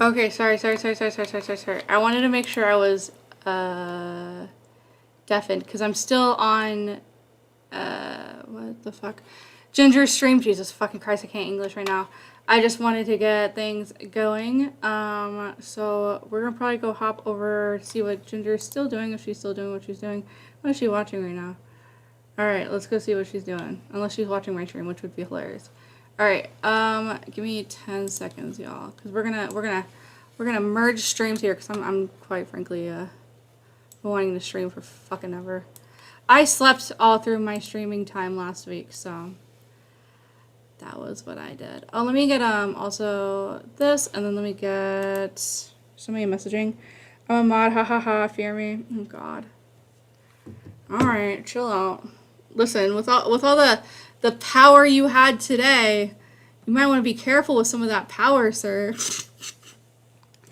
Okay, sorry. I wanted to make sure I was deafened because I'm still on what the fuck? Ginger's stream. Jesus fucking Christ, I can't English right now. I just wanted to get things going. So we're gonna probably go hop over to see what Ginger's still doing, if she's still doing what she's doing. What is she watching right now? Alright, let's go see what she's doing. Unless she's watching my stream, which would be hilarious. Alright, give me 10 seconds, y'all. Because we're gonna merge streams here, because I'm quite frankly wanting to stream for fucking ever. I slept all through my streaming time last week, so that was what I did. Oh, let me get also this, and then let me get somebody messaging. I'm a mod, ha, fear me. Oh god. Alright, chill out. Listen, with all the power you had today, you might want to be careful with some of that power, sir.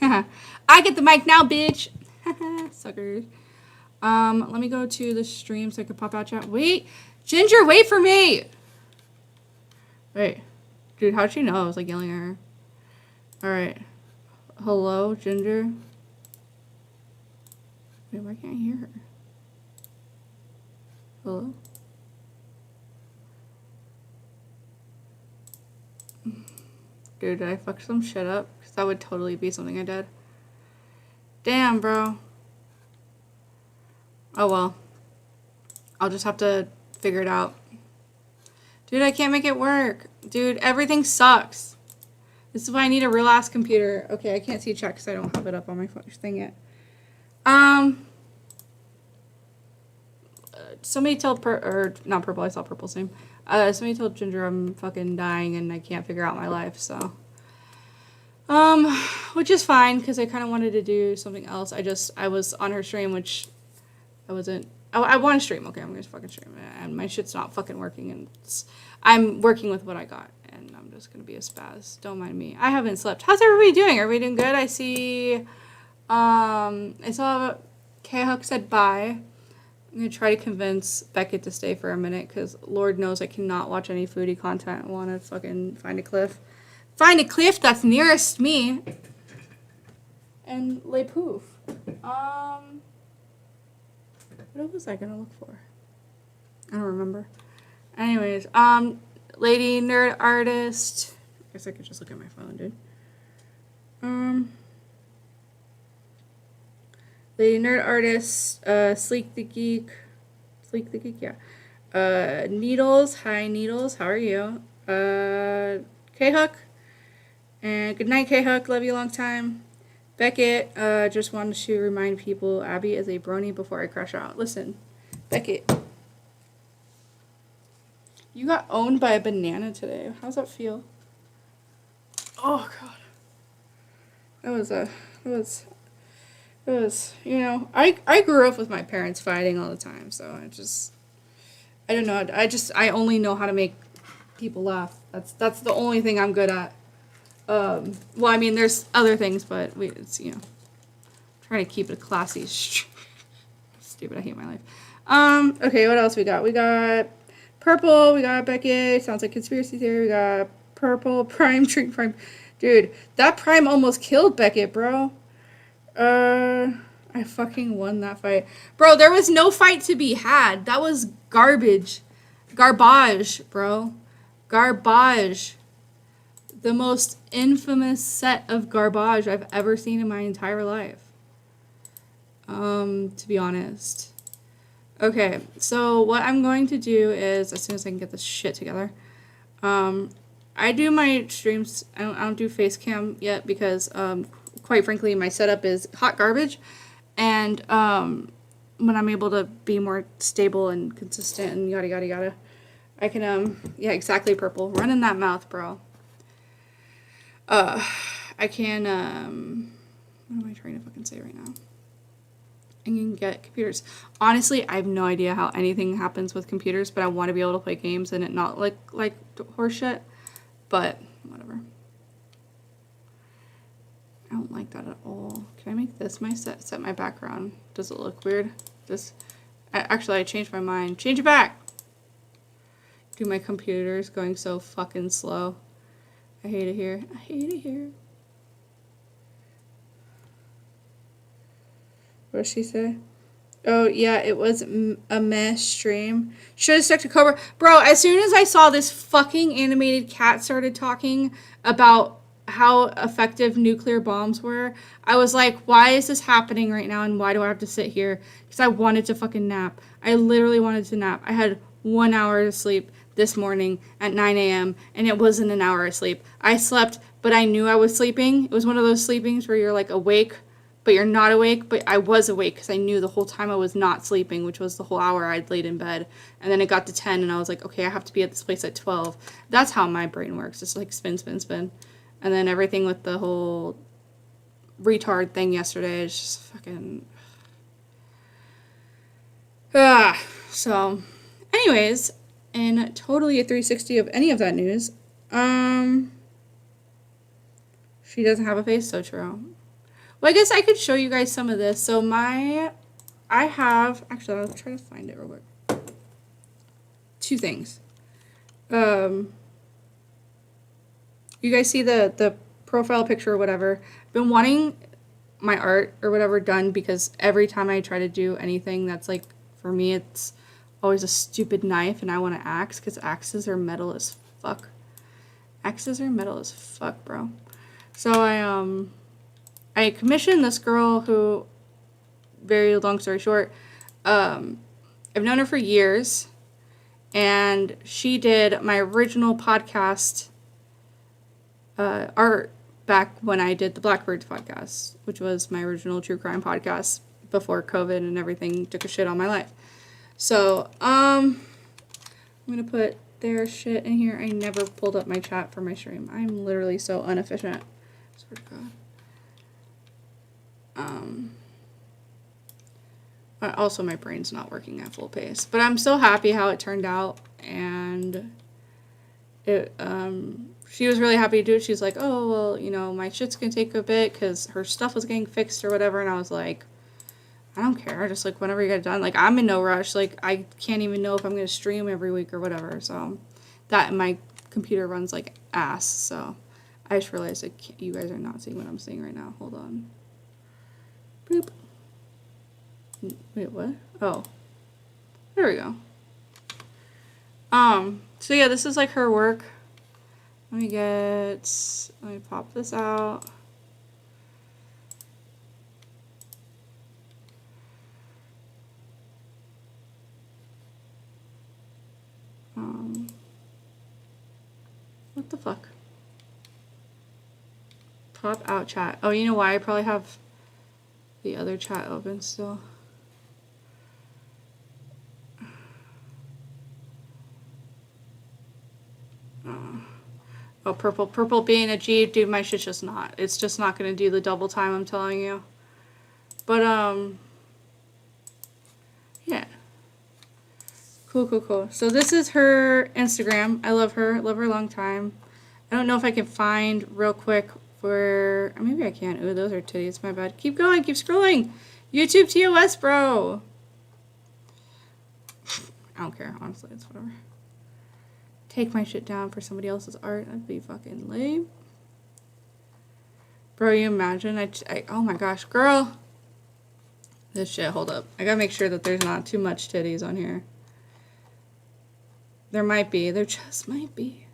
I get the mic now, bitch. Suckers. Let me go to the stream so I can pop out chat. Wait, Ginger, wait for me. Wait, dude, how'd she know I was like yelling at her? All right, hello, Ginger. Wait, why can't I hear her? Hello. Dude, did I fuck some shit up? Because that would totally be something I did. Damn, bro. Oh well. I'll just have to figure it out. Dude, I can't make it work. Dude, everything sucks. This is why I need a real ass computer. Okay, I can't see chat because I don't have it up on my thing yet. Somebody told not Purple, I saw Purple's name. Somebody told Ginger I'm fucking dying and I can't figure out my life, so. Which is fine, because I kind of wanted to do something else. I was on her stream, which I wasn't. I want to stream. Okay, I'm going to fucking stream. And my shit's not fucking working, and I'm working with what I got, and I'm just going to be a spaz. Don't mind me. I haven't slept. How's everybody doing? Are everybody doing good? I see, I saw K-Huck said bye. I'm going to try to convince Beckett to stay for a minute, because Lord knows I cannot watch any foodie content. I want to fucking find a cliff. Find a cliff that's nearest me. And lay poof. What was I gonna look for? I don't remember. Anyways, lady nerd artist. I guess I could just look at my phone, dude. Lady nerd artist, Sleek the geek, yeah. Needles, hi Needles, how are you? K-Huck, and good night K-Huck, love you a long time. Beckett, just wanted to remind people Abby is a brony before I crash out. Listen, Beckett, you got owned by a banana today. How's that feel? Oh god, it was, you know, I grew up with my parents fighting all the time, so I don't know, I only know how to make people laugh. That's the only thing I'm good at. Well, I mean, there's other things, but it's, you know, trying to keep it classy. Stupid, I hate my life. Okay, what else we got? We got Purple, we got Beckett, sounds like conspiracy theory, we got Purple, Prime, Drink Prime. Dude, that Prime almost killed Beckett, bro. I fucking won that fight. Bro, there was no fight to be had. That was garbage. Garbage, bro. Garbage. The most infamous set of garbage I've ever seen in my entire life. To be honest. Okay, so what I'm going to do is, as soon as I can get this shit together, I do my streams, I don't do face cam yet because, quite frankly, my setup is hot garbage, and when I'm able to be more stable and consistent and yada yada yada, I can, yeah, exactly, Purple, run in that mouth, bro. I can, what am I trying to fucking say right now? I can get computers. Honestly, I have no idea how anything happens with computers, but I want to be able to play games and it not like horseshit, but whatever. I don't like that at all. Can I make this my set my background? Does it look weird? Actually, I changed my mind. Change it back! Dude, my computer's going so fucking slow. I hate it here. I hate it here. What did she say? Oh, yeah, it was a mess stream. Should have stuck to Cobra. Bro, as soon as I saw this fucking animated cat started talking about how effective nuclear bombs were, I was like, why is this happening right now and why do I have to sit here? Because I wanted to fucking nap. I literally wanted to nap. I had 1 hour of sleep this morning at 9 a.m. and it wasn't an hour of sleep. I slept, but I knew I was sleeping. It was one of those sleepings where you're like awake, but you're not awake. But I was awake because I knew the whole time I was not sleeping, which was the whole hour I'd laid in bed. And then it got to 10 and I was like, okay, I have to be at this place at 12. That's how my brain works. It's like spin, spin, spin. And then everything with the whole retard thing yesterday is just fucking... So, anyways, in totally a 360 of any of that news, she doesn't have a face, so true. Well, I guess I could show you guys some of this. So actually, I'll try to find it real quick. 2 things. You guys see the profile picture or whatever. I've been wanting my art or whatever done because every time I try to do anything that's like, for me, it's always a stupid knife and I want an axe because axes are metal as fuck. Axes are metal as fuck, bro. So I commissioned this girl who, very long story short, I've known her for years, and she did my original podcast art back when I did the Blackbird podcast, which was my original true crime podcast before COVID and everything took a shit on my life. So, I'm gonna put their shit in here. I never pulled up my chat for my stream. I'm literally so inefficient. Swear to God. Also, my brain's not working at full pace, but I'm so happy how it turned out, and it, she was really happy to do it. She's like, oh, well, you know, my shit's gonna take a bit because her stuff was getting fixed or whatever, and I was like, I don't care, just like whenever you get it done. Like, I'm in no rush. Like, I can't even know if I'm gonna stream every week or whatever. So that, and my computer runs like ass. So I just realized like you guys are not seeing what I'm seeing right now. Hold on. Boop. Wait, what? Oh, there we go. So yeah, this is like her work. Let me pop this out. What the fuck? Pop out chat. Oh, you know why? I probably have the other chat open still. Oh, purple. Purple being a G, dude, my shit's just not. It's just not gonna do the double time, I'm telling you. But, yeah. Cool. So this is her Instagram. I love her. Love her a long time. I don't know if I can find real quick for... Maybe I can. Ooh, those are titties. My bad. Keep going. Keep scrolling. YouTube TOS, bro. I don't care. Honestly, it's whatever. Take my shit down for somebody else's art. That'd be fucking lame. Bro, you imagine? Oh my gosh, girl. This shit, hold up. I gotta make sure that there's not too much titties on here. There might be. There just might be.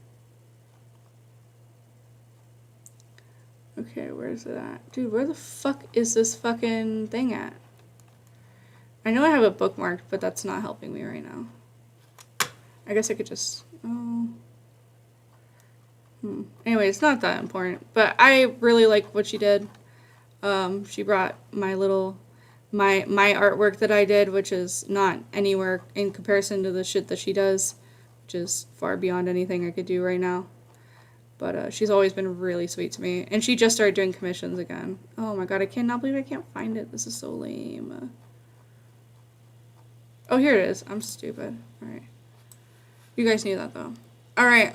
Okay, where's it at? Dude, where the fuck is this fucking thing at? I know I have it bookmarked, but that's not helping me right now. I guess I could just... Oh. Anyway, it's not that important. But I really like what she did. She brought my little... My artwork that I did, which is not anywhere in comparison to the shit that she does, which is far beyond anything I could do right now. But she's always been really sweet to me. And she just started doing commissions again. Oh my god, I cannot believe I can't find it. This is so lame. Oh, here it is. I'm stupid. Alright. You guys knew that, though. Alright.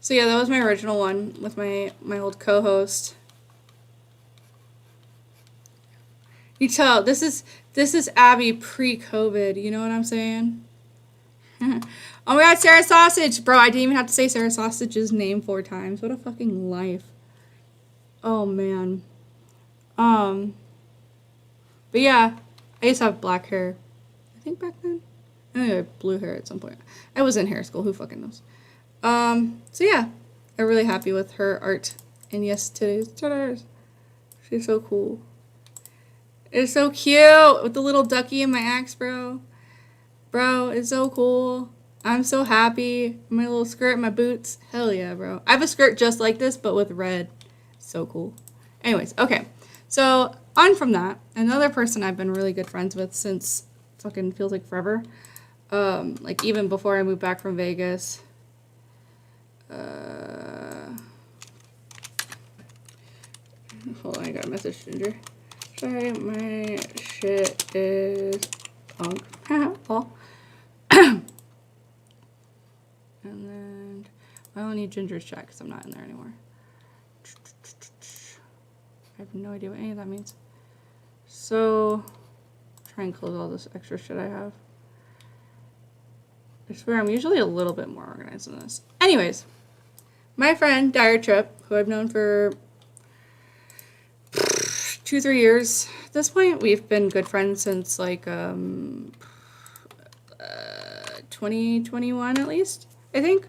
So yeah, that was my original one with my old co-host. You tell, this is Abby pre-COVID, you know what I'm saying? Oh my god, Sarah Sausage! Bro, I didn't even have to say Sarah Sausage's name 4 times. What a fucking life. Oh, man. But yeah, I used to have black hair. I think back then. I think I had blue hair at some point. I was in hair school. Who fucking knows? So yeah, I'm really happy with her art. And yes, today's Twitters. She's so cool. It's so cute with the little ducky in my axe, bro. Bro, it's so cool. I'm so happy. My little skirt, my boots. Hell yeah, bro. I have a skirt just like this, but with red. So cool. Anyways, okay. So, on from that, another person I've been really good friends with since fucking feels like forever. Like even before I moved back from Vegas. Hold on, I got a message, Ginger. Sorry, my shit is punk. Haha, And then I don't need Ginger's chat because I'm not in there anymore. I have no idea what any of that means. So, try and close all this extra shit I have. I swear I'm usually a little bit more organized than this. Anyways, my friend Dire Trip, who I've known for 2-3 years. At this point, we've been good friends since like 2021 at least, I think.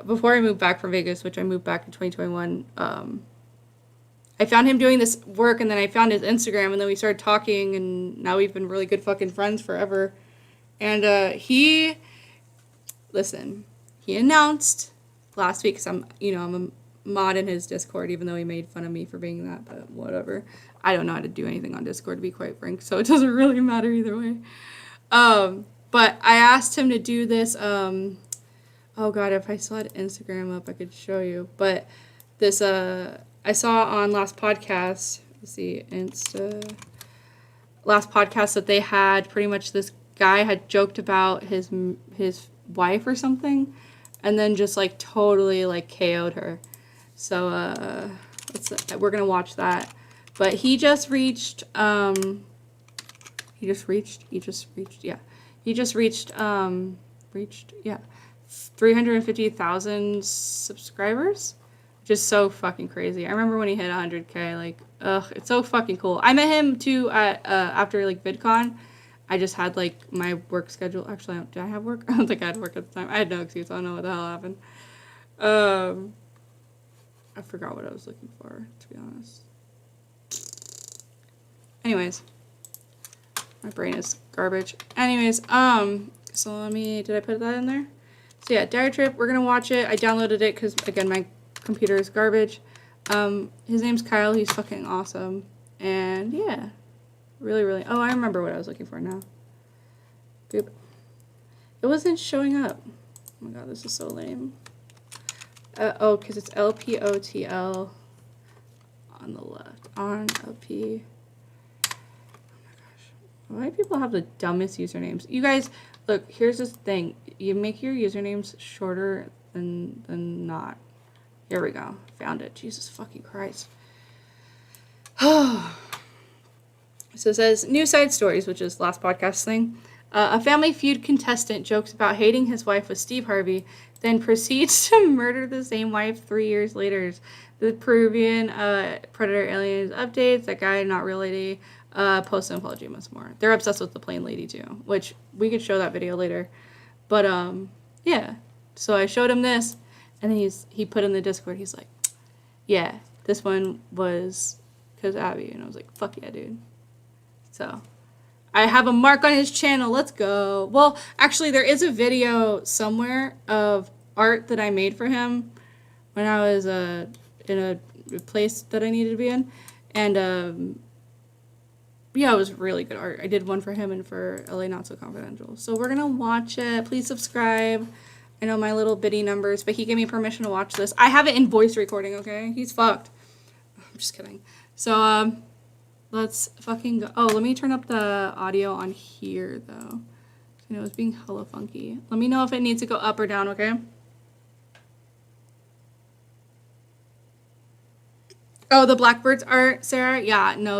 Before I moved back from Vegas, which I moved back in 2021, I found him doing this work, and then I found his Instagram, and then we started talking, and now we've been really good fucking friends forever. And he announced last week, because I'm a mod in his Discord, even though he made fun of me for being that, but whatever. I don't know how to do anything on Discord, to be quite frank, so it doesn't really matter either way. But I asked him to do this, oh god, if I still had Instagram up, I could show you, but this, I saw on last podcast, let's see, last podcast that they had, pretty much this guy had joked about his wife or something, and then just like totally like KO'd her. So we're gonna watch that. But he just reached 350,000 subscribers. Just so fucking crazy. I remember when he hit 100K, like, ugh, it's so fucking cool. I met him too at after like VidCon. I just had like my work schedule. Actually, did I have work? I don't think I had work at the time. I had no excuse. I don't know what the hell happened. I forgot what I was looking for, to be honest. Anyways, my brain is garbage. Anyways, so did I put that in there? So yeah, Dire Trip, we're gonna watch it. I downloaded it because, again, my computer is garbage. His name's Kyle. He's fucking awesome. And yeah, really, oh, I remember what I was looking for now. Boop. It wasn't showing up. Oh my god, this is so lame. Oh, because it's LPOTL on the left. On LP. Oh my gosh. Why do people have the dumbest usernames? You guys, look, here's this thing. You make your usernames shorter than not. Here we go. Found it. Jesus fucking Christ. So it says, new side stories, which is last podcast thing. A Family Feud contestant jokes about hating his wife with Steve Harvey, then proceeds to murder the same wife 3 years later. The Peruvian predator aliens updates, that guy, not real lady, post an apology, much more. They're obsessed with the plain lady too, which we could show that video later. But yeah. So I showed him this, and then he put in the Discord, he's like, yeah, this one was because Abby. And I was like, fuck yeah, dude. So I have a mark on his channel. Let's go. Well, actually, there is a video somewhere of art that I made for him when I was in a place that I needed to be in. And yeah, it was really good art. I did one for him and for LA Not So Confidential. So we're going to watch it. Please subscribe. I know my little bitty numbers, but he gave me permission to watch this. I have it in voice recording, okay? He's fucked. I'm just kidding. So, let's fucking go. Oh, let me turn up the audio on here, though. You know, it's being hella funky. Let me know if it needs to go up or down, okay? Oh, the Blackbirds art, Sarah? Yeah, no,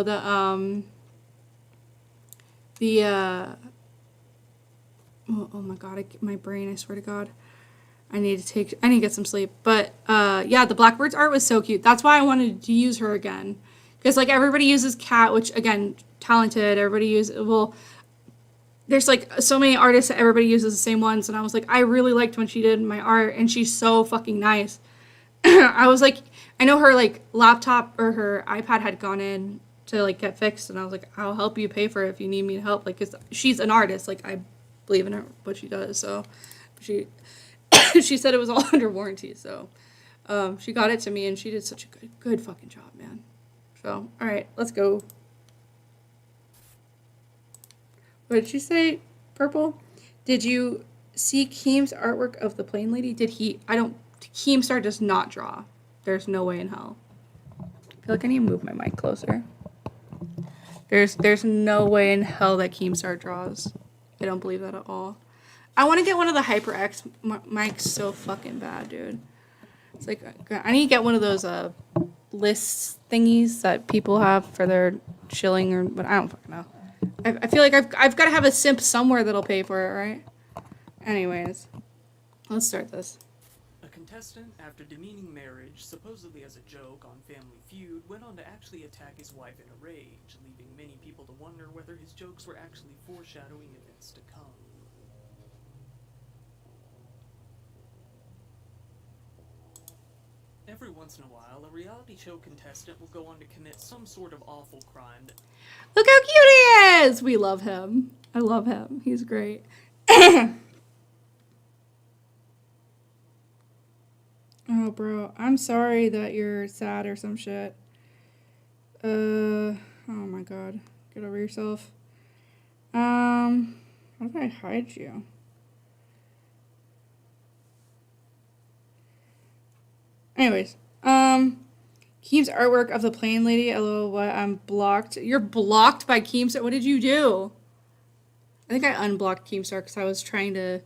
oh my god, my brain, I swear to god. I need to get some sleep. But, yeah, the Blackbirds art was so cute. That's why I wanted to use her again. Because, like, everybody uses Cat, which, again, talented. Everybody uses, well, there's like so many artists that everybody uses the same ones. And I was like, I really liked when she did my art, and she's so fucking nice. I was like, I know her like laptop or her iPad had gone in to like get fixed, and I was like, I'll help you pay for it if you need me to help. Like, 'cause she's an artist. Like, I believe in her, what she does. So she, she said it was all under warranty. So, she got it to me, and she did such a good fucking job, man. So, all right, let's go. What did she say, Purple? Did you see Keem's artwork of the plane lady? Did he? I don't. Keemstar does not draw. There's no way in hell. I feel like I need to move my mic closer. There's no way in hell that Keemstar draws. I don't believe that at all. I want to get one of the HyperX mics so fucking bad, dude. It's like, I need to get one of those lists thingies that people have for their shilling, or but I don't fucking know. I feel like I've got to have a simp somewhere that'll pay for it, right? Anyways, let's start this. A contestant, after demeaning marriage, supposedly as a joke on Family Feud, went on to actually attack his wife in a rage, leaving many people to wonder whether his jokes were actually foreshadowing events to come. Every once in a while, a reality show contestant will go on to commit some sort of awful crime that... Look how cute he is! We love him. I love him. He's great. Oh, bro. I'm sorry that you're sad or some shit. Oh my god. Get over yourself. How did I hide you? Anyways, Keem's artwork of the plane lady. LOL, what? I'm blocked. You're blocked by Keemstar. What did you do? I think I unblocked Keemstar because I was trying to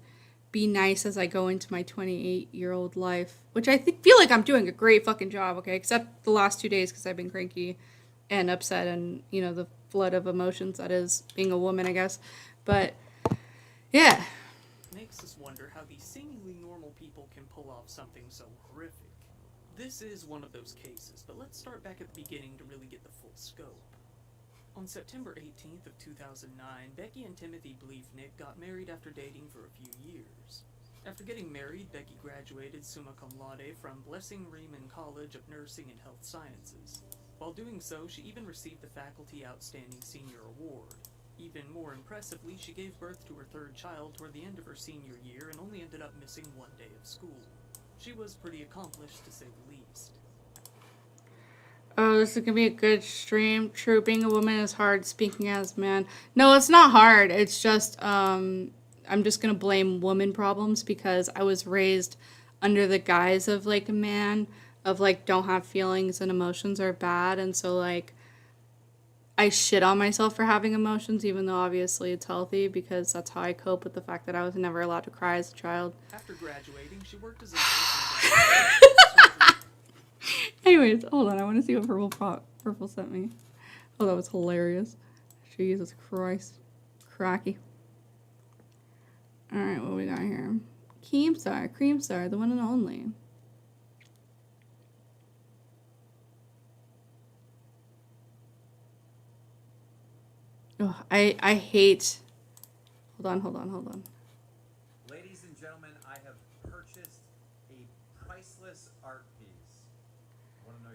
be nice as I go into my 28-year-old life, which I feel like I'm doing a great fucking job, okay? Except the last 2 days because I've been cranky and upset and, you know, the flood of emotions that is being a woman, I guess. But, yeah. Makes us wonder how these seemingly normal people can pull off something so horrific. This is one of those cases, but let's start back at the beginning to really get the full scope. On September 18th of 2009, Becky and Timothy Bleefnick got married after dating for a few years. After getting married, Becky graduated summa cum laude from Blessing Riemann College of Nursing and Health Sciences. While doing so, she even received the Faculty Outstanding Senior Award. Even more impressively, she gave birth to her third child toward the end of her senior year and only ended up missing one day of school. She was pretty accomplished, to say the least. Oh, this is gonna be a good stream. True, being a woman is hard, speaking as a man. No, it's not hard. It's just, I'm just gonna blame woman problems because I was raised under the guise of, like, a man, of, like, don't have feelings and emotions are bad, and so, like, I shit on myself for having emotions, even though obviously it's healthy, because that's how I cope with the fact that I was never allowed to cry as a child. After graduating, she worked as a nurse. Anyways, hold on. I want to see what Purple sent me. Oh, that was hilarious. Jesus Christ. Cracky. Alright, what we got here? Creamstar, the one and only. Oh, I hate... Hold on. Ladies and gentlemen, I have purchased a priceless art piece.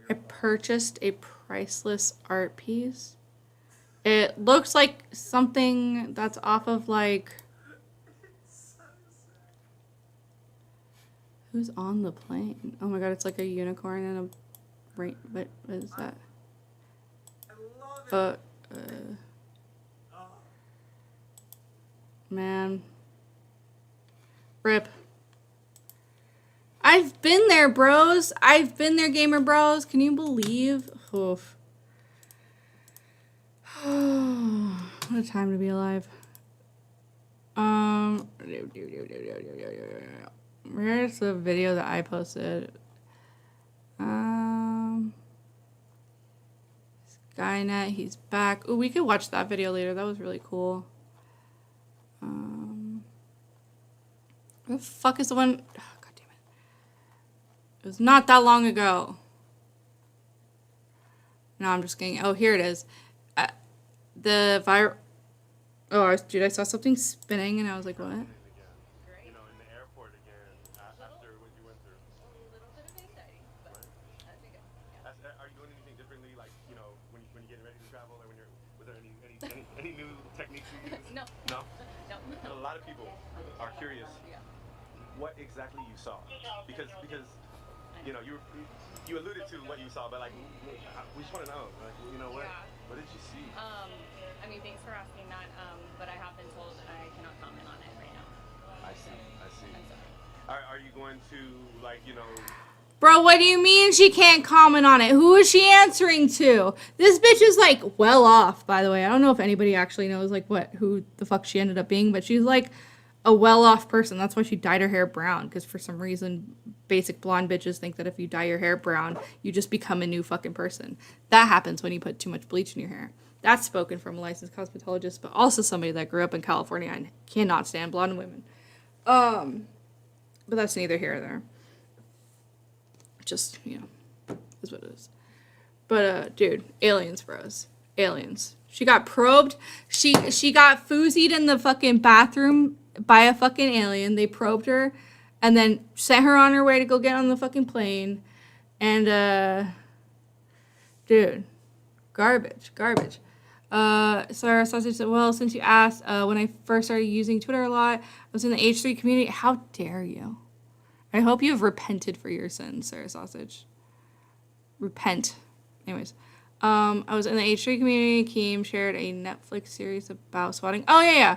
I purchased a priceless art piece. It looks like something that's off of, like... Who's on the plane? Oh my god, it's like a unicorn and a... What is that? I love it. Man. Rip. I've been there, bros. I've been there, gamer bros. Can you believe? Oof. What a time to be alive. Where's the video that I posted? Skynet, he's back. Oh, we could watch that video later. That was really cool. Where the fuck is the one? Oh, God damn it. It was not that long ago. No, I'm just kidding. Oh, here it is. the viral. Oh, dude, I saw something spinning and I was like, what? Again, you know, in the airport again after what you went through. A little bit of anxiety, but that's good. Yeah. Are you doing anything differently, like you know, when you get ready to travel, or when you're was there any new techniques you use? No. No. No. A lot of people are curious Yeah. what exactly you saw, because you know you alluded to what you saw, but like we just want to know, like you know what Yeah. what did you see? I mean, thanks for asking that. But I have been told I cannot comment on it right now. I see. I'm sorry. Are you going to like you know? Bro, what do you mean she can't comment on it? Who is she answering to? This bitch is like well off, by the way. I don't know if anybody actually knows like who the fuck she ended up being, but she's like a well-off person. That's why she dyed her hair brown, because for some reason basic blonde bitches think that if you dye your hair brown, you just become a new fucking person. That happens when you put too much bleach in your hair. That's spoken from a licensed cosmetologist, but also somebody that grew up in California and cannot stand blonde women. But that's neither here nor there. Just, you know, is what it is. But, dude, aliens, bros. Aliens. She got probed. She got foozied in the fucking bathroom by a fucking alien. They probed her and then sent her on her way to go get on the fucking plane. And, dude, garbage. Sarah Sausage said, well, since you asked, when I first started using Twitter a lot, I was in the H3 community. How dare you? I hope you have repented for your sins, Sarah Sausage. Repent. Anyways. I was in the H3 community. Keem shared a Netflix series about swatting. Oh, yeah.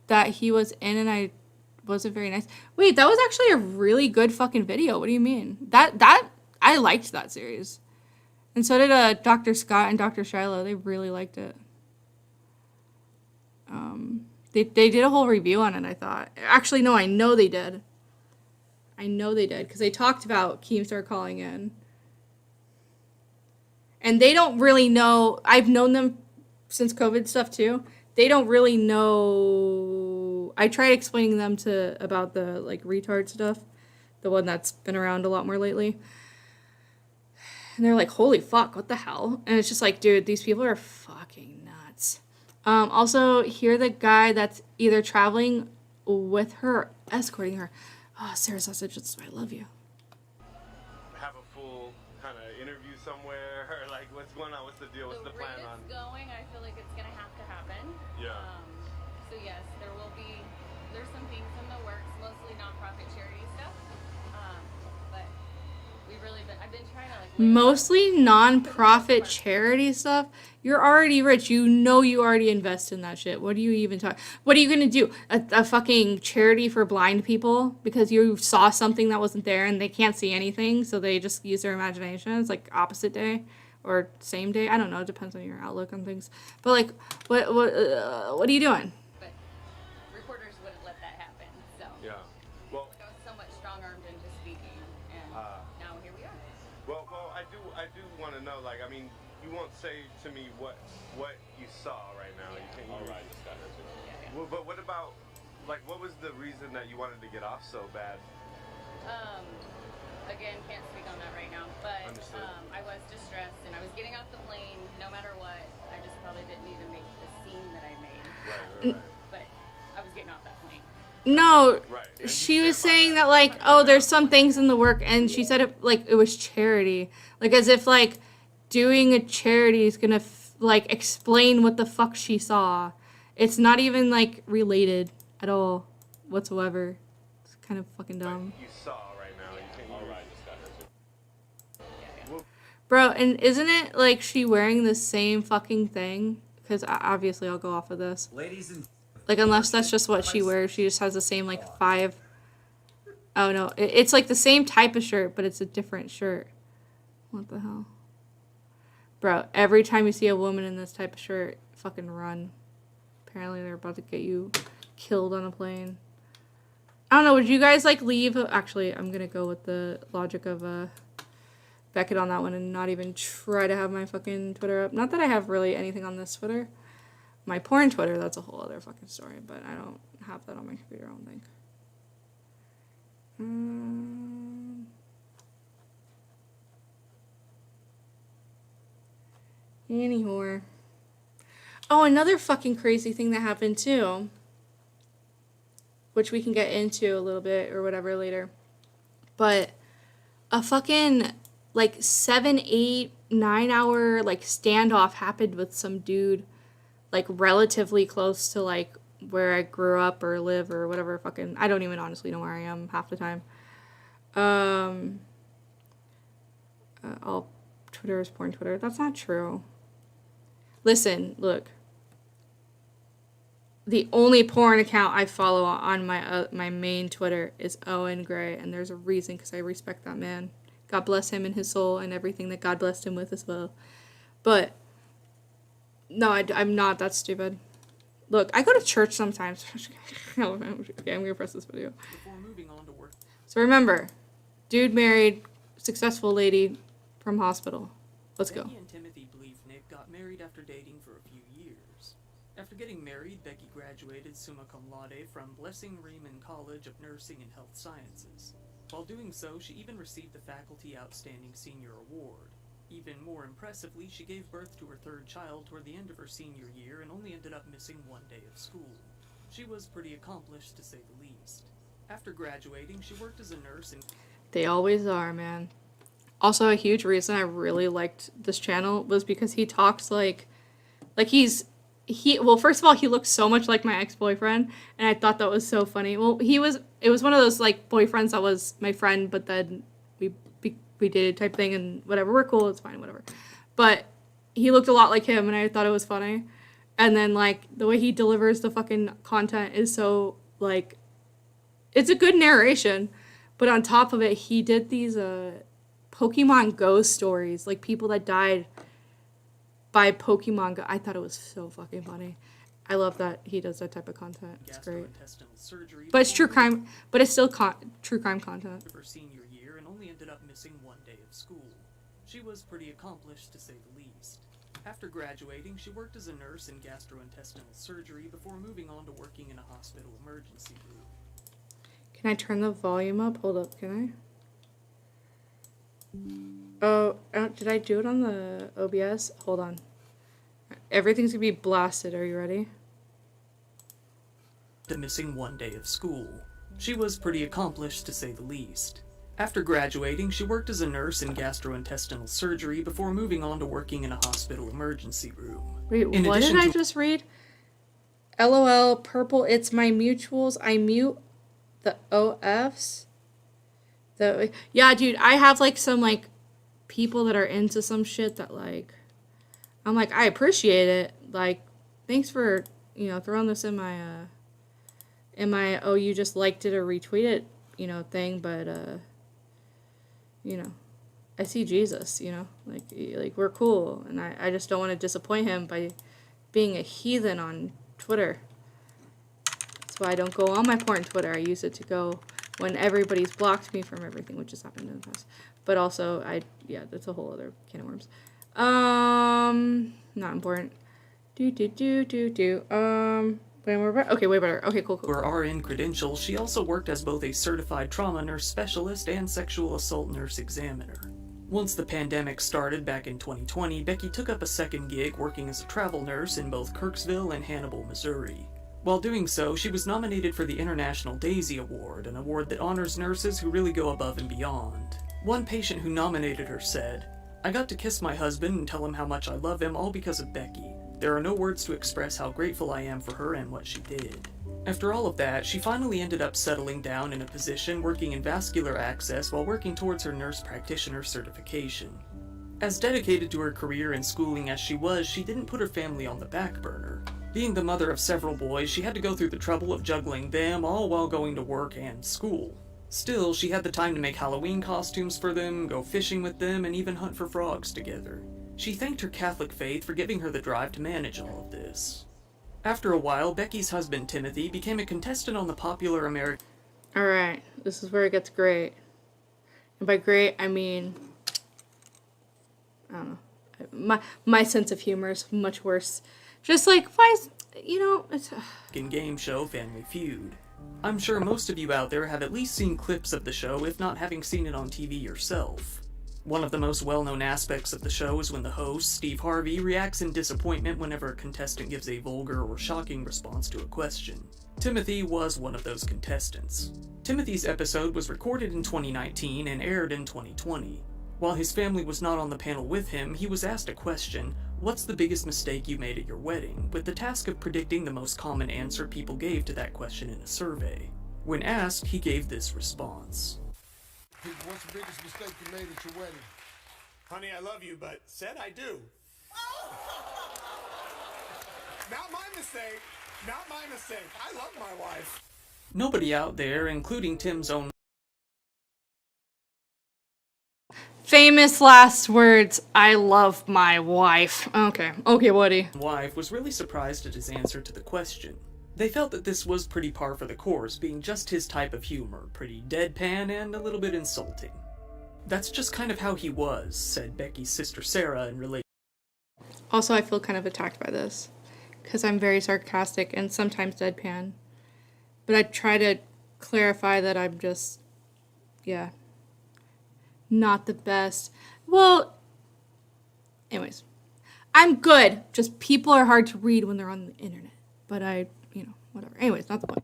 That he was in and I wasn't very nice. Wait, that was actually a really good fucking video. What do you mean? I liked that series. And so did Dr. Scott and Dr. Shiloh. They really liked it. They did a whole review on it, I thought. Actually, no, I know they did. Because they talked about Keemstar calling in. And they don't really know. I've known them since COVID stuff, too. They don't really know. I tried explaining them about the, like, retard stuff. The one that's been around a lot more lately. And they're like, holy fuck, what the hell? And it's just like, dude, these people are fucking nuts. Also, hear the guy that's either traveling with her or escorting her. Oh, Sarah Sausage, that's why I love you. Have a full kind of interview somewhere, or like what's going on? What's the deal? What's the plan on? The rate it's going, I feel like it's gonna have to happen. Yeah. So yes, there's some things in the works, mostly nonprofit charity stuff. But I've been trying to like. Mostly non-profit charity stuff. You're already rich. You know you already invest in that shit. What are you even talking? What are you gonna do? A fucking charity for blind people because you saw something that wasn't there and they can't see anything, so they just use their imagination. It's like opposite day or same day. I don't know. It depends on your outlook on things. But like, what are you doing? But reporters wouldn't let that happen. So. Yeah. Well. I was so much strong-armed into speaking, and now here we are. Well, I do want to know. Like, I mean, you won't say to me what you saw right now. Yeah. You can't. All right, just got her too. Yeah. Well, but what about, like, what was the reason that you wanted to get off so bad? Again, can't speak on that right now, but Understood. I was distressed and I was getting off the plane no matter what. I just probably didn't need to make the scene that I made. Right. But I was getting off that plane. No, Right. And she you was stand by saying that. that like, oh, there's some things in the work, and she said it like it was charity, like as if like doing a charity is gonna like explain what the fuck she saw. It's not even like related at all whatsoever. It's kind of fucking dumb. You saw right now. You can't. All right, just got her too. Well, Bro, and isn't it like she wearing the same fucking thing? Because obviously I'll go off of this. Ladies and Like, unless that's just what she wears. She just has the same, like, 5... Oh, no. It's, like, the same type of shirt, but it's a different shirt. What the hell? Bro, every time you see a woman in this type of shirt, fucking run. Apparently they're about to get you killed on a plane. I don't know. Would you guys, like, leave... Actually, I'm gonna go with the logic of, Beckett on that one and not even try to have my fucking Twitter up. Not that I have really anything on this Twitter. My porn Twitter, that's a whole other fucking story, but I don't have that on my computer, I don't think. Anyhow. Oh, another fucking crazy thing that happened too, which we can get into a little bit or whatever later. But a fucking like 7, 8, 9 hour like standoff happened with some dude like relatively close to like where I grew up or live or whatever fucking, I don't even honestly know where I am half the time. All Twitter is porn Twitter. That's not true. Listen, look. The only porn account I follow on my main Twitter is Owen Gray, and there's a reason, because I respect that man. God bless him and his soul and everything that God blessed him with as well. But no, I'm not that stupid. Look, I go to church sometimes. Okay, I'm gonna press this video. Before moving on to work. So remember, dude married, successful lady from hospital. Let's go. Becky and Timothy Nick got married after dating for a few years. After getting married, Becky graduated summa cum laude from Blessing Riemann College of Nursing and Health Sciences. While doing so, she even received the Faculty Outstanding Senior Award. Even more impressively, she gave birth to her third child toward the end of her senior year and only ended up missing one day of school. She was pretty accomplished, to say the least. After graduating, she worked as a nurse in... They always are, man. Also, a huge reason I really liked this channel was because he talks like well, first of all, he looks so much like my ex-boyfriend, and I thought that was so funny. Well, it was one of those, like, boyfriends that was my friend, but then we did type thing, and whatever, we're cool, it's fine, whatever. But he looked a lot like him, and I thought it was funny. And then, like, the way he delivers the fucking content is so, like, it's a good narration, but on top of it, he did these, Pokemon Go stories, like, people that died by Pokemon Go. I thought it was so fucking funny. I love that he does that type of content. It's great. Surgery, but it's true crime, but it's still true crime content. Her senior year and only ended up missing one day of school. She was pretty accomplished, to say the least. After graduating, she worked as a nurse in gastrointestinal surgery before moving on to working in a hospital emergency room. Can I turn the volume up? Hold up, can I? Oh, did I do it on the OBS? Hold on. Everything's gonna be blasted. Are you ready? The missing one day of school. She was pretty accomplished, to say the least. After graduating, she worked as a nurse in gastrointestinal surgery before moving on to working in a hospital emergency room. Wait, what did I just read? LOL, purple, it's my mutuals. I mute the OFs. Yeah, dude, I have, like, some, like, people that are into some shit that, like, I'm like, I appreciate it. Like, thanks for, you know, throwing this in my, oh, you just liked it or retweeted, you know, thing, but, you know, I see Jesus, you know, like we're cool, and I just don't want to disappoint him by being a heathen on Twitter. That's why I don't go on my porn Twitter. I use it to go when everybody's blocked me from everything, which has happened in the past. But also, yeah, that's a whole other can of worms. Not important. Okay, way better. Okay, cool. For RN credentials, she also worked as both a certified trauma nurse specialist and sexual assault nurse examiner. Once the pandemic started back in 2020, Becky took up a second gig working as a travel nurse in both Kirksville and Hannibal, Missouri. While doing so, she was nominated for the International Daisy Award, an award that honors nurses who really go above and beyond. One patient who nominated her said, "I got to kiss my husband and tell him how much I love him, all because of Becky. There are no words to express how grateful I am for her and what she did." After all of that, she finally ended up settling down in a position working in vascular access while working towards her nurse practitioner certification. As dedicated to her career and schooling as she was, she didn't put her family on the back burner. Being the mother of several boys, she had to go through the trouble of juggling them all while going to work and school. Still, she had the time to make Halloween costumes for them, go fishing with them, and even hunt for frogs together. She thanked her Catholic faith for giving her the drive to manage all of this. After a while, Becky's husband, Timothy, became a contestant on the popular American... Alright, this is where it gets great. And by great, I mean... I don't know. My sense of humor is much worse. Just like, why is... You know, it's... game show Family Feud. I'm sure most of you out there have at least seen clips of the show, if not having seen it on TV yourself. One of the most well-known aspects of the show is when the host, Steve Harvey, reacts in disappointment whenever a contestant gives a vulgar or shocking response to a question. Timothy was one of those contestants. Timothy's episode was recorded in 2019 and aired in 2020. While his family was not on the panel with him, he was asked a question, "What's the biggest mistake you made at your wedding?" with the task of predicting the most common answer people gave to that question in a survey. When asked, he gave this response. What's the biggest mistake you made at your wedding? Honey, I love you, but said I do. Not my mistake. Not my mistake. I love my wife. Nobody out there, including Tim's own Famous last words, I love my wife. Okay, buddy. wife, was really surprised at his answer to the question. They felt that this was pretty par for the course, being just his type of humor, pretty deadpan and a little bit insulting. "That's just kind of how he was," said Becky's sister Sarah in relation. Also, I feel kind of attacked by this, because I'm very sarcastic and sometimes deadpan. But I try to clarify that I'm just, yeah, not the best. Well, anyways, I'm good. Just people are hard to read when they're on the internet. But whatever. Anyways, not the point.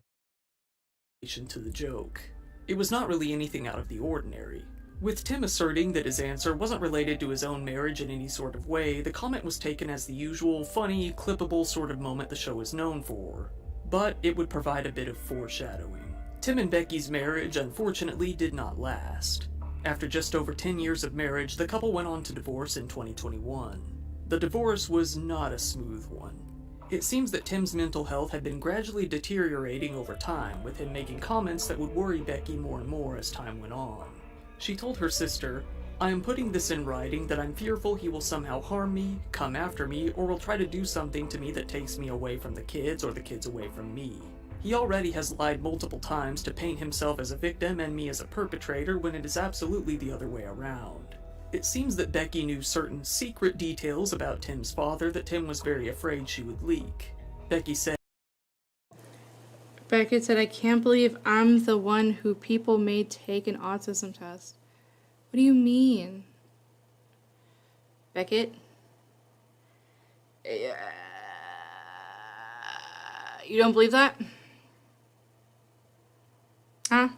To the joke. It was not really anything out of the ordinary. With Tim asserting that his answer wasn't related to his own marriage in any sort of way, the comment was taken as the usual funny, clippable sort of moment the show is known for. But it would provide a bit of foreshadowing. Tim and Becky's marriage, unfortunately, did not last. After just over 10 years of marriage, the couple went on to divorce in 2021. The divorce was not a smooth one. It seems that Tim's mental health had been gradually deteriorating over time, with him making comments that would worry Becky more and more as time went on. She told her sister, "I am putting this in writing that I'm fearful he will somehow harm me, come after me, or will try to do something to me that takes me away from the kids or the kids away from me. He already has lied multiple times to paint himself as a victim and me as a perpetrator when it is absolutely the other way around." It seems that Becky knew certain secret details about Tim's father that Tim was very afraid she would leak. Becky said, I can't believe I'm the one who people made take an autism test. What do you mean? Beckett? You don't believe that? Huh?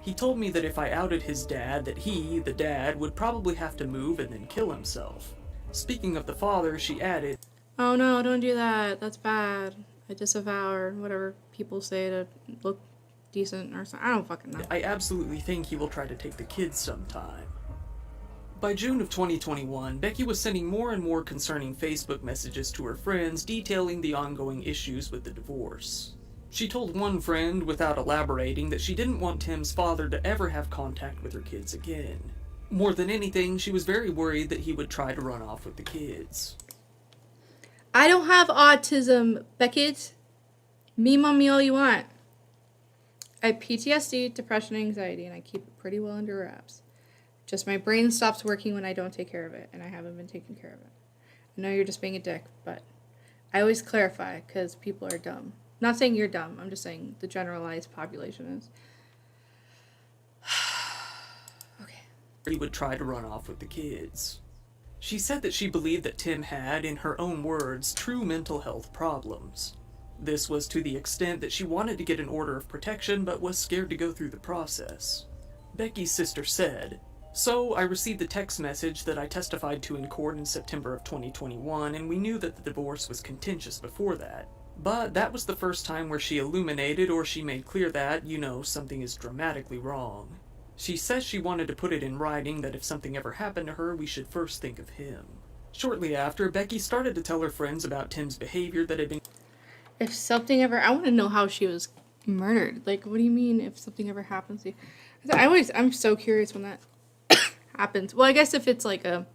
He told me that if I outed his dad, that he, the dad, would probably have to move and then kill himself. Speaking of the father, she added, "Oh no, don't do that. That's bad. I disavow," or whatever people say to look decent or something. I don't fucking know. "I absolutely think he will try to take the kids sometime." By June of 2021, Becky was sending more and more concerning Facebook messages to her friends detailing the ongoing issues with the divorce. She told one friend, without elaborating, that she didn't want Tim's father to ever have contact with her kids again. More than anything, she was very worried that he would try to run off with the kids. I don't have autism, Beckett. Meme on me all you want. I have PTSD, depression, anxiety, and I keep it pretty well under wraps. Just my brain stops working when I don't take care of it, and I haven't been taking care of it. I know you're just being a dick, but I always clarify, because people are dumb. Not saying you're dumb, I'm just saying the generalized population is. Okay. He would try to run off with the kids. She said that she believed that Tim had, in her own words, true mental health problems. This was to the extent that she wanted to get an order of protection but was scared to go through the process. Becky's sister said, "So I received the text message that I testified to in court in September of 2021, and we knew that the divorce was contentious before that. But that was the first time where she illuminated or she made clear that, something is dramatically wrong. She says she wanted to put it in writing that if something ever happened to her, we should first think of him." Shortly after, Becky started to tell her friends about Tim's behavior that had been... If something ever... I want to know how she was murdered. Like, what do you mean if something ever happens to you? I'm so curious when that happens. Well, I guess if it's like a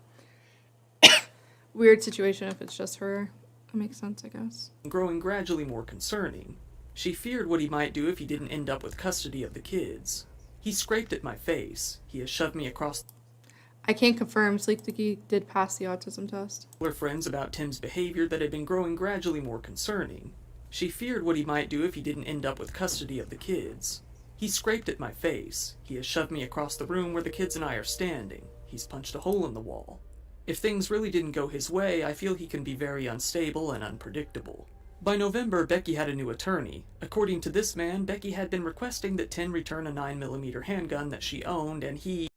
weird situation, if it's just her... That makes sense, I guess. Growing gradually more concerning. She feared what he might do if he didn't end up with custody of the kids. "He scraped at my face. He has shoved me across..." I can't confirm. Sleek Dicky did pass the autism test. Her friends about Tim's behavior that had been growing gradually more concerning. She feared what he might do if he didn't end up with custody of the kids. He's scraped at my face. He has shoved me across the room where the kids and I are standing. He's punched a hole in the wall. If things really didn't go his way, I feel he can be very unstable and unpredictable. By November, Becky had a new attorney. According to this man, Becky had been requesting that Tin return a 9mm handgun that she owned, and he...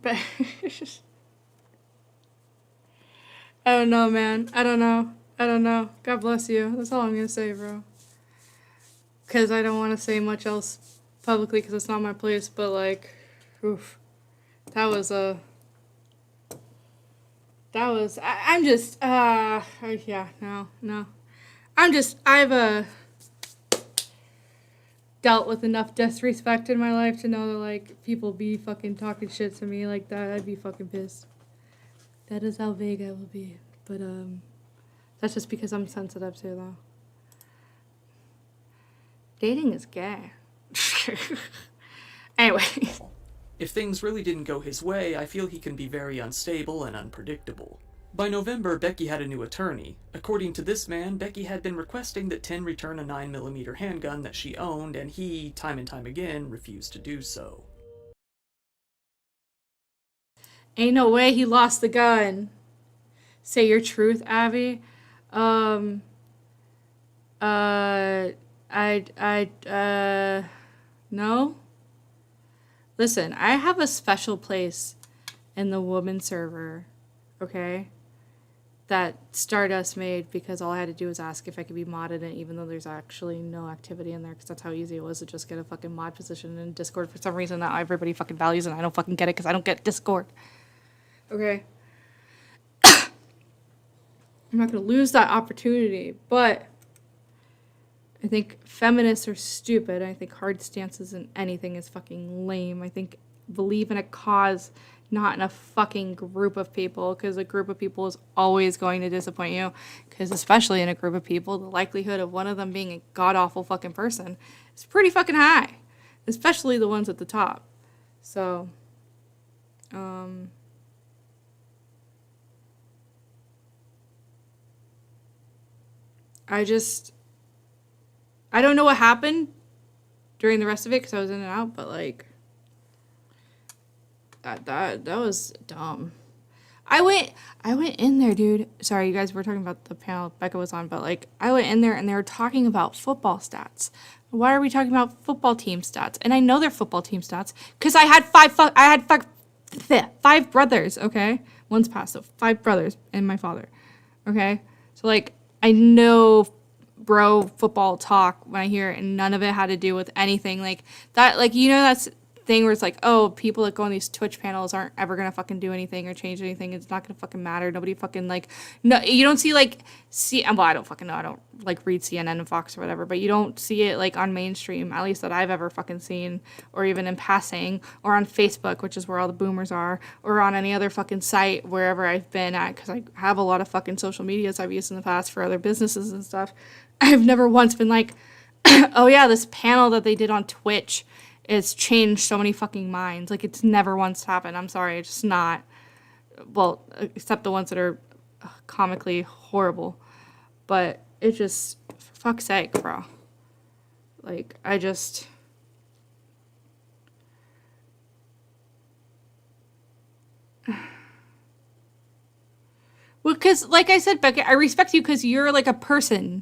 But I don't know, man. I don't know. God bless you. That's all I'm gonna say, bro. Because I don't want to say much else publicly because it's not my place, but like, oof. I'm just, yeah, no. I've dealt with enough disrespect in my life to know that, like, people be fucking talking shit to me like that. I'd be fucking pissed. That is how vague I will be. But, that's just because I'm sensitive too, though. Dating is gay. Anyway. If things really didn't go his way, I feel he can be very unstable and unpredictable. By November, Becky had a new attorney. According to this man, Becky had been requesting that Tin return a 9mm handgun that she owned, and he, time and time again, refused to do so. Ain't no way he lost the gun. Say your truth, Abby. No. Listen, I have a special place in the woman server, okay? That Stardust made because all I had to do was ask if I could be modded in, even though there's actually no activity in there, because that's how easy it was to just get a fucking mod position in Discord for some reason that everybody fucking values, and I don't fucking get it because I don't get Discord. Okay? I'm not gonna lose that opportunity, but I think feminists are stupid. I think hard stances in anything is fucking lame. I think believe in a cause, not in a fucking group of people, because a group of people is always going to disappoint you, because especially in a group of people, the likelihood of one of them being a god-awful fucking person is pretty fucking high, especially the ones at the top. So, I don't know what happened during the rest of it because I was in and out, but like that was dumb. I went in there, dude. Sorry, you guys were talking about the panel Becca was on, but like I went in there and they were talking about football stats. Why are we talking about football team stats? And I know they're football team stats because I had five brothers. Okay, one's passed, so 5 brothers and my father. Okay, so like I know bro football talk when I hear it, and none of it had to do with anything like that. Like, you know, that's thing where it's like, oh, people that go on these Twitch panels aren't ever gonna fucking do anything or change anything. It's not gonna fucking matter. Nobody fucking like, no, you don't see like well, I don't fucking know. I don't like read CNN and Fox or whatever, but you don't see it like on mainstream, at least that I've ever fucking seen, or even in passing, or on Facebook, which is where all the boomers are, or on any other fucking site wherever I've been at, because I have a lot of fucking social medias I've used in the past for other businesses and stuff. I've never once been like, oh yeah, this panel that they did on Twitch, it's changed so many fucking minds. Like, it's never once happened. I'm sorry, it's just not. Well, except the ones that are comically horrible. But it just, for fuck's sake, bro. Like, I just... Well, because, like I said, Becca, I respect you because you're, like, a person.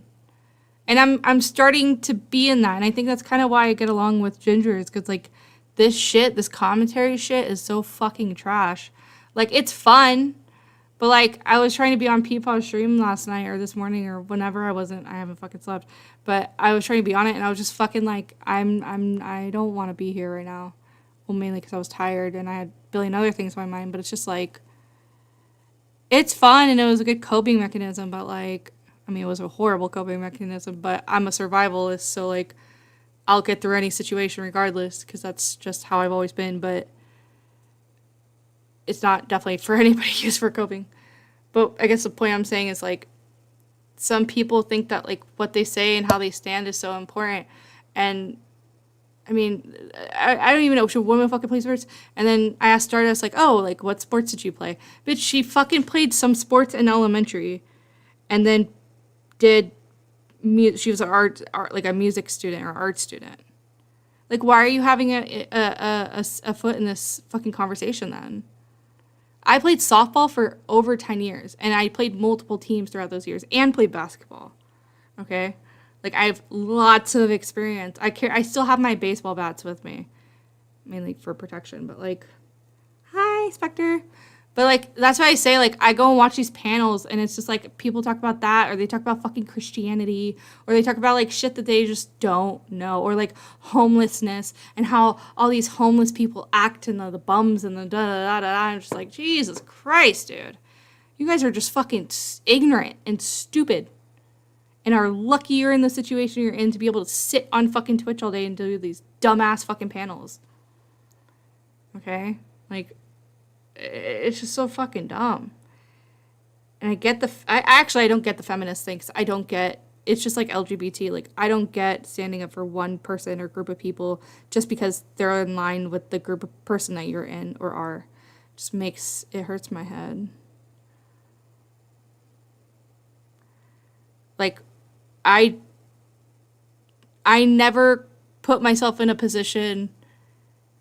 And I'm starting to be in that. And I think that's kind of why I get along with Ginger, is because, like, this commentary shit is so fucking trash. Like, it's fun. But, like, I was trying to be on Peepaw's stream last night or this morning or whenever. I haven't fucking slept. But I was trying to be on it, and I was just fucking like, I don't want to be here right now. Well, mainly because I was tired and I had a billion other things in my mind. But it's just like, it's fun and it was a good coping mechanism, but, like, I mean, it was a horrible coping mechanism, but I'm a survivalist, so, like, I'll get through any situation regardless, because that's just how I've always been, but it's not definitely for anybody used for coping. But I guess the point I'm saying is, like, some people think that, like, what they say and how they stand is so important, and, I mean, I don't even know, should women fucking play sports? And then I asked Stardust, like, oh, like, what sports did you play? Bitch, she fucking played some sports in elementary, and then did she was an art, like a music student or art student. Like, why are you having a foot in this fucking conversation then? I played softball for over 10 years, and I played multiple teams throughout those years, and played basketball. Okay? Like, I have lots of experience. I still have my baseball bats with me, mainly for protection, but like, hi, Spectre. But like, that's why I say, like, I go and watch these panels, and it's just like, people talk about that, or they talk about fucking Christianity, or they talk about like shit that they just don't know, or like homelessness, and how all these homeless people act, and the bums, and the da-da-da-da. I'm just like, Jesus Christ, dude. You guys are just fucking ignorant and stupid, and are lucky you're in the situation you're in to be able to sit on fucking Twitch all day and do these dumbass fucking panels. Okay? Like, it's just so fucking dumb. And I get I don't get the feminist thing, 'cause I don't get, it's just like LGBT. Like, I don't get standing up for one person or group of people just because they're in line with the group of person that you're in or are. It hurts my head. Like, I never put myself in a position,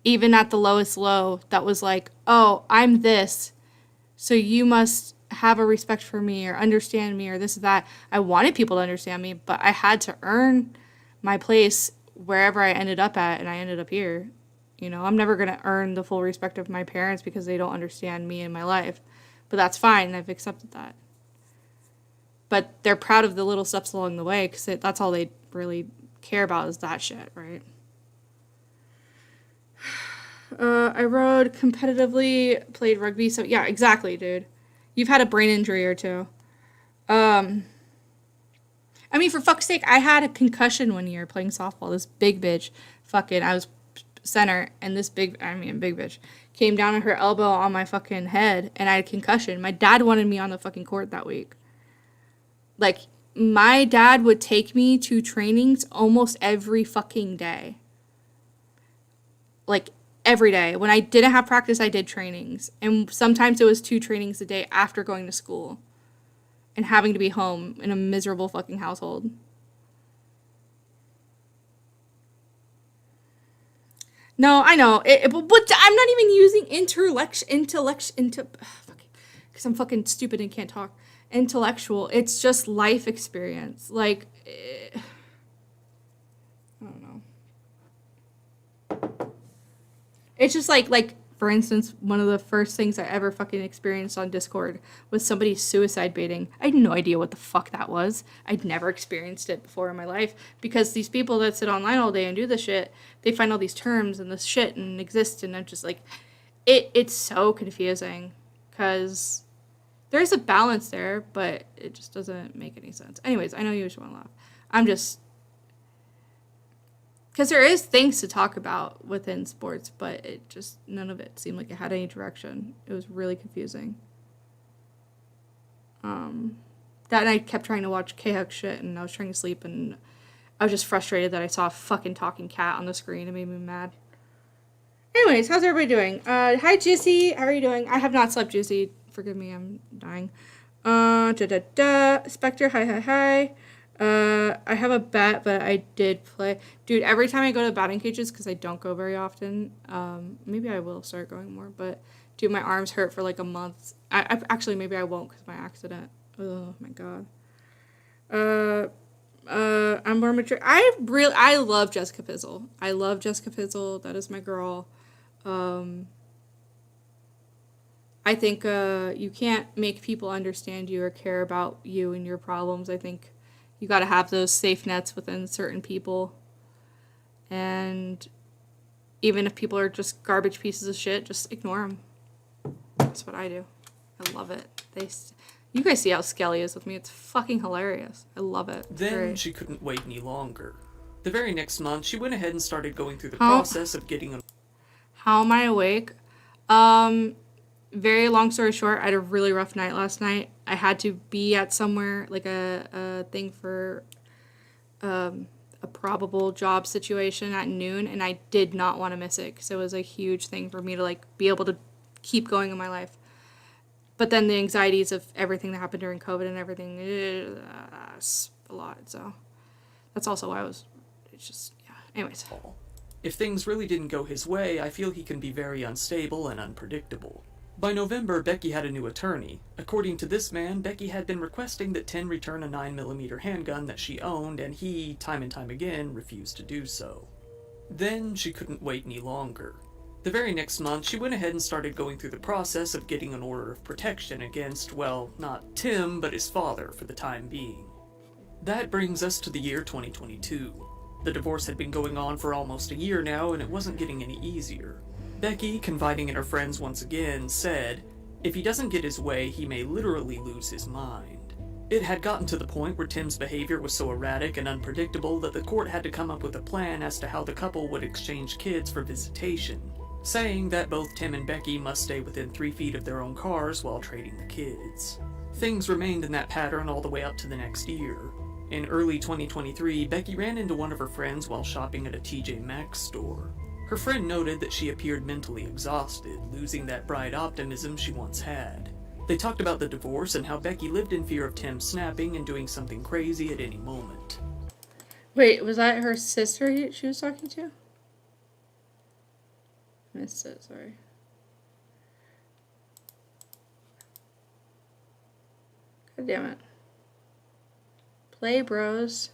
even at the lowest low, that was like, oh, I'm this, so you must have a respect for me or understand me or this or that. I wanted people to understand me, but I had to earn my place wherever I ended up at, and I ended up here. You know, I'm never going to earn the full respect of my parents because they don't understand me and my life. But that's fine, and I've accepted that. But they're proud of the little steps along the way, because that's all they really care about is that shit, right? I rode competitively, played rugby, so yeah, exactly, dude. You've had a brain injury or two. I mean, for fuck's sake, I had a concussion one year playing softball. This big bitch, I was center, and this big bitch, came down on her elbow on my fucking head, and I had a concussion. My dad wanted me on the fucking court that week. Like, my dad would take me to trainings almost every fucking day. Like, every day. When I didn't have practice, I did trainings. And sometimes it was 2 trainings a day after going to school. And having to be home in a miserable fucking household. No, I know. But I'm not even using because I'm fucking stupid and can't talk. Intellectual. It's just life experience. Like, I don't know. It's just like, for instance, one of the first things I ever fucking experienced on Discord was somebody suicide baiting. I had no idea what the fuck that was. I'd never experienced it before in my life, because these people that sit online all day and do this shit, they find all these terms and this shit and exist, and I'm just like, it's so confusing, because there's a balance there, but it just doesn't make any sense. Anyways, I know you just want to laugh. I'm just, because there is things to talk about within sports, but it just, none of it seemed like it had any direction. It was really confusing. That night I kept trying to watch K-Huck shit, and I was trying to sleep, and I was just frustrated that I saw a fucking talking cat on the screen. It made me mad. Anyways, how's everybody doing? Hi, Juicy. How are you doing? I have not slept, Juicy. Forgive me, I'm dying. Spectre, hi. I have a bat, but I did play. Dude, every time I go to batting cages, because I don't go very often, maybe I will start going more, but dude, my arms hurt for like a month. I actually, maybe I won't, because of my accident. Oh my god. I'm more mature. I love Jessica Fizzle. I love Jessica Fizzle. That is my girl. I think you can't make people understand you or care about you and your problems. I think you got to have those safe nets within certain people. And even if people are just garbage pieces of shit, just ignore them. That's what I do. I love it. You guys see how Skelly is with me. It's fucking hilarious. I love it. It's Then great. she couldn't wait any longer. The very next month, she went ahead and started going through the process of getting How am I awake? Very long story short, I had a really rough night last night. I had to be at somewhere, like a thing for a probable job situation at noon, and I did not want to miss it, because it was a huge thing for me to like be able to keep going in my life. But then the anxieties of everything that happened during COVID and everything, it's a lot. So That's also why it's just, yeah. Anyways. If things really didn't go his way, I feel he can be very unstable and unpredictable. By November, Becky had a new attorney. According to this man, Becky had been requesting that Tim return a 9mm handgun that she owned, and he, time and time again, refused to do so. Then she couldn't wait any longer. The very next month, she went ahead and started going through the process of getting an order of protection against, well, not Tim, but his father for the time being. That brings us to the year 2022. The divorce had been going on for almost a year now, and it wasn't getting any easier. Becky, confiding in her friends once again, said, if he doesn't get his way, he may literally lose his mind. It had gotten to the point where Tim's behavior was so erratic and unpredictable that the court had to come up with a plan as to how the couple would exchange kids for visitation, saying that both Tim and Becky must stay within 3 feet of their own cars while trading the kids. Things remained in that pattern all the way up to the next year. In early 2023, Becky ran into one of her friends while shopping at a TJ Maxx store. Her friend noted that she appeared mentally exhausted, losing that bright optimism she once had. They talked about the divorce and how Becky lived in fear of Tim snapping and doing something crazy at any moment. Wait, was that her sister she was talking to? Missed it, sorry. God damn it. Play, bros.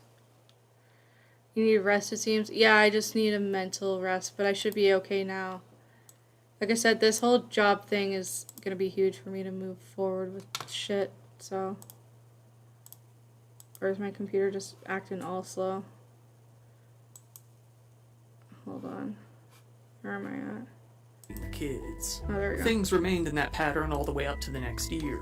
You need rest, it seems. Yeah, I just need a mental rest, but I should be okay now. Like I said, this whole job thing is gonna be huge for me to move forward with shit, so. Or is my computer just acting all slow? Hold on. Where am I at? The kids. Oh, there we go. Things remained in that pattern all the way up to the next year.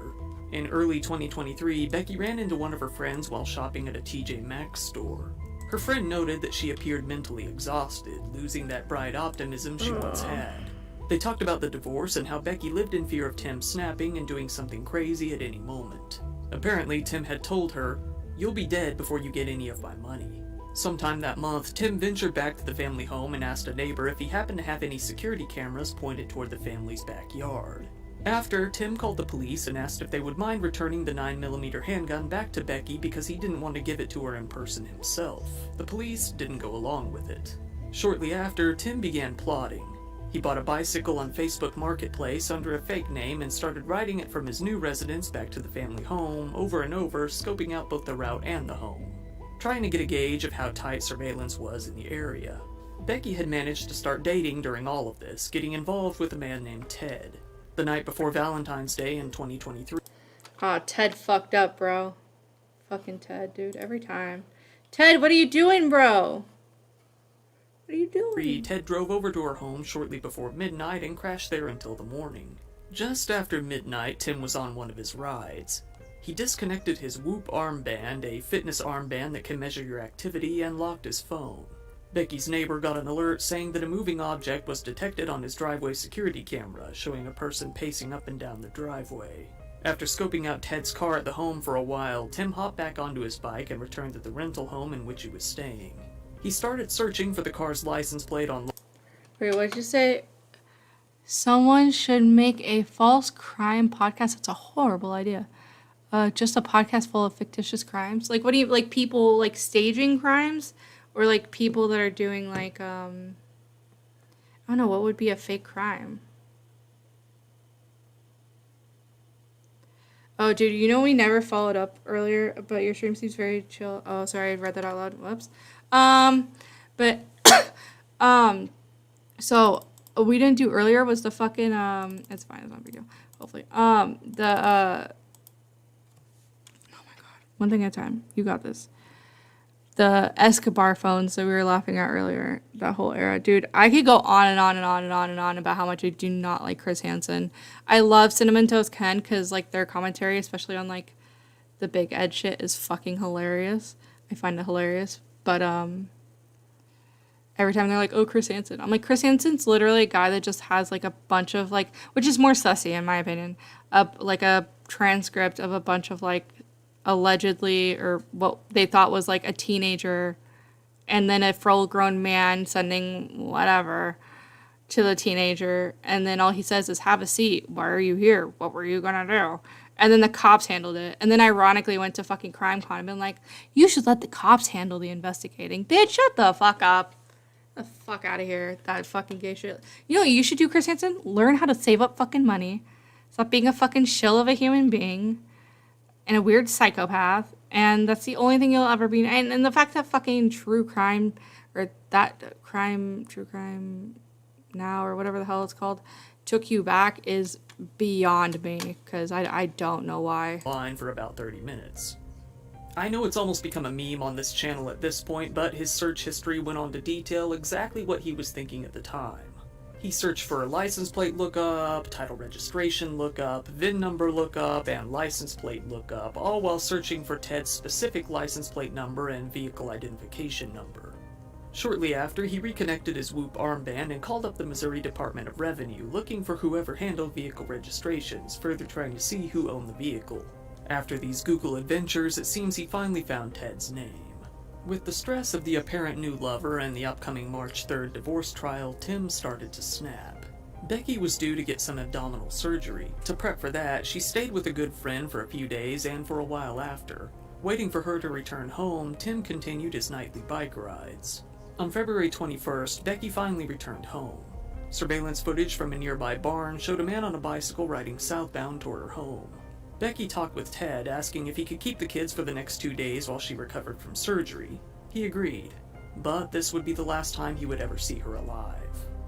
In early 2023, Becky ran into one of her friends while shopping at a TJ Maxx store. Her friend noted that she appeared mentally exhausted, losing that bright optimism she once had. They talked about the divorce and how Becky lived in fear of Tim snapping and doing something crazy at any moment. Apparently, Tim had told her, "You'll be dead before you get any of my money." Sometime that month, Tim ventured back to the family home and asked a neighbor if he happened to have any security cameras pointed toward the family's backyard. After, Tim called the police and asked if they would mind returning the 9mm handgun back to Becky because he didn't want to give it to her in person himself. The police didn't go along with it. Shortly after, Tim began plotting. He bought a bicycle on Facebook Marketplace under a fake name and started riding it from his new residence back to the family home, over and over, scoping out both the route and the home, trying to get a gauge of how tight surveillance was in the area. Becky had managed to start dating during all of this, getting involved with a man named Ted. The night before Valentine's Day in 2023. Aw, Ted fucked up, bro. Fucking Ted, dude. Every time. Ted, what are you doing, bro? What are you doing? Ted drove over to her home shortly before midnight and crashed there until the morning. Just after midnight, Tim was on one of his rides. He disconnected his Whoop armband, a fitness armband that can measure your activity, and locked his phone. Becky's neighbor got an alert saying that a moving object was detected on his driveway security camera, showing a person pacing up and down the driveway. After scoping out Ted's car at the home for a while, Tim hopped back onto his bike and returned to the rental home in which he was staying. He started searching for the car's license plate on... Wait, what did you say? Someone should make a false crime podcast? That's a horrible idea. Just a podcast full of fictitious crimes? Like, what do you... Like, people, like, staging crimes? Or, like, people that are doing, like, I don't know, what would be a fake crime? Oh, dude, you know we never followed up earlier, but your stream seems very chill. Oh, sorry, I read that out loud. Whoops. But, so, we didn't do earlier was the fucking, it's fine, it's not a big deal, hopefully. Oh my god, one thing at a time. You got this. The Escobar phones that we were laughing at earlier, that whole era. Dude, I could go on and on and on and on and on about how much I do not like Chris Hansen. I love Cinnamon Toast Ken because, like, their commentary, especially on, like, the Big Ed shit, is fucking hilarious. I find it hilarious. But, every time they're like, oh, Chris Hansen. I'm like, Chris Hansen's literally a guy that just has, like, a bunch of, like, which is more sussy, in my opinion, like, a transcript of a bunch of, like, allegedly, or what they thought was like a teenager, and then a full-grown man sending whatever to the teenager, and then all he says is, have a seat, why are you here, what were you gonna do? And then the cops handled it. And then ironically went to fucking CrimeCon and been like, you should let the cops handle the investigating. Bitch, shut the fuck up. The fuck out of here. That fucking gay shit. You know what you should do, Chris Hansen? Learn how to save up fucking money. Stop being a fucking shill of a human being. And a weird psychopath. And that's the only thing you'll ever be. And the fact that fucking true crime, or that crime, true crime now, or whatever the hell it's called, took you back is beyond me, because I don't know why. Line for about 30 minutes. I know it's almost become a meme on this channel at this point, but his search history went on to detail exactly what he was thinking at the time. He searched for license plate lookup, title registration lookup, VIN number lookup, and license plate lookup, all while searching for Ted's specific license plate number and vehicle identification number. Shortly after, he reconnected his Whoop armband and called up the Missouri Department of Revenue, looking for whoever handled vehicle registrations, further trying to see who owned the vehicle. After these Google adventures, it seems he finally found Ted's name. With the stress of the apparent new lover and the upcoming March 3rd divorce trial, Tim started to snap. Becky was due to get some abdominal surgery. To prep for that, she stayed with a good friend for a few days and for a while after. Waiting for her to return home, Tim continued his nightly bike rides. On February 21st, Becky finally returned home. Surveillance footage from a nearby barn showed a man on a bicycle riding southbound toward her home. Becky talked with Ted, asking if he could keep the kids for the next 2 days while she recovered from surgery. He agreed, but this would be the last time he would ever see her alive.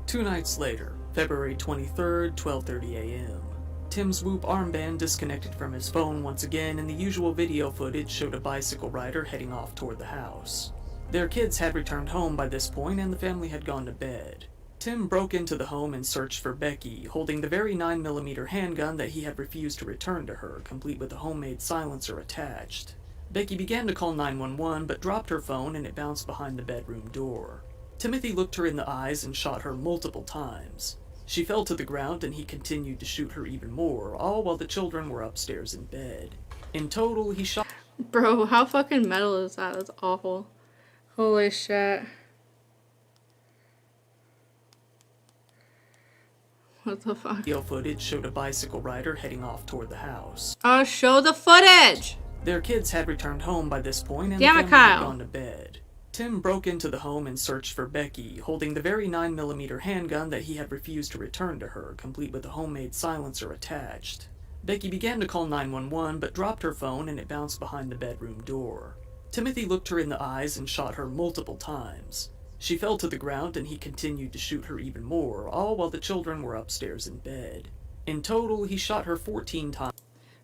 2 nights later, February 23rd, 12:30 a.m. Tim's Whoop armband disconnected from his phone once again, and the usual video footage showed a bicycle rider heading off toward the house. Their kids had returned home by this point, and the family had gone to bed. Tim broke into the home and searched for Becky, holding the very 9mm handgun that he had refused to return to her, complete with a homemade silencer attached. Becky began to call 911, but dropped her phone and it bounced behind the bedroom door. Timothy looked her in the eyes and shot her multiple times. She fell to the ground and he continued to shoot her even more, all while the children were upstairs in bed. In total, he shot— Bro, how fucking metal is that? That's awful. Holy shit. What the fuck? Video footage showed a bicycle rider heading off toward the house. Oh, show the footage! Their kids had returned home by this point, and Damn the it, family had Kyle. gone to bed. Tim broke into the home and searched for Becky, holding the very 9mm handgun that he had refused to return to her, complete with a homemade silencer attached. Becky began to call 911, but dropped her phone and it bounced behind the bedroom door. Timothy looked her in the eyes and shot her multiple times. She fell to the ground and he continued to shoot her even more, all while the children were upstairs in bed. In total, he shot her 14 times.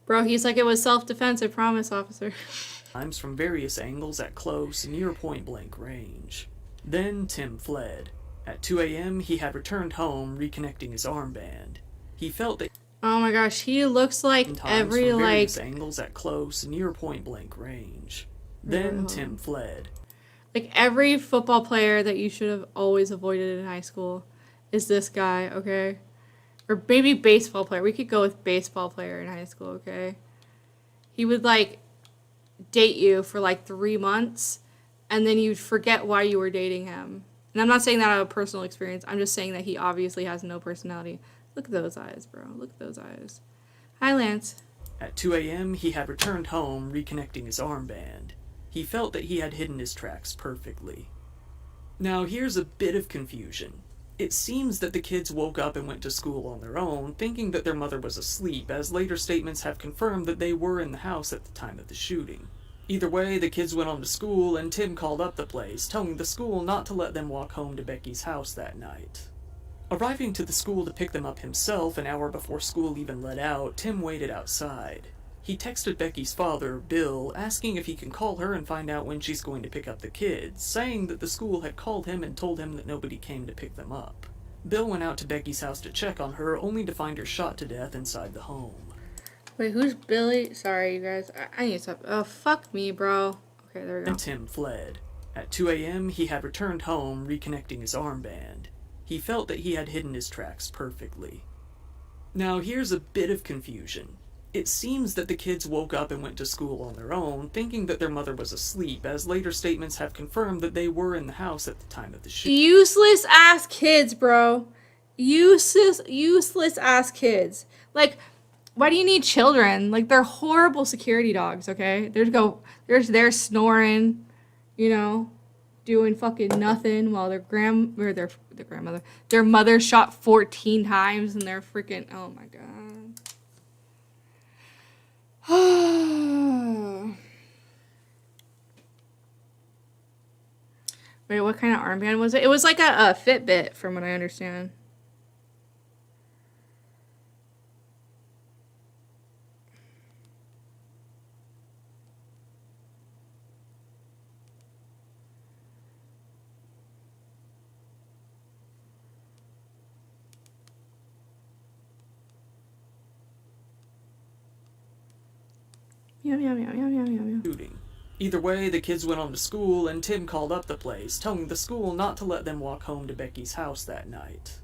Bro, he's like, it was self-defense, I promise, officer. From various angles at close, near point-blank range. Then Tim fled. At 2 a.m., he had returned home, reconnecting his armband. He felt that— Oh my gosh, he looks like every, from like— various angles at close, near point-blank range. Then Tim fled. Like every football player that you should have always avoided in high school is this guy, okay? Or maybe baseball player. We could go with baseball player in high school, okay? He would, like, date you for, like, 3 months, and then you'd forget why you were dating him. And I'm not saying that out of personal experience. I'm just saying that he obviously has no personality. Look at those eyes, bro. Look at those eyes. Hi, Lance. At 2 a.m., he had returned home, reconnecting his armband. He felt that he had hidden his tracks perfectly. Now, here's a bit of confusion. It seems that the kids woke up and went to school on their own, thinking that their mother was asleep, as later statements have confirmed that they were in the house at the time of the shooting. Either way, the kids went on to school, and Tim called up the place, telling the school not to let them walk home to Becky's house that night. Arriving to the school to pick them up himself an hour before school even let out, Tim waited outside. He texted Becky's father, Bill, asking if he can call her and find out when she's going to pick up the kids, saying that the school had called him and told him that nobody came to pick them up. Bill went out to Becky's house to check on her, only to find her shot to death inside the home. Wait, who's Billy? Sorry, you guys. I need to stop. Oh, fuck me, bro. Okay, there we go. And Tim fled. At 2 a.m., he had returned home, reconnecting his armband. He felt that he had hidden his tracks perfectly. Now, here's a bit of confusion. It seems that the kids woke up and went to school on their own, thinking that their mother was asleep, as later statements have confirmed that they were in the house at the time of the shooting. Useless ass kids, bro. Useless ass kids. Like, Why do you need children? Like, they're horrible security dogs, okay? They're there snoring, you know, doing fucking nothing while their mother shot 14 times and they're freaking, oh my god. Wait, what kind of armband was it? It was like a Fitbit, from what I understand. Meow, meow, meow, meow, meow, meow, meow. Shooting. Either way, the kids went on to school, and Tim called up the place, telling the school not to let them walk home to Becky's house that night.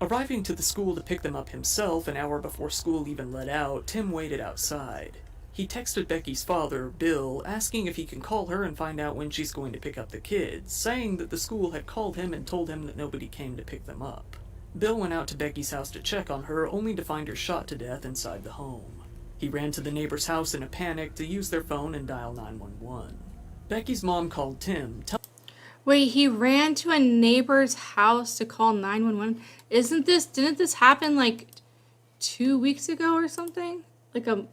Arriving to the school to pick them up himself an hour before school even let out, Tim waited outside. He texted Becky's father, Bill, asking if he can call her and find out when she's going to pick up the kids, saying that the school had called him and told him that nobody came to pick them up. Bill went out to Becky's house to check on her, only to find her shot to death inside the home. He ran to the neighbor's house in a panic to use their phone and dial 911. Becky's mom called Tim. Wait, he ran to a neighbor's house to call 911? Didn't this happen like 2 weeks ago or something? Like a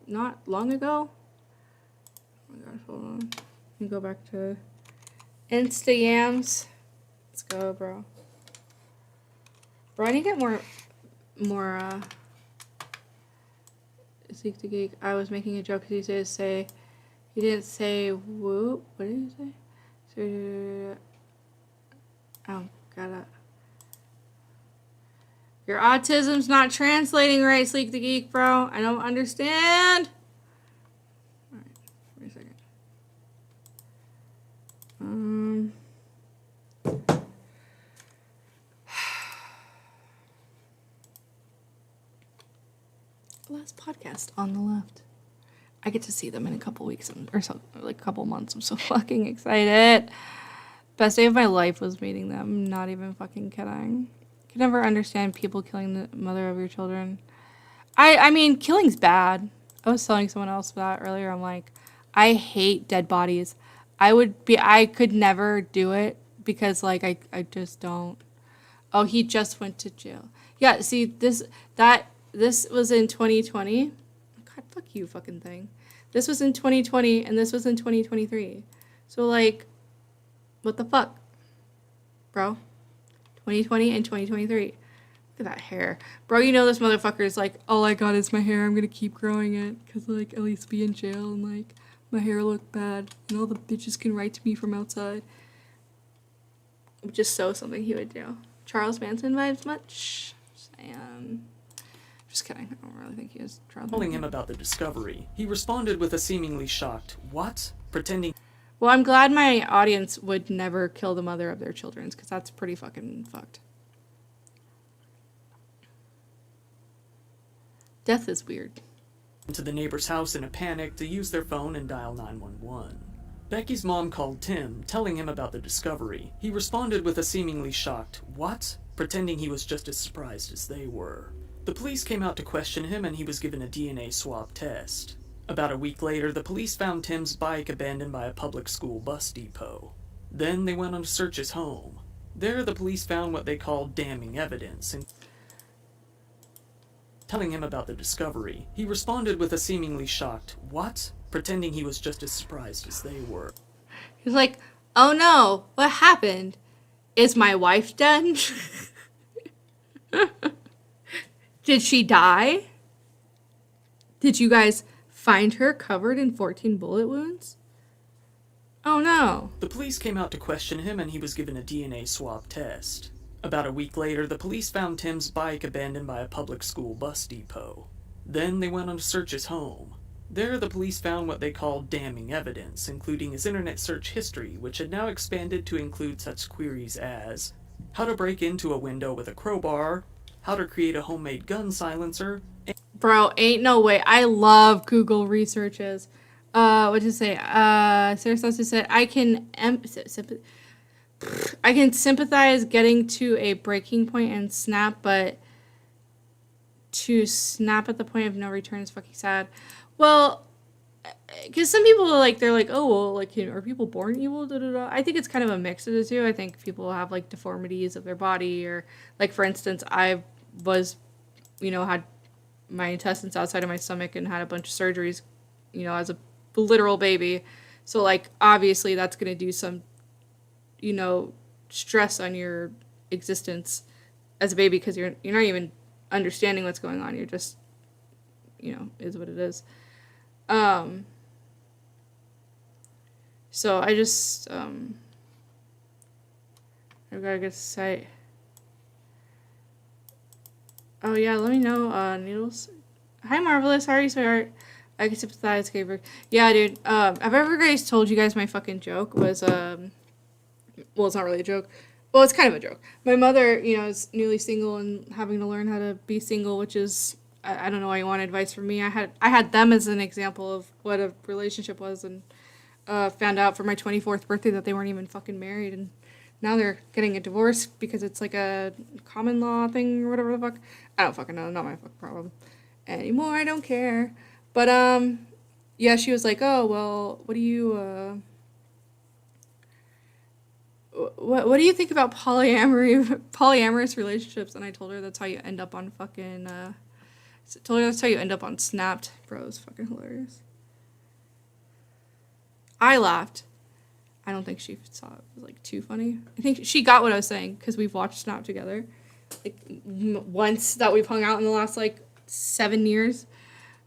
not long ago? Oh my gosh, hold on. Let me go back to Instagrams. Let's go, bro. Bro, I need to get more Seek to Geek. I was making a joke because he didn't say whoop. What did he say? Oh, got it. Your autism's not translating right, Sleek the Geek, bro. I don't understand. Alright, wait a second. Last podcast on the left. I get to see them in a couple weeks or so, like a couple months. I'm so fucking excited. Best day of my life was meeting them. Not even fucking kidding. I can never understand people killing the mother of your children. I mean, killing's bad. I was telling someone else that earlier. I'm like, I hate dead bodies. I could never do it because like I just don't. Oh, he just went to jail. Yeah, see this was in 2020. God, fuck you, fucking thing. This was in 2020 and this was in 2023. So like, what the fuck, bro? 2020 and 2023. Look at that hair. Bro, you know this motherfucker is like, all I got is my hair. I'm gonna keep growing it because like at least be in jail and like my hair look bad and all the bitches can write to me from outside. Which is so something he would do. Charles Manson vibes much? Just kidding. I don't really think he is Charles Telling Manson. him about the discovery, he responded with a seemingly shocked, "What?" pretending. Well, I'm glad my audience would never kill the mother of their children, because that's pretty fucking fucked. Death is weird. To the neighbor's house in a panic to use their phone and dial 911. Becky's mom called Tim, telling him about the discovery. He responded with a seemingly shocked, "What?" pretending he was just as surprised as they were. The police came out to question him and he was given a DNA swab test. About a week later, the police found Tim's bike abandoned by a public school bus depot. Then they went on to search his home. There, the police found what they called damning evidence, and telling him about the discovery. He responded with a seemingly shocked, "What?" pretending he was just as surprised as they were. He's like, oh no, what happened? Is my wife dead? Did she die? Did you guys find her covered in 14 bullet wounds? Oh no. The police came out to question him and he was given a DNA swab test. About a week later, the police found Tim's bike abandoned by a public school bus depot. Then they went on to search his home. There, the police found what they called damning evidence, including his internet search history, which had now expanded to include such queries as how to break into a window with a crowbar, how to create a homemade gun silencer. Bro, ain't no way. I love Google researches. What'd you say? Sarah Saucy said, I can sympathize getting to a breaking point and snap, but to snap at the point of no return is fucking sad. Well, because some people like they're like, oh well, like are people born evil? Da, da, da. I think it's kind of a mix of the two. I think people have like deformities of their body, or like for instance, I was, had my intestines outside of my stomach and had a bunch of surgeries, as a literal baby. So like obviously that's gonna do some, stress on your existence as a baby, because you're not even understanding what's going on. You're just, is what it is. So I just, I've got to get a site. Oh yeah, let me know, Needles. Hi Marvelous, how are you, sweetheart? I can sympathize, Gabriel. Yeah, dude, have I ever guys told you guys my fucking joke was, well, it's not really a joke. Well, it's kind of a joke. My mother, is newly single and having to learn how to be single, which is, I don't know why you want advice from me. I had them as an example of what a relationship was, and found out for my 24th birthday that they weren't even fucking married, and now they're getting a divorce because it's like a common law thing or whatever the fuck. I don't fucking know. Not my fucking problem anymore. I don't care. But yeah, she was like, oh well, what do you what do you think about polyamorous relationships? And I told her that's how you end up on fucking told her that's how you end up on Snapped. Bro, it was fucking hilarious. I laughed. I don't think she saw it was like too funny. I think she got what I was saying because we've watched Snap together like once that we've hung out in the last like 7 years,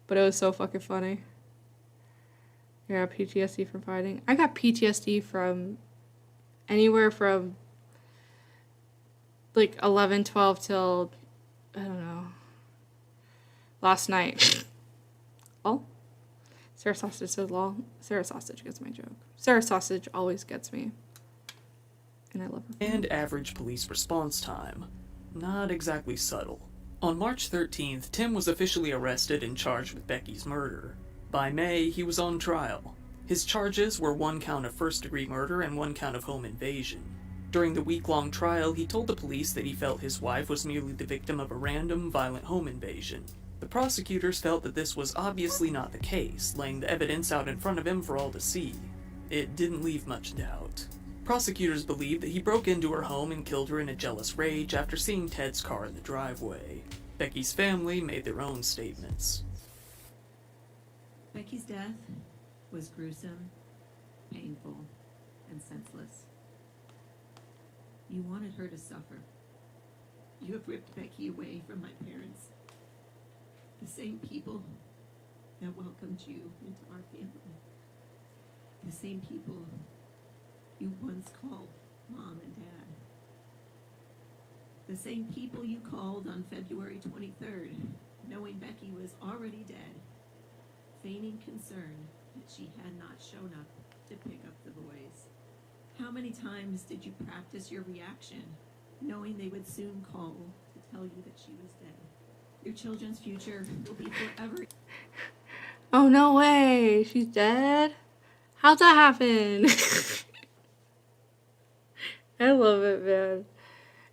but it was so fucking funny. Yeah, PTSD from fighting. I got PTSD from anywhere from like 11, 12 till I don't know. Last night. Oh. Sarah Sausage says lol. Sarah Sausage gets my joke. Sarah Sausage always gets me. And I love her. And average police response time. Not exactly subtle. On March 13th, Tim was officially arrested and charged with Becky's murder. By May, he was on trial. His charges were 1 count of first-degree murder and 1 count of home invasion. During the week-long trial, he told the police that he felt his wife was merely the victim of a random, violent home invasion. The prosecutors felt that this was obviously not the case, laying the evidence out in front of him for all to see. It didn't leave much doubt. Prosecutors believed that he broke into her home and killed her in a jealous rage after seeing Ted's car in the driveway. Becky's family made their own statements. Becky's death was gruesome, painful, and senseless. You wanted her to suffer. You have ripped Becky away from my parents. The same people that welcomed you into our family. The same people you once called Mom and Dad. The same people you called on February 23rd, knowing Becky was already dead, feigning concern that she had not shown up to pick up the boys. How many times did you practice your reaction, knowing they would soon call to tell you that she was dead? Your children's future will be forever. Oh, no way. She's dead? How'd that happen? I love it, man.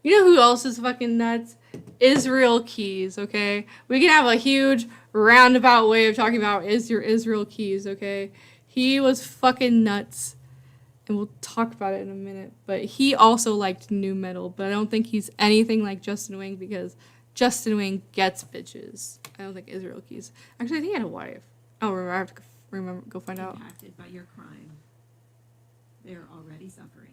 You know who else is fucking nuts? Israel Keys, okay? We can have a huge roundabout way of talking about Israel Keys, okay? He was fucking nuts. And we'll talk about it in a minute. But he also liked nu metal. But I don't think he's anything like Justin Wing because Justin Wing gets bitches. I don't think Israel Keys. Actually, I think he had a wife. I don't remember. I have to go find out. Impacted by your crime. They're already suffering.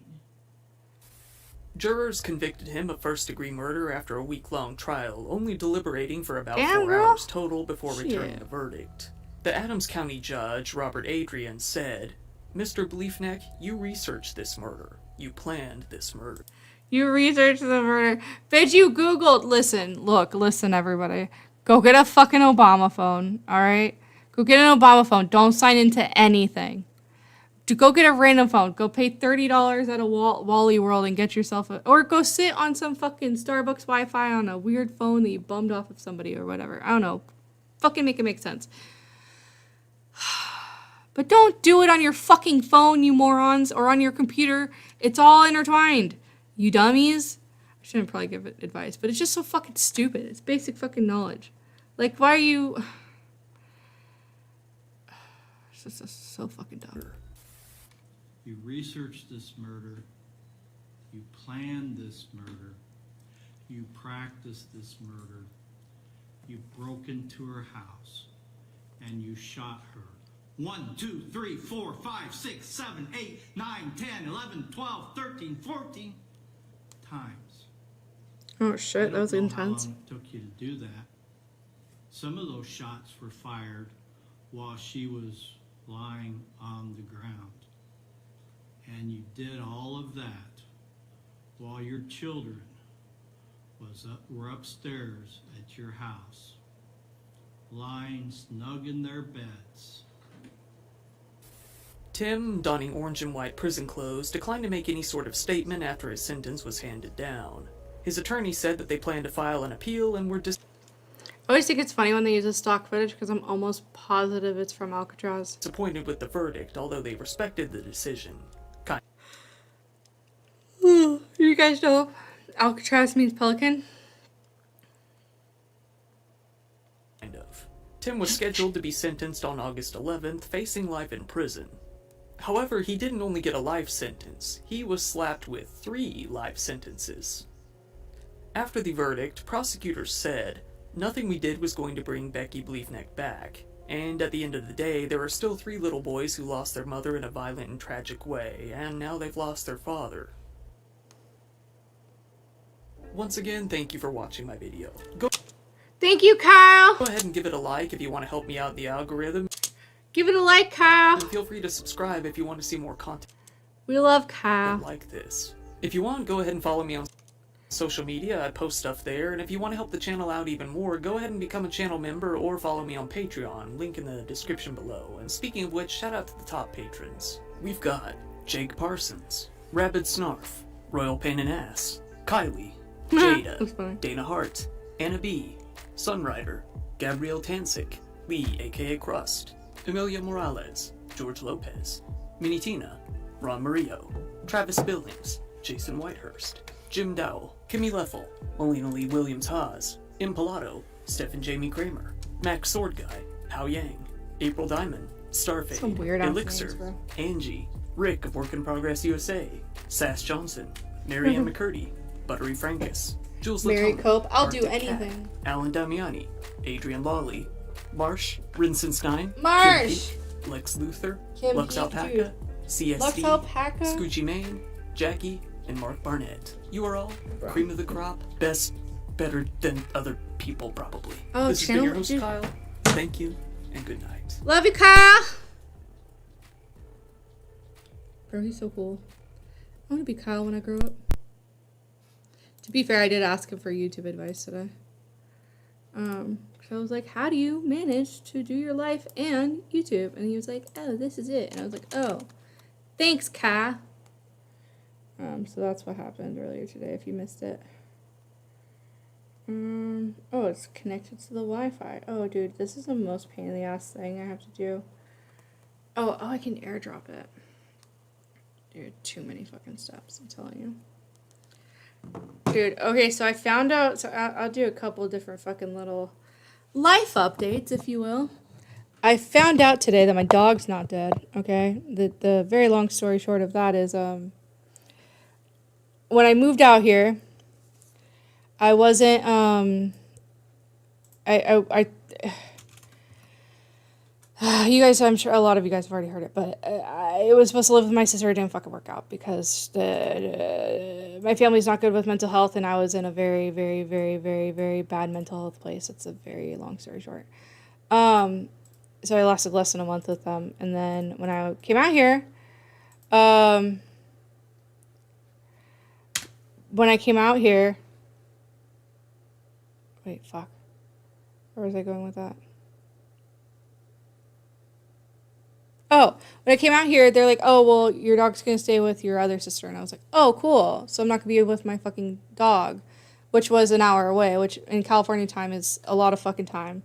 Jurors convicted him of first-degree murder after a week-long trial, only deliberating for about 4 girl. hours total before Shit. returning the verdict. The Adams County judge, Robert Adrian, said, "Mr. Bleefneck, you researched this murder. You planned this murder." You researched the murder. Bitch, you Googled. Listen, everybody. Go get a fucking Obama phone, alright? Go get an Obama phone. Don't sign into anything. Go get a random phone. Go pay $30 at a Wally World and get yourself a... Or go sit on some fucking Starbucks Wi-Fi on a weird phone that you bummed off of somebody or whatever. I don't know. Fucking make it make sense. But don't do it on your fucking phone, you morons, or on your computer. It's all intertwined. You dummies. I shouldn't probably give it advice, but it's just so fucking stupid. It's basic fucking knowledge. Like, why are you... It's just so fucking dumb. You researched this murder. You planned this murder. You practiced this murder. You broke into her house and you shot her. 1, 2, 3, 4, 5, 6, 7, 8, 9, 10, 11, 12, 13, 14 times. Oh shit, that was intense. How long it took you to do that. Some of those shots were fired while she was lying on the ground. And you did all of that while your children were upstairs at your house, lying snug in their beds. Tim, donning orange and white prison clothes, declined to make any sort of statement after his sentence was handed down. His attorney said that they planned to file an appeal and were I always think it's funny when they use the stock footage because I'm almost positive it's from Alcatraz. disappointed with the verdict, although they respected the decision. You guys know Alcatraz means pelican? Kind of. Tim was scheduled to be sentenced on August 11th, facing life in prison. However, he didn't only get a life sentence, he was slapped with 3 life sentences. After the verdict, prosecutors said, "Nothing we did was going to bring Becky Bleefneck back, and at the end of the day, there are still 3 little boys who lost their mother in a violent and tragic way, and now they've lost their father." Once again, thank you for watching my video. Thank you, Kyle! Go ahead and give it a like if you want to help me out in the algorithm. Give it a like, Kyle! And feel free to subscribe if you want to see more content We love Kyle. like this. If you want, go ahead and follow me on social media. I post stuff there, and if you want to help the channel out even more, go ahead and become a channel member or follow me on Patreon, link in the description below. And speaking of which, shout out to the top patrons. We've got Jake Parsons, Rabid Snarf, Royal Pain and Ass, Kylie, That's funny. Jada, Dana Hart, Anna B, Sunrider, Gabrielle Tansik, Lee aka Crust, Emilia Morales, George Lopez, Mini Tina, Ron Murillo, Travis Billings, Jason Whitehurst, Jim Dowell, Kimmy Leffel, Melina Lee Williams-Haas, Impalato, Stephen Jamie Kramer, Max Sword Guy, Hao Yang, April Diamond, Starfade, Some weird-ass Elixir, names, bro. Angie, Rick of Work in Progress USA, Sass Johnson, Marianne McCurdy, Buttery Frankus, Jules Mary Latona, Cope, I'll do Arctic Cat, anything. Alan Damiani, Adrian Lawley, Marsh, Rinsenstein, Marsh! Kim Peek, Lex Luthor, Kim Lux Peek, Alpaca, dude. CSD, Lux Alpaca? Scoochie Main, Jackie, and Mark Barnett. You are all cream of the crop, better than other people probably. Oh, this has been your channel- host dude. Kyle. Thank you, and good night. Love you, Kyle! Bro, he's so cool. I want to be Kyle when I grow up. To be fair, I did ask him for YouTube advice today. So I was like, how do you manage to do your life and YouTube? And he was like, oh, this is it. And I was like, oh, thanks, Kyle. So that's what happened earlier today, if you missed it. Oh, it's connected to the Wi-Fi. Oh, dude, this is the most pain in the ass thing I have to do. Oh, I can airdrop it. Dude, too many fucking steps, I'm telling you. Dude, okay, so I found out, so I'll do a couple different fucking little life updates, if you will. I found out today that my dog's not dead, okay? The very long story short of that is, when I moved out here, I wasn't, you guys, I'm sure a lot of you guys have already heard it, but I was supposed to live with my sister. It didn't fucking work out because my family's not good with mental health, and I was in a very, very, very, very, very bad mental health place. It's a very long story short. So I lasted less than a month with them, and then when I came out here, wait, fuck. Where was I going with that? Oh, when I came out here, they're like, oh, well, your dog's going to stay with your other sister. And I was like, oh, cool. So I'm not going to be with my fucking dog, which was an hour away, which in California time is a lot of fucking time,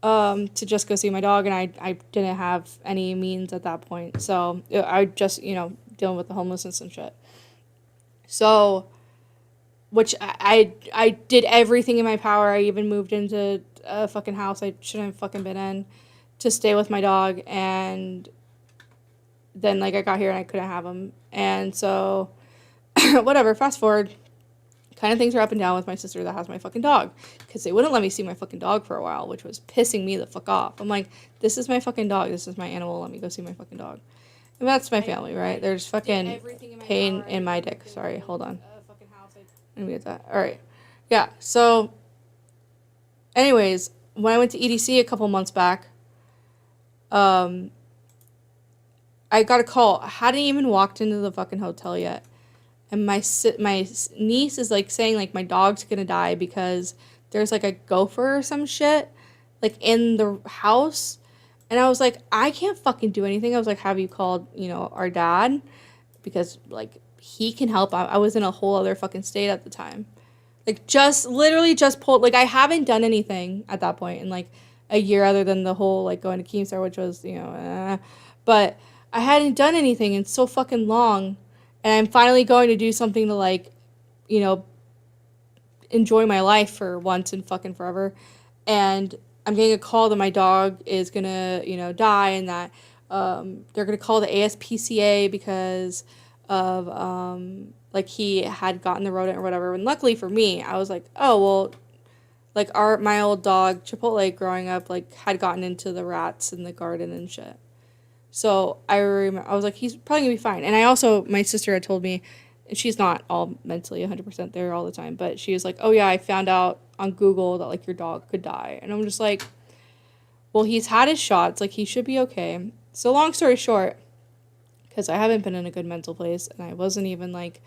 to just go see my dog. And I didn't have any means at that point. So I just, dealing with the homelessness and shit. So, which I did everything in my power. I even moved into a fucking house I shouldn't have fucking been in to stay with my dog, and then like I got here and I couldn't have him, and so whatever. Fast forward, kind of things are up and down with my sister that has my fucking dog, because they wouldn't let me see my fucking dog for a while, which was pissing me the fuck off. I'm like, this is my fucking dog, this is my animal, let me go see my fucking dog. And that's my family, right? There's fucking pain in my dick. Sorry, hold on. Let me get that. All right. Yeah, so anyways, when I went to EDC a couple months back, I got a call. I hadn't even walked into the fucking hotel yet. And my niece is like saying like my dog's gonna die because there's like a gopher or some shit like in the house. And I was like, I can't fucking do anything. I was like, have you called, you know, our dad? Because like he can help. I was in a whole other fucking state at the time. Like just literally just pulled, like I haven't done anything at that point in like a year other than the whole like going to Keemstar, which was, you know, but I hadn't done anything in so fucking long. And I'm finally going to do something to like, you know, enjoy my life for once and fucking forever. And I'm getting a call that my dog is gonna, you know, die, and that they're gonna call the ASPCA because of like he had gotten the rodent or whatever. And luckily for me, I was like, oh well, like my old dog Chipotle growing up like had gotten into the rats in the garden and shit. So I was like, he's probably gonna be fine. And I also, my sister had told me, and she's not all mentally 100% there all the time, but she was like, oh yeah, I found out on Google that like your dog could die. And I'm just like, well, he's had his shots, like he should be okay. So long story short, because I haven't been in a good mental place, and I wasn't even like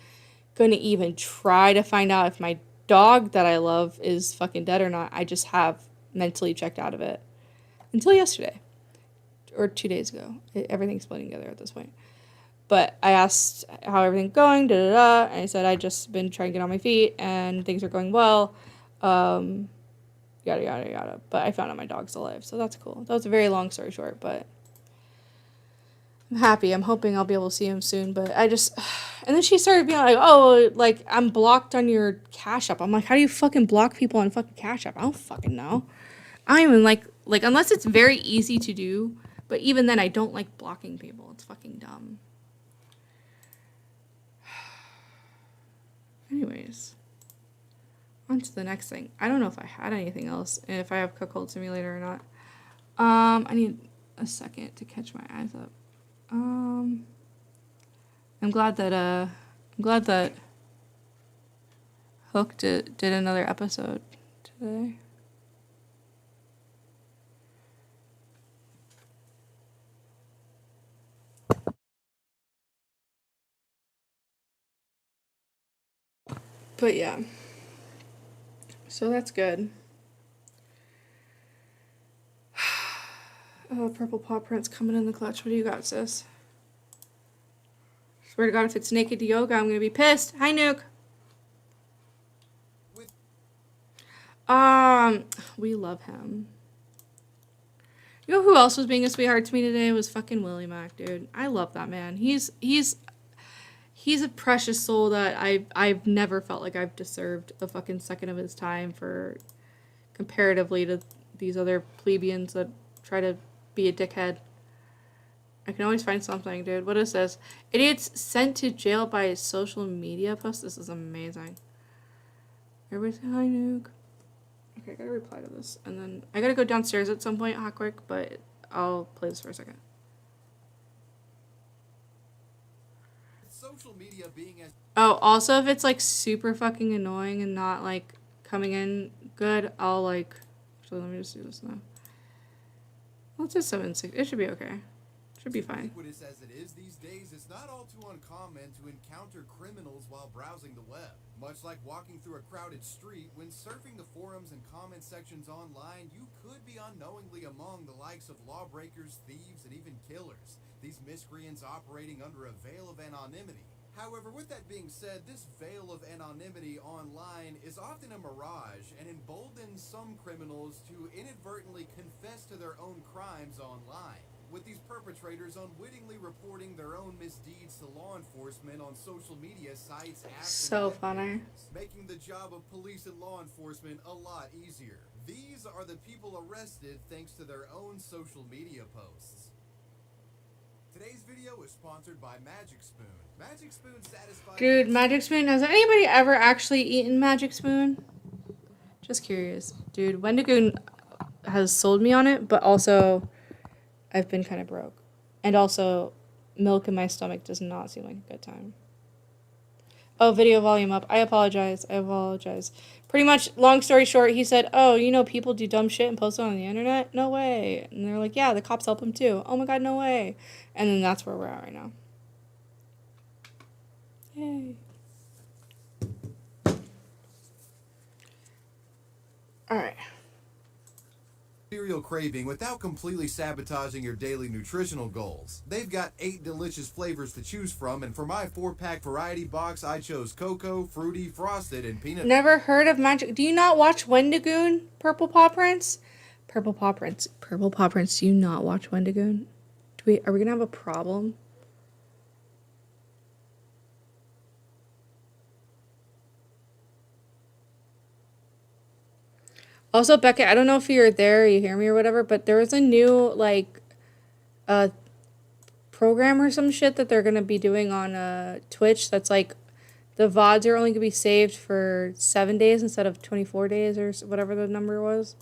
gonna even try to find out if my dog that I love is fucking dead or not. I just have mentally checked out of it until yesterday. Or 2 days ago. Everything's blending together at this point. But I asked how everything's going, and I said I just been trying to get on my feet, and things are going well, yada, yada, yada. But I found out my dog's alive, so that's cool. That was a very long story short, but I'm happy. I'm hoping I'll be able to see him soon, but I just... And then she started being like, oh, like, I'm blocked on your CashApp. I'm like, how do you fucking block people on fucking CashApp? I don't fucking know. I don't even like, unless it's very easy to do... But even then, I don't like blocking people. It's fucking dumb. Anyways. On to the next thing. I don't know if I had anything else. And if I have Cuckold Simulator or not. I need a second to catch my eyes up. I'm glad that Hook did another episode today. But yeah, so that's good. Oh, purple paw prints coming in the clutch. What do you got, sis? Swear to God, if it's naked yoga, I'm gonna be pissed. Hi, Nuke. We love him. You know who else was being a sweetheart to me today? Was fucking Willie Mac, dude. I love that man. He's a precious soul that I've never felt like I've deserved a fucking second of his time for comparatively to these other plebeians that try to be a dickhead. I can always find something, dude. What is this? Idiots sent to jail by a social media post. This is amazing. Everybody say hi, Nuke. Okay, I gotta reply to this. And then I gotta go downstairs at some point, hot quick, but I'll play this for a second. Social media being as Oh, also if it's like super fucking annoying and not like coming in good, I'll like... Actually, let me just do this now. Let's just 7-6. It should be okay. Should be fine. ubiquitous as it is these days, it's not all too uncommon to encounter criminals while browsing the web. Much like walking through a crowded street, when surfing the forums and comment sections online, you could be unknowingly among the likes of lawbreakers, thieves, and even killers. These miscreants operating under a veil of anonymity. However, with that being said, this veil of anonymity online is often a mirage and emboldens some criminals to inadvertently confess to their own crimes online, with these perpetrators unwittingly reporting their own misdeeds to law enforcement on social media sites, apps, So and funny. making the job of police and law enforcement a lot easier. These are the people arrested thanks to their own social media posts. Today's video is sponsored by Magic Spoon. Magic Spoon satisfies... Dude, Magic Spoon, has anybody ever actually eaten Magic Spoon? Just curious. Dude, Wendigoon has sold me on it, but also I've been kind of broke. And also, milk in my stomach does not seem like a good time. Oh, video volume up. I apologize. Pretty much, long story short, he said, oh, you know, people do dumb shit and post it on the internet? No way. And they're like, yeah, the cops help them too. Oh my god, no way. And then that's where we're at right now. Yay. Alright. Cereal craving without completely sabotaging your daily nutritional goals. They've got 8 delicious flavors to choose from, and for my 4-pack variety box, I chose cocoa, fruity, frosted, and peanut. Never heard of Magic. Do you not watch Wendigoon? Purple Paw Prince? Purple Paw Prince. Do you not watch Wendigoon? Are we gonna have a problem? Also, Becca, I don't know if you're there, you hear me or whatever, but there was a new, like, program or some shit that they're going to be doing on Twitch that's like, the VODs are only going to be saved for 7 days instead of 24 days or whatever the number was.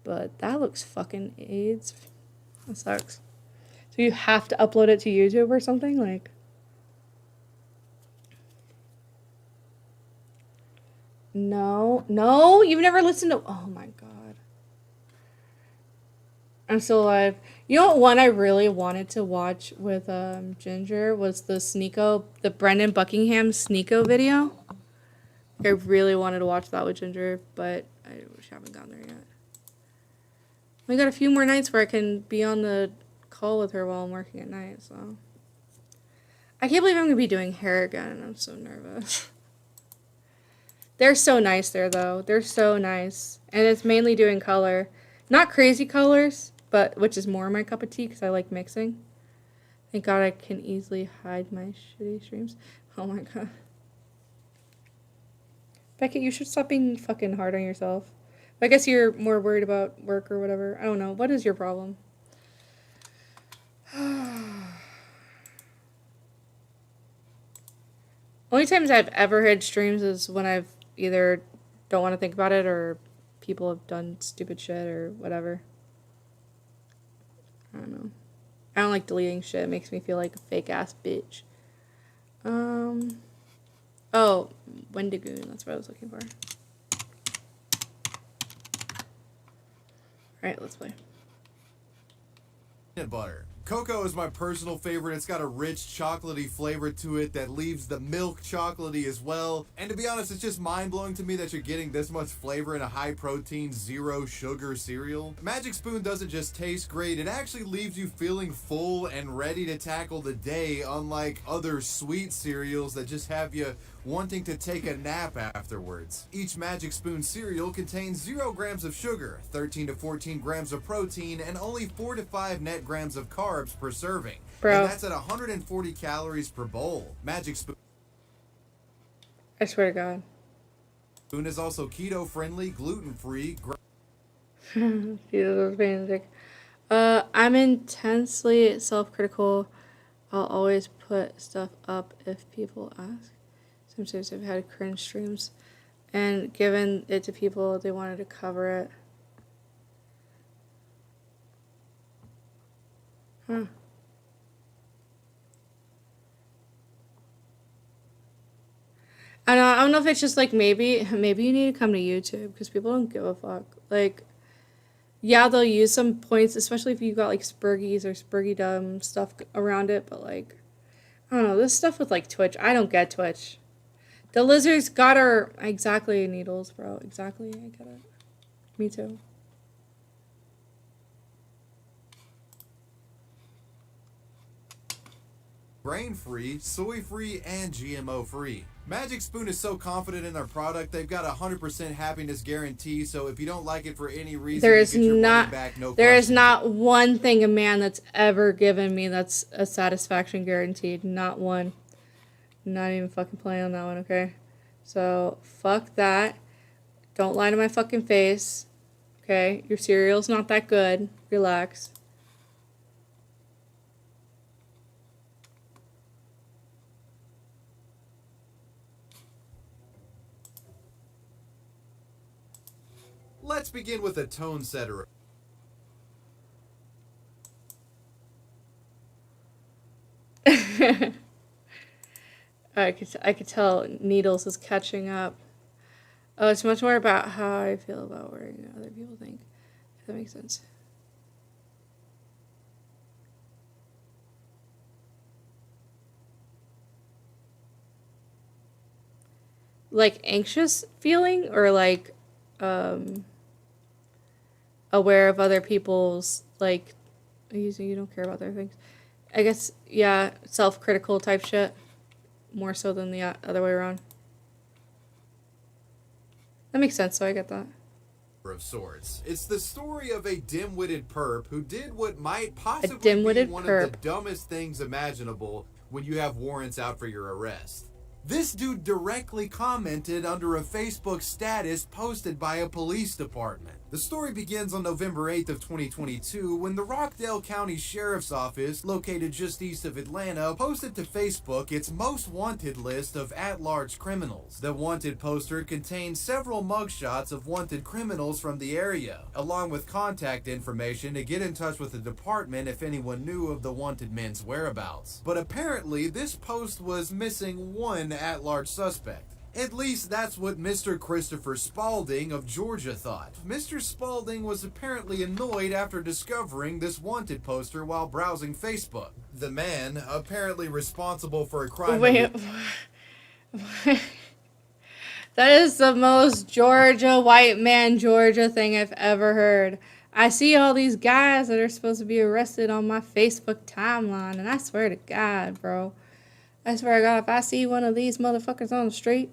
But that looks fucking AIDS. That sucks. So you have to upload it to YouTube or something? Like... No, you've never listened to... Oh my god. I'm still alive. You know what one I really wanted to watch with Ginger was the Brendan Buckingham Sneeko video. I really wanted to watch that with Ginger, but I haven't gotten there yet. We got a few more nights where I can be on the call with her while I'm working at night, so... I can't believe I'm going to be doing hair again, and I'm so nervous. They're so nice there, though. They're so nice. And it's mainly doing color. Not crazy colors, but which is more my cup of tea because I like mixing. Thank God I can easily hide my shitty streams. Oh my god. Beckett, you should stop being fucking hard on yourself. I guess you're more worried about work or whatever. I don't know. What is your problem? Only times I've ever had streams is when I've either don't want to think about it or people have done stupid shit or whatever. I don't know. I don't like deleting shit. It makes me feel like a fake ass bitch. Oh, Wendigoon. That's what I was looking for. Alright, let's play. Peanut butter. Cocoa is my personal favorite. It's got a rich chocolatey flavor to it that leaves the milk chocolatey as well. And to be honest, it's just mind-blowing to me that you're getting this much flavor in a high-protein, zero-sugar cereal. Magic Spoon doesn't just taste great, it actually leaves you feeling full and ready to tackle the day, unlike other sweet cereals that just have you wanting to take a nap afterwards. Each Magic Spoon cereal contains 0 grams of sugar, 13 to 14 grams of protein, and only 4 to 5 net grams of carbs per serving. Bro. And that's at 140 calories per bowl. Magic Spoon I swear to God. is also keto-friendly, gluten-free. Jesus, that's basic. I'm intensely self-critical. I'll always put stuff up if people ask. Sometimes I've had cringe streams and given it to people, they wanted to cover it. Huh. I don't know if it's just like maybe you need to come to YouTube because people don't give a fuck. Like, yeah, they'll use some points, especially if you got like Spurgies or Spurgydom stuff around it, but like, I don't know, this stuff with like Twitch, I don't get Twitch. The lizards got her exactly needles, bro. Exactly, I get it. Me too. Grain-free, soy-free, and GMO-free. Magic Spoon is so confident in their product, they've got a 100% happiness guarantee, so if you don't like it for any reason, There you is get your not money back, no there is questions. not one thing a man that's ever given me that's a satisfaction guaranteed. Not one. Not even fucking playing on that one, okay? So fuck that. Don't lie to my fucking face. Okay, your cereal's not that good. Relax. Let's begin with a tone setter. I could tell Needles is catching up. Oh, it's much more about how I feel about what other people think. If that makes sense. Like anxious feeling or like aware of other people's like you don't care about their things. I guess yeah, self-critical type shit more so than the other way around. That makes sense, so I get that. Of sorts. It's the story of a dim-witted perp who did what might possibly be one of the dumbest things imaginable when you have warrants out for your arrest. This dude directly commented under a Facebook status posted by a police department. The story begins on November 8th of 2022 when the Rockdale County Sheriff's Office, located just east of Atlanta, posted to Facebook its most wanted list of at-large criminals. The wanted poster contains several mugshots of wanted criminals from the area, along with contact information to get in touch with the department if anyone knew of the wanted men's whereabouts. But apparently, this post was missing one at-large suspect. At least that's what Mr. Christopher Spaulding of Georgia thought. Mr. Spaulding was apparently annoyed after discovering this wanted poster while browsing Facebook. The man, apparently responsible for a crime... Wait, that is the most Georgia, white man Georgia thing I've ever heard. I see all these guys that are supposed to be arrested on my Facebook timeline, and I swear to God, bro. I swear to God, if I see one of these motherfuckers on the street,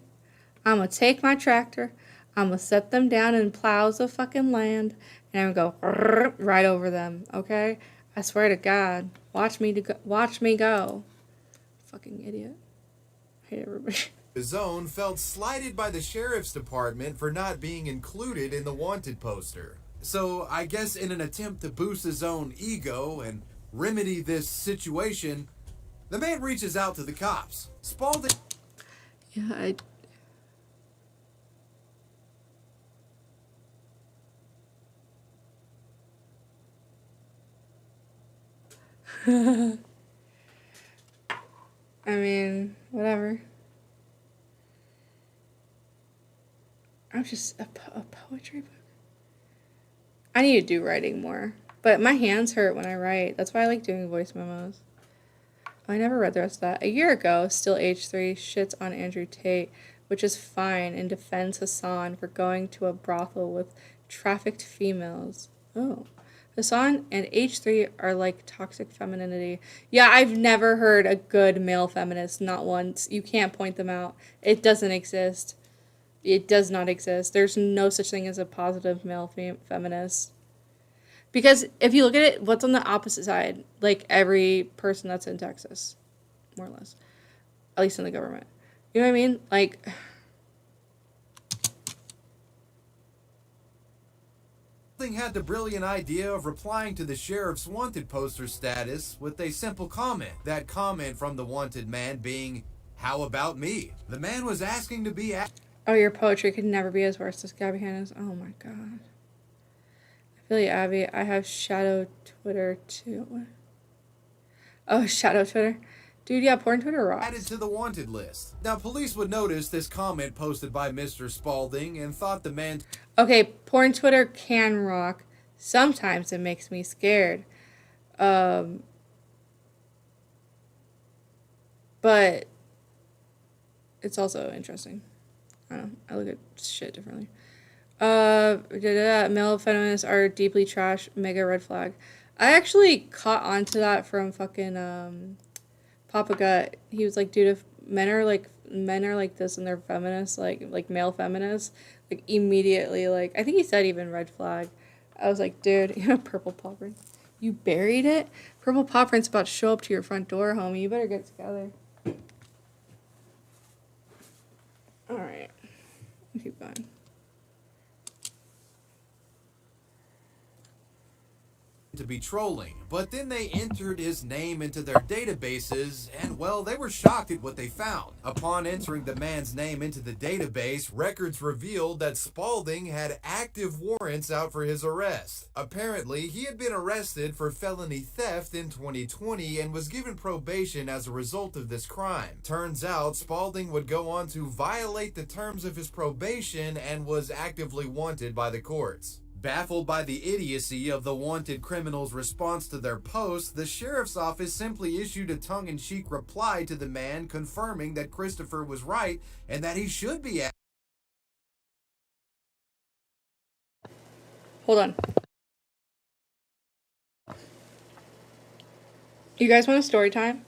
I'm going to take my tractor, I'm going to set them down in plows of fucking land, and I'm going to go right over them, okay? I swear to God. Watch me go. Fucking idiot. I hate everybody. His own felt slighted by the sheriff's department for not being included in the wanted poster. So I guess in an attempt to boost his own ego and remedy this situation, the man reaches out to the cops. Spaulding... Yeah, I mean, whatever. I'm just a poetry book. I need to do writing more, but my hands hurt when I write. That's why I like doing voice memos. I never read the rest of that. A year ago, still age 3, shits on Andrew Tate, which is fine, and defends Hassan for going to a brothel with trafficked females. Oh. Hassan and H3 are like toxic femininity. Yeah, I've never heard a good male feminist, not once. You can't point them out. It doesn't exist. It does not exist. There's no such thing as a positive male feminist. Because if you look at it, what's on the opposite side? Like every person that's in Texas, more or less. At least in the government. You know what I mean? Like... had the brilliant idea of replying to the sheriff's wanted poster status with a simple comment. That comment from the wanted man being, "How about me?" The man was asking to be... Oh, your poetry could never be as worse as Gabby Hanna's. Oh my God. I feel you, Abby. I have shadow Twitter too. What? Oh, shadow Twitter. Dude, yeah, porn Twitter rocks. Added to the wanted list. Now, police would notice this comment posted by Mr. Spaulding and thought the man... Okay, porn Twitter can rock. Sometimes it makes me scared. But it's also interesting. I don't know. I look at shit differently. Male feminists are deeply trash. Mega red flag. I actually caught onto that from fucking Papa Gut. He was like, dude, if men are like this and they're feminists, like male feminists, like immediately, like I think he said even red flag. I was like, dude, you have purple paw print. You buried it? Purple paw print's about to show up to your front door, homie. You better get together. Alright. Keep going. to be trolling, but then they entered his name into their databases, and well, they were shocked at what they found. Upon entering the man's name into the database, records revealed that Spaulding had active warrants out for his arrest. Apparently, he had been arrested for felony theft in 2020 and was given probation as a result of this crime. Turns out, Spaulding would go on to violate the terms of his probation and was actively wanted by the courts. Baffled by the idiocy of the wanted criminal's response to their post, the sheriff's office simply issued a tongue-in-cheek reply to the man confirming that Christopher was right and that he should be at. Hold on. You guys want a story time?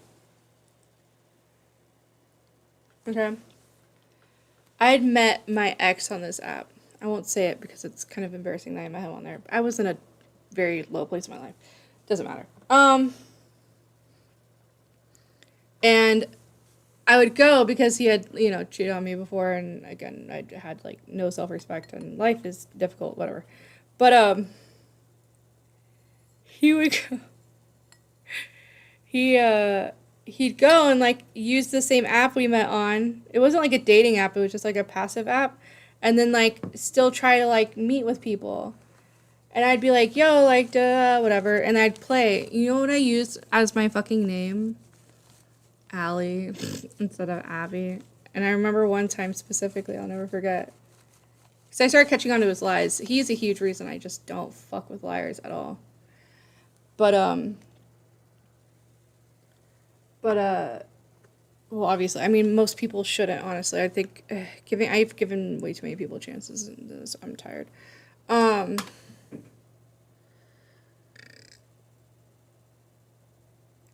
Okay. I had met my ex on this app. I won't say it because it's kind of embarrassing that I met him on there. I was in a very low place in my life. Doesn't matter. And I would go because he had, you know, cheated on me before, and again, I had like no self-respect, and life is difficult, whatever. But he would go. He'd go and like use the same app we met on. It wasn't like a dating app, it was just like a passive app. And then like still try to like meet with people. And I'd be like, yo, like whatever, and I'd play. You know what I used as my fucking name? Allie instead of Abby. And I remember one time specifically, I'll never forget. Because I started catching on to his lies. He's a huge reason I just don't fuck with liars at all. But well, obviously, I mean, most people shouldn't, honestly. I think I've given way too many people chances, and I'm tired.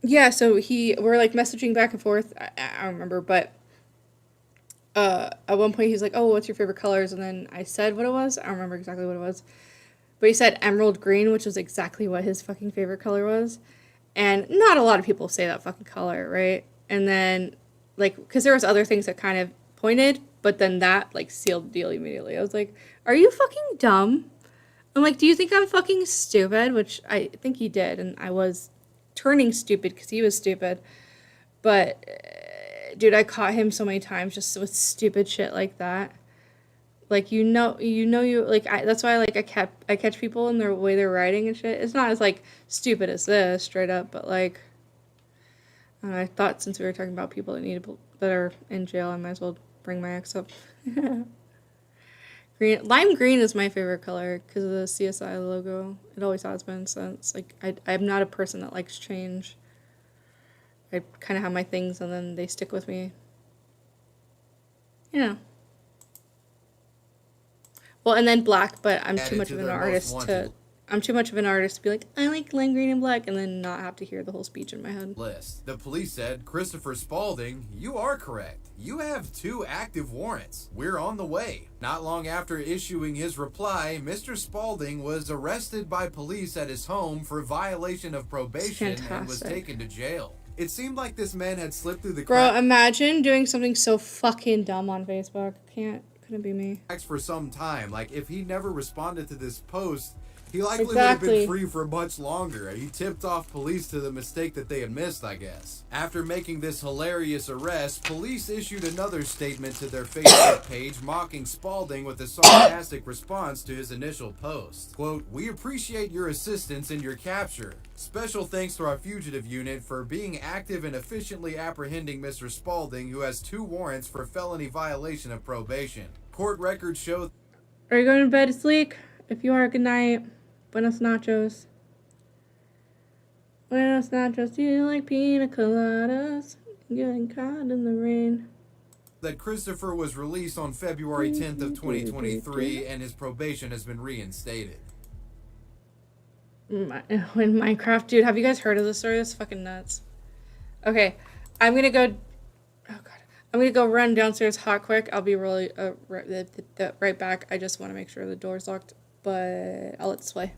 Yeah, so we're like messaging back and forth. I don't remember, but at one point he's like, oh, what's your favorite colors? And then I said what it was. I don't remember exactly what it was. But he said emerald green, which was exactly what his fucking favorite color was. And not a lot of people say that fucking color, right? And then, like, because there was other things that kind of pointed, but then that, like, sealed the deal immediately. I was like, are you fucking dumb? I'm like, do you think I'm fucking stupid? Which I think he did, and I was turning stupid because he was stupid. But, dude, I caught him so many times just with stupid shit like that. Like, that's why, like, I catch people in their way they're writing and shit. It's not as, like, stupid as this, straight up, but, like, I thought since we were talking about people that are in jail, I might as well bring my ex up. Lime green is my favorite color because of the CSI logo. It always has been since. Like, I'm not a person that likes change. I kind of have my things and then they stick with me. You know. Well, and then black, but I'm too much of an artist to be like, I like lime green and black, and then not have to hear the whole speech in my head. List. The police said, Christopher Spaulding, you are correct. You have 2 active warrants. We're on the way. Not long after issuing his reply, Mr. Spaulding was arrested by police at his home for violation of probation and was taken to jail. It seemed like this man had slipped through the cracks. Bro, imagine doing something so fucking dumb on Facebook. Couldn't be me. For some time. Like, if he never responded to this post, he likely would have been free for much longer. He tipped off police to the mistake that they had missed, I guess. After making this hilarious arrest, police issued another statement to their Facebook page mocking Spaulding with a sarcastic response to his initial post. Quote, we appreciate your assistance in your capture. Special thanks to our fugitive unit for being active and efficiently apprehending Mr. Spaulding, who has 2 warrants for felony violation of probation. Court records show... Are you going to bed, Sleek? If you are, good night. Buenos nachos. Buenos nachos. Do you like pina coladas? Getting caught in the rain. That Christopher was released on February 10th of 2023, and his probation has been reinstated. In Minecraft, dude, have you guys heard of this story? It's fucking nuts. Okay, I'm gonna go. Oh god, I'm gonna go run downstairs hot quick. I'll be really right back. I just want to make sure the door's locked, but I'll let this play.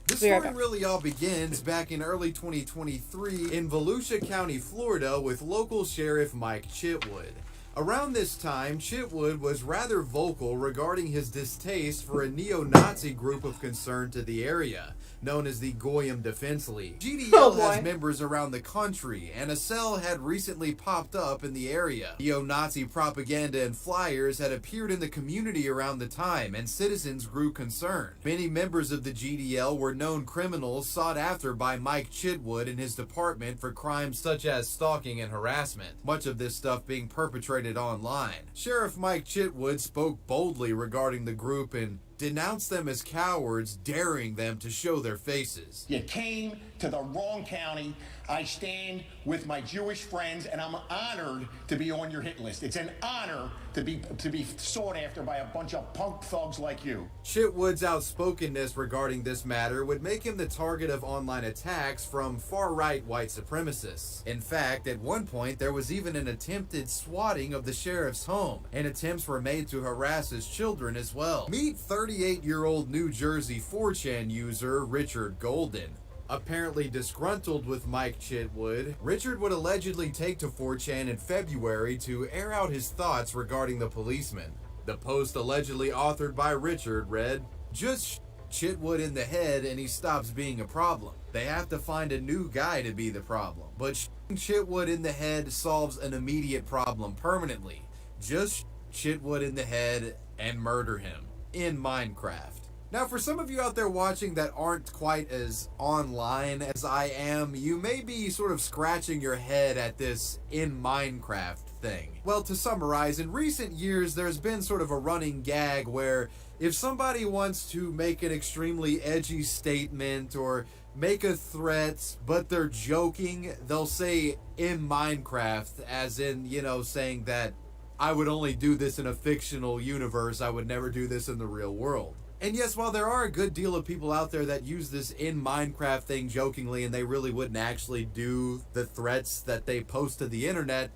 This story really all begins back in early 2023 in Volusia County, Florida, with local Sheriff Mike Chitwood. Around this time, Chitwood was rather vocal regarding his distaste for a neo-Nazi group of concern to the area, known as the Goyim Defense League. GDL has members around the country, and a cell had recently popped up in the area. Neo-Nazi propaganda and flyers had appeared in the community around the time, and citizens grew concerned. Many members of the GDL were known criminals sought after by Mike Chitwood and his department for crimes such as stalking and harassment, much of this stuff being perpetrated online. Sheriff Mike Chitwood spoke boldly regarding the group and denounced them as cowards, daring them to show their faces. You came to the wrong county. I stand with my Jewish friends, and I'm honored to be on your hit list. It's an honor to be sought after by a bunch of punk thugs like you. Chitwood's outspokenness regarding this matter would make him the target of online attacks from far-right white supremacists. In fact, at one point, there was even an attempted swatting of the sheriff's home, and attempts were made to harass his children as well. Meet 38-year-old New Jersey 4chan user Richard Golden. Apparently disgruntled with Mike Chitwood, Richard would allegedly take to 4chan in February to air out his thoughts regarding the policeman. The post allegedly authored by Richard read, "Just Chitwood in the head and he stops being a problem. They have to find a new guy to be the problem. But Chitwood in the head solves an immediate problem permanently. Just Chitwood in the head and murder him in Minecraft." Now, for some of you out there watching that aren't quite as online as I am, you may be sort of scratching your head at this in Minecraft thing. Well, to summarize, in recent years, there's been sort of a running gag where if somebody wants to make an extremely edgy statement or make a threat, but they're joking, they'll say in Minecraft, as in, you know, saying that I would only do this in a fictional universe, I would never do this in the real world. And yes, while there are a good deal of people out there that use this in Minecraft thing jokingly and they really wouldn't actually do the threats that they post to the internet,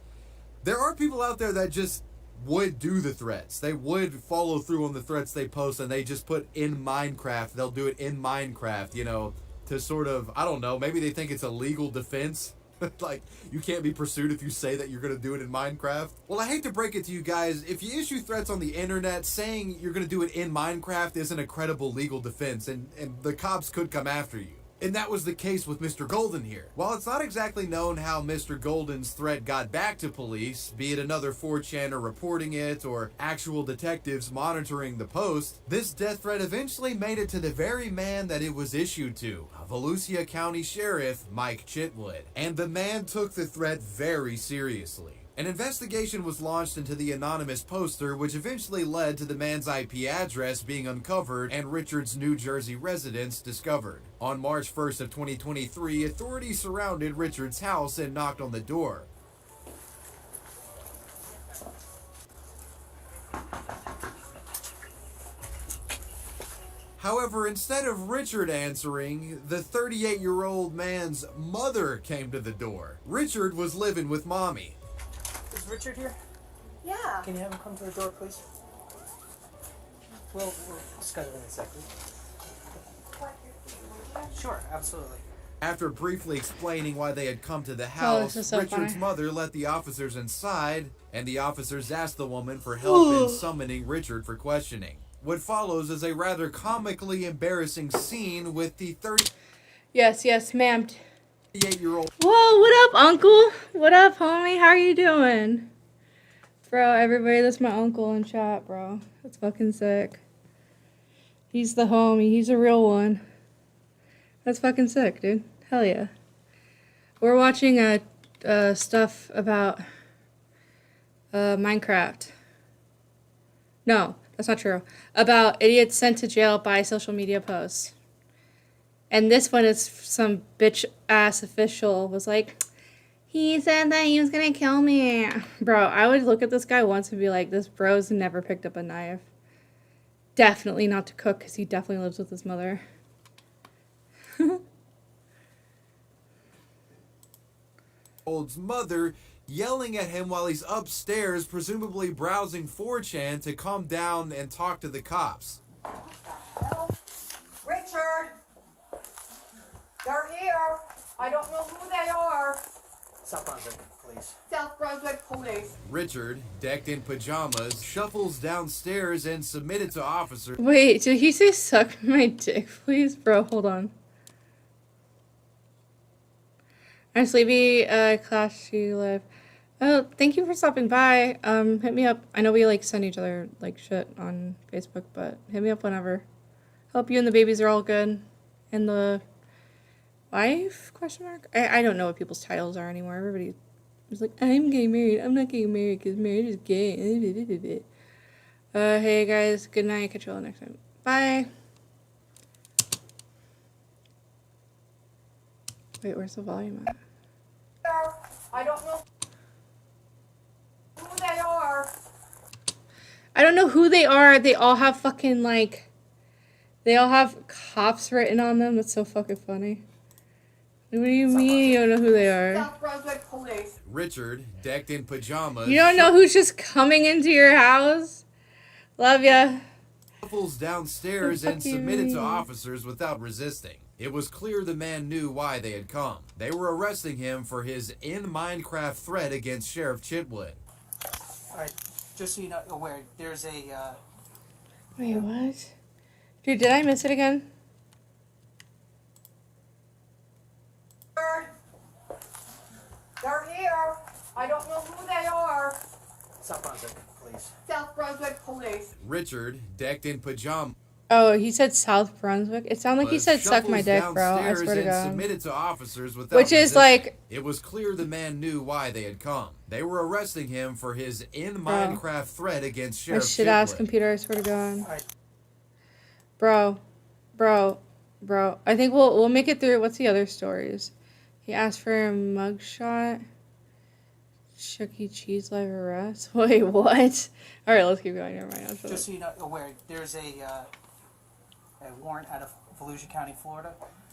there are people out there that just would do the threats. They would follow through on the threats they post, and they just put in Minecraft. They'll do it in Minecraft, you know, to sort of, I don't know, maybe they think it's a legal defense. Like, you can't be pursued if you say that you're going to do it in Minecraft. Well, I hate to break it to you guys, if you issue threats on the internet, saying you're going to do it in Minecraft isn't a credible legal defense, and the cops could come after you. And that was the case with Mr. Golden here. While it's not exactly known how Mr. Golden's threat got back to police, be it another 4chaner reporting it or actual detectives monitoring the post, this death threat eventually made it to the very man that it was issued to, Volusia County Sheriff Mike Chitwood. And the man took the threat very seriously. An investigation was launched into the anonymous poster, which eventually led to the man's IP address being uncovered and Richard's New Jersey residence discovered. On March 1st of 2023, authorities surrounded Richard's house and knocked on the door. However, instead of Richard answering, the 38-year-old man's mother came to the door. Richard was living with mommy. Is Richard here? Yeah. Can you have him come to the door, please? We'll discuss it in a second. Sure, absolutely. After briefly explaining why they had come to the house, Richard's funny. mother let the officers inside, and the officers asked the woman for help in summoning Richard for questioning. What follows is a rather comically embarrassing scene with the Yes, ma'am. 38-year-old. Whoa, what up, uncle? What up, homie? How are you doing? Bro, everybody, that's my uncle in chat, bro. That's fucking sick. He's the homie. He's a real one. That's fucking sick, dude. Hell yeah. We're watching stuff about Minecraft. No, that's not true. About idiots sent to jail by social media posts. And this one is some bitch-ass official was like, he said that he was gonna kill me. Bro, I would look at this guy once and be like, this bro's never picked up a knife. Definitely not to cook, because he definitely lives with his mother. Old's mother yelling at him while he's upstairs, presumably browsing 4chan to calm down and talk to the cops. Richard! They're here! I don't know who they are! Stop on a second, please. please. South Brunswick Police. Richard, decked in pajamas, shuffles downstairs and submitted to officers. Wait, did he say suck my dick, please? Bro, hold on. I'm sleepy, Clash you live. Oh, thank you for stopping by. Hit me up. I know we like send each other like shit on Facebook, but hit me up whenever. Hope you and the babies are all good. And the wife? Question mark? I don't know what people's titles are anymore. Everybody was like, I'm getting married. I'm not getting married because marriage is gay. Hey guys, good night. Catch you all next time. Bye. Wait, where's the volume at? I don't know who they are. I don't know who they are. They all have fucking like, they all have cops written on them. That's so fucking funny. What do you mean you don't know who they are? South Brunswick Police. Richard, decked in pajamas. You don't know who's just coming into your house? Love ya. Shuffles downstairs and submitted to officers without resisting. It was clear the man knew why they had come. They were arresting him for his in-Minecraft threat against Sheriff Chitwood. Alright, just so you're not aware, there's a, Wait, what? Dude, did I miss it again? They're here. I don't know who they are. South Brunswick Police. South Brunswick Police. Richard, decked in pajamas. Oh, he said South Brunswick. It sounded like he said suck my dick, bro. I swear to God. Submitted to officers without Which is like... It was clear the man knew why they had come. They were arresting him for his in-Minecraft threat against Sheriff Chitwood. My shit-ass computer, I swear to God. Bro. I think we'll make it through. What's the other stories? He asked for a mugshot. Chuck E. Cheese live arrest. Wait, what? All right, let's keep going. Never mind. Just so you're not aware, there's a warrant out of Volusia County, Florida.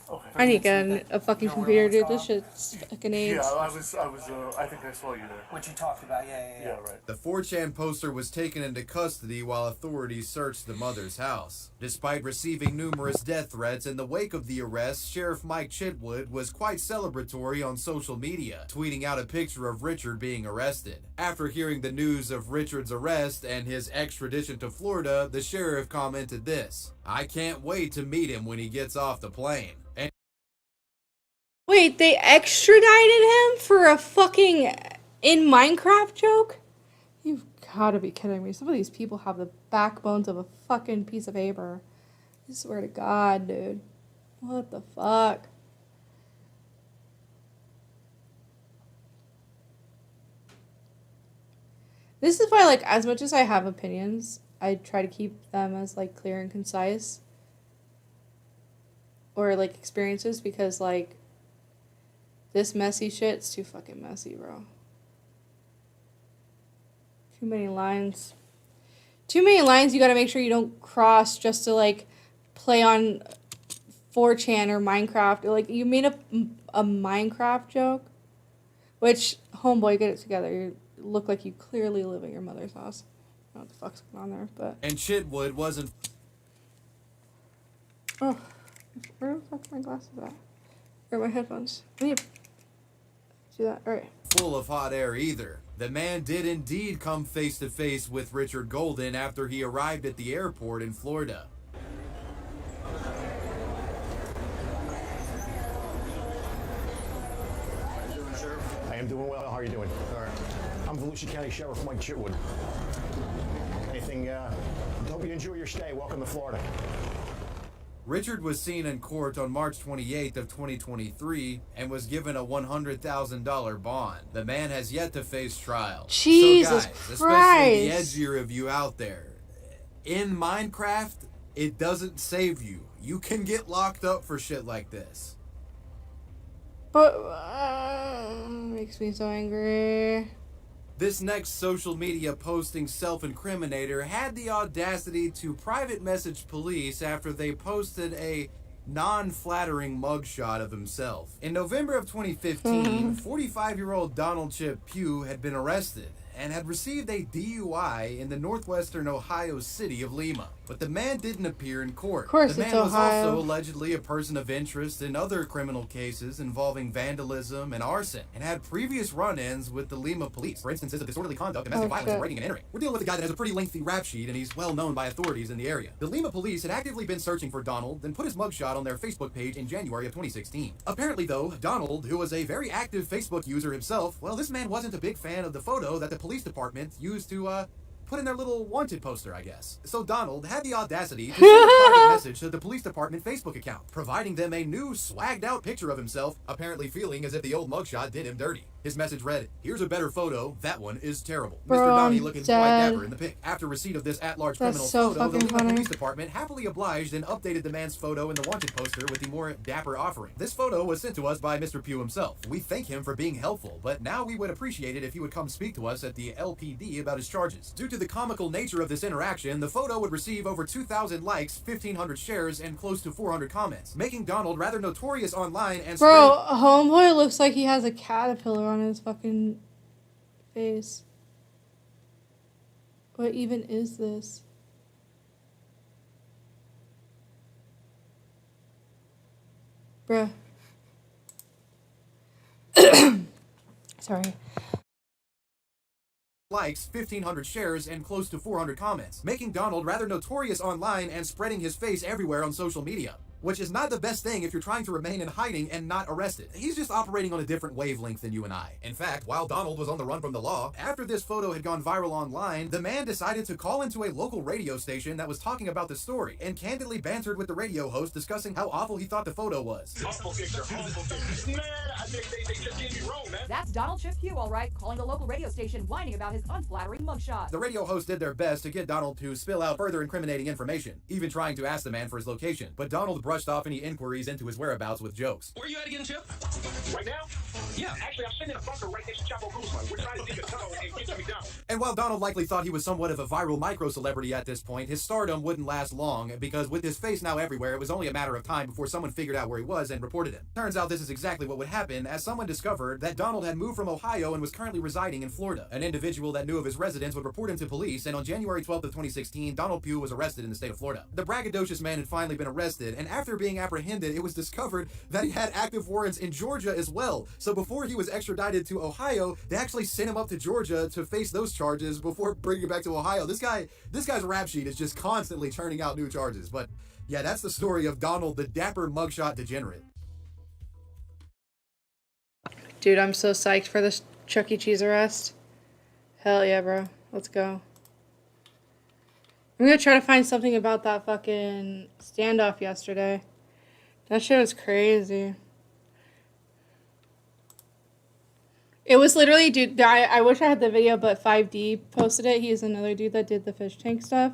Okay. I need to get a fucking computer, dude. This shit's fucking AIDS. Yeah, I think I saw you there. What you talked about, yeah. Right. The 4chan poster was taken into custody while authorities searched the mother's house. Despite receiving numerous death threats in the wake of the arrest, Sheriff Mike Chitwood was quite celebratory on social media, tweeting out a picture of Richard being arrested. After hearing the news of Richard's arrest and his extradition to Florida, the sheriff commented this: "I can't wait to meet him when he gets off the plane." Wait, they extradited him for a fucking in Minecraft joke? You've gotta be kidding me. Some of these people have the backbones of a fucking piece of paper. I swear to God, dude. What the fuck? This is why, like, as much as I have opinions, I try to keep them as, like, clear and concise. Or, like, experiences, because, like, this messy shit's too fucking messy, bro. Too many lines. Too many lines you gotta make sure you don't cross just to, like, play on 4chan or Minecraft. Like, you made a Minecraft joke, which, homeboy, get it together. You look like you clearly live at your mother's house. I don't know what the fuck's going on there, but... And Chitwood wasn't... Oh, where the fuck are my glasses at? Or my headphones? I need to do that. Alright. Full of hot air either. The man did indeed come face to face with Richard Golden after he arrived at the airport in Florida. I am doing well. How are you doing? All right. I'm Volusia County Sheriff Mike Chitwood. Anything, hope you enjoy your stay. Welcome to Florida. Richard was seen in court on March 28th of 2023 and was given a $100,000 bond. The man has yet to face trial. Jesus so guys, Christ. especially the edgier of you out there, in Minecraft, it doesn't save you. You can get locked up for shit like this. But, makes me so angry. This next social media posting self-incriminator had the audacity to private message police after they posted a non-flattering mugshot of himself. In November of 2015, 45-year-old Donald Chip Pugh had been arrested and had received a DUI in the northwestern Ohio city of Lima. But the man didn't appear in court. Of course, the it's man was Ohio. also allegedly a person of interest in other criminal cases involving vandalism and arson, and had previous run-ins with the Lima police for instances of disorderly conduct, domestic violence, and breaking and entering. We're dealing with a guy that has a pretty lengthy rap sheet, and he's well known by authorities in the area. The Lima police had actively been searching for Donald, then put his mugshot on their Facebook page in January of 2016. Apparently, though, Donald, who was a very active Facebook user himself, well, this man wasn't a big fan of the photo that the police department used to, put in their little wanted poster, I guess. So Donald had the audacity to send a private message to the police department Facebook account, providing them a new swagged out picture of himself, apparently feeling as if the old mugshot did him dirty. His message read, "Here's a better photo, that one is terrible." Bro, Mr. Donnie I'm looking dead. quite dapper in the pic. After receipt of this at-large That's criminal so photo, the fucking Lima funny. police department happily obliged and updated the man's photo in the wanted poster with the more dapper offering. This photo was sent to us by Mr. Pugh himself. We thank him for being helpful, but now we would appreciate it if he would come speak to us at the LPD about his charges. Due to the comical nature of this interaction, the photo would receive over 2,000 likes, 1,500 shares, and close to 400 comments, making Donald rather notorious online and Bro, homeboy looks like he has a caterpillar on his fucking face. What even is this? Bruh. Sorry. likes, 1,500 shares, and close to 400 comments, making Donald rather notorious online and spreading his face everywhere on social media. Which is not the best thing if you're trying to remain in hiding and not arrested. He's just operating on a different wavelength than you and I. In fact, while Donald was on the run from the law, after this photo had gone viral online, the man decided to call into a local radio station that was talking about the story and candidly bantered with the radio host discussing how awful he thought the photo was. Awful picture, awful picture. Man, I think they just gave me wrong, man. That's Donald Chip Pugh, all right, calling the local radio station, whining about his unflattering mugshot. The radio host did their best to get Donald to spill out further incriminating information, even trying to ask the man for his location, but Donald brushed off any inquiries into his whereabouts with jokes. Where you at again, Chip? Right now? Yeah. Actually, I'm sitting in a bunker right next to Chapo Guzman. We're trying to dig a tunnel and get me down. And while Donald likely thought he was somewhat of a viral micro-celebrity at this point, his stardom wouldn't last long, because with his face now everywhere, it was only a matter of time before someone figured out where he was and reported him. Turns out this is exactly what would happen, as someone discovered that Donald had moved from Ohio and was currently residing in Florida. An individual that knew of his residence would report him to police, and on January 12th of 2016, Donald Pugh was arrested in the state of Florida. The braggadocious man had finally been arrested, and after being apprehended, it was discovered that he had active warrants in Georgia as well. So before he was extradited to Ohio, they actually sent him up to Georgia to face those charges before bringing him back to Ohio. This guy's rap sheet is just constantly churning out new charges. But yeah, that's the story of Donald, the dapper mugshot degenerate. Dude, I'm so psyched for this Chuck E. Cheese arrest. Hell yeah, bro. Let's go. I'm gonna try to find something about that fucking standoff yesterday. That shit was crazy. It was literally, dude, I wish I had the video, but 5D posted it. He's another dude that did the fish tank stuff.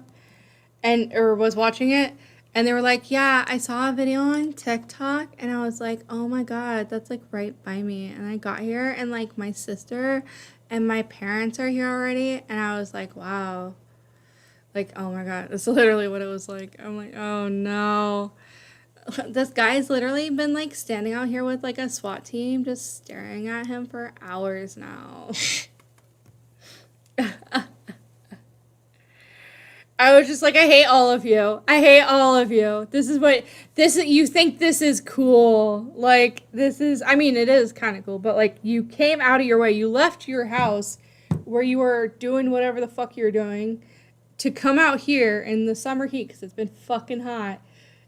Or was watching it. And they were like, yeah, I saw a video on TikTok. And I was like, oh my God, that's like right by me. And I got here and like my sister and my parents are here already. And I was like, wow. Like, oh my God, that's literally what it was like. I'm like, oh no. This guy's literally been like standing out here with like a SWAT team just staring at him for hours now. I was just like, I hate all of you. I hate all of you. You think this is cool. Like, I mean, it is kind of cool, but like you came out of your way. You left your house where you were doing whatever the fuck you're doing to come out here in the summer heat because it's been fucking hot.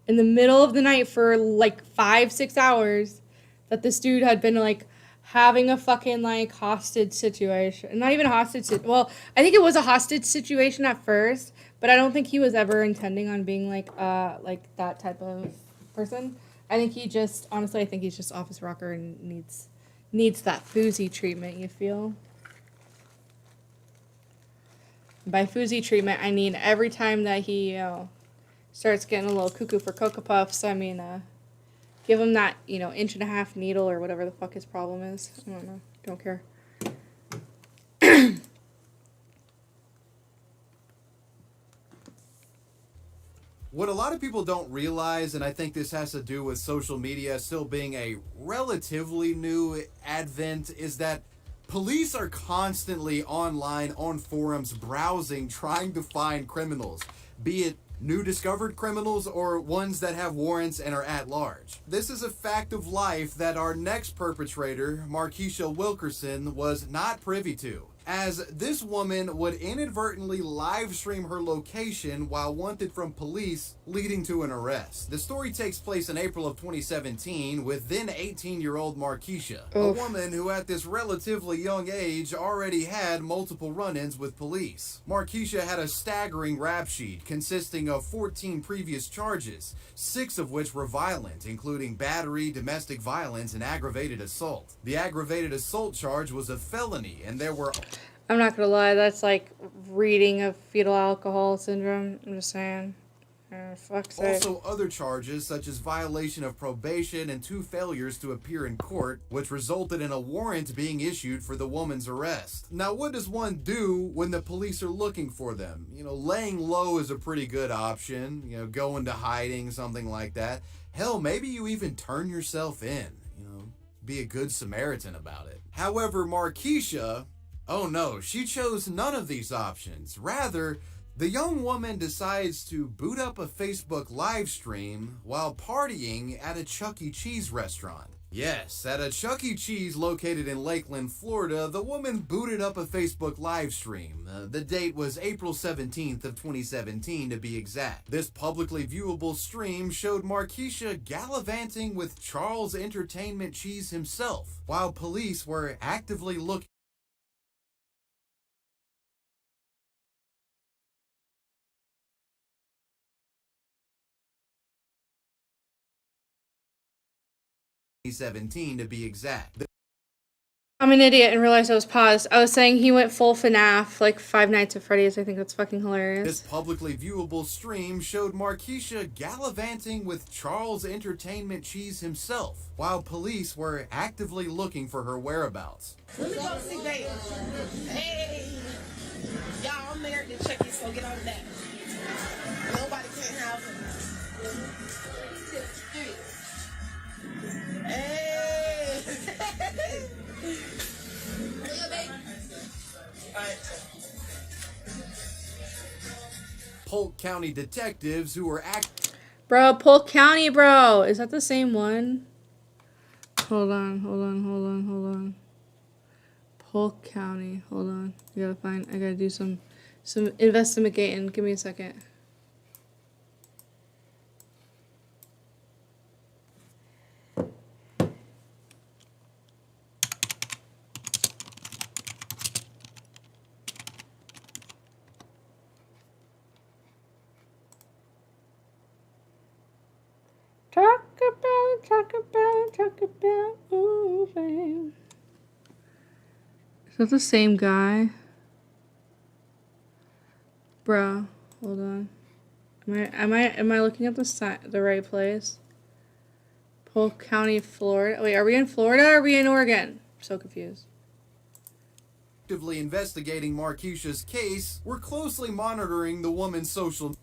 In the middle of the night for like 5-6 hours that this dude had been like having a fucking like hostage situation. Not even a hostage. Well, I think it was a hostage situation at first, but I don't think he was ever intending on being like that type of person. I think he just, honestly, I think he's just office rocker and needs that Fousey treatment, you feel? By Fousey treatment, I mean every time that he, starts getting a little cuckoo for Cocoa Puffs, I mean, give him that, 1.5-inch needle or whatever the fuck his problem is. I don't know. Don't care. What a lot of people don't realize, and I think this has to do with social media still being a relatively new advent, is that police are constantly online on forums browsing, trying to find criminals. Be it new discovered criminals, or ones that have warrants and are at large. This is a fact of life that our next perpetrator, Markeisha Wilkerson, was not privy to, as this woman would inadvertently live stream her location while wanted from police, leading to an arrest. The story takes place in April of 2017 with then 18-year-old Markeisha, a woman who at this relatively young age already had multiple run-ins with police. Markeisha had a staggering rap sheet consisting of 14 previous charges, 6 of which were violent, including battery, domestic violence, and aggravated assault. The aggravated assault charge was a felony, and there were... I'm not gonna lie, that's like reading of fetal alcohol syndrome. I'm just saying. Fuck's sake. Also other charges such as violation of probation and 2 failures to appear in court, which resulted in a warrant being issued for the woman's arrest. Now, what does one do when the police are looking for them? You know, laying low is a pretty good option. You know, go into hiding, something like that. Hell, maybe you even turn yourself in. You know, be a good Samaritan about it. However, Markeisha... oh no, she chose none of these options. Rather, the young woman decides to boot up a Facebook live stream while partying at a Chuck E. Cheese restaurant. Yes, at a Chuck E. Cheese located in Lakeland, Florida, the woman booted up a Facebook live stream. The date was April 17th of 2017 to be exact. This publicly viewable stream showed Markeisha gallivanting with Charles Entertainment Cheese himself, while police were actively looking 2017 to be exact. I'm an idiot and realized I was paused. I was saying he went full FNAF, like Five Nights at Freddy's. I think that's fucking hilarious. This publicly viewable stream showed Markeisha gallivanting with Charles Entertainment Cheese himself, while police were actively looking for her whereabouts. Let me go see baby. Hey, y'all, I'm married to Chucky, so get on that. Nobody can't have him. Hey. Polk County detectives who were Bro, Polk County, bro. Is that the same one? Hold on. Polk County. Hold on. I gotta do some investigating. Give me a second. Talk about moving. Is that the same guy? Bro, hold on. Am I looking at the right place? Polk County, Florida. Wait, are we in Florida or are we in Oregon? I'm so confused. actively investigating Markeisha's case were closely monitoring the woman's social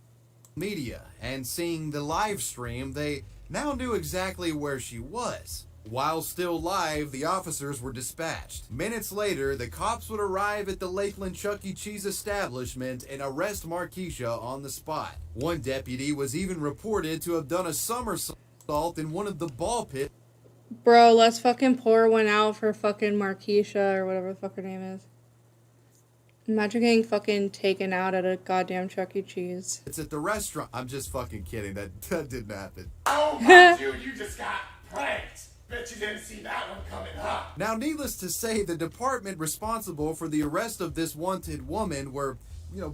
media, and seeing the live stream, they now knew exactly where she was. While still live, the officers were dispatched. Minutes later, the cops would arrive at the Lakeland Chuck E. Cheese establishment and arrest Markeisha on the spot. One deputy was even reported to have done a somersault in one of the ball pits. Bro, let's fucking pour one out for fucking Markeisha or whatever the fuck her name is. Imagine getting fucking taken out at a goddamn Chuck E. Cheese. It's at the restaurant. I'm just fucking kidding. That didn't happen. Oh my dude, you just got pranked. Bet you didn't see that one coming up. Now, needless to say, the department responsible for the arrest of this wanted woman were,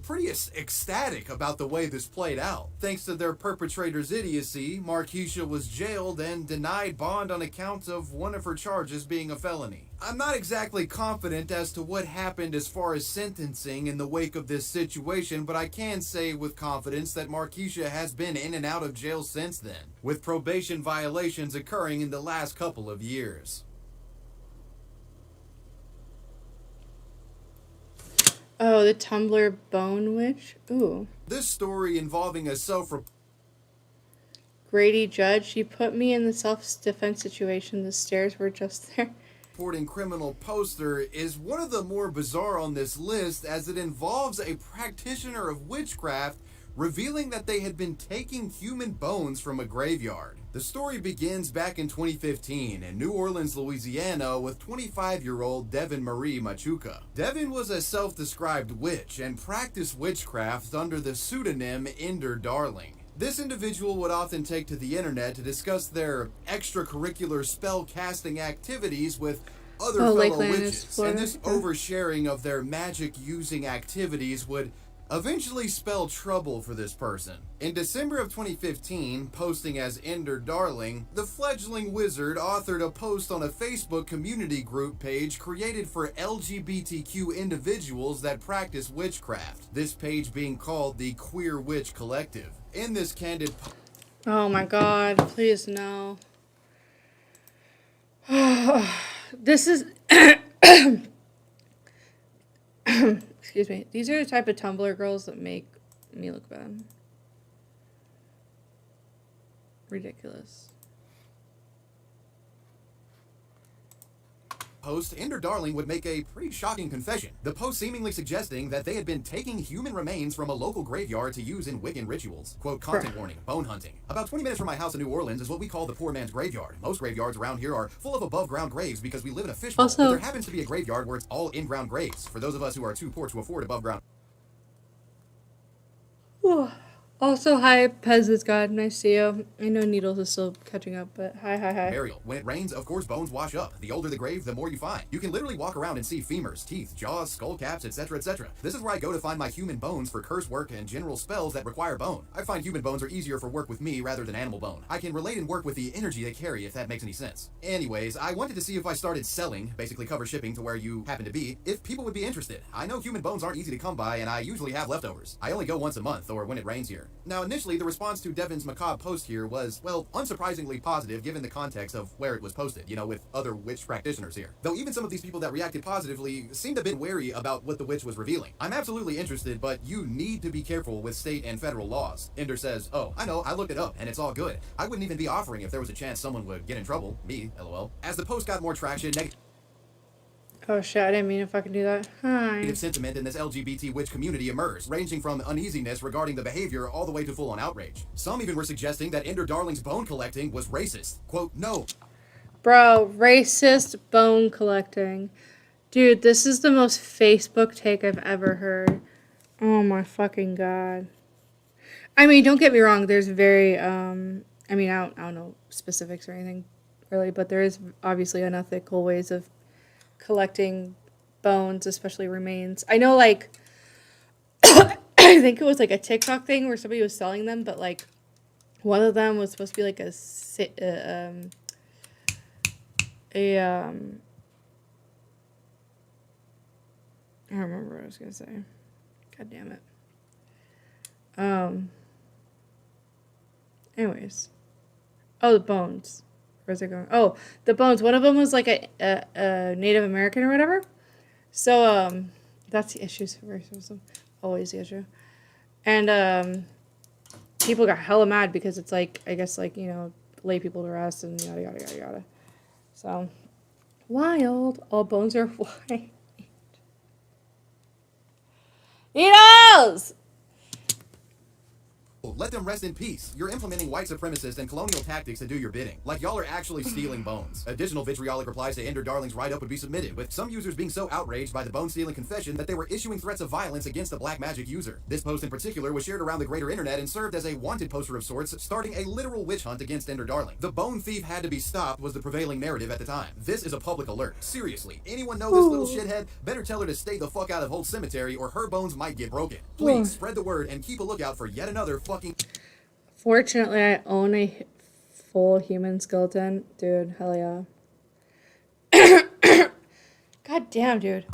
pretty ecstatic about the way this played out. Thanks to their perpetrator's idiocy, Markeisha was jailed and denied bond on account of one of her charges being a felony. I'm not exactly confident as to what happened as far as sentencing in the wake of this situation, but I can say with confidence that Markeisha has been in and out of jail since then, with probation violations occurring in the last couple of years. Oh, the Tumblr Bone Witch? Ooh. This story involving a Grady Judge, she put me in the self-defense situation. The stairs were just there. Reporting criminal poster is one of the more bizarre on this list, as it involves a practitioner of witchcraft revealing that they had been taking human bones from a graveyard. The story begins back in 2015 in New Orleans, Louisiana, with 25-year-old Devin Marie Machuca. Devin was a self-described witch and practiced witchcraft under the pseudonym Ender Darling. This individual would often take to the internet to discuss their extracurricular spell casting activities with other fellow witches, and this oversharing of their magic using activities would eventually spell trouble for this person. In December of 2015, posting as Ender Darling, the fledgling wizard authored a post on a Facebook community group page created for LGBTQ individuals that practice witchcraft, this page being called the Queer Witch Collective. In this candid Oh my god, please no. This is excuse me. These are the type of Tumblr girls that make me look bad. Ridiculous. post, Ender Darling would make a pretty shocking confession. The post seemingly suggesting that they had been taking human remains from a local graveyard to use in Wiccan rituals. Quote, content warning, bone hunting. About 20 minutes from my house in New Orleans is what we call the poor man's graveyard. Most graveyards around here are full of above ground graves because we live in a fishbowl. Also, but there happens to be a graveyard where it's all in ground graves for those of us who are too poor to afford above ground. Also, hi, Pez's God. Nice to see you. I know Needles is still catching up, but hi. Burial. When it rains, of course, bones wash up. The older the grave, the more you find. You can literally walk around and see femurs, teeth, jaws, skull caps, etc., etc. This is where I go to find my human bones for curse work and general spells that require bone. I find human bones are easier for work with me rather than animal bone. I can relate and work with the energy they carry, if that makes any sense. Anyways, I wanted to see if I started selling, basically cover shipping to where you happen to be, if people would be interested. I know human bones aren't easy to come by, and I usually have leftovers. I only go once a month, or when it rains here. Now, initially, the response to Devin's macabre post here was, well, unsurprisingly positive given the context of where it was posted, you know, with other witch practitioners here. Though even some of these people that reacted positively seemed a bit wary about what the witch was revealing. I'm absolutely interested, but you need to be careful with state and federal laws. Ender says, oh, I know, I looked it up, and it's all good. I wouldn't even be offering if there was a chance someone would get in trouble. Me, lol. As the post got more traction, Oh shit, I didn't mean to fucking do that. Hi. Negative sentiment in this LGBT witch community emerged, ranging from uneasiness regarding the behavior all the way to full-on outrage. Some even were suggesting that Ender Darling's bone collecting was racist. Quote, no. Bro, racist bone collecting. Dude, this is the most Facebook take I've ever heard. Oh my fucking god. I mean, don't get me wrong, there's very, I mean, I don't know specifics or anything, really, but there is obviously unethical ways of collecting bones, especially remains. I know, like, I think it was like a TikTok thing where somebody was selling them, but like one of them was supposed to be like I don't remember what I was gonna say. God damn it. Anyways. Oh, the bones. Where's it going? Oh, the bones. One of them was like a Native American or whatever. So, that's the issue. Racism. Always the issue. And, people got hella mad because it's like, I guess, like, you know, lay people to rest and yada, yada, yada, yada. So, wild. All bones are white. Needles! Let them rest in peace. You're implementing white supremacist and colonial tactics to do your bidding. Like y'all are actually stealing bones. Additional vitriolic replies to Ender Darling's write-up would be submitted, with some users being so outraged by the bone-stealing confession that they were issuing threats of violence against the black magic user. This post in particular was shared around the greater internet and served as a wanted poster of sorts, starting a literal witch hunt against Ender Darling. The bone thief had to be stopped was the prevailing narrative at the time. This is a public alert. Seriously, anyone know this little shithead? Better tell her to stay the fuck out of Holt Cemetery or her bones might get broken. Please spread the word and keep a lookout for yet another fucking... Fortunately, I own a full human skeleton. Dude, hell yeah. God damn, dude.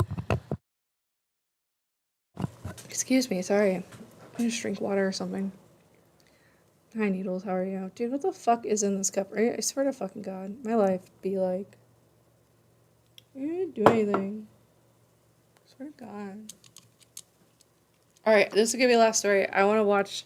Excuse me, sorry. I just drink water or something. Hi, Needles, how are you? Dude, what the fuck is in this cup? I swear to fucking God. My life be like... I didn't do anything. I swear to God. Alright, this is gonna be the last story. I want to watch...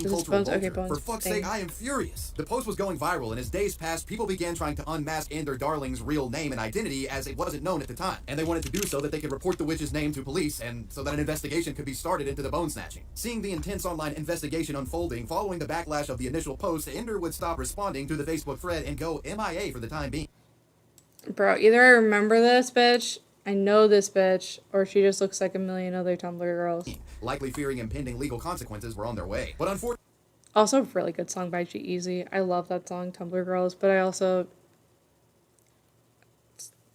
cultural Bones? vulture. Okay, Bones. For fuck's sake, I am furious. The post was going viral, and as days passed, people began trying to unmask Ender Darling's real name and identity, as it wasn't known at the time. And they wanted to do so that they could report the witch's name to police, and so that an investigation could be started into the bone snatching. Seeing the intense online investigation unfolding following the backlash of the initial post, Ender would stop responding to the Facebook thread and go MIA for the time being. Bro, either I remember this bitch, I know this bitch, or she just looks like a million other Tumblr girls. Likely fearing impending legal consequences were on their way. But unfortunately, Also, a really good song by G-Eazy. I love that song, Tumblr Girls, but I also...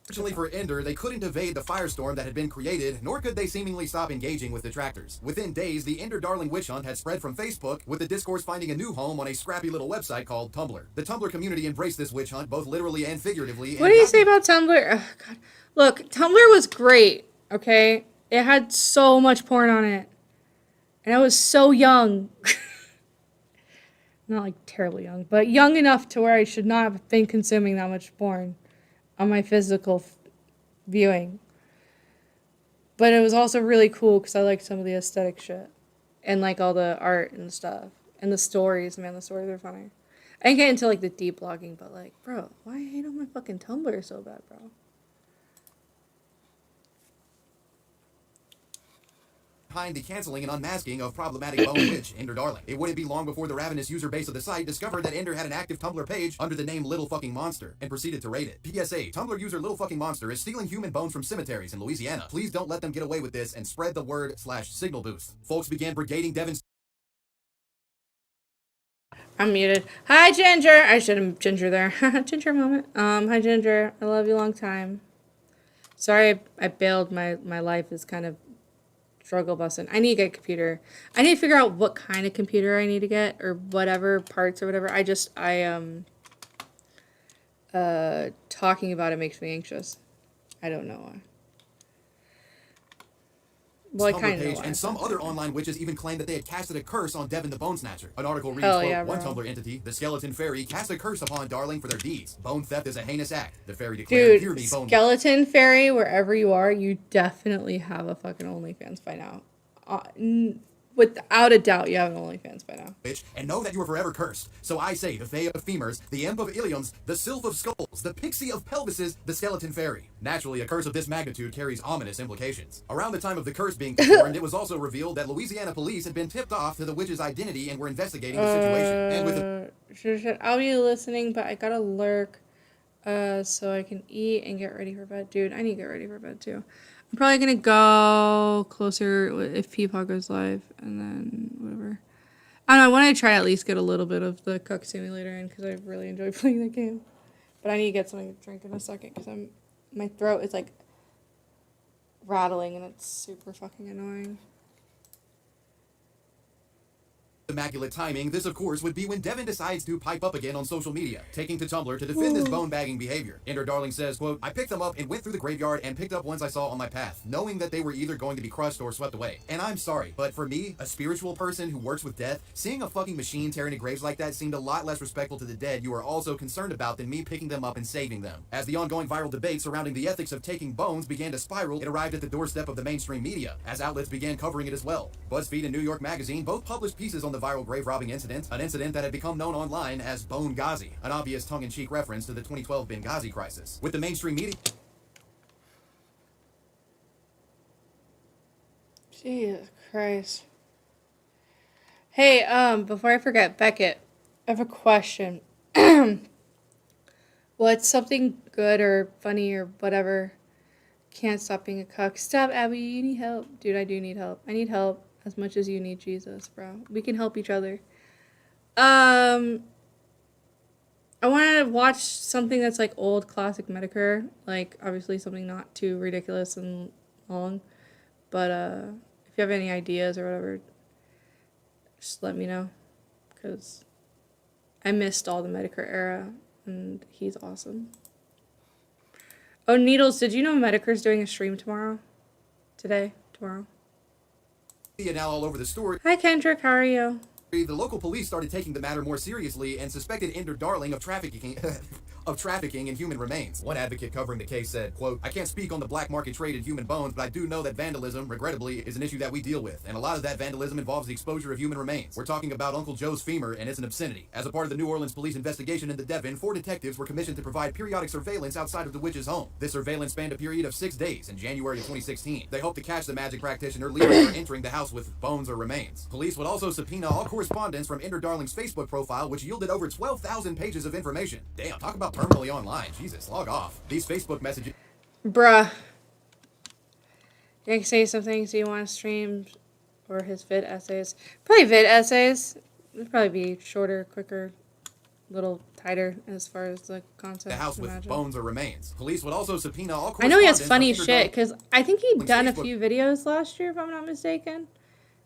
Fortunately for Ender, they couldn't evade the firestorm that had been created, nor could they seemingly stop engaging with detractors. Within days, the Ender Darling witch hunt had spread from Facebook, with the discourse finding a new home on a scrappy little website called Tumblr. The Tumblr community embraced this witch hunt, both literally and figuratively. What do you say about Tumblr? Oh, God. Look, Tumblr was great, okay? It had so much porn on it. And I was so young. Not like terribly young, but young enough to where I should not have been consuming that much porn on my physical viewing. But it was also really cool because I liked some of the aesthetic shit. And like all the art and stuff. And the stories, man, the stories are funny. I didn't get into like the deep blogging, but like, bro, why hate on my fucking Tumblr so bad, bro? Behind the canceling and unmasking of problematic bone witch, Ender Darling. It wouldn't be long before the ravenous user base of the site discovered that Ender had an active Tumblr page under the name Little Fucking Monster, and proceeded to raid it. PSA, Tumblr user Little Fucking Monster is stealing human bones from cemeteries in Louisiana. Please don't let them get away with this and spread the word /signal boost. Folks began brigading Devon's... I'm muted. Hi, Ginger. I should have Ginger there. Ginger moment. Hi, Ginger. I love you long time. Sorry I bailed. My life is kind of struggle busing. I need to get a computer. I need to figure out what kind of computer I need to get, or whatever parts or whatever. Talking about it makes me anxious. I don't know why. Well, I kind of know why. And some other online witches even claimed that they had casted a curse on Devon the Bone Snatcher. An article reads, quote, one Tumblr entity, the Skeleton Fairy, cast a curse upon Darling for their deeds. Bone theft is a heinous act. The fairy declared, "Hear me, Bone." Skeleton Fairy, wherever you are, you definitely have a fucking OnlyFans by now. Without a doubt, you have an OnlyFans by now. And know that you are forever cursed. So I say, the Fae of Femurs, the Imp of Ilions, the Sylph of Skulls, the Pixie of Pelvises, the Skeleton Fairy. Naturally, a curse of this magnitude carries ominous implications. Around the time of the curse being performed, it was also revealed that Louisiana police had been tipped off to the witch's identity and were investigating the situation. And with I'll be listening, but I gotta lurk so I can eat and get ready for bed. Dude, I need to get ready for bed too. I'm probably gonna go closer if Peepaw goes live, and then whatever. I don't know, I want to try at least get a little bit of the Cuck Simulator in, because I really enjoy playing that game. But I need to get something to drink in a second, because my throat is like rattling, and it's super fucking annoying. immaculate timing, this of course would be when Devon decides to pipe up again on social media, taking to Tumblr to defend this bone-bagging behavior. Ender Darling says, quote, "I picked them up and went through the graveyard and picked up ones I saw on my path, knowing that they were either going to be crushed or swept away. And I'm sorry, but for me, a spiritual person who works with death, seeing a fucking machine tear into graves like that seemed a lot less respectful to the dead you are also concerned about than me picking them up and saving them." As the ongoing viral debate surrounding the ethics of taking bones began to spiral, it arrived at the doorstep of the mainstream media, as outlets began covering it as well. BuzzFeed and New York Magazine both published pieces on the viral grave robbing incident, an incident that had become known online as Bone Ghazi, an obvious tongue-in-cheek reference to the 2012 Benghazi crisis. With the mainstream media... Jesus Christ. Hey, before I forget, Beckett, I have a question. What's something good or funny or whatever? Can't stop being a cuck. Stop, Abby, you need help. Dude, I do need help. I need help as much as you need Jesus, bro. We can help each other. I want to watch something that's like old classic Medicare. Like, obviously something not too ridiculous and long. But, if you have any ideas or whatever, just let me know. Because I missed all the Medicare era, and he's awesome. Oh, Needles, did you know Medicare's doing a stream tomorrow? Tomorrow. Now all over the story. Hi, Kendrick, how are you? The local police started taking the matter more seriously and suspected Ender Darling of trafficking of trafficking in human remains. One advocate covering the case said, quote, I can't speak on the black market trade in human bones, but I do know that vandalism, regrettably, is an issue that we deal with, and a lot of that vandalism involves the exposure of human remains. We're talking about Uncle Joe's femur, and it's an obscenity. As a part of the New Orleans police investigation into Devin, 4 detectives were commissioned to provide periodic surveillance outside of the witch's home. This surveillance spanned a period of 6 days in January of 2016. They hope to catch the magic practitioner leaving or entering the house with bones or remains. Police would also subpoena all correspondence from Ender Darling's Facebook profile, which yielded over 12,000 pages of information. Damn, talk about permanently online. Jesus, log off. These Facebook messages... Bruh. You can say some things you want to stream or his vid essays. Probably vid essays. It'd probably be shorter, quicker, little tighter as far as the concept. The house with bones or remains. Police would also subpoena all I know he has correspondence funny from shit because I think he'd done a Facebook. few videos last year, if I'm not mistaken.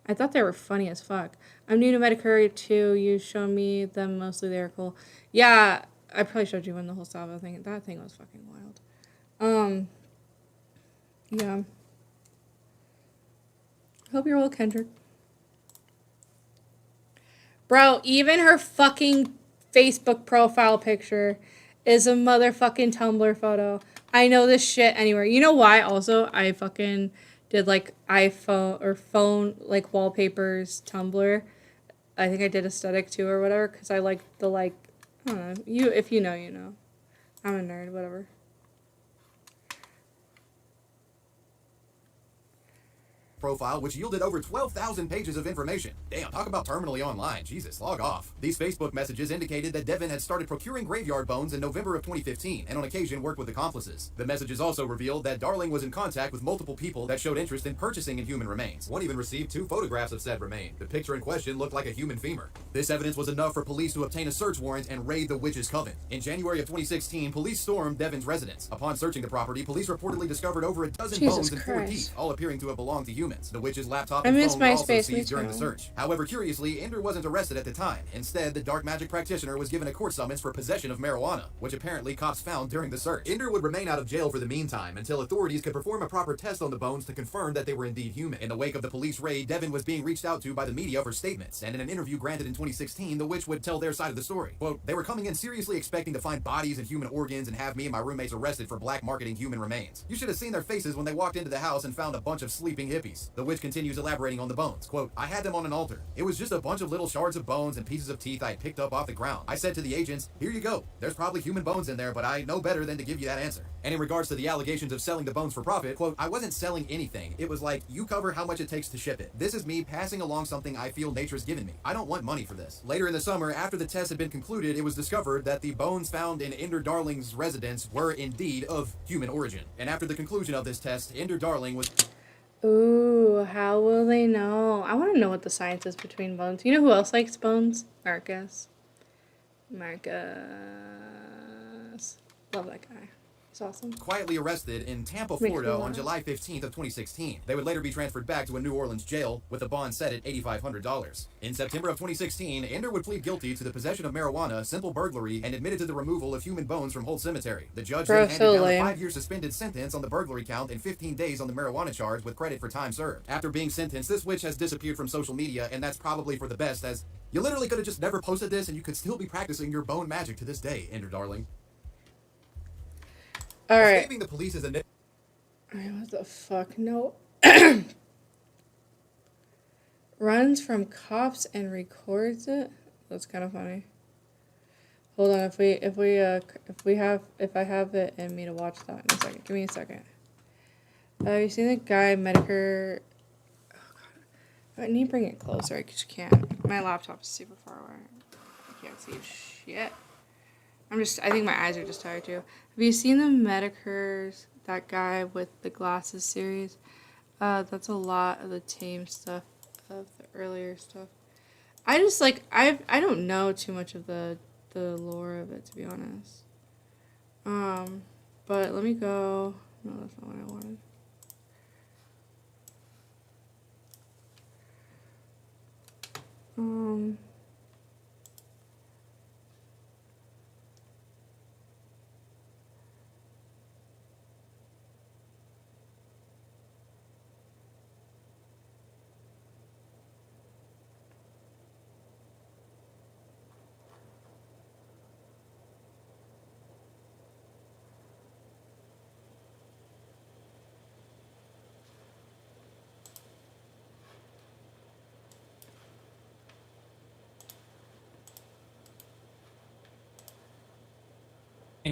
I thought they were funny as fuck. I'm new to Medicare too. You showed me them mostly. They were cool. Yeah, I probably showed you one the whole Sabo thing. That thing was fucking wild. Yeah. Hope you're well, Kendrick. Bro, even her fucking Facebook profile picture is a motherfucking Tumblr photo. I know this shit anywhere. You know why also I fucking did like iPhone or phone like wallpapers Tumblr. I think I did aesthetic too or whatever because I like the like, I don't know. You, if you know, you know. I'm a nerd, whatever. Profile, which yielded over 12,000 pages of information. Damn, talk about terminally online. Jesus, log off. These Facebook messages indicated that Devin had started procuring graveyard bones in November of 2015, and on occasion worked with accomplices. The messages also revealed that Darling was in contact with multiple people that showed interest in purchasing human remains. One even received 2 photographs of said remain. The picture in question looked like a human femur. This evidence was enough for police to obtain a search warrant and raid the witch's coven. In January of 2016, police stormed Devin's residence. Upon searching the property, police reportedly discovered over a dozen bones and 4 teeth, all appearing to have belonged to humans. The witch's laptop and phone were also seized during the search. However, curiously, Ender wasn't arrested at the time. Instead, the dark magic practitioner was given a court summons for possession of marijuana, which apparently cops found during the search. Ender would remain out of jail for the meantime until authorities could perform a proper test on the bones to confirm that they were indeed human. In the wake of the police raid, Devin was being reached out to by the media for statements, and in an interview granted in 2016, the witch would tell their side of the story. Quote, they were coming in seriously expecting to find bodies and human organs and have me and my roommates arrested for black marketing human remains. You should have seen their faces when they walked into the house and found a bunch of sleeping hippies. The witch continues elaborating on the bones. Quote, I had them on an altar. It was just a bunch of little shards of bones and pieces of teeth I had picked up off the ground. I said to the agents, here you go. There's probably human bones in there, but I know better than to give you that answer. And in regards to the allegations of selling the bones for profit, quote, I wasn't selling anything. It was like, you cover how much it takes to ship it. This is me passing along something I feel nature's given me. I don't want money for this. Later in the summer, after the test had been concluded, it was discovered that the bones found in Ender Darling's residence were indeed of human origin. And after the conclusion of this test, Ender Darling was... Ooh, how will they know? I want to know what the science is between bones. You know who else likes bones? Marcus. Marcus. Love that guy. He's awesome. Quietly arrested in Tampa, Florida on July 15th of 2016. They would later be transferred back to a New Orleans jail with a bond set at $8,500. In September of 2016, Ender would plead guilty to the possession of marijuana, simple burglary, and admitted to the removal of human bones from Holt Cemetery. The judge then handed down a 5-year suspended sentence on the burglary count and 15 days on the marijuana charge with credit for time served. After being sentenced, this witch has disappeared from social media, and that's probably for the best, as you literally could have just never posted this and you could still be practicing your bone magic to this day, Ender Darling. Alright. Escaping the police is a... Alright, what the fuck? No. Runs from cops and records it? That's kind of funny. Hold on, if I have it in me to watch that in a second. Give me a second. Have you seen the guy Medicare? Oh god. I need to bring it closer. I just can't. My laptop is super far away. I can't see shit. I think my eyes are just tired too. Have you seen the Medicars, that guy with the glasses series? That's a lot of the tame stuff of the earlier stuff. I just like, I don't know too much of the lore of it, to be honest. But let me go, no, that's not what I wanted.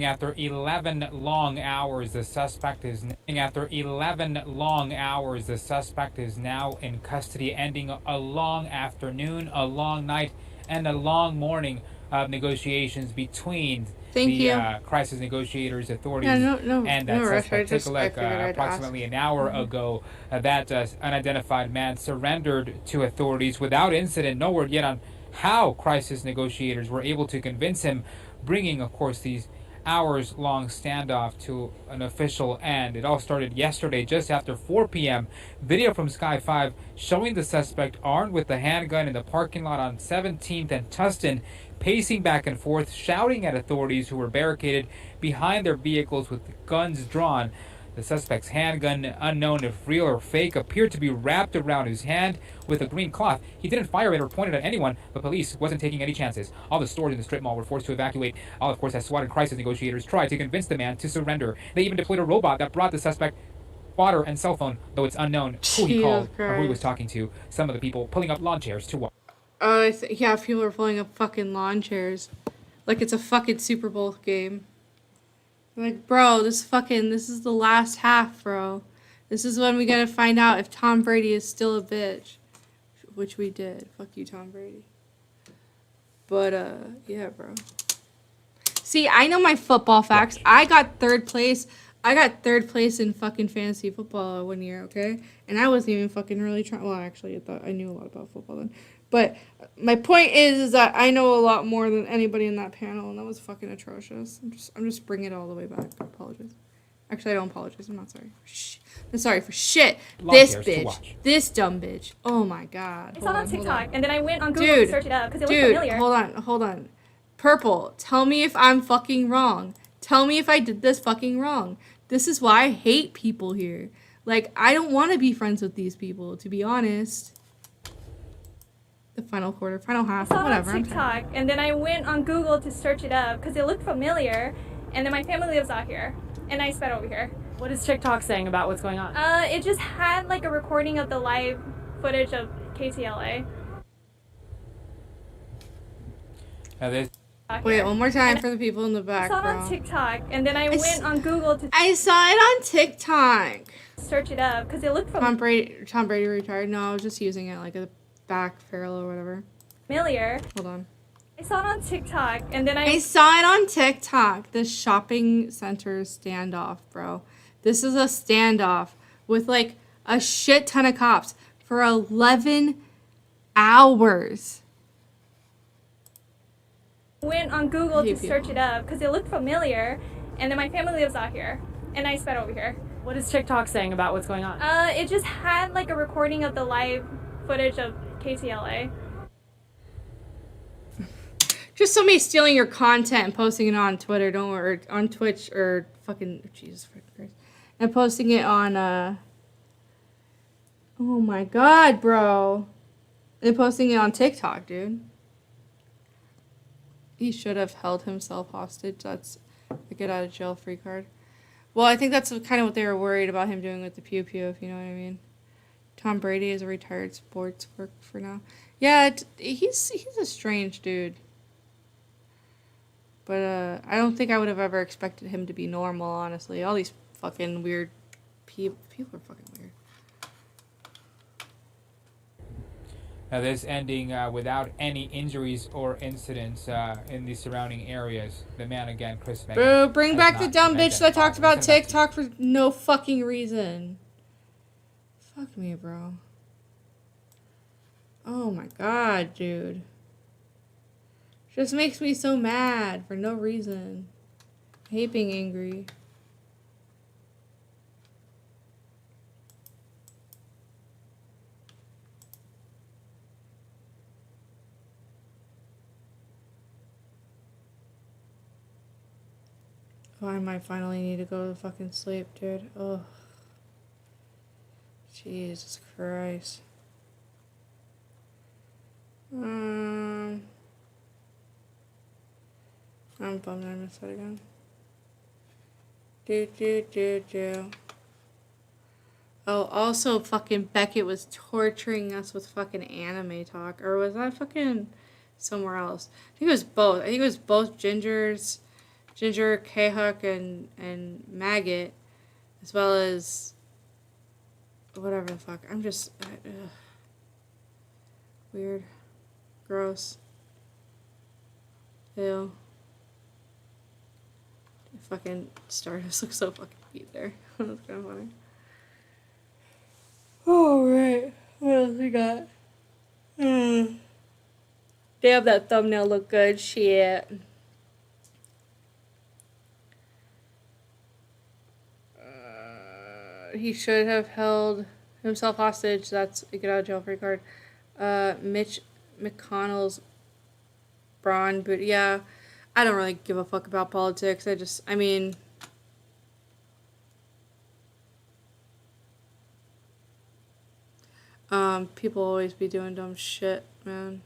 After 11 long hours, the suspect is now in custody, ending a long afternoon, a long night, and a long morning of negotiations between crisis negotiators, authorities, and that suspect. Take a look. Approximately an hour ago, that unidentified man surrendered to authorities without incident. No word yet on how crisis negotiators were able to convince him, bringing, of course, these hours-long standoff to an official end. It all started yesterday just after 4 p.m. Video from Sky 5 showing the suspect armed with a handgun in the parking lot on 17th and Tustin, pacing back and forth, shouting at authorities who were barricaded behind their vehicles with guns drawn. The suspect's handgun, unknown if real or fake, appeared to be wrapped around his hand with a green cloth. He didn't fire it or point it at anyone, but police wasn't taking any chances. All the stores in the strip mall were forced to evacuate. All, of course, as SWAT and crisis negotiators tried to convince the man to surrender. They even deployed a robot that brought the suspect water and cell phone, though it's unknown who he called or who he was talking to. Some of the people pulling up lawn chairs to watch. Yeah, people are pulling up fucking lawn chairs. Like it's a fucking Super Bowl game. Like, bro, this is the last half, bro. This is when we gotta find out if Tom Brady is still a bitch. Which we did. Fuck you, Tom Brady. But, yeah, bro. See, I know my football facts. I got third place. I got third place in fucking fantasy football 1 year, okay? And I wasn't even fucking really trying. Well, actually, I thought I knew a lot about football then. But my point is that I know a lot more than anybody in that panel, and that was fucking atrocious. I'm just bringing it all the way back. I apologize. Actually, I don't apologize. I'm not sorry. I'm sorry for shit. This bitch. This dumb bitch. Oh my god. I saw it on TikTok, and then I went on Google to search it up because it looked familiar. Hold on. Purple, tell me if I'm fucking wrong. Tell me if I did this fucking wrong. This is why I hate people here. Like, I don't want to be friends with these people, to be honest. The final quarter, final half, whatever. I saw it on TikTok, and then I went on Google to search it up because it looked familiar, and then my family lives out here, and I sped over here. What is TikTok saying about what's going on? It just had like a recording of the live footage of KTLA. Wait, one more time for the people in the back, I saw it on TikTok, and then I went on Google to... I saw it on TikTok. Search it up, because it looked familiar. Tom Brady retired? No, I was just using it like a back parallel or whatever. Familiar. Hold on. I saw it on TikTok, and then I saw it on TikTok. The shopping center standoff, bro. This is a standoff with like a shit ton of cops for 11 hours. Went on Google to search it up because it looked familiar, and then my family lives out here, and I sped over here. What is TikTok saying about what's going on? It just had like a recording of the live footage of KTLA. Just somebody stealing your content and posting it on Twitter, or on Twitch, or fucking Jesus fucking Christ, and posting it on oh my god, bro, and posting it on TikTok, dude. He should have held himself hostage. That's a get out of jail free card. Well, I think that's kind of what they were worried about him doing with the pew pew, if you know what I mean. Tom Brady is a retired sports work for now. Yeah, he's a strange dude. But I don't think I would have ever expected him to be normal, honestly. All these fucking weird people are fucking weird. Now, this ending without any injuries or incidents in the surrounding areas. The man again, Chris. Bro, bring back the dumb bitch that talked about TikTok for no fucking reason. Fuck me, bro. Oh my god, dude. Just makes me so mad for no reason. I hate being angry. Oh, I might finally need to go to fucking sleep, dude. Oh. Jesus Christ. I'm bummed I missed that again. Oh, also fucking Beckett was torturing us with fucking anime talk. Or was that fucking somewhere else? I think it was both. I think it was both Ginger's Ginger, K-Hook, and Maggot, as well as whatever the fuck. I'm just weird, gross, ew. Fucking Stardust looks so fucking cute there. That's kind of funny. Oh right, what else we got? Damn, that thumbnail look good. Shit. He should have held himself hostage. That's a get out of jail free card. Mitch McConnell's brawn boot. Yeah, I don't really give a fuck about politics. I mean, people always be doing dumb shit, man.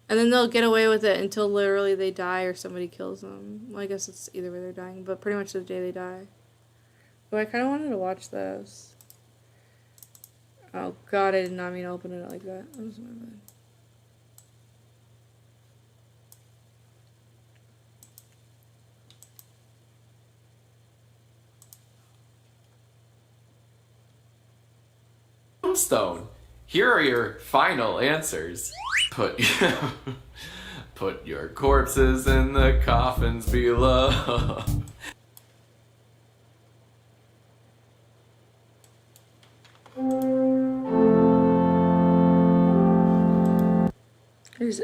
And then they'll get away with it until literally they die or somebody kills them. Well, I guess it's either way they're dying, but pretty much the day they die. Oh, I kind of wanted to watch this. Oh god, I did not mean to open it like that. That was my bad. Tombstone. Here are your final answers. Put your corpses in the coffins below. He's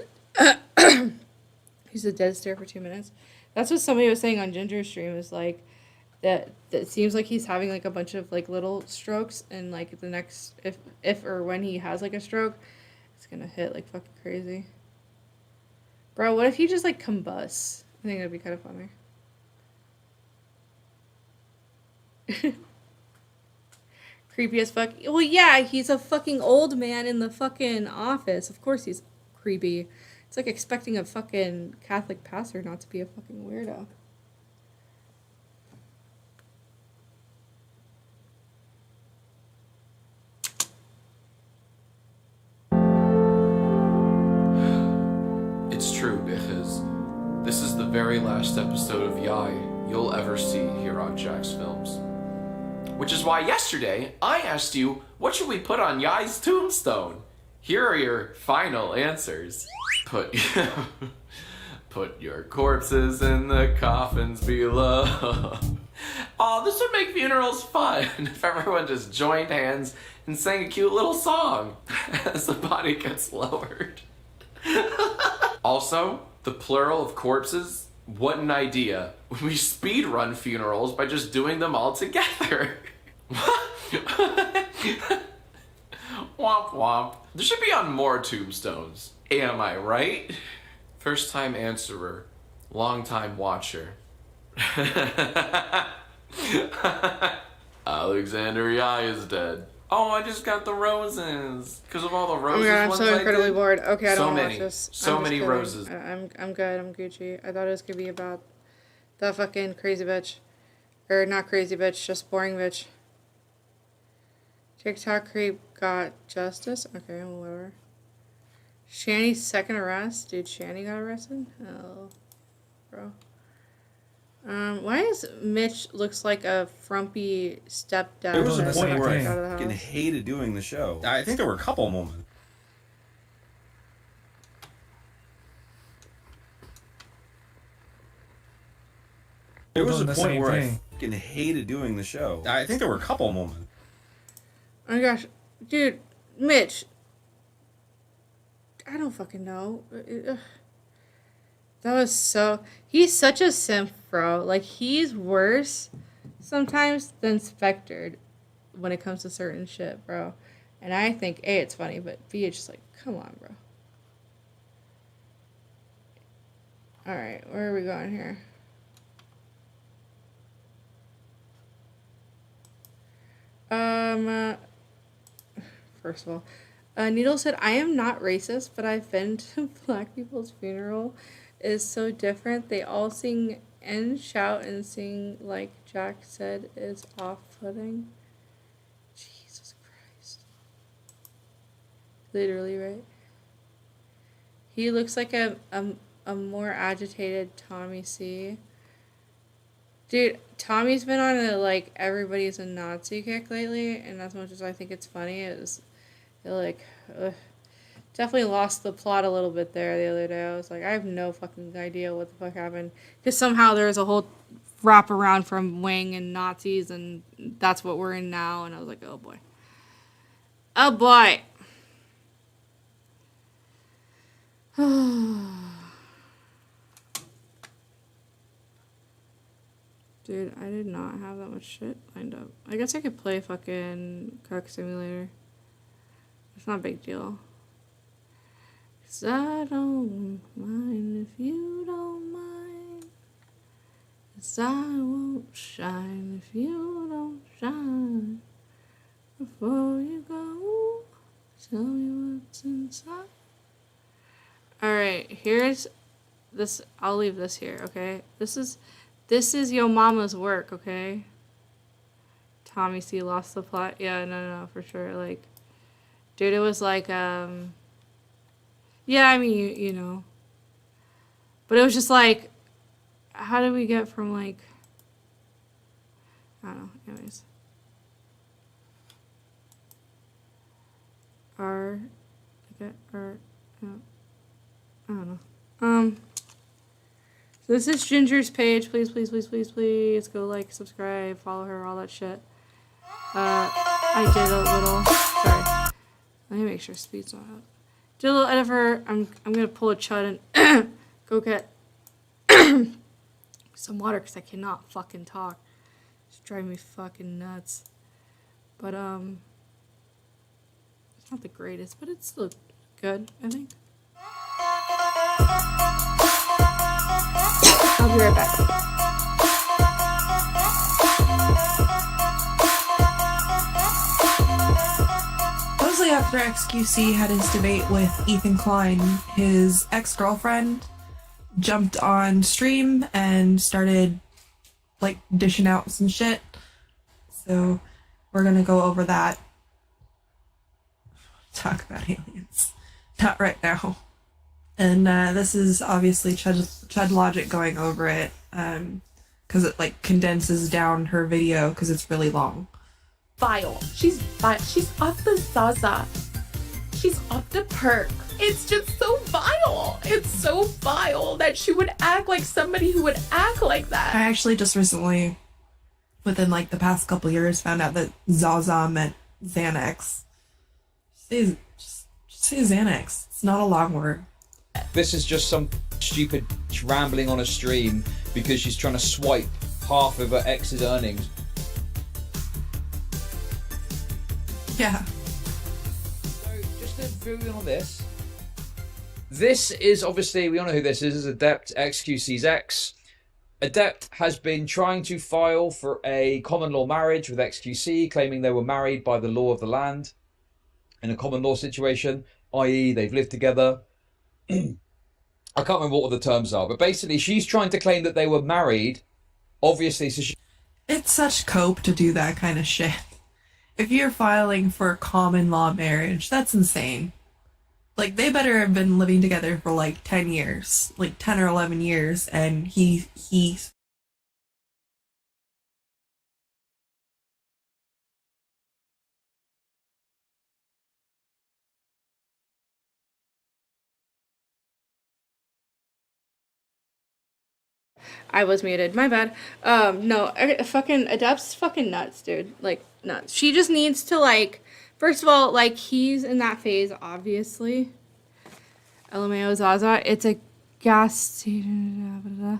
a dead stare for 2 minutes. That's what somebody was saying on Ginger's stream, is like that seems like he's having like a bunch of like little strokes, and like the next if or when he has like a stroke, it's gonna hit like fucking crazy. Bro, what if he just like combusts? I think that'd be kind of funny. Creepy as fuck. Well, yeah, he's a fucking old man in the fucking office. Of course he's creepy. It's like expecting a fucking Catholic pastor not to be a fucking weirdo. It's true, because this is the very last episode of Yai you'll ever see here on Jack's Films. Which is why yesterday I asked you, what should we put on Yai's tombstone? Here are your final answers. Put your corpses in the coffins below. Oh, this would make funerals fun if everyone just joined hands and sang a cute little song as the body gets lowered. Also, the plural of corpses, what an idea. We speedrun funerals by just doing them all together. Womp womp. There should be on more tombstones. Am I right? First time answerer. Long time watcher. Alexander Yai is dead. Oh, I just got the roses. Because of all the roses. Oh my god, I'm ones so incredibly bored. Okay, I don't so want to many. watch this. So many kidding. roses. I'm good. I'm Gucci. I thought it was going to be about the fucking crazy bitch. Or not crazy bitch, just boring bitch. TikTok creep got justice? Okay, well, whatever. Shanny's second arrest? Dude, Shanny got arrested? Oh, bro. Why does Mitch looks like a frumpy stepdad? There was a point where I out of the fucking house? hated doing the show. I think there were a couple moments. There was a point where I fucking hated doing the show. I think there were a couple moments. Oh my gosh. Dude, Mitch. I don't fucking know. That was so... He's such a simp, bro. Like, he's worse sometimes than Spectre when it comes to certain shit, bro. And I think, A, it's funny, but B, it's just like, come on, bro. Alright, where are we going here? First of all, Needle said, I am not racist, but I've been to black people's funeral. It's so different. They all sing and shout and sing like Jack said is off-putting. Jesus Christ. Literally, right? He looks like a a more agitated Tommy C. Dude, Tommy's been on a, like, everybody's a Nazi kick lately, and as much as I think it's funny, it like, definitely lost the plot a little bit there the other day. I was like, I have no fucking idea what the fuck happened. Because somehow there was a whole wraparound from Wing and Nazis, and that's what we're in now, and I was like, oh boy. Oh boy. Dude, I did not have that much shit lined up. I guess I could play fucking Cuck Simulator. It's not a big deal. 'Cause I don't mind if you don't mind. 'Cause I won't shine if you don't shine. Before you go, tell me what's inside. Alright, here's this. I'll leave this here, okay? This is your mama's work, okay? Tommy C lost the plot. Yeah, no, for sure. Like, dude, it was like, yeah, I mean, you know. But it was just like, how did we get from, like, I don't know, anyways. No, I don't know. So this is Ginger's page. Please, please, please, please, please go like, subscribe, follow her, all that shit. I did a little. Sorry. Let me make sure speed's not out. Did a little edit of her. I'm gonna pull a chud and go get some water because I cannot fucking talk. It's driving me fucking nuts. But it's not the greatest, but it's still good, I think. I'll be right back. Mostly after XQC had his debate with Ethan Klein, his ex-girlfriend jumped on stream and started, like, dishing out some shit. So we're gonna go over that. Talk about aliens. Not right now. And this is obviously Chud Logic going over it, because it like condenses down her video because it's really long. Vile. She's off the Zaza. She's off the perk. It's just so vile. It's so vile that she would act like somebody who would act like that. I actually just recently, within like the past couple years, found out that Zaza meant Xanax. Just say Xanax. It's not a long word. This is just some stupid rambling on a stream because she's trying to swipe half of her ex's earnings. Yeah. So, just to fill in on this. This is obviously, we all know who this is Adept, XQC's ex. Adept has been trying to file for a common law marriage with XQC, claiming they were married by the law of the land in a common law situation, i.e. they've lived together. I can't remember what the terms are, but basically she's trying to claim that they were married, obviously. So It's such cope to do that kind of shit. If you're filing for common law marriage, that's insane. Like, they better have been living together for like 10 years, like 10 or 11 years, and he I was muted. My bad. No, fucking Adept's fucking nuts, dude. Like, nuts. She just needs to, like, first of all, like, he's in that phase, obviously. LMAO Zaza. It's a gas. Well,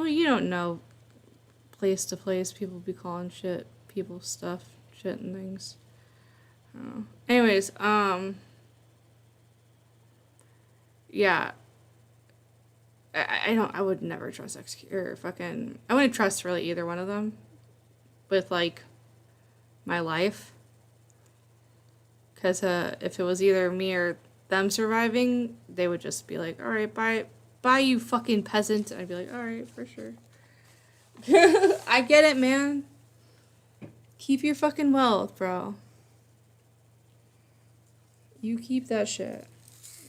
you don't know. Place to place, people be calling shit, people stuff, shit and things. I don't know. Anyways, yeah. I would never trust I wouldn't trust really either one of them with, like, my life. Because if it was either me or them surviving, they would just be like, alright, bye you fucking peasant. And I'd be like, alright, for sure. I get it, man. Keep your fucking wealth, bro. You keep that shit.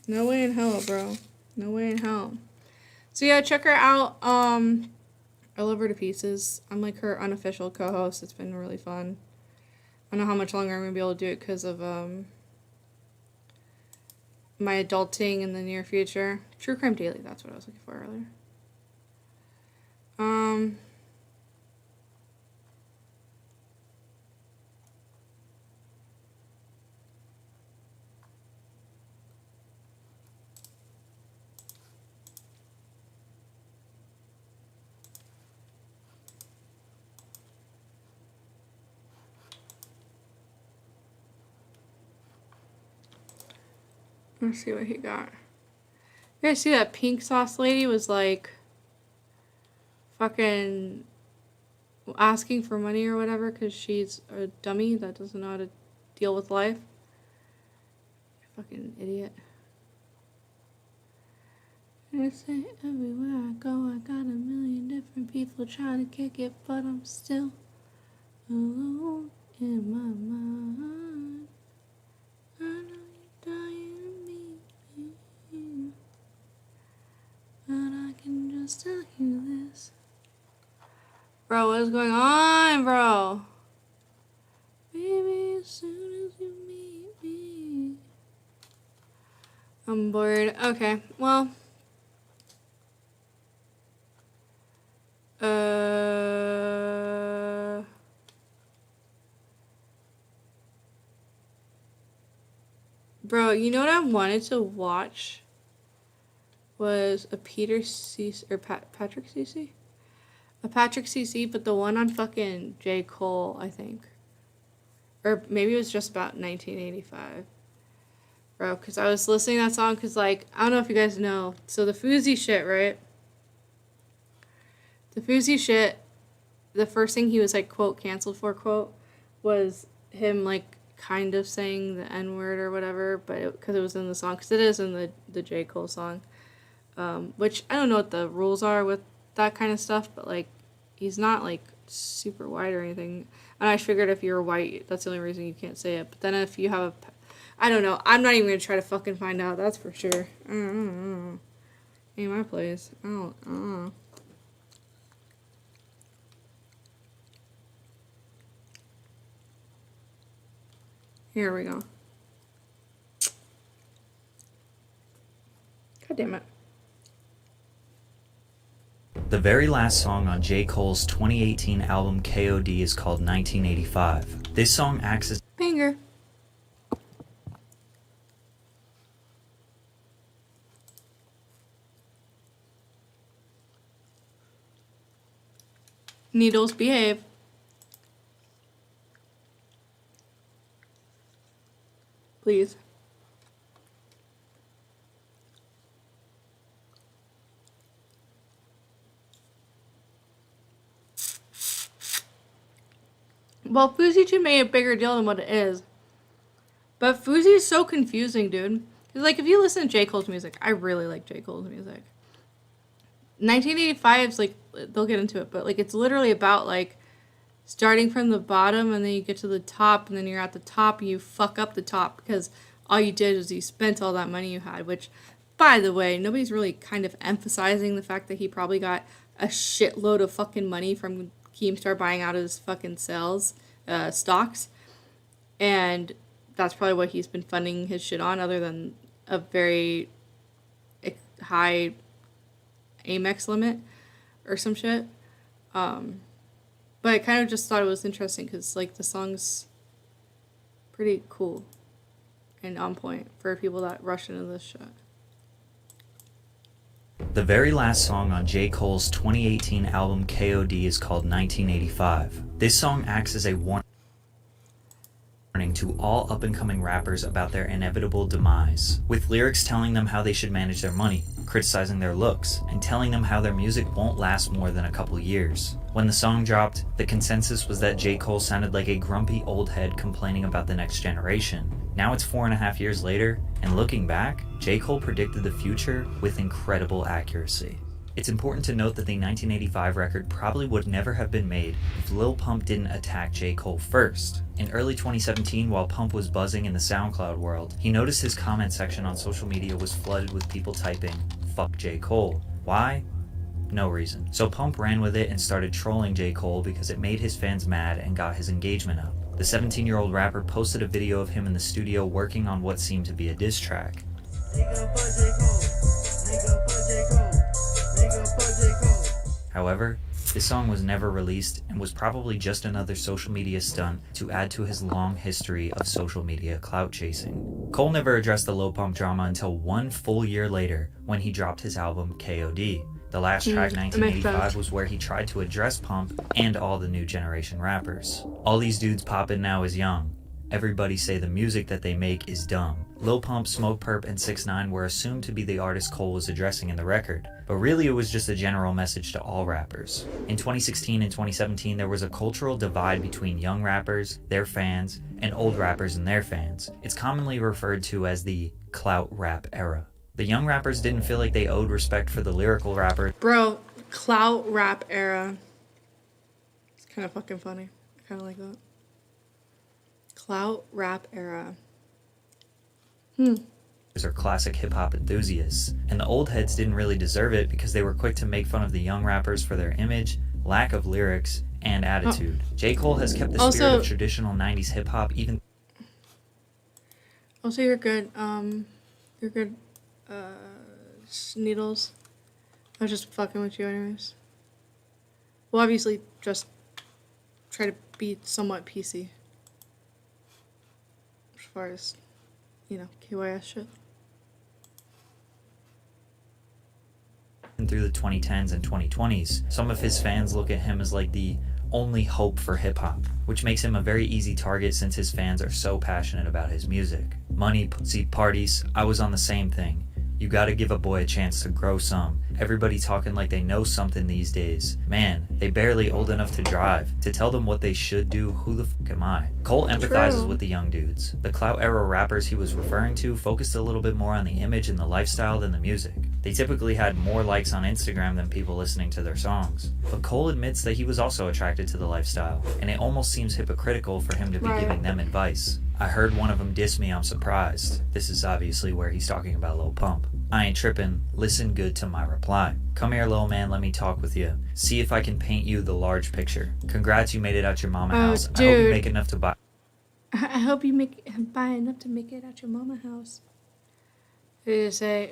No way in hell, bro. No way in hell. So yeah, check her out. I love her to pieces. I'm like her unofficial co-host. It's been really fun. I don't know how much longer I'm gonna be able to do it because of my adulting in the near future. True Crime Daily, that's what I was looking for earlier. Let's see what he got. You guys see that pink sauce lady was like fucking asking for money or whatever because she's a dummy that doesn't know how to deal with life. Fucking idiot. I say everywhere I go, I got a million different people trying to kick it, but I'm still alone in my mind. I know you're dying. But I can just tell you this. Bro, what is going on, bro? Baby, as soon as you meet me. I'm bored. Okay, well. Bro, you know what I wanted to watch? Was a Peter CC or Patrick CC? A Patrick CC, but the one on fucking J. Cole, I think. Or maybe it was just about 1985. Bro, because I was listening to that song because, like, I don't know if you guys know. So the Fousey shit, right? The Fousey shit, the first thing he was, like, quote, canceled for, quote, was him, like, kind of saying the N-word or whatever, but because it was in the song, because it is in the J. Cole song. Which I don't know what the rules are with that kind of stuff, but like he's not like super white or anything. And I figured if you're white, that's the only reason you can't say it. But then if you have I don't know. I'm not even gonna try to fucking find out. That's for sure. I don't know. Ain't my place. I don't know. Here we go. God damn it. The very last song on J. Cole's 2018 album KOD is called 1985. This song acts as banger. Needles behave. Please. Well, Fousey should make a bigger deal than what it is. But Fousey is so confusing, dude. Because, like, if you listen to J. Cole's music, I really like J. Cole's music. 1985's, like, they'll get into it, but, like, it's literally about, like, starting from the bottom and then you get to the top and then you're at the top and you fuck up the top because all you did is you spent all that money you had, which, by the way, nobody's really kind of emphasizing the fact that he probably got a shitload of fucking money from Keemstar buying out his fucking stocks, and that's probably what he's been funding his shit on, other than a very high Amex limit or some shit. But I kind of just thought it was interesting because, like, the song's pretty cool and on point for people that rush into this shit. The very last song on J. Cole's 2018 album KOD is called 1985. This song acts as a warning to all up-and-coming rappers about their inevitable demise, with lyrics telling them how they should manage their money, criticizing their looks, and telling them how their music won't last more than a couple years. When the song dropped, the consensus was that J. Cole sounded like a grumpy old head complaining about the next generation. Now it's 4.5 years later, and looking back, J. Cole predicted the future with incredible accuracy. It's important to note that the 1985 record probably would never have been made if Lil Pump didn't attack J. Cole first. In early 2017, while Pump was buzzing in the SoundCloud world, he noticed his comment section on social media was flooded with people typing, "Fuck J. Cole." Why? No reason. So Pump ran with it and started trolling J. Cole because it made his fans mad and got his engagement up. The 17-year-old rapper posted a video of him in the studio working on what seemed to be a diss track. However, this song was never released and was probably just another social media stunt to add to his long history of social media clout chasing. Cole never addressed the Lil Pump drama until 1 full year later when he dropped his album KOD. The last track, 1985, was where he tried to address Pump and all the new generation rappers. All these dudes poppin' now is young. Everybody say the music that they make is dumb. Lil Pump, Smoke Perp, and 6ix9ine were assumed to be the artists Cole was addressing in the record, but really it was just a general message to all rappers. In 2016 and 2017, there was a cultural divide between young rappers, their fans, and old rappers and their fans. It's commonly referred to as the clout rap era. The young rappers didn't feel like they owed respect for the lyrical rapper. Bro, clout rap era. It's kind of fucking funny. I kind of like that. Clout rap era. Are classic hip-hop enthusiasts, and the old heads didn't really deserve it because they were quick to make fun of the young rappers for their image, lack of lyrics, and attitude. J. Cole has kept the spirit of traditional 90s hip-hop even... Also, you're good. You're good, Needles. I was just fucking with you anyways. Well, obviously, just try to be somewhat PC. As far as, you know, KYS shit. Through the 2010s and 2020s, some of his fans look at him as like the only hope for hip-hop, which makes him a very easy target since his fans are so passionate about his music. Money, pussy, parties, I was on the same thing. You gotta give a boy a chance to grow some. Everybody talking like they know something these days. Man, they barely old enough to drive. To tell them what they should do, who the fuck am I? Cole empathizes with the young dudes. The clout era rappers he was referring to focused a little bit more on the image and the lifestyle than the music. They typically had more likes on Instagram than people listening to their songs. But Cole admits that he was also attracted to the lifestyle, and it almost seems hypocritical for him to be giving them advice. I heard one of them diss me, I'm surprised. This is obviously where he's talking about Lil Pump. I ain't trippin', listen good to my reply. Come here, little man, let me talk with you. See if I can paint you the large picture. Congrats, you made it out your mama house. Dude. I hope you make enough to buy. I hope you buy enough to make it out your mama house. You say,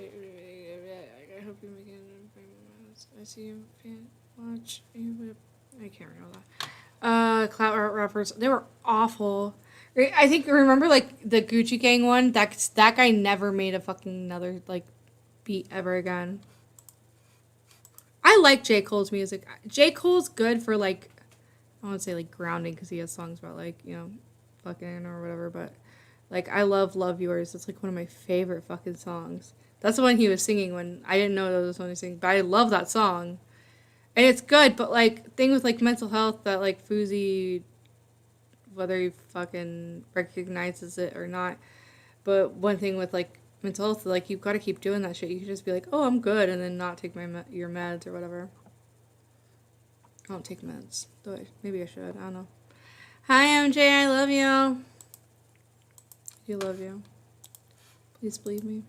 I hope you make it out your mama house. I see you can't watch you. I can't remember that. Clout art rappers, they were awful. I think, remember like the Gucci Gang one? That guy never made a fucking another like beat ever again. I like J. Cole's music. J. Cole's good for like, I won't say like grounding because he has songs about like, you know, fucking or whatever, but like I love Yours. It's like one of my favorite fucking songs. That's the one he was singing when I didn't know that was the one he was singing, but I love that song. And it's good, but like thing with like mental health that like Fousey, whether he fucking recognizes it or not, but one thing with like mental health, like you've got to keep doing that shit. You can just be like, oh, I'm good, and then not take your meds or whatever. I don't take meds, though. Maybe I should. I don't know. Hi, MJ. I love you. I do love you. Please believe me.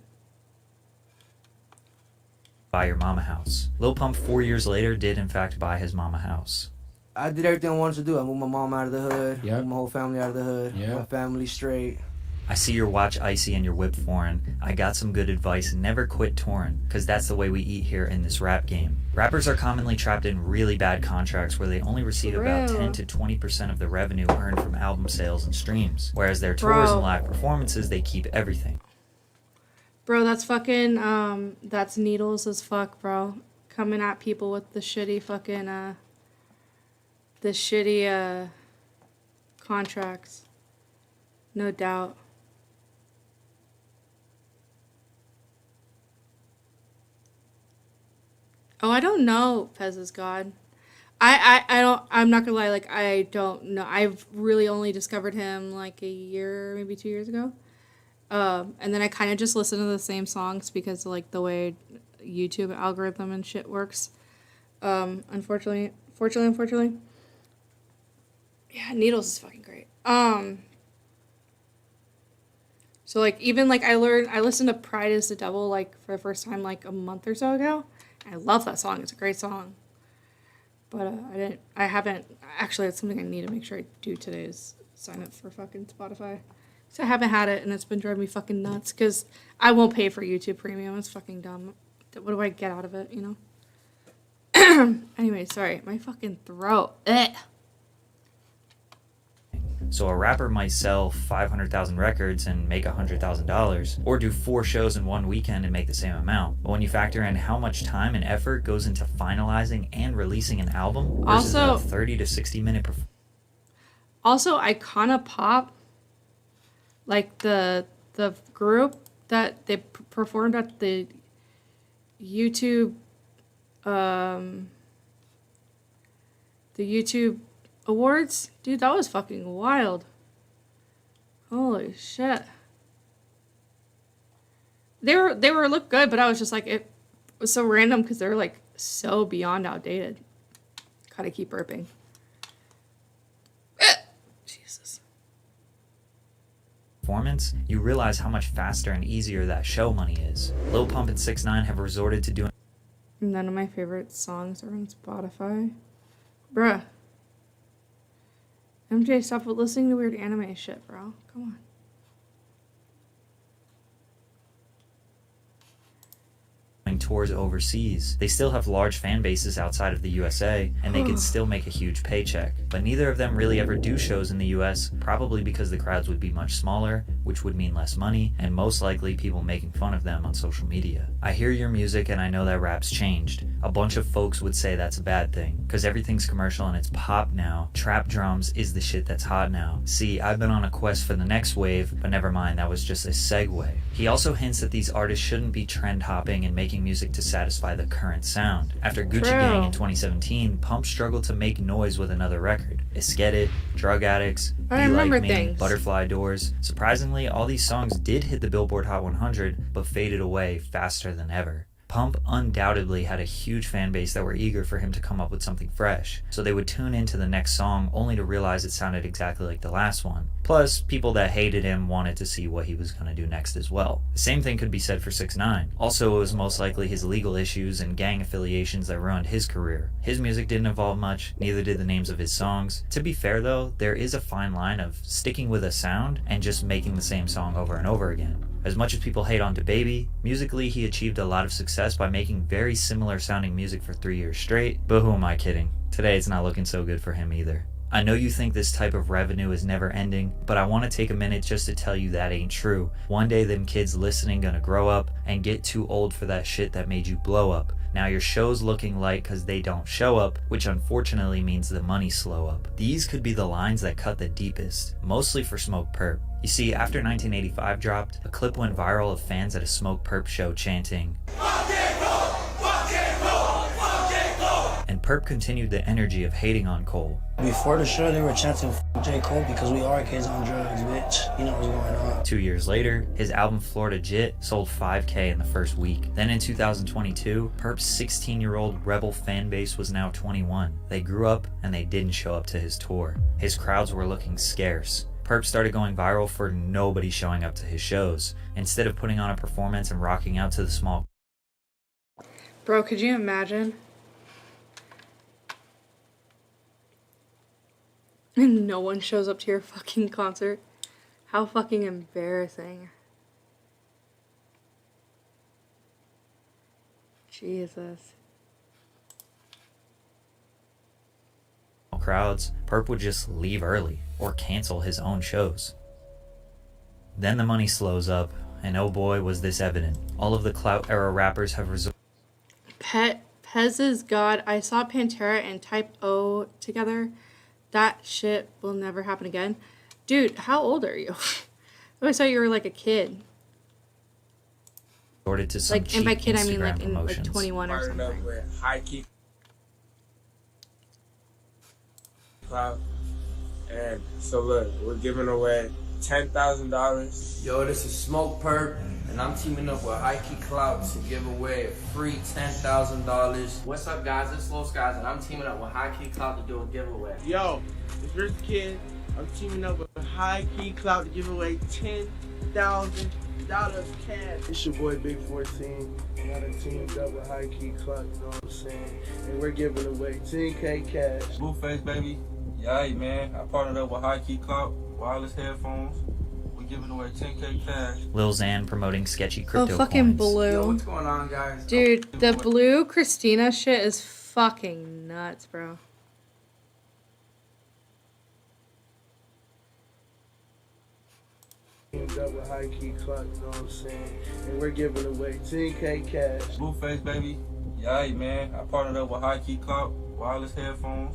Buy your mama house. Lil Pump 4 years later did in fact buy his mama house. I did everything I wanted to do. I moved my mom out of the hood. Moved my whole family out of the hood. My family straight. I see your watch icy and your whip foreign. I got some good advice. Never quit touring, because that's the way we eat here in this rap game. Rappers are commonly trapped in really bad contracts where they only receive about 10 to 20% of the revenue earned from album sales and streams, whereas their tours and live performances, they keep everything. Bro, that's fucking, that's needles as fuck, bro. Coming at people with the shitty fucking, the shitty, contracts. No doubt. Oh, I don't know Fez is God. I'm not gonna lie, like, I don't know. I've really only discovered him, like, a year, maybe 2 years ago. And then I kind of just listened to the same songs because, like, the way, YouTube algorithm and shit works. Unfortunately. Yeah, Needles is fucking great. So like even like I listened to Pride is the Devil like for the first time like a month or so ago. I love that song. It's a great song. But I haven't actually, it's something I need to make sure I do today is sign up for fucking Spotify. So I haven't had it and it's been driving me fucking nuts because I won't pay for YouTube Premium. It's fucking dumb. What do I get out of it, you know? Anyway, sorry, my fucking throat. Ugh. So a rapper might sell 500,000 records and make $100,000, or do 4 shows in one weekend and make the same amount. But when you factor in how much time and effort goes into finalizing and releasing an album versus a 30 to 60 minute performance. Also, Icona Pop, like the group that they performed at the YouTube Awards, dude, that was fucking wild. Holy shit. They were look good, but I was just like, it was so random because they're like so beyond outdated. Gotta keep burping. Jesus. Performance, you realize how much faster and easier that show money is. Lil Pump and 6ix9ine have resorted to doing. None of my favorite songs are on Spotify. Bruh. MJ, stop listening to weird anime shit, bro. Come on. Tours overseas. They still have large fan bases outside of the USA, and they could still make a huge paycheck. But neither of them really ever do shows in the US, probably because the crowds would be much smaller, which would mean less money, and most likely people making fun of them on social media. I hear your music and I know that rap's changed. A bunch of folks would say that's a bad thing, because everything's commercial and it's pop now. Trap drums is the shit that's hot now. See, I've been on a quest for the next wave, but never mind, that was just a segue. He also hints that these artists shouldn't be trend hopping and making music to satisfy the current sound. After Gucci Gang in 2017, Pump struggled to make noise with another record. Get It, Drug Addicts, Be Like Me, Butterfly Doors. Surprisingly, all these songs did hit the Billboard Hot 100, but faded away faster than ever. Pump undoubtedly had a huge fan base that were eager for him to come up with something fresh, so they would tune into the next song only to realize it sounded exactly like the last one. Plus, people that hated him wanted to see what he was going to do next as well. The same thing could be said for 6ix9ine. Also, it was most likely his legal issues and gang affiliations that ruined his career. His music didn't evolve much, neither did the names of his songs. To be fair though, there is a fine line of sticking with a sound and just making the same song over and over again. As much as people hate on DaBaby, musically he achieved a lot of success by making very similar sounding music for 3 years straight, but who am I kidding? Today it's not looking so good for him either. I know you think this type of revenue is never ending, but I want to take a minute just to tell you that ain't true. One day them kids listening gonna grow up and get too old for that shit that made you blow up. Now your show's looking light cause they don't show up, which unfortunately means the money slow up. These could be the lines that cut the deepest, mostly for Smoke Perp. You see, after 1985 dropped, a clip went viral of fans at a Smoke Perp show chanting, and Perp continued the energy of hating on Cole. Before the show, they were chanting J. Cole because we are kids on drugs, bitch. You know what's going on. 2 years later, his album Florida Jit sold 5K in the first week. Then in 2022, Perp's 16-year-old rebel fan base was now 21. They grew up and they didn't show up to his tour. His crowds were looking scarce. Perp started going viral for nobody showing up to his shows. Instead of putting on a performance and rocking out to the small... Bro, could you imagine? And no one shows up to your fucking concert. How fucking embarrassing. Jesus. Crowds, Perp would just leave early or cancel his own shows. Then the money slows up, and oh boy was this evident. All of the clout era rappers have resorted. Pez's God, I saw Pantera and Type O together. That shit will never happen again. Dude, how old are you? I always thought you were like a kid. To some like, and by kid I mean like in promotions. like 21 or something. With high key clout. And so look, we're giving away $10,000. Yo, this is Smoke Perp, and I'm teaming up with High Key Clout to give away a free $10,000. What's up, guys? It's Slow Skies, and I'm teaming up with High Key Clout to do a giveaway. Yo, it's Rich Kid. I'm teaming up with High Key Clout to give away $10,000 cash. It's your boy Big 14. I got a teamed up with High Key Clout, you know what I'm saying? And we're giving away 10K cash. Blueface, baby. Yeah, man. I partnered up with High Key Clout, wireless headphones. We're giving away 10K cash. Lil Xan promoting sketchy crypto fucking coins. Blue. Yo, what's going on, guys? Dude, the Blue Christina shit is fucking nuts, bro. Teamed up with High Key Clout, you know what I'm saying? And we're giving away 10K cash. Blueface, baby. Yeah, man. I partnered up with High Key Clout, wireless headphones.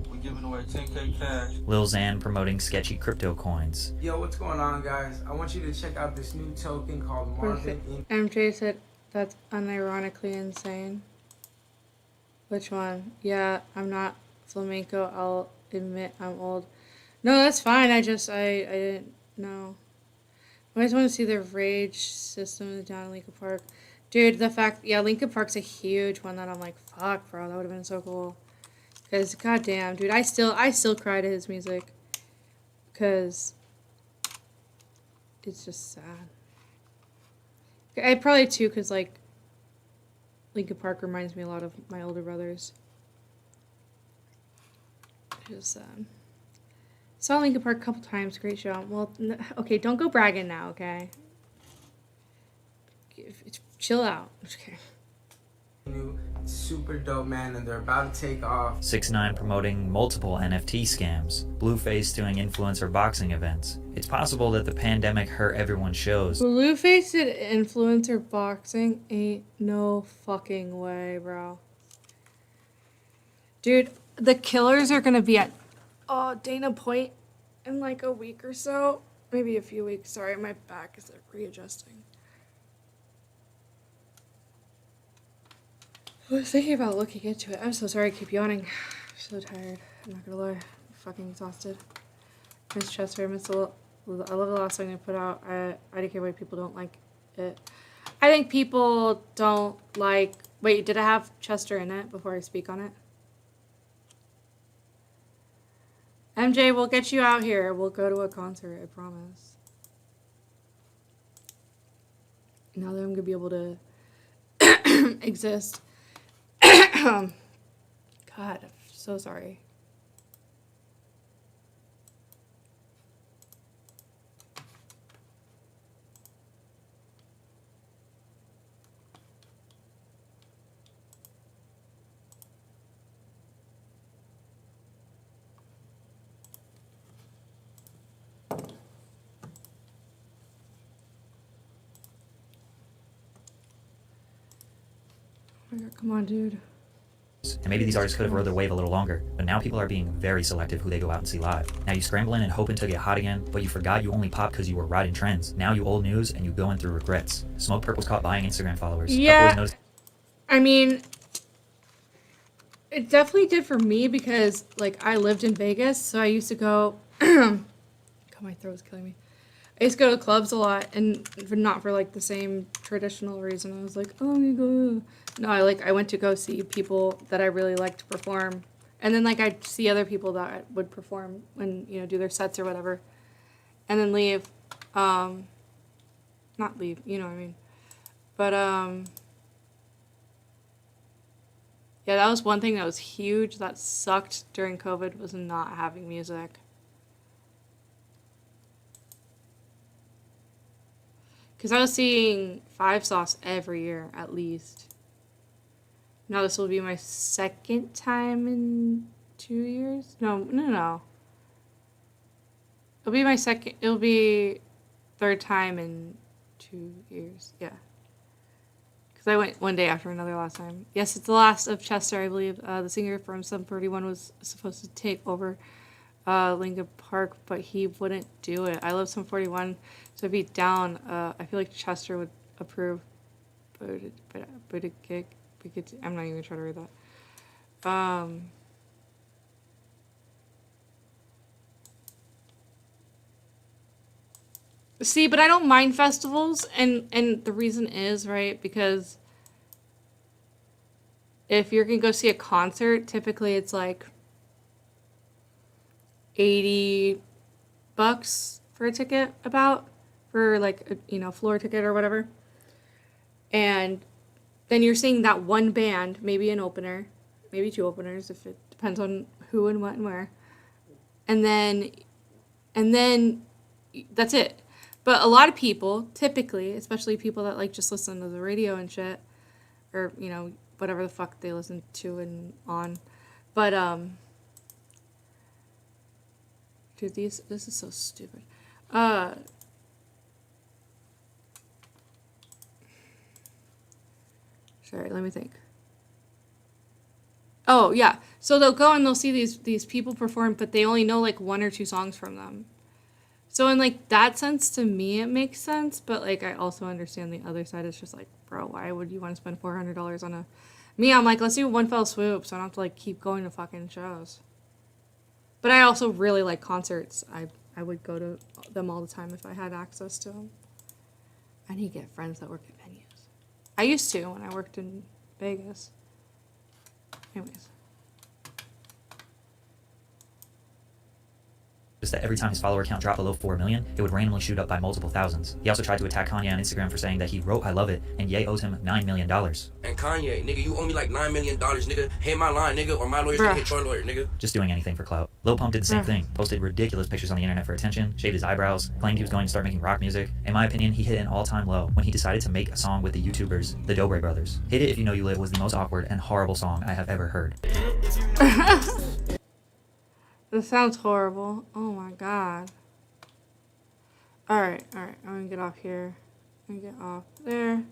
We're giving away 10K cash. Lil Xan promoting sketchy crypto coins. Yo, what's going on, guys? I want you to check out this new token called Marvin. MJ said that's unironically insane. Which one? Yeah, I'm not flamenco. I'll admit I'm old. No, that's fine. I didn't know. I just want to see the rage system down in Lincoln Park. Dude, Lincoln Park's a huge one that I'm like, fuck, bro, that would have been so cool. Cause goddamn, dude, I still cry to his music. Cause it's just sad. I probably too, cause like Lincoln Park reminds me a lot of my older brothers. Just saw Lincoln Park a couple times. Great show. Well, okay, don't go bragging now, okay? Chill out. Okay. Super dope, man, and they're about to take off. 6ix9ine promoting multiple NFT scams. Blueface doing influencer boxing events. It's possible that the pandemic hurt everyone's shows. Blueface did influencer boxing? Ain't no fucking way, bro. Dude, the Killers are gonna be at Dana Point in like a week or so. Maybe a few weeks. Sorry, my back is readjusting. I was thinking about looking into it. I'm so sorry I keep yawning. I'm so tired. I'm not gonna lie. I'm fucking exhausted. Miss Chester. I love the last song they put out. I don't care why people don't like it. I think people don't like... Wait, did I have Chester in it before I speak on it? MJ, we'll get you out here. We'll go to a concert, I promise. Now that I'm gonna be able to exist. God, I'm so sorry. Oh my God, come on, dude. And maybe these artists could have rode their wave a little longer, but now people are being very selective who they go out and see live. Now you scrambling and hoping to get hot again, but you forgot you only popped because you were riding trends. Now you old news and you going through regrets. Smoke Purp was caught buying Instagram followers. Yeah, I mean, it definitely did for me because, like, I lived in Vegas, so I used to go... God, my throat's killing me. I used to go to clubs a lot, and not for, like, the same traditional reason. I was like, oh, I'm gonna go... No, I went to go see people that I really liked to perform. And then, like, I'd see other people that would perform and, you know, do their sets or whatever. And then leave. Not leave, you know what I mean. But, yeah, that was one thing that was huge that sucked during COVID was not having music. Because I was seeing Five Sauce every year, at least. Now this will be my second time in 2 years? No. It'll be third time in 2 years, yeah. Because I went one day after another last time. Yes, it's the last of Chester, I believe. The singer from Sum 41 was supposed to take over Lincoln Park, but he wouldn't do it. I love Sum 41, so I'd be down. I feel like Chester would approve. But a kick. I'm not even trying to read that. See, but I don't mind festivals, and the reason is, right, because if you're gonna go see a concert, typically it's like $80 for a ticket, for like a, floor ticket or whatever. And then you're seeing that one band, maybe an opener, maybe two openers, if it depends on who and what and where. And then that's it. But a lot of people, typically, especially people that like just listen to the radio and shit, or whatever the fuck they listen to and on, but dude, this is so stupid. Sorry, let me think. Oh yeah, so they'll go and they'll see these people perform, but they only know like one or two songs from them. So in like that sense, to me, it makes sense. But like I also understand the other side. It's just like, bro, why would you want to spend $400 on a? Me, I'm like, let's do one fell swoop, so I don't have to like keep going to fucking shows. But I also really like concerts. I would go to them all the time if I had access to them. I need to get friends that work at venues. I used to when I worked in Vegas. Anyways. Just that every time his follower count dropped below 4 million, it would randomly shoot up by multiple thousands. He also tried to attack Kanye on Instagram for saying that he wrote I love it, and Ye owes him $9 million. And Kanye, nigga, you owe me like $9 million, nigga. Hit my line, nigga, or my lawyer's gonna hit your lawyer, nigga. Just doing anything for clout. Lil Pump did the same thing, posted ridiculous pictures on the internet for attention, shaved his eyebrows, claimed he was going to start making rock music. In my opinion, he hit an all-time low when he decided to make a song with the YouTubers, the Dobre brothers. Hit It If You Know You Live was the most awkward and horrible song I have ever heard. This sounds horrible. Oh my god. Alright. I'm gonna get off here. I'm gonna get off there.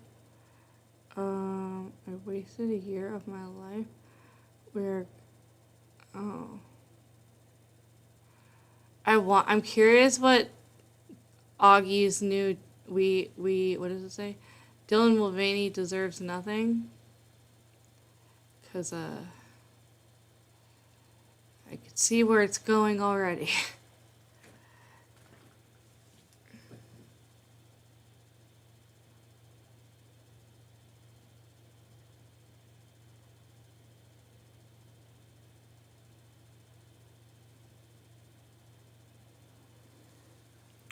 I wasted a year of my life where, I'm curious what Augie's new, what does it say? Dylan Mulvaney deserves nothing. Cause, I could see where it's going already.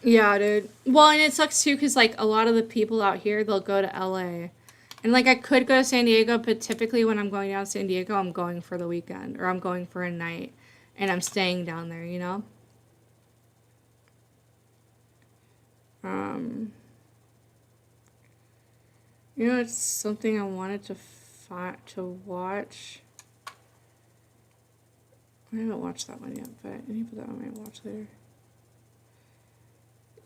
Yeah, dude. Well, and it sucks too because like a lot of the people out here, they'll go to LA. And like I could go to San Diego, but typically when I'm going down to San Diego, I'm going for the weekend or I'm going for a night and I'm staying down there, you know? It's something I wanted to watch. I haven't watched that one yet, but I need to put that on my watch later.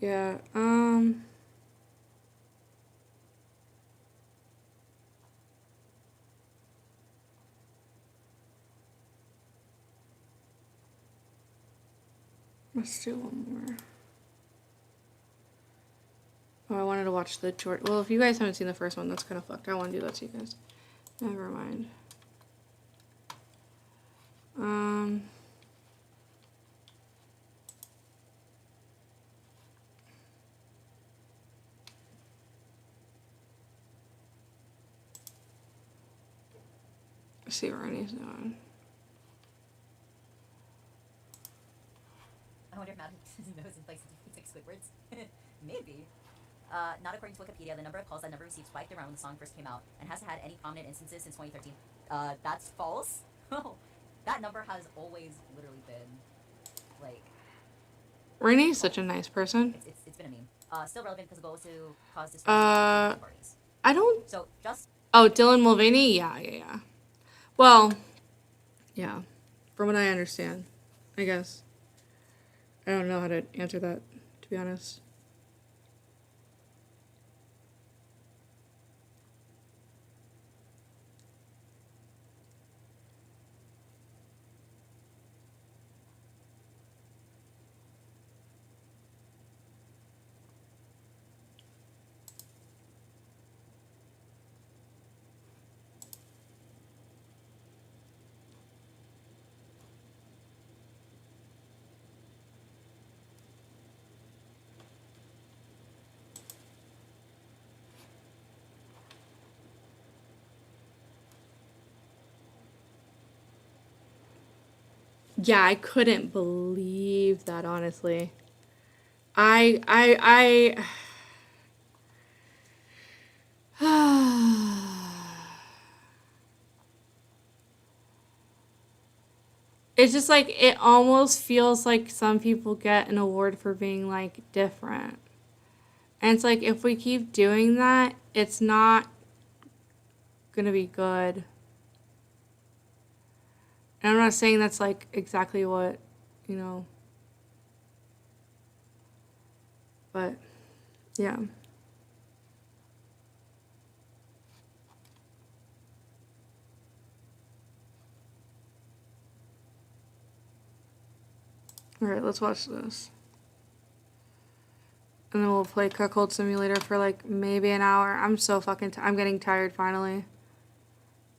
Yeah, let's do one more. Oh, I wanted to watch the short. Well, if you guys haven't seen the first one, that's kind of fucked. I want to do that to you guys. Never mind. Let's see what Rennie's doing. I wonder if Matt knows in place to fix Squidwards. Maybe. Not according to Wikipedia, the number of calls that number received spiked around when the song first came out and hasn't had any prominent instances since 2013. That's false. That number has always literally been, like... Rennie's such a nice person. It's been a meme. Still relevant because the goal is to cause disruption parties. I don't... So, just... Oh, Dylan Mulvaney? Yeah. Well, yeah. From what I understand, I guess. I don't know how to answer that, to be honest. Yeah, I couldn't believe that, honestly. It's just like, it almost feels like some people get an award for being like different. And it's like, if we keep doing that, it's not gonna be good. And I'm not saying that's like exactly what, you know, but yeah. Alright, let's watch this. And then we'll play Cuckold Simulator for like maybe an hour. I'm so fucking I'm getting tired finally.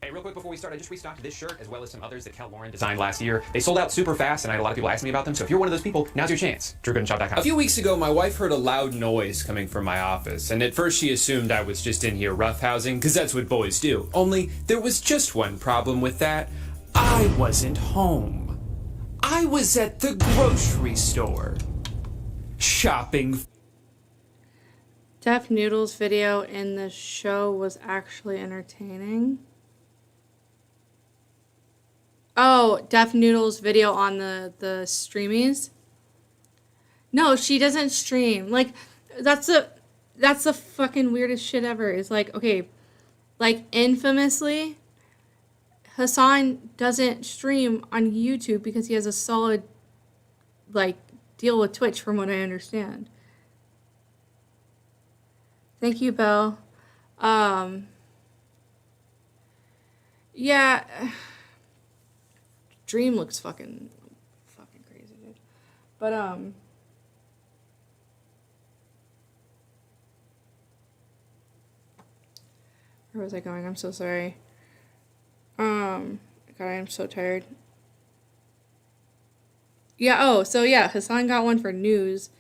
Hey, real quick before we start, I just restocked this shirt as well as some others that Hailann designed last year. They sold out super fast, and I had a lot of people asking me about them, so if you're one of those people, now's your chance. DrewGoodenShop.com. A few weeks ago, my wife heard a loud noise coming from my office, and at first she assumed I was just in here roughhousing, because that's what boys do. Only, there was just one problem with that. I wasn't home. I was at the grocery store. Shopping. Deaf Noodle's video in the show was actually entertaining. Oh, Deaf Noodle's video on the streamies? No, she doesn't stream. Like, that's the fucking weirdest shit ever. It's like, okay, like, infamously, Hassan doesn't stream on YouTube because he has a solid, like, deal with Twitch, from what I understand. Thank you, Belle. Yeah. Dream looks fucking crazy, dude. But, where was I going? I'm so sorry. God, I am so tired. Yeah, oh, so yeah, Hassan got one for news,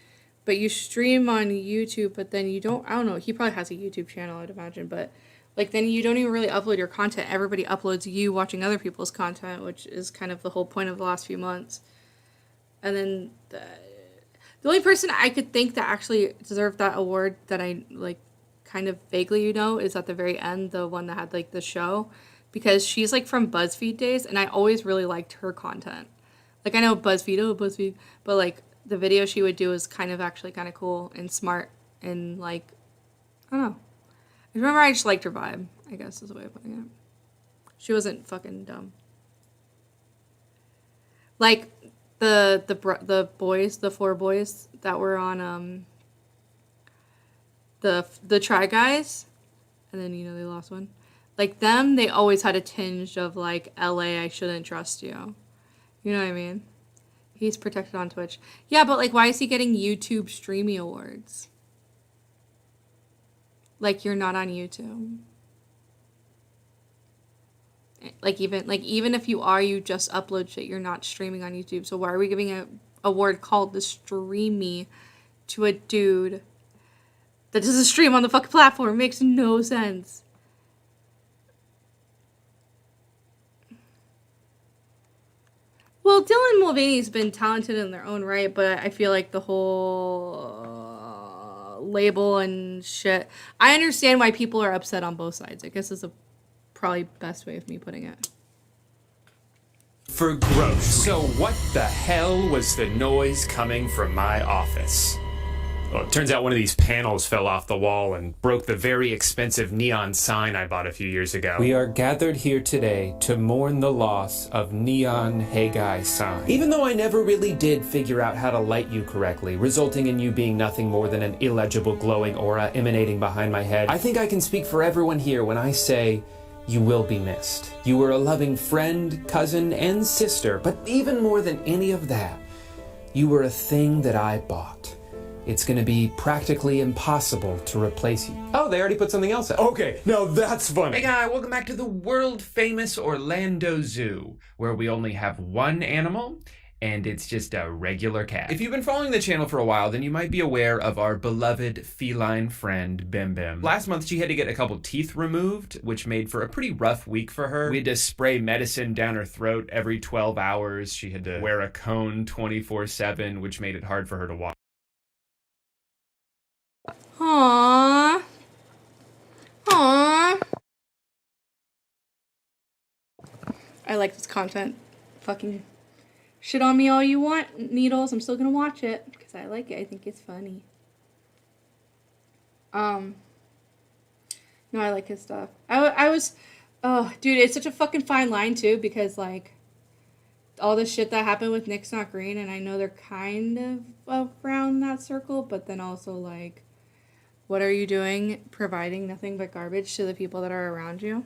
but you stream on YouTube, but then you don't, I don't know, he probably has a YouTube channel, I'd imagine, but, like, then you don't even really upload your content. Everybody uploads you watching other people's content, which is kind of the whole point of the last few months. And then the only person I could think that actually deserved that award that I, like, kind of vaguely, you know, is at the very end, the one that had, like, the show. Because she's, like, from BuzzFeed days, and I always really liked her content. Like, I know BuzzFeed, but, like, the video she would do is kind of actually kind of cool and smart and, like, I don't know. I remember I just liked her vibe, I guess is the way of putting it. She wasn't fucking dumb. Like, the boys, the 4 boys that were on, the Try Guys, and then, you know, they lost one. Like, them, they always had a tinge of, like, LA, I shouldn't trust you. You know what I mean? He's protected on Twitch. Yeah, but, like, why is he getting YouTube Streamy Awards? Like, you're not on YouTube. Like, even if you are, you just upload shit. You're not streaming on YouTube. So why are we giving an award called the Streamy to a dude that doesn't stream on the fucking platform? It makes no sense. Well, Dylan Mulvaney's been talented in their own right, but I feel like the whole label and shit. I understand why people are upset on both sides. I guess is the probably best way of me putting it. For gross. So what the hell was the noise coming from my office? Well, it turns out one of these panels fell off the wall and broke the very expensive neon sign I bought a few years ago. We are gathered here today to mourn the loss of neon Hey Guy sign. Even though I never really did figure out how to light you correctly, resulting in you being nothing more than an illegible glowing aura emanating behind my head, I think I can speak for everyone here when I say you will be missed. You were a loving friend, cousin, and sister, but even more than any of that, you were a thing that I bought. It's going to be practically impossible to replace you. Oh, they already put something else out. Okay, now that's funny. Hey guy, welcome back to the world famous Orlando Zoo, where we only have one animal and it's just a regular cat. If you've been following the channel for a while, then you might be aware of our beloved feline friend, Bim Bim. Last month, she had to get a couple teeth removed, which made for a pretty rough week for her. We had to spray medicine down her throat every 12 hours. She had to wear a cone 24/7, which made it hard for her to walk. Aww. Aww. I like this content. Fucking shit on me all you want, Needles. I'm still gonna watch it because I like it. I think it's funny. No, I like his stuff. I was, oh, dude, it's such a fucking fine line too because like all the shit that happened with Nick's Not Green, and I know they're kind of around that circle, but then also like, what are you doing providing nothing but garbage to the people that are around you?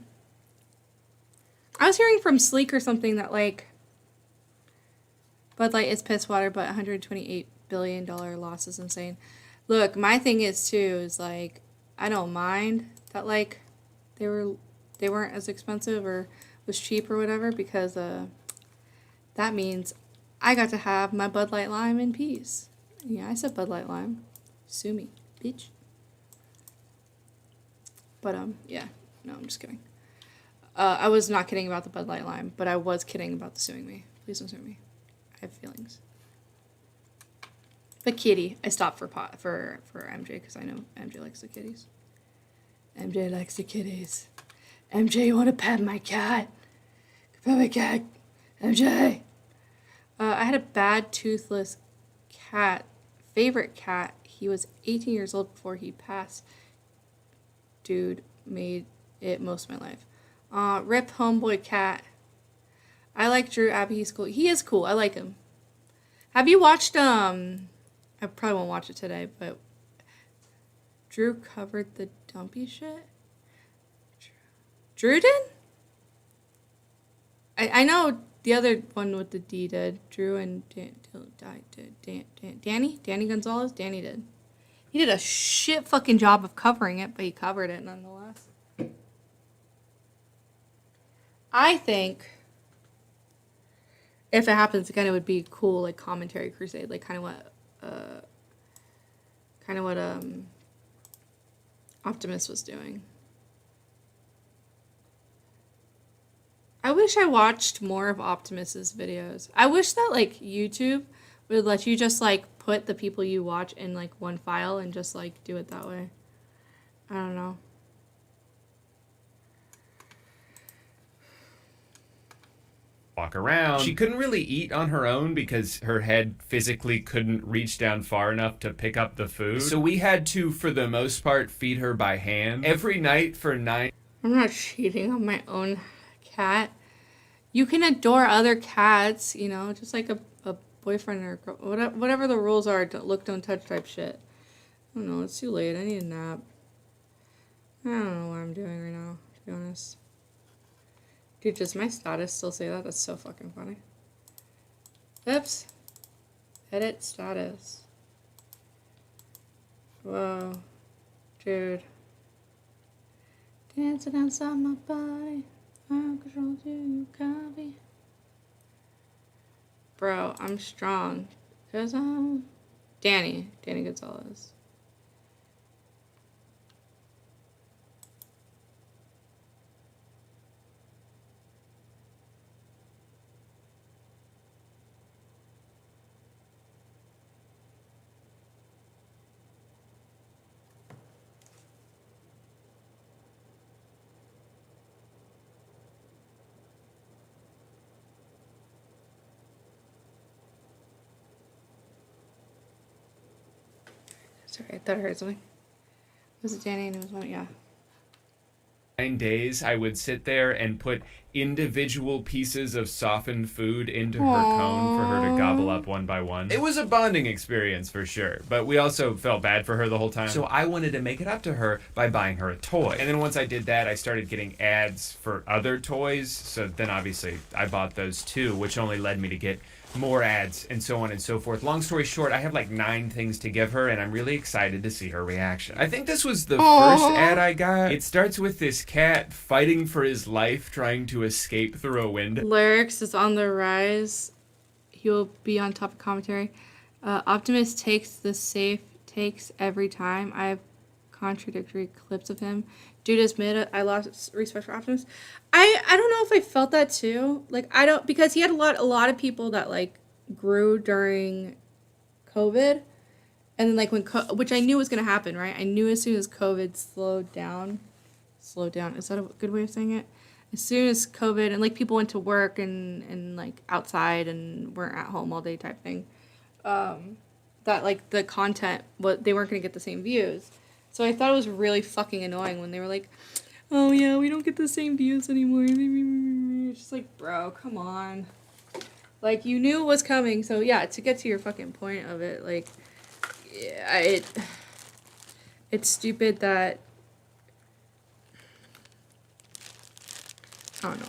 I was hearing from Sleek or something that like Bud Light is piss water, but $128 billion loss is insane. Look, my thing is too, is like, I don't mind that like they weren't as expensive or was cheap or whatever, because that means I got to have my Bud Light Lime in peace. Yeah, I said Bud Light Lime. Sue me, bitch. But yeah, no, I'm just kidding. I was not kidding about the Bud Light Lime, but I was kidding about the suing me. Please don't sue me. I have feelings. The kitty. I stopped for MJ because I know MJ likes the kitties. MJ likes the kitties. MJ, you want to pet my cat? Pet my cat. MJ. I had a bad toothless cat. Favorite cat. He was 18 years old before he passed. Dude made it most of my life. Rip homeboy cat. I like Drew Abby. He's cool. He is cool. I like him. Have you watched, I probably won't watch it today, but Drew covered the dumpy shit? Drew did? I know the other one with the D did. Drew and Danny Gonzalez? Danny did. He did a shit fucking job of covering it, but he covered it nonetheless. I think if it happens again, it would be cool, like commentary crusade, like kind of what Optimus was doing. I wish I watched more of Optimus's videos. I wish that like YouTube would let you just like put the people you watch in like one file and just like do it that way. I don't know. Walk around. She couldn't really eat on her own because her head physically couldn't reach down far enough to pick up the food. So we had to, for the most part, feed her by hand. Every night for 9... I'm not cheating on my own cat. You can adore other cats, you know, just like a boyfriend or a girl, whatever the rules are, don't look, don't touch type shit. I don't know, it's too late. I need a nap. I don't know what I'm doing right now, to be honest. Dude, does my status still say that? That's so fucking funny. Oops. Edit status. Whoa. Dude. Dancing outside my body. I control you, copy. Bro, I'm strong. Because I'm Danny Gonzalez. Sorry, I thought I heard something. Was it Danny and it was one? Yeah. 9 days, I would sit there and put individual pieces of softened food into her cone for her to gobble up one by one. It was a bonding experience for sure, but we also felt bad for her the whole time. So I wanted to make it up to her by buying her a toy. And then once I did that, I started getting ads for other toys. So then obviously I bought those too, which only led me to get more ads and so on and so forth. Long story short, I have like 9 things to give her and I'm really excited to see her reaction. I think this was the first ad I got. It starts with this cat fighting for his life, trying to escape through a window. Lyrics is on the rise. he will be on top of commentary. Optimus takes the safe takes every time. I have contradictory clips of him. Dude is mid. I lost respect for Optimus. I don't know if I felt that too. Like, I don't, because he had a lot of people that like grew during COVID, and then like when which I knew was gonna happen, right? I knew as soon as COVID slowed down. Is that a good way of saying it? As soon as COVID and like people went to work and like outside and weren't at home all day type thing, that like the content, what they weren't gonna get the same views. So I thought it was really fucking annoying when they were like, "Oh yeah, we don't get the same views anymore." It's just like, bro, come on. Like, you knew it was coming, so yeah. To get to your fucking point of it, like, yeah, it's stupid that. I don't know.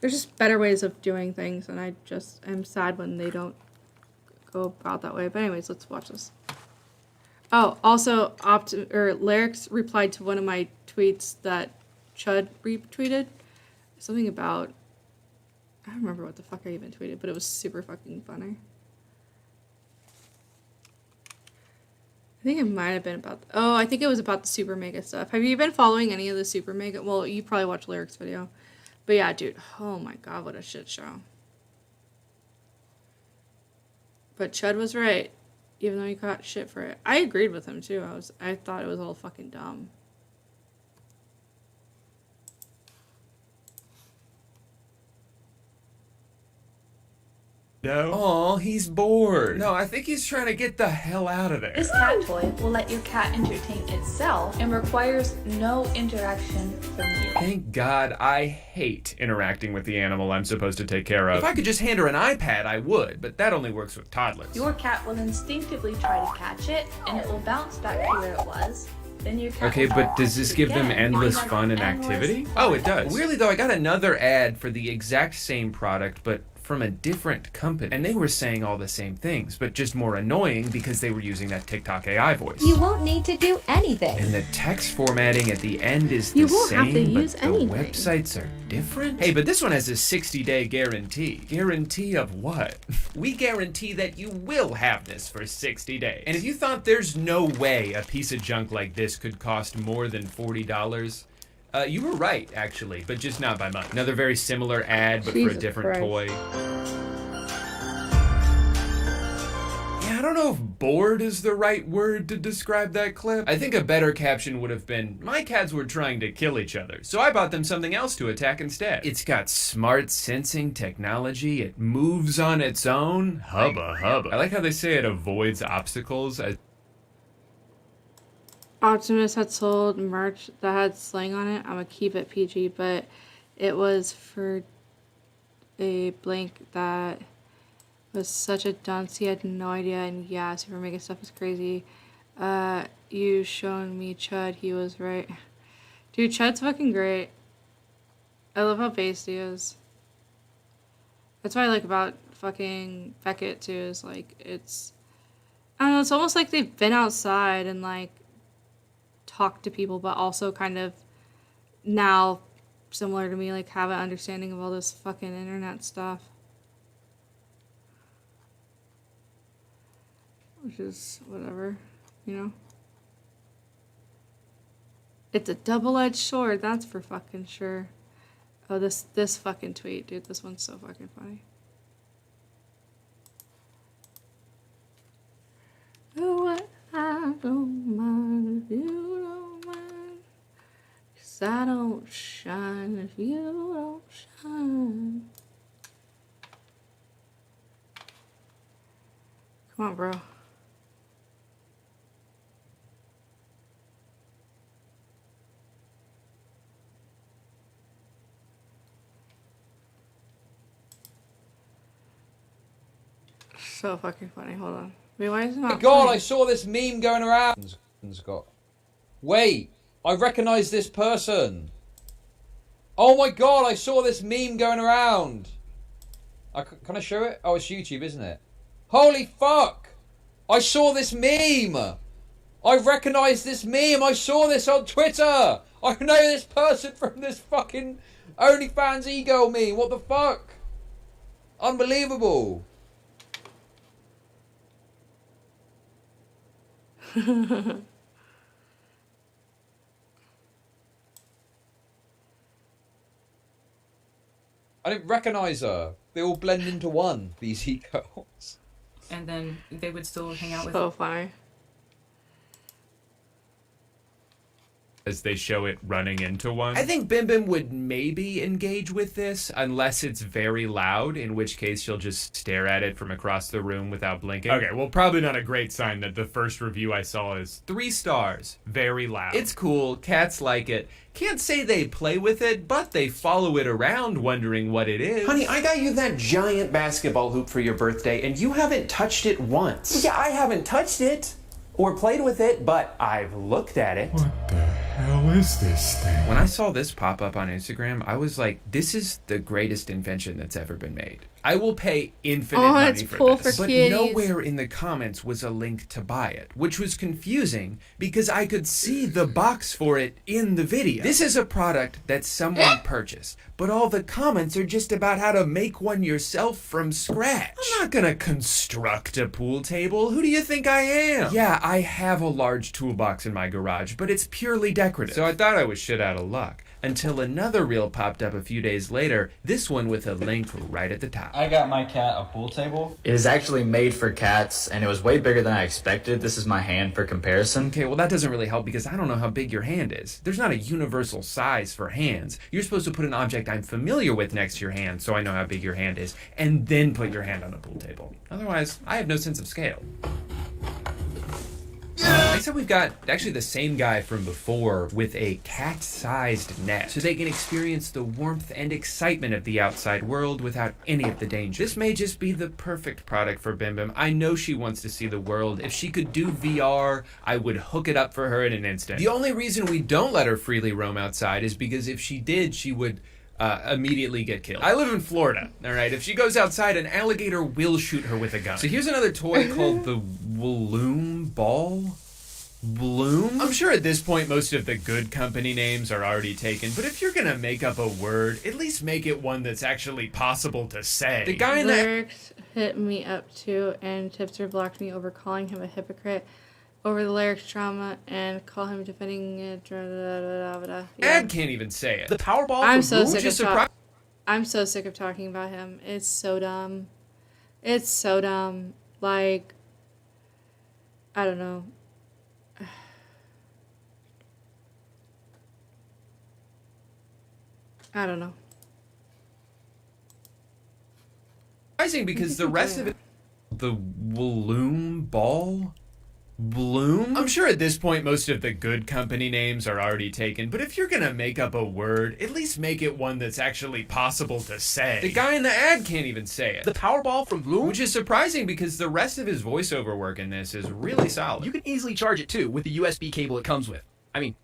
There's just better ways of doing things, and I just am sad when they don't go about that way. But anyways, let's watch this. Oh, also, Lyrics replied to one of my tweets that Chud retweeted. Something about, I don't remember what the fuck I even tweeted, but it was super fucking funny. I think it might have been about, I think it was about the Super Mega stuff. Have you been following any of the Super Mega? Well, you probably watched Lyrics video. But yeah, dude, oh my god, what a shit show. But Chud was right. Even though he got shit for it. I agreed with him too. I thought it was all fucking dumb. No. Oh, he's bored. No, I think he's trying to get the hell out of there. This cat toy will let your cat entertain itself and requires no interaction from you. Thank God. I hate interacting with the animal I'm supposed to take care of. If I could just hand her an iPad, I would, but that only works with toddlers. Your cat will instinctively try to catch it, and it will bounce back to where it was. Then your cat Okay, but does this give them endless fun and activity? Oh, it does. Weirdly though, I got another ad for the exact same product, but from a different company. And they were saying all the same things, but just more annoying because they were using that TikTok AI voice. You won't need to do anything. And the text formatting at the end is the same, but the websites are different? Hey, but this one has a 60-day guarantee. Guarantee of what? We guarantee that you will have this for 60 days. And if you thought there's no way a piece of junk like this could cost more than $40, you were right, actually, but just not by much. Another very similar ad, but for a different toy. Yeah, I don't know if bored is the right word to describe that clip. I think a better caption would have been, my cats were trying to kill each other, so I bought them something else to attack instead. It's got smart sensing technology, it moves on its own. Hubba hubba. I like how they say it avoids obstacles. Optimus had sold merch that had slang on it. I'm gonna keep it PG, but it was for a blank that was such a dunce. He had no idea, and yeah, Super Mega stuff is crazy. You shown me Chud, he was right. Dude, Chud's fucking great. I love how bestie is. That's what I like about fucking Beckett too, is like, it's, I don't know, it's almost like they've been outside and like talk to people, but also kind of now similar to me, like have an understanding of all this fucking internet stuff, which is whatever, you know. It's a double-edged sword, that's for fucking sure. Oh, this fucking tweet, dude, this one's so fucking funny. Oh, I don't mind if you don't mind, 'cause I don't shine if you don't shine. Come on, bro. So fucking funny, hold on. Wait, why is it not? Oh my god, funny? I saw this meme going around. Wait, I recognize this person. Oh my god, I saw this meme going around. Can I show it? Oh, it's YouTube, isn't it? Holy fuck! I saw this meme. I recognize this meme. I saw this on Twitter. I know this person from this fucking OnlyFans e-girl meme. What the fuck? Unbelievable. I didn't recognize her. They all blend into one, these heat girls. And then they would still hang out with So funny. As they show it running into one. I think Bim Bim would maybe engage with this unless it's very loud, in which case she'll just stare at it from across the room without blinking. Okay, well, probably not a great sign that the first review I saw is 3 stars, very loud. It's cool, cats like it. Can't say they play with it, but they follow it around wondering what it is. Honey, I got you that giant basketball hoop for your birthday, and you haven't touched it once. Yeah, I haven't touched it or played with it, but I've looked at it. What the hell is this thing? When I saw this pop up on Instagram, I was like, this is the greatest invention that's ever been made. I will pay infinite money it's for cool this. for But kitties. nowhere in the comments was a link to buy it, which was confusing because I could see the box for it in the video. This is a product that someone purchased, but all the comments are just about how to make one yourself from scratch. I'm not gonna construct a pool table. Who do you think I am? Yeah, I have a large toolbox in my garage, but it's purely decorative. So I thought I was shit out of luck. Until another reel popped up a few days later, this one with a link right at the top. I got my cat a pool table. It is actually made for cats, and it was way bigger than I expected. This is my hand for comparison. Okay, well that doesn't really help because I don't know how big your hand is. There's not a universal size for hands. You're supposed to put an object I'm familiar with next to your hand so I know how big your hand is, and then put your hand on a pool table. Otherwise, I have no sense of scale. Next up, we've got actually the same guy from before with a cat-sized net, so they can experience the warmth and excitement of the outside world without any of the danger. This may just be the perfect product for Bim Bim. I know she wants to see the world. If she could do VR, I would hook it up for her in an instant. The only reason we don't let her freely roam outside is because if she did, she would immediately get killed. I live in Florida, all right? If she goes outside, an alligator will shoot her with a gun. So here's another toy called the Walloon Ball. Bloom? I'm sure at this point most of the good company names are already taken, but if you're gonna make up a word, at least make it one that's actually possible to say. The guy in the Lyrics hit me up too, and Tipster blocked me over calling him a hypocrite over the lyrics drama and call him defending it. ad can't even say it. The Powerball I'm for so Bloom? sick of I'm so sick of talking about him. It's so dumb. It's so dumb. Like, I don't know. I don't know. Surprising because the rest of it, the Walloon Ball. Bloom? I'm sure at this point most of the good company names are already taken, but if you're gonna make up a word, at least make it one that's actually possible to say. The guy in the ad can't even say it. The Powerball from Bloom? Which is surprising because the rest of his voiceover work in this is really solid. You can easily charge it too with the USB cable it comes with. I mean,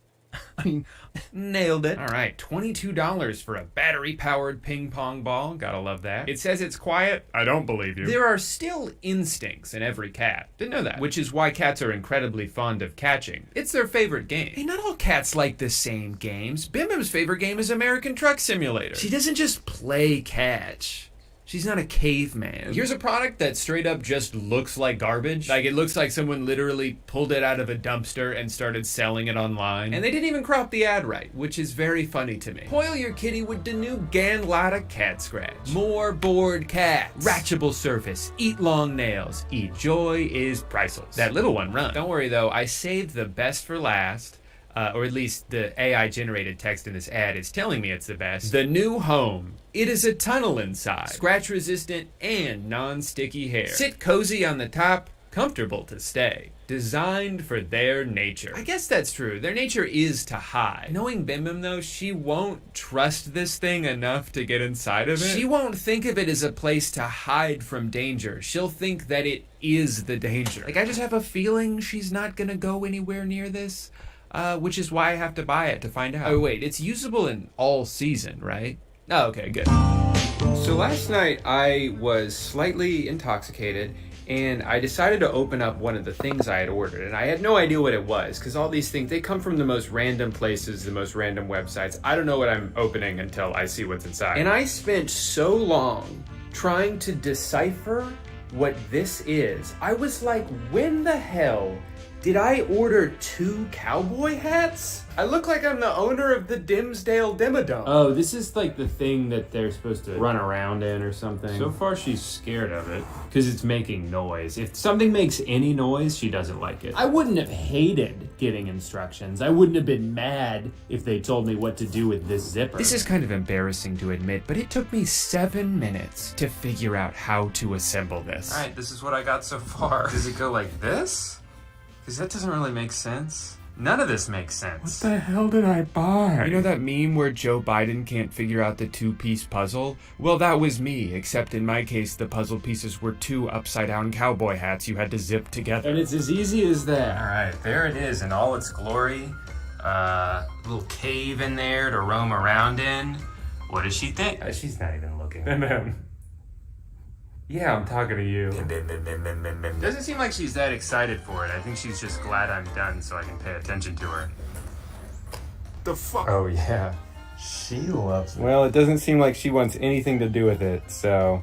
nailed it. All right, $22 for a battery-powered ping pong ball. Gotta love that. It says it's quiet. I don't believe you. There are still instincts in every cat. Didn't know that. Which is why cats are incredibly fond of catching. It's their favorite game. Hey, not all cats like the same games. Bim Bim's favorite game is American Truck Simulator. She doesn't just play catch. She's not a caveman. Here's a product that straight up just looks like garbage. Like, it looks like someone literally pulled it out of a dumpster and started selling it online. And they didn't even crop the ad right, which is very funny to me. Spoil your kitty with the new Ganlada Cat Scratch. More bored cats. Ratchable surface. Eat long nails. Eat joy is priceless. That little one runs. Don't worry though, I saved the best for last. Or at least the AI-generated text in this ad is telling me it's the best. The new home. It is a tunnel inside. Scratch-resistant and non-sticky hair. Sit cozy on the top, comfortable to stay. Designed for their nature. I guess that's true. Their nature is to hide. Knowing Bim Bim, though, she won't trust this thing enough to get inside of it. She won't think of it as a place to hide from danger. She'll think that it is the danger. Like, I just have a feeling she's not gonna go anywhere near this. Which is why I have to buy it to find out. Oh wait, it's usable in all season, right? Oh, okay, good. So last night I was slightly intoxicated and I decided to open up one of the things I had ordered, and I had no idea what it was because all these things, they come from the most random places, the most random websites. I don't know what I'm opening until I see what's inside. And I spent so long trying to decipher what this is. I was like, when the hell did I order 2 cowboy hats? I look like I'm the owner of the Dimsdale Dimmadome. Oh, this is like the thing that they're supposed to run around in or something. So far, she's scared of it because it's making noise. If something makes any noise, she doesn't like it. I wouldn't have hated getting instructions. I wouldn't have been mad if they told me what to do with this zipper. This is kind of embarrassing to admit, but it took me 7 minutes to figure out how to assemble this. All right, this is what I got so far. Does it go like this? Because that doesn't really make sense. None of this makes sense. What the hell did I buy? You know that meme where Joe Biden can't figure out the 2-piece puzzle? Well, that was me, except in my case, the puzzle pieces were 2 upside-down cowboy hats you had to zip together. And it's as easy as that. All right, there it is in all its glory. Little cave in there to roam around in. What does she think? She's not even looking. Yeah, I'm talking to you. Doesn't seem like she's that excited for it. I think she's just glad I'm done so I can pay attention to her. The fuck? Oh, yeah. She loves it. Well, it doesn't seem like she wants anything to do with it, so...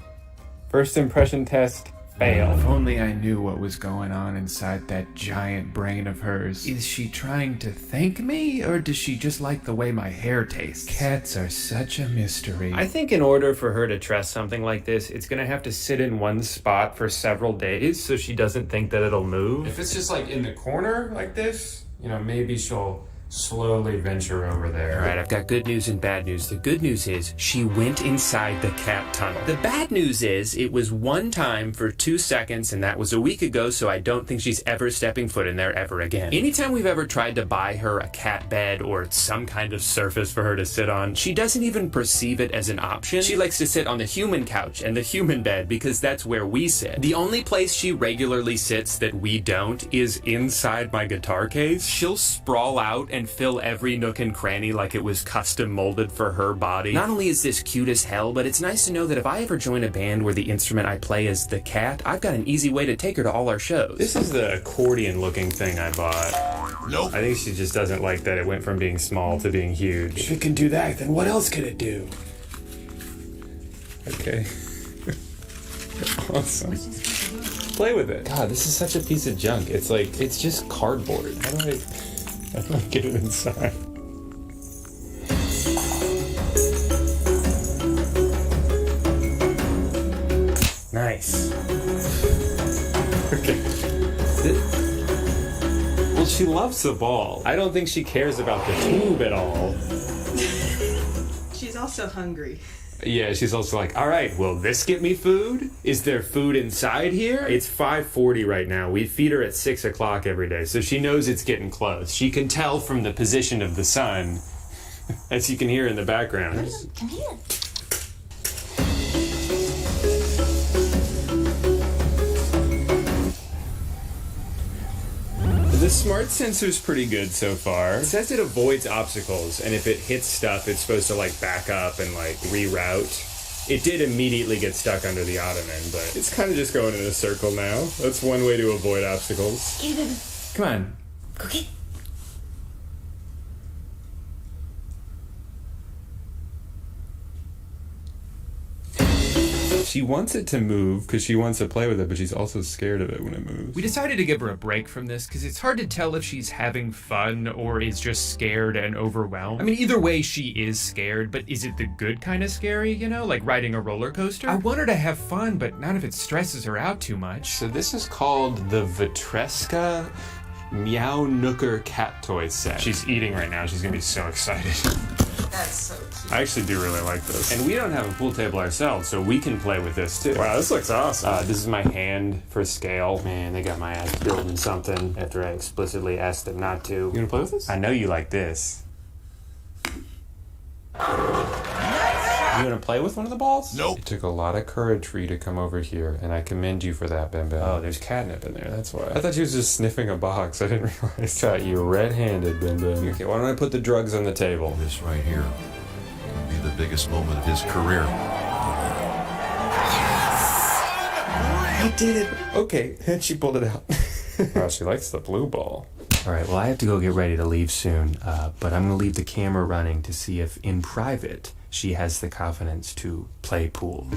First impression test, fail. If only I knew what was going on inside that giant brain of hers. Is she trying to thank me, or does she just like the way my hair tastes? Cats are such a mystery. I think in order for her to trust something like this, it's gonna have to sit in one spot for several days so she doesn't think that it'll move. If it's just like in the corner like this, you know, maybe she'll slowly venture over there. All right, I've got good news and bad news. The good news is she went inside the cat tunnel. The bad news is it was one time for 2 seconds, and that was a week ago, so I don't think she's ever stepping foot in there ever again. Anytime we've ever tried to buy her a cat bed or some kind of surface for her to sit on, she doesn't even perceive it as an option. She likes to sit on the human couch and the human bed because that's where we sit. The only place she regularly sits that we don't is inside my guitar case. She'll sprawl out and fill every nook and cranny like it was custom molded for her body. Not only is this cute as hell, but it's nice to know that if I ever join a band where the instrument I play is the cat, I've got an easy way to take her to all our shows. This is the accordion looking thing I bought. Nope. I think she just doesn't like that it went from being small to being huge. If it can do that, then what else can it do? Okay. Awesome. Play with it. God, this is such a piece of junk. It's like, it's just cardboard. How do I get it inside? Nice. Okay. Well, she loves the ball. I don't think she cares about the tube at all. She's also hungry. Yeah, she's also like, all right, will this get me food? Is there food inside here? It's 5:40 right now. We feed her at 6 o'clock every day, so she knows it's getting close. She can tell from the position of the sun, as you can hear in the background. Come here. The smart sensor's pretty good so far. It says it avoids obstacles, and if it hits stuff, it's supposed to like back up and like reroute. It did immediately get stuck under the ottoman, but it's kind of just going in a circle now. That's one way to avoid obstacles. Come on. Cookie. She wants it to move because she wants to play with it, but she's also scared of it when it moves. We decided to give her a break from this because it's hard to tell if she's having fun or is just scared and overwhelmed. I mean, either way, she is scared, but is it the good kind of scary, you know, like riding a roller coaster? I want her to have fun, but not if it stresses her out too much. So this is called the Vitreska Meow Nooker cat toy set. She's eating right now. She's gonna be so excited. That's so cute. I actually do really like this. And we don't have a pool table ourselves, so we can play with this too. Wow, this looks awesome. This is my hand for scale. Man, they got my ass building something after I explicitly asked them not to. You gonna play with this? I know you like this. You gonna play with one of the balls? Nope. It took a lot of courage for you to come over here, and I commend you for that, Bim Bim. Oh, there's catnip in there, that's why. I thought she was just sniffing a box. I didn't realize. Caught you red-handed, Bim Bim. Okay, why don't I put the drugs on the table? This right here will be the biggest moment of his career. I did it. Okay, and she pulled it out. Wow, she likes the blue ball. All right, well, I have to go get ready to leave soon, but I'm gonna leave the camera running to see if, in private, she has the confidence to play pool.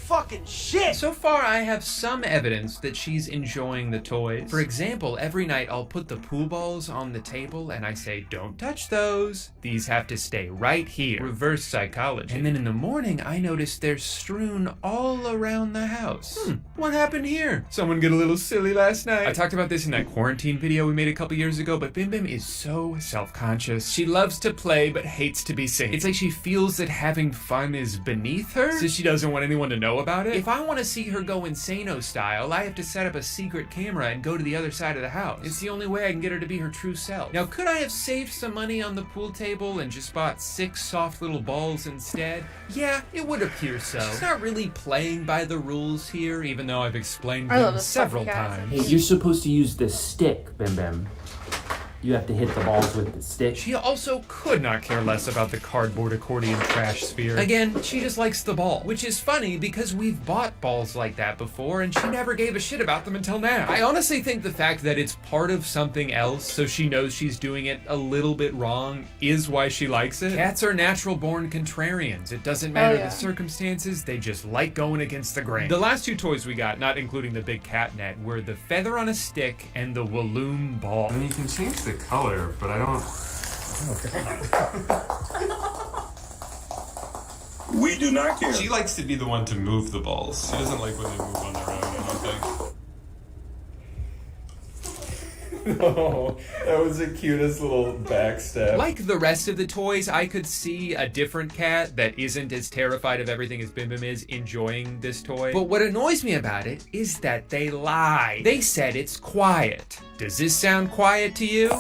Fucking shit! So far, I have some evidence that she's enjoying the toys. For example, every night I'll put the pool balls on the table and I say, don't touch those. These have to stay right here. Reverse psychology. And then in the morning, I notice they're strewn all around the house. What happened here? Someone get a little silly last night. I talked about this in that quarantine video we made a couple years ago, but Bim Bim is so self-conscious. She loves to play, but hates to be seen. It's like she feels that having fun is beneath her, so she doesn't want anyone to know about it. If I want to see her go insano style, I have to set up a secret camera and go to the other side of the house. It's the only way I can get her to be her true self. Now, could I have saved some money on the pool table and just bought 6 soft little balls instead? Yeah, it would appear so. She's not really playing by the rules here, even though I've explained them several times. Hey, you're supposed to use the stick, Bim Bim. You have to hit the balls with the stick. She also could not care less about the cardboard accordion trash sphere. Again, she just likes the ball, which is funny because we've bought balls like that before and she never gave a shit about them until now. I honestly think the fact that it's part of something else, so she knows she's doing it a little bit wrong, is why she likes it. Cats are natural born contrarians. It doesn't matter the circumstances, they just like going against the grain. The last 2 toys we got, not including the big cat net, were the feather on a stick and the Walloon ball. And you can change the color, but I don't. We do not care. She likes to be the one to move the balls. She doesn't like when they move on their own, I don't think. No, that was the cutest little backstab. Like the rest of the toys, I could see a different cat that isn't as terrified of everything as Bim Bim is enjoying this toy. But what annoys me about it is that they lie. They said it's quiet. Does this sound quiet to you?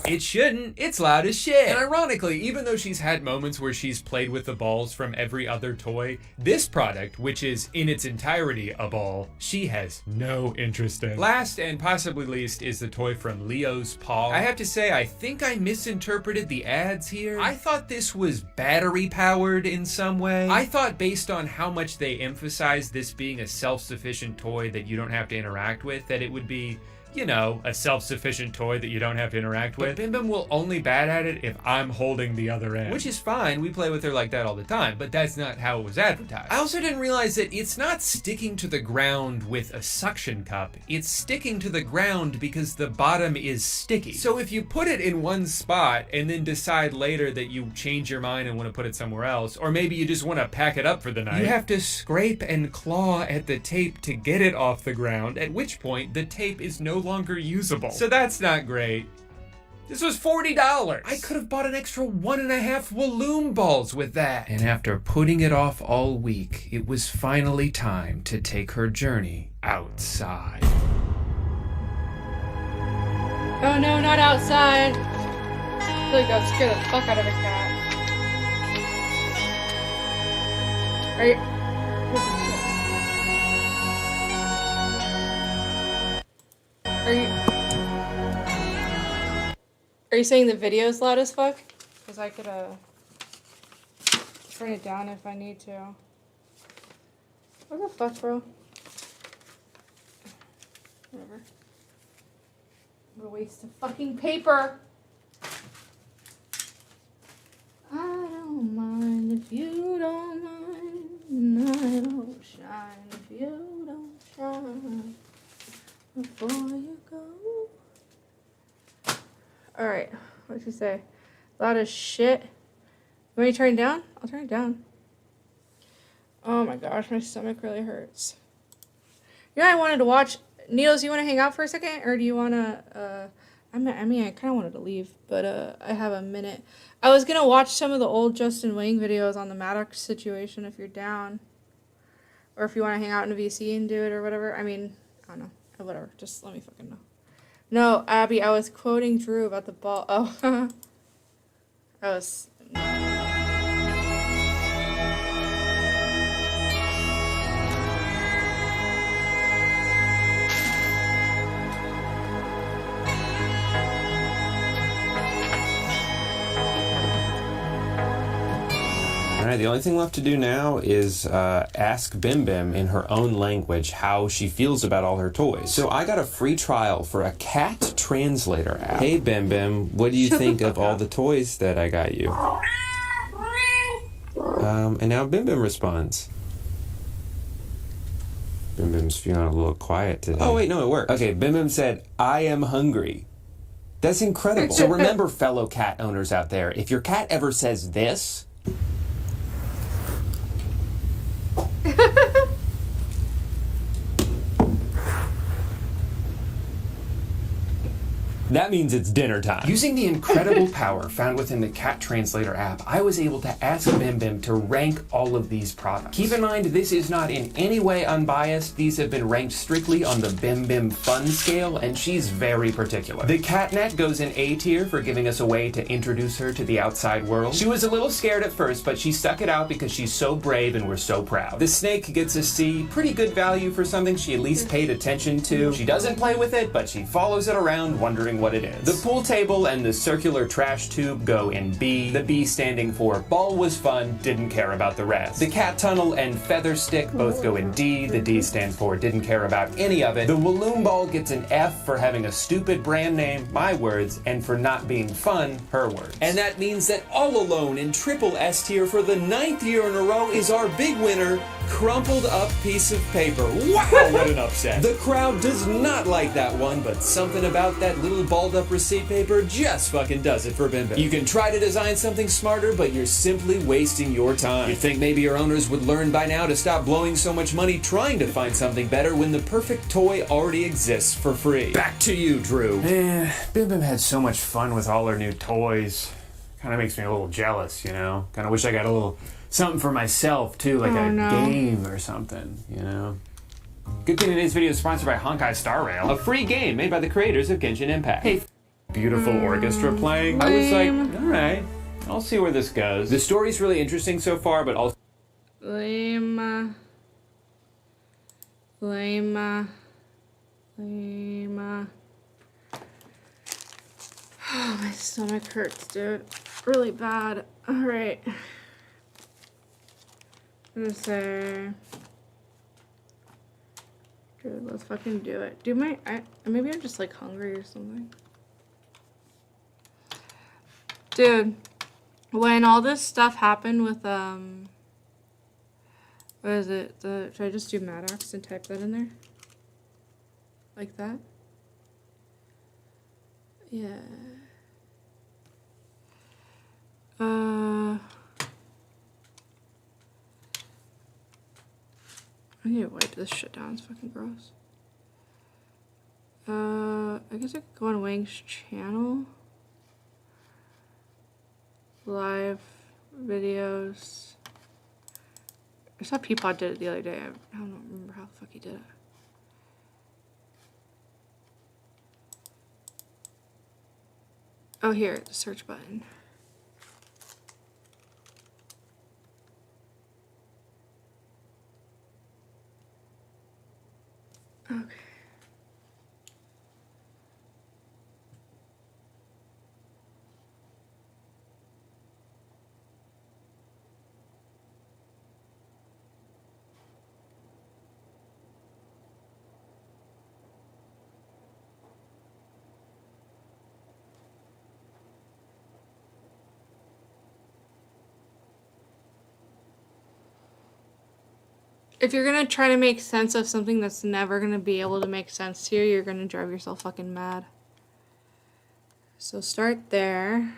It shouldn't. It's loud as shit. And ironically, even though she's had moments where she's played with the balls from every other toy, this product, which is in its entirety a ball, she has no interest in. Last and possibly least is the toy from Leo's Paw. I have to say, I think I misinterpreted the ads here. I thought this was battery powered in some way. I thought based on how much they emphasized this being a self-sufficient toy that you don't have to interact with, that it would be, you know, a self-sufficient toy that you don't have to interact with. But Bim Bim will only bat at it if I'm holding the other end. Which is fine, we play with her like that all the time, but that's not how it was advertised. I also didn't realize that it's not sticking to the ground with a suction cup, it's sticking to the ground because the bottom is sticky. So if you put it in one spot and then decide later that you change your mind and want to put it somewhere else, or maybe you just want to pack it up for the night, you have to scrape and claw at the tape to get it off the ground, at which point the tape is no longer usable. So that's not great. This was $40. I could have bought an extra 1.5 Walloon balls with that. And after putting it off all week, it was finally time to take her journey outside. Oh no, not outside. I feel like that would scare the fuck out of a cat. Right? Are you saying the video's loud as fuck? Because I could turn it down if I need to. What the fuck, bro? Whatever. What a waste of fucking paper. I don't mind if you don't mind. I don't shine if you don't shine. Before you go. Alright, what'd you say? Loud as shit. You want me to turn it down? I'll turn it down. Oh my gosh, my stomach really hurts. You know, I wanted to watch. Needles, you want to hang out for a second? Or do you want to, I mean, I kind of wanted to leave, but I have a minute. I was going to watch some of the old Justin Wang videos on the Maddox situation if you're down. Or if you want to hang out in a VC and do it or whatever. I mean, I don't know. Whatever, just let me fucking know. No, Abby, I was quoting Drew about the ball. Oh, I was. Alright, the only thing left to do now is ask Bim Bim in her own language how she feels about all her toys. So I got a free trial for a cat translator app. Hey Bim Bim, what do you think of all the toys that I got you? And now Bim Bim responds. Bim Bim's feeling a little quiet today. Oh wait, no, it worked. Okay, Bim Bim said, I am hungry. That's incredible. So remember, fellow cat owners out there, if your cat ever says this, that means it's dinner time. Using the incredible power found within the Cat Translator app, I was able to ask Bim Bim to rank all of these products. Keep in mind, this is not in any way unbiased. These have been ranked strictly on the Bim Bim fun scale, and she's very particular. The Catnet goes in A tier for giving us a way to introduce her to the outside world. She was a little scared at first, but she stuck it out because she's so brave and we're so proud. The Snake gets a C, pretty good value for something she at least paid attention to. She doesn't play with it, but she follows it around wondering what it is. The pool table and the circular trash tube go in B, the B standing for ball was fun, didn't care about the rest. The cat tunnel and feather stick both go in D, the D stands for didn't care about any of it. The Walloon ball gets an F for having a stupid brand name, my words, and for not being fun, her words. And that means that All Alone in triple S tier for the 9th year in a row is our big winner, crumpled up piece of paper. Wow, what an upset. The crowd does not like that one, but something about that little balled up receipt paper just fucking does it for Bim Bim. You can try to design something smarter, but you're simply wasting your time. You'd think maybe your owners would learn by now to stop blowing so much money trying to find something better when the perfect toy already exists for free. Back to you, Drew. Man, Bim Bim had so much fun with all her new toys. Kind of makes me a little jealous, you know? Kind of wish I got a little something for myself too, like game or something, you know? Good thing today's video is sponsored by Honkai Star Rail, a free game made by the creators of Genshin Impact. Hey, beautiful orchestra playing. I was like, alright, I'll see where this goes. The story's really interesting so far, but also Lame. Oh, my stomach hurts, dude. Really bad. Alright. I'm gonna say, dude, let's fucking do it. Maybe I'm just like hungry or something. Dude, when all this stuff happened with, what is it? Should I just do Maddox and type that in there? Like that? Yeah. I need to wipe this shit down. It's fucking gross. I guess I could go on Wang's channel. Live videos. I saw Peapod did it the other day. I don't remember how the fuck he did it. Oh, here, the search button. Okay. If you're gonna try to make sense of something that's never gonna be able to make sense to you, you're gonna drive yourself fucking mad. So start there.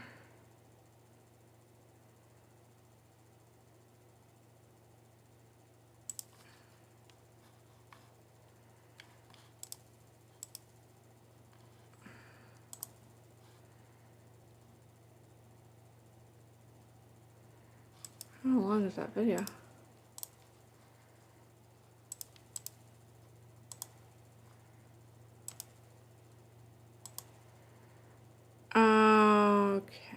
How long is that video? Okay.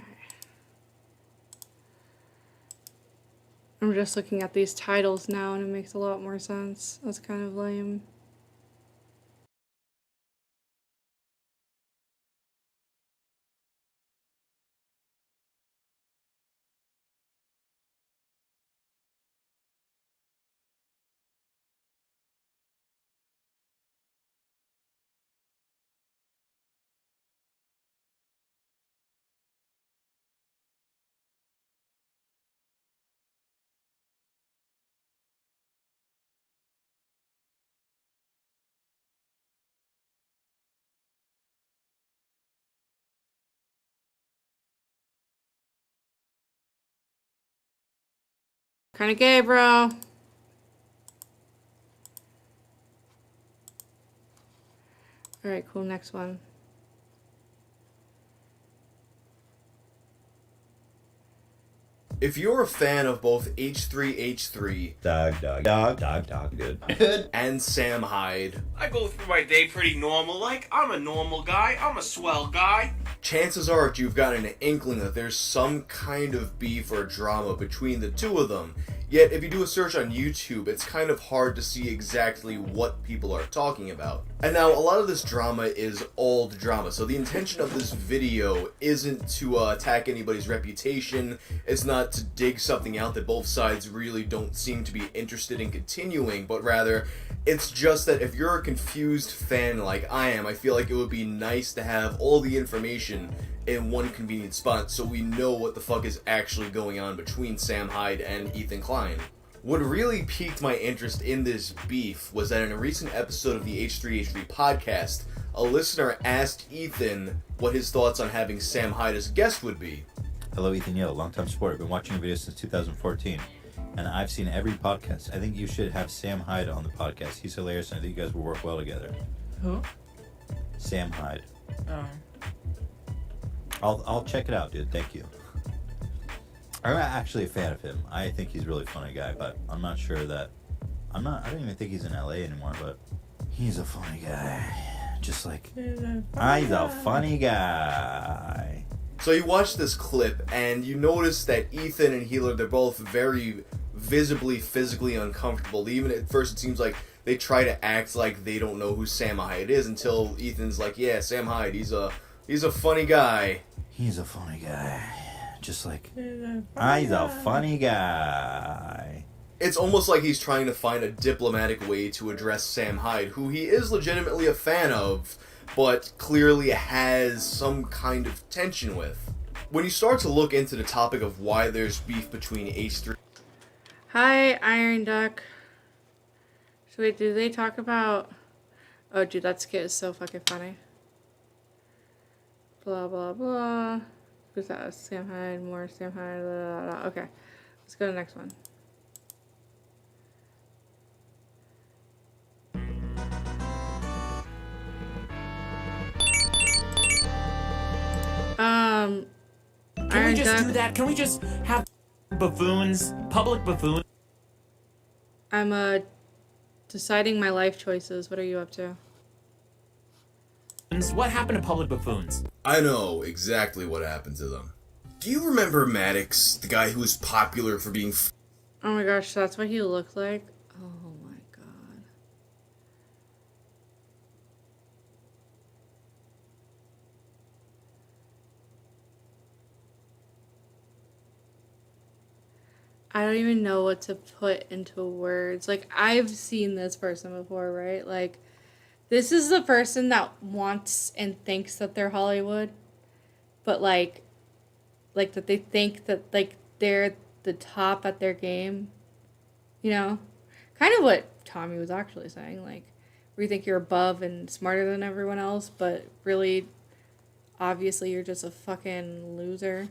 I'm just looking at these titles now and it makes a lot more sense. That's kind of lame. Kind of gay, bro. Alright, cool. Next one. If you're a fan of both H3H3, good, and Sam Hyde, I go through my day pretty normal, like I'm a normal guy, I'm a swell guy. chances are that you've gotten an inkling that there's some kind of beef or drama between the two of them. Yet, if you do a search on YouTube, it's kind of hard to see exactly what people are talking about. And now, a lot of this drama is old drama, so the intention of this video isn't to attack anybody's reputation, it's not to dig something out that both sides really don't seem to be interested in continuing, but rather, it's just that if you're a confused fan like I am, I feel like it would be nice to have all the information in one convenient spot so we know what the fuck is actually going on between Sam Hyde and Ethan Klein. What really piqued my interest in this beef was that in a recent episode of the H3H3 podcast, a listener asked Ethan what his thoughts on having Sam Hyde as a guest would be. Hello, Ethan Yo, longtime supporter. I've been watching your videos since 2014, and I've seen every podcast. I think you should have Sam Hyde on the podcast. He's hilarious, and I think you guys will work well together. Who? Sam Hyde. Oh. I'll check it out, dude. Thank you. I'm actually a fan of him. I think he's a really funny guy, but I'm not sure that... I don't even think he's in LA anymore, but he's a funny guy. Just like... He's a funny guy. So you watch this clip, and you notice that Ethan and Healer, they're both very visibly, physically uncomfortable. Even at first it seems like they try to act like they don't know who Sam Hyde is until Ethan's like, yeah, Sam Hyde, he's a funny guy. He's a funny guy. Just like... He's a funny guy. It's almost like he's trying to find a diplomatic way to address Sam Hyde, who he is legitimately a fan of, but clearly has some kind of tension with. When you start to look into the topic of why there's beef between H3... Hi, Iron Duck. So wait, do they talk about... Oh, dude, that skit is so fucking funny. Blah, blah, blah. Who's that? Sam Hyde, more Sam Hyde, blah, blah, blah. Okay, let's go to the next one. Can we just do that? Can we just have buffoons, public buffoons? I'm deciding my life choices. What are you up to? What happened to public buffoons? I know exactly what happened to them. Do you remember Maddox, the guy who was popular for being... Oh my gosh, that's what he looked like? Oh my god. I don't even know what to put into words. Like, I've seen this person before, right? Like, this is the person that wants and thinks that they're Hollywood, but like that they think that like they're the top at their game, you know? Kind of what Tommy was actually saying, like where you think you're above and smarter than everyone else, but really, obviously you're just a fucking loser.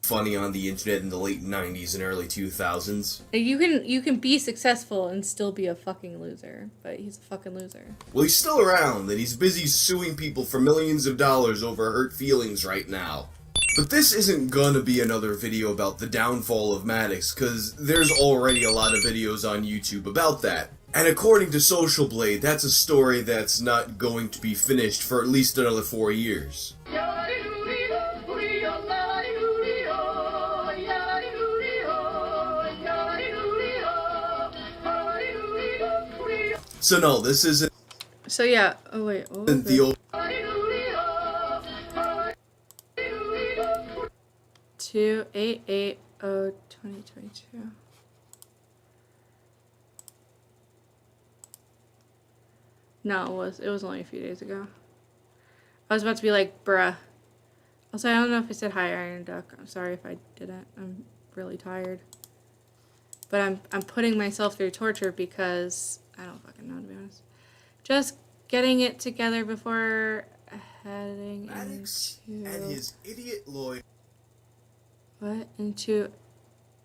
Funny on the internet in the late 90s and early 2000s. You can be successful and still be a fucking loser, but he's a fucking loser. Well, he's still around, and he's busy suing people for millions of dollars over hurt feelings right now. But this isn't gonna be another video about the downfall of Maddox, cause there's already a lot of videos on YouTube about that. And according to Social Blade, that's a story that's not going to be finished for at least another 4 years. So no, this isn't... So yeah, oh wait, what was the it? old... 2880-2022. No, it was only a few days ago. I was about to be like, bruh. Also, I don't know if I said hi, Iron Duck. I'm sorry if I didn't. I'm really tired. But I'm putting myself through torture because I don't fucking know, to be honest. Just getting it together before heading Maddox into... and his idiot lawyer... What? Into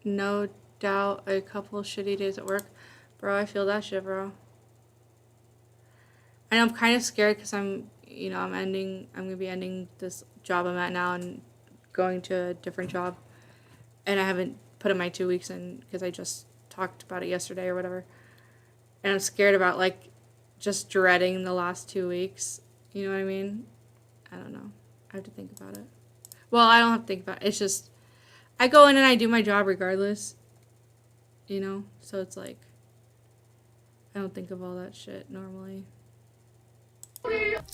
no doubt a couple shitty days at work. Bro, I feel that shit, bro. And I'm kind of scared because I'm going to be ending this job I'm at now and going to a different job. And I haven't put in my 2 weeks in because I just talked about it yesterday or whatever. And I'm scared about, like, just dreading the last 2 weeks. You know what I mean? I don't know. I have to think about it. Well, I don't have to think about it. It's just, I go in and I do my job regardless. You know? So it's like, I don't think of all that shit normally.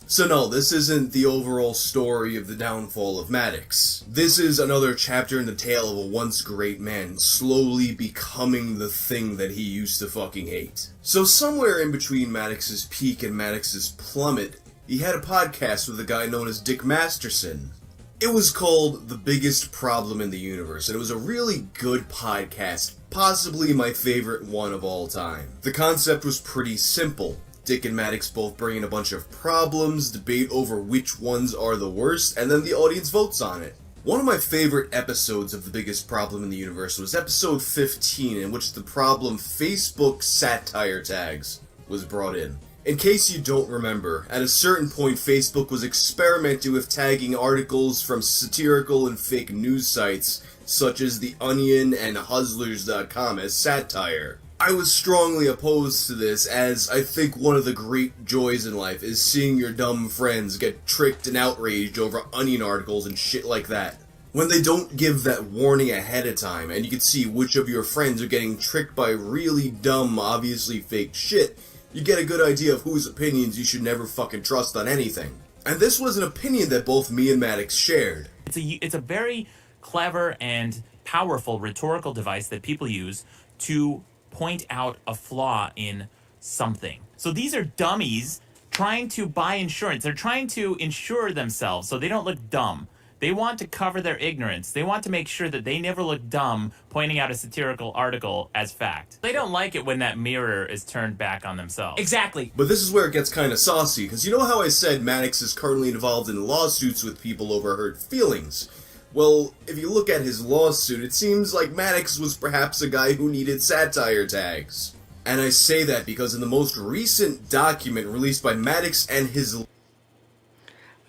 So no, this isn't the overall story of the downfall of Maddox. This is another chapter in the tale of a once great man slowly becoming the thing that he used to fucking hate. So somewhere in between Maddox's peak and Maddox's plummet, he had a podcast with a guy known as Dick Masterson. It was called The Biggest Problem in the Universe, and it was a really good podcast, possibly my favorite one of all time. The concept was pretty simple. Dick and Maddox both bring in a bunch of problems, debate over which ones are the worst, and then the audience votes on it. One of my favorite episodes of The Biggest Problem in the Universe was episode 15, in which the problem Facebook satire tags was brought in. In case you don't remember, at a certain point Facebook was experimenting with tagging articles from satirical and fake news sites such as The Onion and Hustlers.com as satire. I was strongly opposed to this, as I think one of the great joys in life is seeing your dumb friends get tricked and outraged over Onion articles and shit like that. When they don't give that warning ahead of time, and you can see which of your friends are getting tricked by really dumb, obviously fake shit, you get a good idea of whose opinions you should never fucking trust on anything. And this was an opinion that both me and Maddox shared. It's a very clever and powerful rhetorical device that people use to point out a flaw in something. So these are dummies trying to buy insurance. They're trying to insure themselves so they don't look dumb. They want to cover their ignorance. They want to make sure that they never look dumb pointing out a satirical article as fact. They don't like it when that mirror is turned back on themselves. Exactly. But this is where it gets kind of saucy, because you know how I said Maddox is currently involved in lawsuits with people over hurt feelings? Well, if you look at his lawsuit, it seems like Maddox was perhaps a guy who needed satire tags. And I say that because in the most recent document released by Maddox and his... What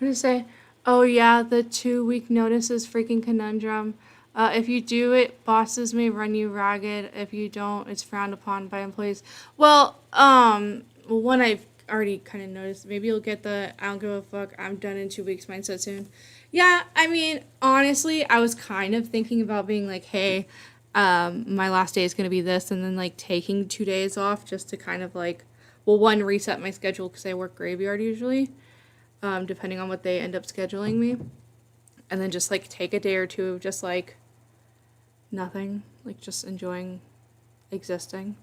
did it say? Oh yeah, the 2 week notice is freaking conundrum. If you do it, bosses may run you ragged. If you don't, it's frowned upon by employees. Well, one I've already kind of noticed. Maybe you'll get the I don't give a fuck, I'm done in 2 weeks mindset soon. Yeah, I mean, honestly, I was kind of thinking about being like, hey, my last day is going to be this, and then, like, taking 2 days off just to kind of, like, well, one, reset my schedule because I work graveyard usually, depending on what they end up scheduling me, and then just, like, take a day or two of just, like, nothing, like, just enjoying existing,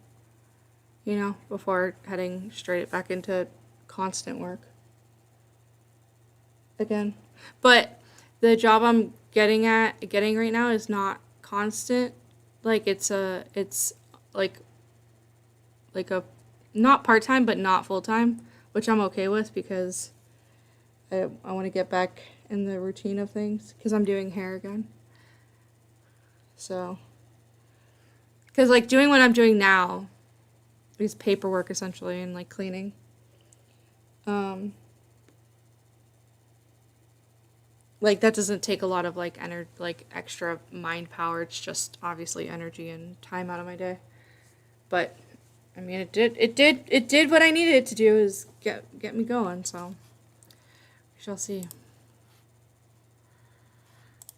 you know, before heading straight back into constant work again. But the job I'm getting right now is not constant. Like it's like a not part-time but not full-time, which I'm okay with because I want to get back in the routine of things because I'm doing hair again. So because like doing what I'm doing now is paperwork essentially and like cleaning. Like, that doesn't take a lot of, like, extra mind power. It's just, obviously, energy and time out of my day. But, I mean, it did what I needed it to do, is get me going, so we shall see.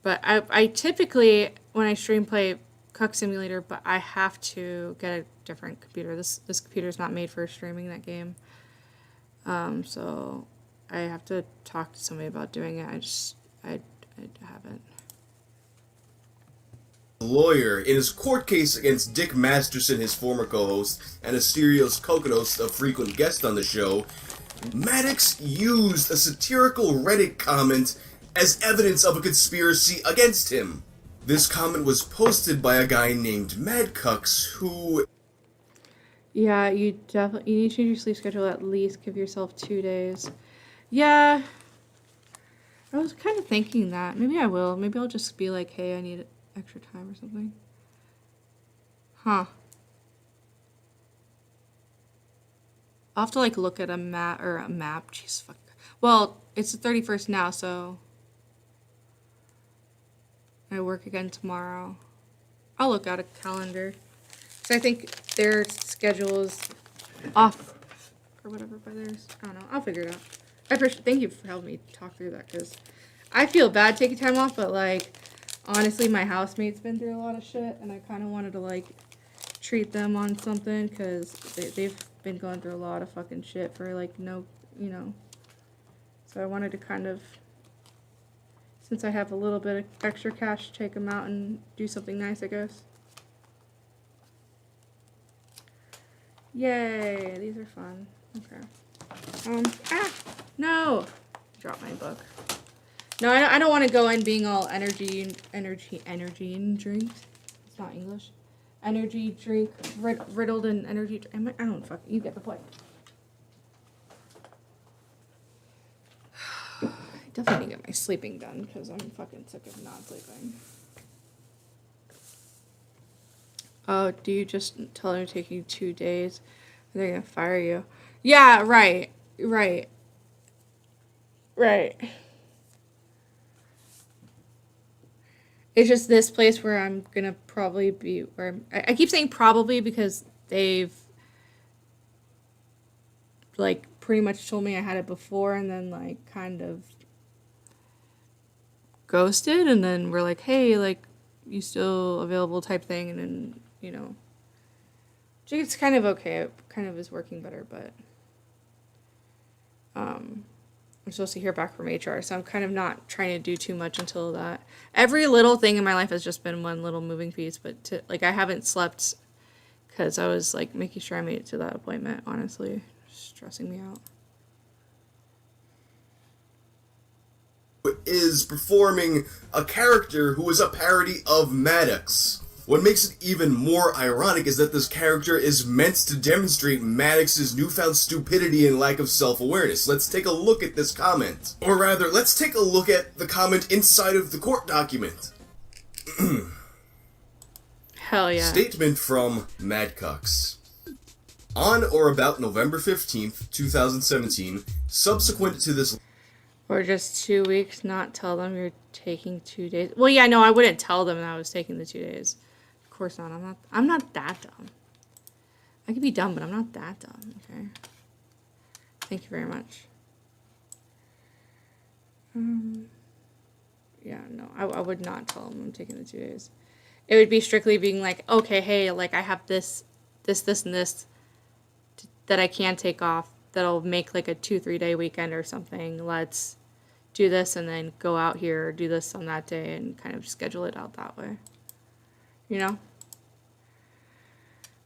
But I typically, when I stream, play Cuck Simulator, but I have to get a different computer. This computer's not made for streaming that game. So I have to talk to somebody about doing it. I haven't. Lawyer, in his court case against Dick Masterson, his former co-host, and Asterios Kokonos, a frequent guest on the show, Maddox used a satirical Reddit comment as evidence of a conspiracy against him. This comment was posted by a guy named Madcucks, who... Yeah, you need to change your sleep schedule at least. Give yourself 2 days. Yeah. I was kind of thinking that. Maybe I will. Maybe I'll just be like, hey, I need extra time or something. Huh. I'll have to like look at a map or a map. Jeez, fuck. Well, it's the 31st now, so I work again tomorrow. I'll look at a calendar. So I think their schedule is off or whatever by theirs. I don't know. I'll figure it out. I appreciate. Thank you for helping me talk through that because I feel bad taking time off, but like honestly, my housemate's been through a lot of shit, and I kind of wanted to like treat them on something because they've been going through a lot of fucking shit for like no, you know. So I wanted to kind of, since I have a little bit of extra cash, take them out and do something nice, I guess. Yay, these are fun. Okay. No! Drop my book. No, I don't want to go in being all energy and drink. It's not English. Energy drink, riddled in energy. I don't fuck. You get the point. I definitely need to get my sleeping done because I'm fucking sick of not sleeping. Oh, do you just tell them to take you 2 days? They're gonna fire you. Yeah, right. It's just this place where I'm gonna probably be, where I keep saying probably because they've like pretty much told me I had it before and then like kind of ghosted and then we're like, hey, like you still available type thing, and then, you know, it's kind of okay. It kind of is working better, but I'm supposed to hear back from HR, so I'm kind of not trying to do too much until that. Every little thing in my life has just been one little moving piece, but like I haven't slept because I was like making sure I made it to that appointment, honestly. Stressing me out. Is performing a character who is a parody of Maddox. What makes it even more ironic is that this character is meant to demonstrate Maddox's newfound stupidity and lack of self-awareness. Let's take a look at this comment. Or rather, let's take a look at the comment inside of the court document. Hell yeah. Statement from Madcucks. On or about November 15th, 2017, subsequent to this... Or just 2 weeks, not tell them you're taking 2 days. Well, yeah, no, I wouldn't tell them that I was taking the 2 days. Of course not. I'm not that dumb. I could be dumb, but I'm not that dumb, okay? Thank you very much. Yeah, no, I would not tell them I'm taking the 2 days. It would be strictly being like, okay, hey, like I have this, and this that I can take off that'll make like a 2-3 day weekend or something. Let's do this and then go out here or do this on that day and kind of schedule it out that way. You know?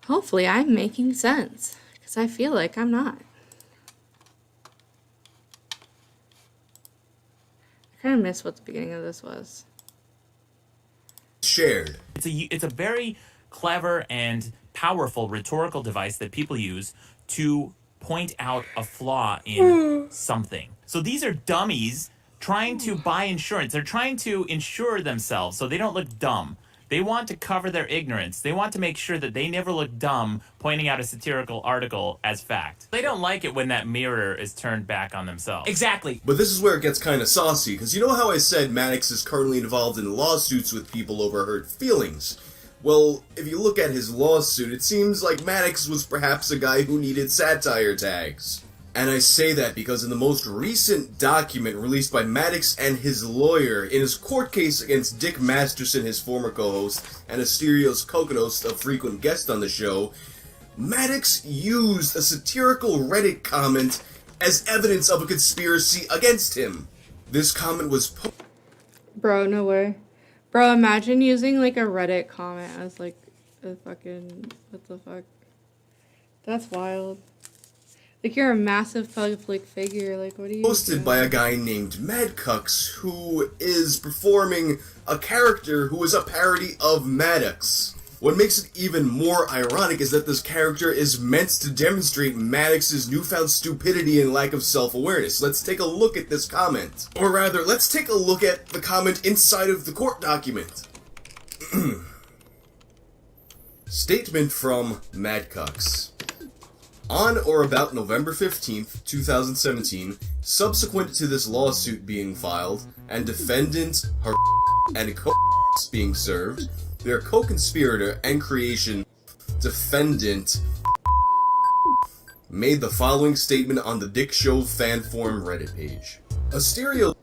Hopefully I'm making sense because I feel like I'm not. I kind of miss what the beginning of this was. Shared. It's a very clever and powerful rhetorical device that people use to point out a flaw in something. So these are dummies trying to buy insurance. They're trying to insure themselves so they don't look dumb. They want to cover their ignorance. They want to make sure that they never look dumb pointing out a satirical article as fact. They don't like it when that mirror is turned back on themselves. Exactly. But this is where it gets kind of saucy, because you know how I said Maddox is currently involved in lawsuits with people over hurt feelings? Well, if you look at his lawsuit, it seems like Maddox was perhaps a guy who needed satire tags. And I say that because in the most recent document released by Maddox and his lawyer in his court case against Dick Masterson, his former co-host, and Asterios Kokkinos, a frequent guest on the show, Maddox used a satirical Reddit comment as evidence of a conspiracy against him. This comment was Bro, no way. Bro, imagine using like a Reddit comment as like a fucking, what the fuck? That's wild. Like you're a massive public figure, like what are you posted by a guy named Madcucks, who is performing a character who is a parody of Maddox. What makes it even more ironic is that this character is meant to demonstrate Maddox's newfound stupidity and lack of self-awareness. Let's take a look at this comment. Or rather, let's take a look at the comment inside of the court document. Statement from Mad Cucks. On or about November 15th, 2017, subsequent to this lawsuit being filed, and defendant and being served, their co-conspirator and creation, defendant, made the following statement on the Dick Show fan forum Reddit page. A stereo...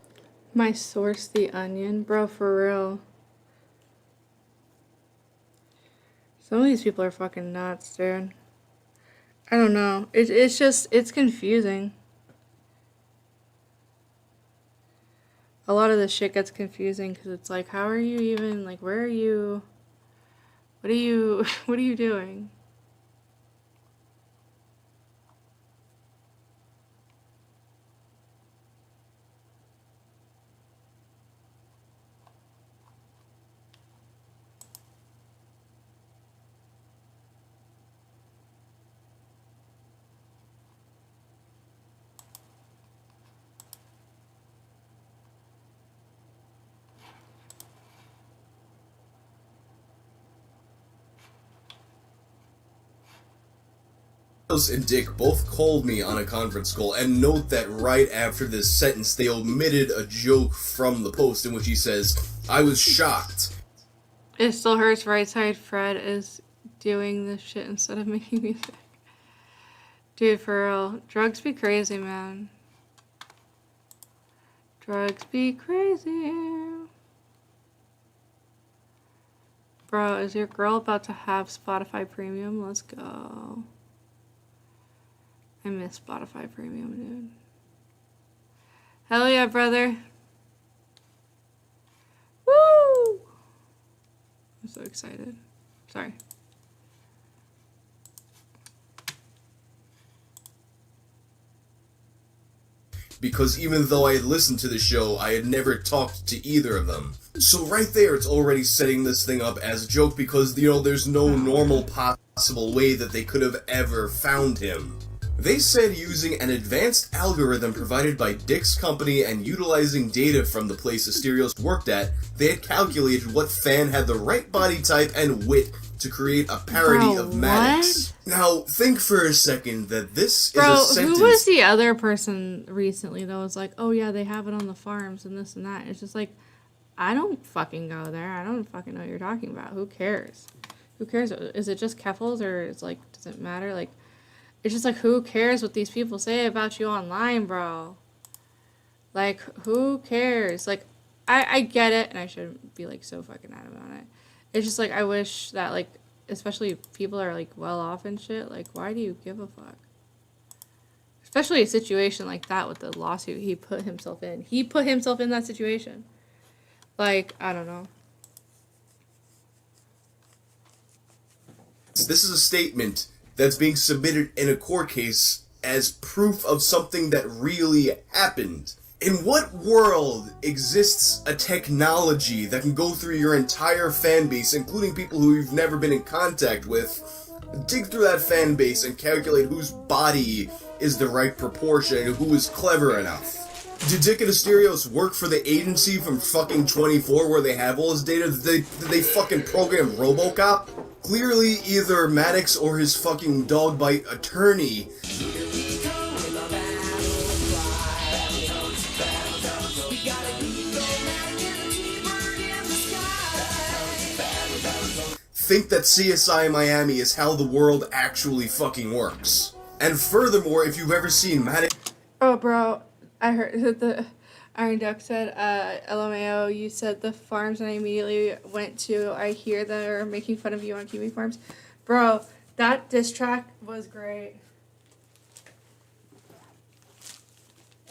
My source, The Onion? Bro, for real. Some of these people are fucking nuts, dude. I don't know. It's just, it's confusing. A lot of this shit gets confusing because it's like, how are you even, like, where are you? What are you, what are you doing? and Dick both called me on a conference call, and note that right after this sentence they omitted a joke from the post in which he says, I was shocked. It still hurts right side. Fred is doing this shit instead of making music. Dude, for real. Drugs be crazy, man. Drugs be crazy. Bro, is your girl about to have Spotify Premium? Let's go. I miss Spotify Premium, dude. Hell yeah, brother. Woo! I'm so excited. Sorry. Because even though I had listened to the show, I had never talked to either of them. So right there, it's already setting this thing up as a joke because, you know, there's no normal possible way that they could have ever found him. They said using an advanced algorithm provided by Dick's company and utilizing data from the place Asterios worked at, they had calculated what fan had the right body type and wit to create a parody of Maddox. Now, think for a second that this is a sentence... Who was the other person recently that was like, oh yeah, they have it on the farms and this and that? It's just like, I don't fucking go there. I don't fucking know what you're talking about. Who cares? Who cares? Is it just Keffels or is like, does it matter? Like, it's just like, who cares what these people say about you online, bro? Like, who cares? Like, I get it, and I shouldn't be, like, so fucking adamant on it. It's just, like, I wish that, like, especially if people are, like, well off and shit, like, why do you give a fuck? Especially a situation like that with the lawsuit he put himself in. He put himself in that situation. Like, I don't know. This is a statement that's being submitted in a court case as proof of something that really happened. In what world exists a technology that can go through your entire fan base, including people who you've never been in contact with, dig through that fan base and calculate whose body is the right proportion and who is clever enough? Did Dick and Asterios work for the agency from fucking 24 where they have all his data? Did they fucking program RoboCop? Clearly, either Maddox or his fucking dog bite attorney think that CSI Miami is how the world actually fucking works. And furthermore, if you've ever seen Maddox... Oh, bro, I heard that the Iron Duck said, LMAO, you said the farms, and I immediately went to, I hear they're making fun of you on Kiwi Farms. Bro, that diss track was great.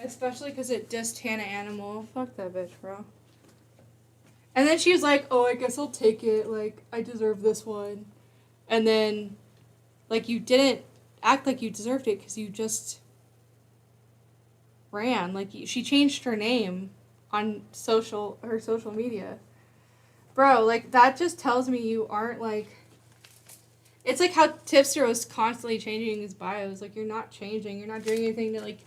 Especially because it dissed Hannah Animal. Fuck that bitch, bro. And then she was like, oh, I guess I'll take it. Like, I deserve this one. And then, like, you didn't act like you deserved it because you just ran. Like, she changed her name on her social media. Bro, like, that just tells me you aren't, like... It's like how Tipster was constantly changing his bios. Like, you're not changing. You're not doing anything to, like,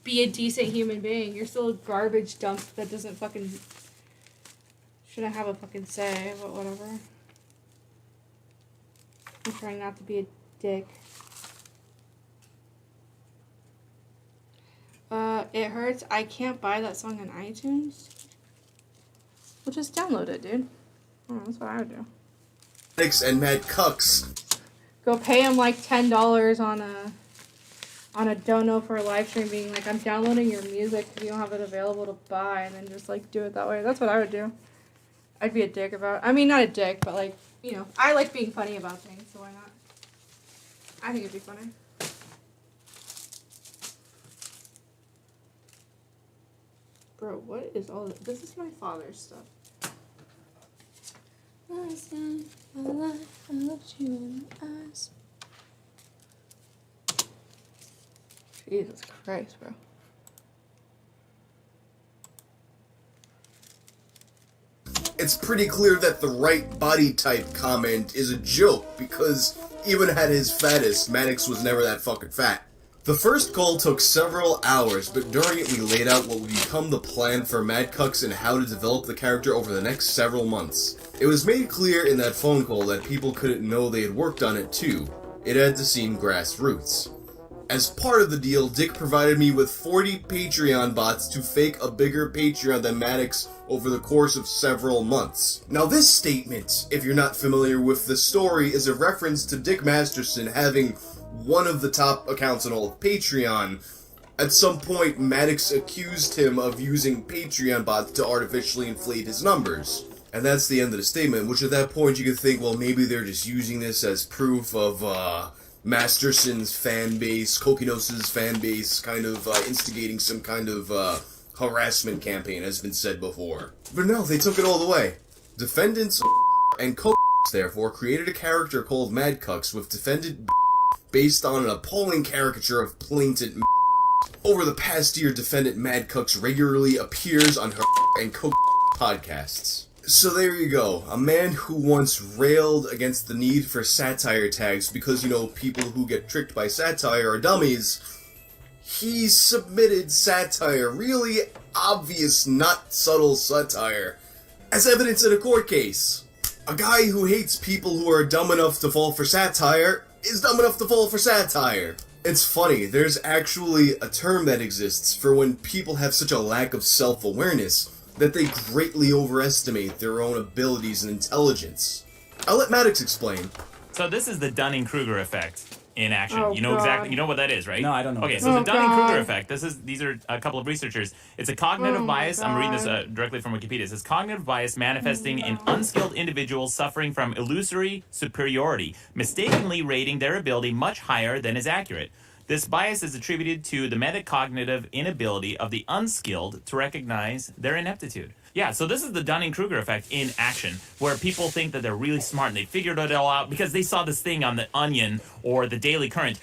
be a decent human being. You're still a garbage dump that doesn't fucking... Shouldn't have a fucking say, but whatever. I'm trying not to be a dick. It hurts. I can't buy that song on iTunes. Well, just download it, dude. Oh, that's what I would do. And mad cucks. Go pay him like $10 on a dono for a live stream, being like, I'm downloading your music if you don't have it available to buy, and then just like do it that way. That's what I would do. I'd be a dick about. I mean, not a dick, but like, you know, I like being funny about things, so why not? I think it'd be funny. Bro, what is all this? This is my father's stuff. Last night, my life, I looked you in the eyes. Jesus Christ, bro. It's pretty clear that the right body type comment is a joke, because even at his fattest, Maddox was never that fucking fat. The first call took several hours, but during it we laid out what would become the plan for Mad Cucks and how to develop the character over the next several months. It was made clear in that phone call that people couldn't know they had worked on it too. It had to seem grassroots. As part of the deal, Dick provided me with 40 Patreon bots to fake a bigger Patreon than Maddox over the course of several months. Now this statement, if you're not familiar with the story, is a reference to Dick Masterson having one of the top accounts on all of Patreon. At some point, Maddox accused him of using Patreon bots to artificially inflate his numbers. And that's the end of the statement, which at that point you could think, well, maybe they're just using this as proof of, Masterson's fan base, Kokinos' fan base, kind of instigating some kind of harassment campaign, as has been said before. But no, they took it all the way. Defendants and Kokinos, therefore, created a character called Mad Cucks with defendant based on an appalling caricature of plaintant. Over the past year, defendant Mad Cucks regularly appears on her and podcasts. So there you go, a man who once railed against the need for satire tags because, you know, people who get tricked by satire are dummies, he submitted satire, really obvious, not subtle satire, as evidence in a court case. A guy who hates people who are dumb enough to fall for satire is dumb enough to fall for satire. It's funny, there's actually a term that exists for when people have such a lack of self-awareness that they greatly overestimate their own abilities and intelligence. I'll let Maddox explain. So this is the Dunning-Kruger effect in action. Oh, you know God. exactly, you know what that is, right? No, I don't know. Okay, what so that the is. Dunning-Kruger God. effect. These are a couple of researchers. It's a cognitive Oh, my bias. I'm reading this God. directly from Wikipedia. It says cognitive bias manifesting in unskilled individuals suffering from illusory superiority, mistakenly rating their ability much higher than is accurate. This bias is attributed to the metacognitive inability of the unskilled to recognize their ineptitude. Yeah, so this is the Dunning-Kruger effect in action, where people think that they're really smart and they figured it all out because they saw this thing on The Onion or The Daily Current.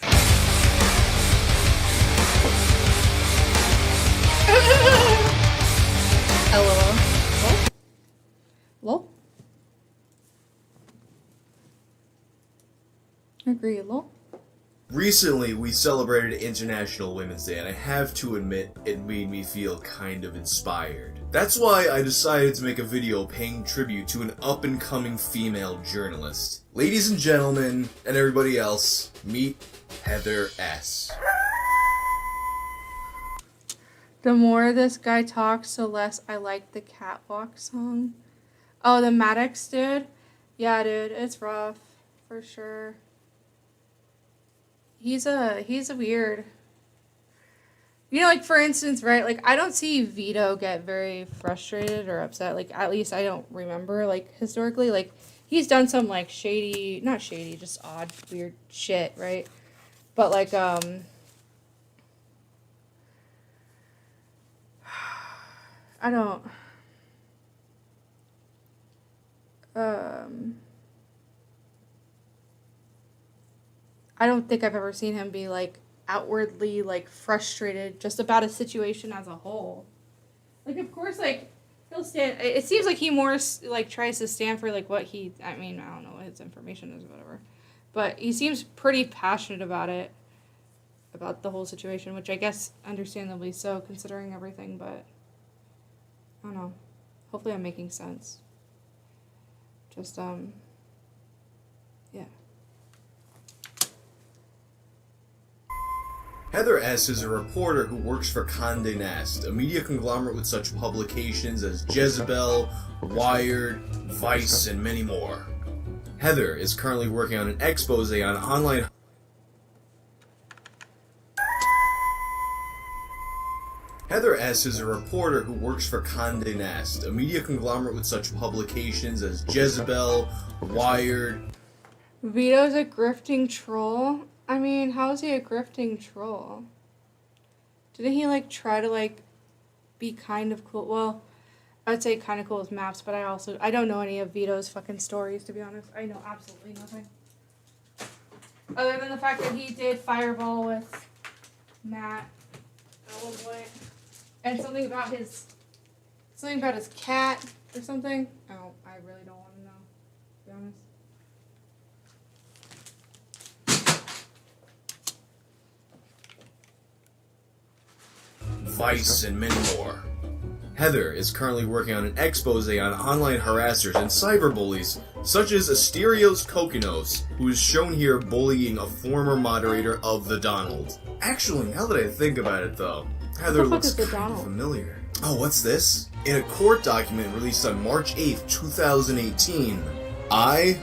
LOL. Lol. Agree, lol. Recently, we celebrated International Women's Day, and I have to admit, it made me feel kind of inspired. That's why I decided to make a video paying tribute to an up-and-coming female journalist. Ladies and gentlemen, and everybody else, meet Heather S. The more this guy talks, the less I like the Catwalk song. Oh, the Maddox dude? Yeah, dude, it's rough. For sure. He's a weird. You know, like, for instance, right, like, I don't see Vito get very frustrated or upset, like, at least I don't remember, like, historically, like, he's done some, like, shady, not shady, just odd, weird shit, right, but, like, I don't, I don't think I've ever seen him be, like, outwardly, like, frustrated just about a situation as a whole. Like, of course, like, he'll stand, it seems like he more, like, tries to stand for, like, what he, I mean, I don't know what his information is or whatever, but he seems pretty passionate about it, about the whole situation, which I guess understandably so, considering everything, but I don't know. Hopefully I'm making sense. Just, yeah. Heather S. is a reporter who works for Condé Nast, a media conglomerate with such publications as Jezebel, Wired, Vice, and many more. Heather is currently working on an expose on online... Heather S. is a reporter who works for Condé Nast, a media conglomerate with such publications as Jezebel, Wired... Vito's a grifting troll? I mean, how is he a grifting troll? Didn't he, like, try to, like, be kind of cool? Well, I would say kind of cool with maps, but I don't know any of Vito's fucking stories, to be honest. I know absolutely nothing. Other than the fact that he did Fireball with Matt at one point. And something about his cat or something. Oh, I really don't want to know, to be honest. Vice, and many more. Heather is currently working on an expose on online harassers and cyberbullies, such as Asterios Kokinos, who is shown here bullying a former moderator of The Donald. Actually, now that I think about it though, Heather looks kind of familiar. Oh, what's this? In a court document released on March 8th, 2018, I,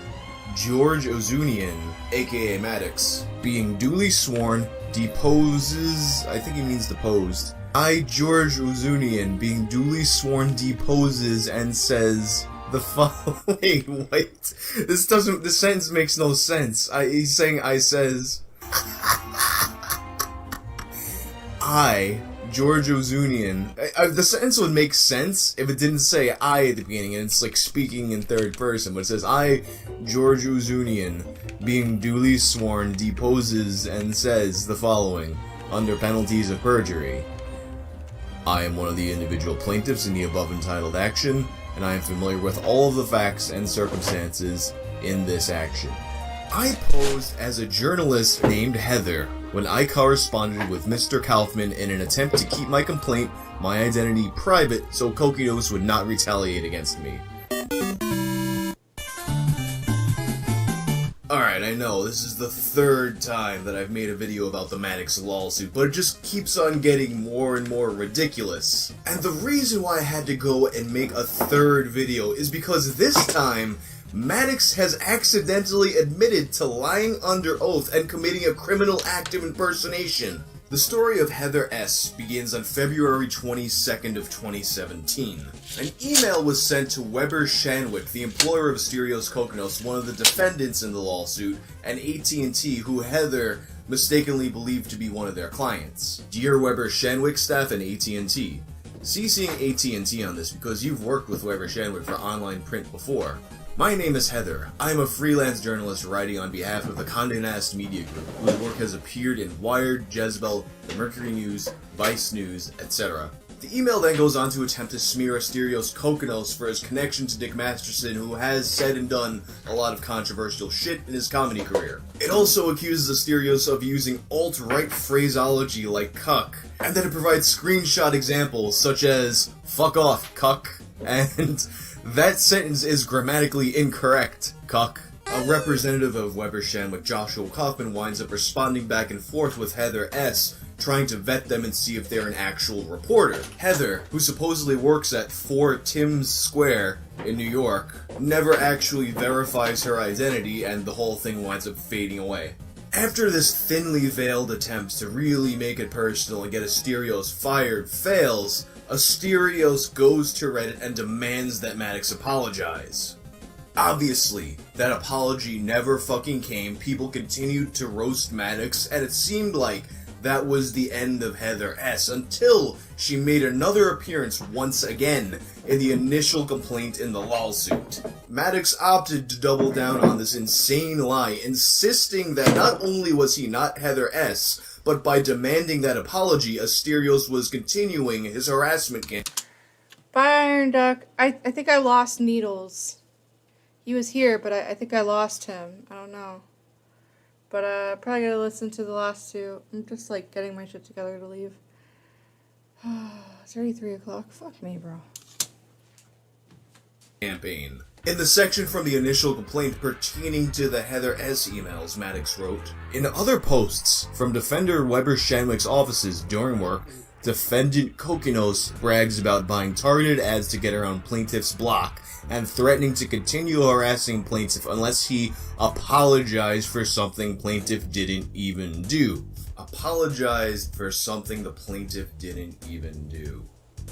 George Ozunian, aka Maddox, being duly sworn, deposes... I think he means deposed. I, George Ozunian, being duly sworn, deposes and says the following... Wait, this sentence makes no sense. He's saying I says... I, George Ozunian... the sentence would make sense if it didn't say I at the beginning and it's like speaking in third person, but it says I, George Ozunian, being duly sworn, deposes and says the following, under penalties of perjury. I am one of the individual plaintiffs in the above entitled action, and I am familiar with all of the facts and circumstances in this action. I posed as a journalist named Heather when I corresponded with Mr. Kaufman in an attempt to keep my complaint, my identity, private so Kokinos would not retaliate against me. Alright, I know, this is the third time that I've made a video about the Maddox lawsuit, but it just keeps on getting more and more ridiculous. And the reason why I had to go and make a third video is because this time, Maddox has accidentally admitted to lying under oath and committing a criminal act of impersonation. The story of Heather S. begins on February 22nd of 2017. An email was sent to Weber Shanwick, the employer of Asterios Kokinos, one of the defendants in the lawsuit, and AT&T, who Heather mistakenly believed to be one of their clients. Dear Weber Shanwick staff and AT&T, CCing AT&T on this because you've worked with Weber Shanwick for online print before. My name is Heather. I am a freelance journalist writing on behalf of the Condé Nast Media Group, whose work has appeared in Wired, Jezebel, The Mercury News, Vice News, etc. The email then goes on to attempt to smear Asterios Kokinos for his connection to Dick Masterson, who has said and done a lot of controversial shit in his comedy career. It also accuses Asterios of using alt-right phraseology like cuck, and then it provides screenshot examples such as fuck off, cuck, and that sentence is grammatically incorrect, cuck. A representative of Weber Shanwick, Joshua Kaufman, winds up responding back and forth with Heather S., trying to vet them and see if they're an actual reporter. Heather, who supposedly works at 4 Times Square in New York, never actually verifies her identity, and the whole thing winds up fading away. After this thinly veiled attempt to really make it personal and get Asterios fired fails, Asterios goes to Reddit and demands that Maddox apologize. Obviously, that apology never fucking came, people continued to roast Maddox, and it seemed like that was the end of Heather S. until she made another appearance once again in the initial complaint in the lawsuit. Maddox opted to double down on this insane lie, insisting that not only was he not Heather S., but by demanding that apology, Asterios was continuing his harassment campaign. Bye, Iron Duck. I think I lost Needles. He was here, but I think I lost him. I don't know. But probably gotta listen to the last two. I'm just like getting my shit together to leave. It's already 3 o'clock. Fuck me, bro. Campaign. In the section from the initial complaint pertaining to the Heather S. emails, Maddox wrote, "In other posts from Defender Weber Shanwick's offices during work, Defendant Kokinos brags about buying targeted ads to get around plaintiff's block and threatening to continue harassing plaintiff unless he apologized for something plaintiff didn't even do." Apologized for something the plaintiff didn't even do.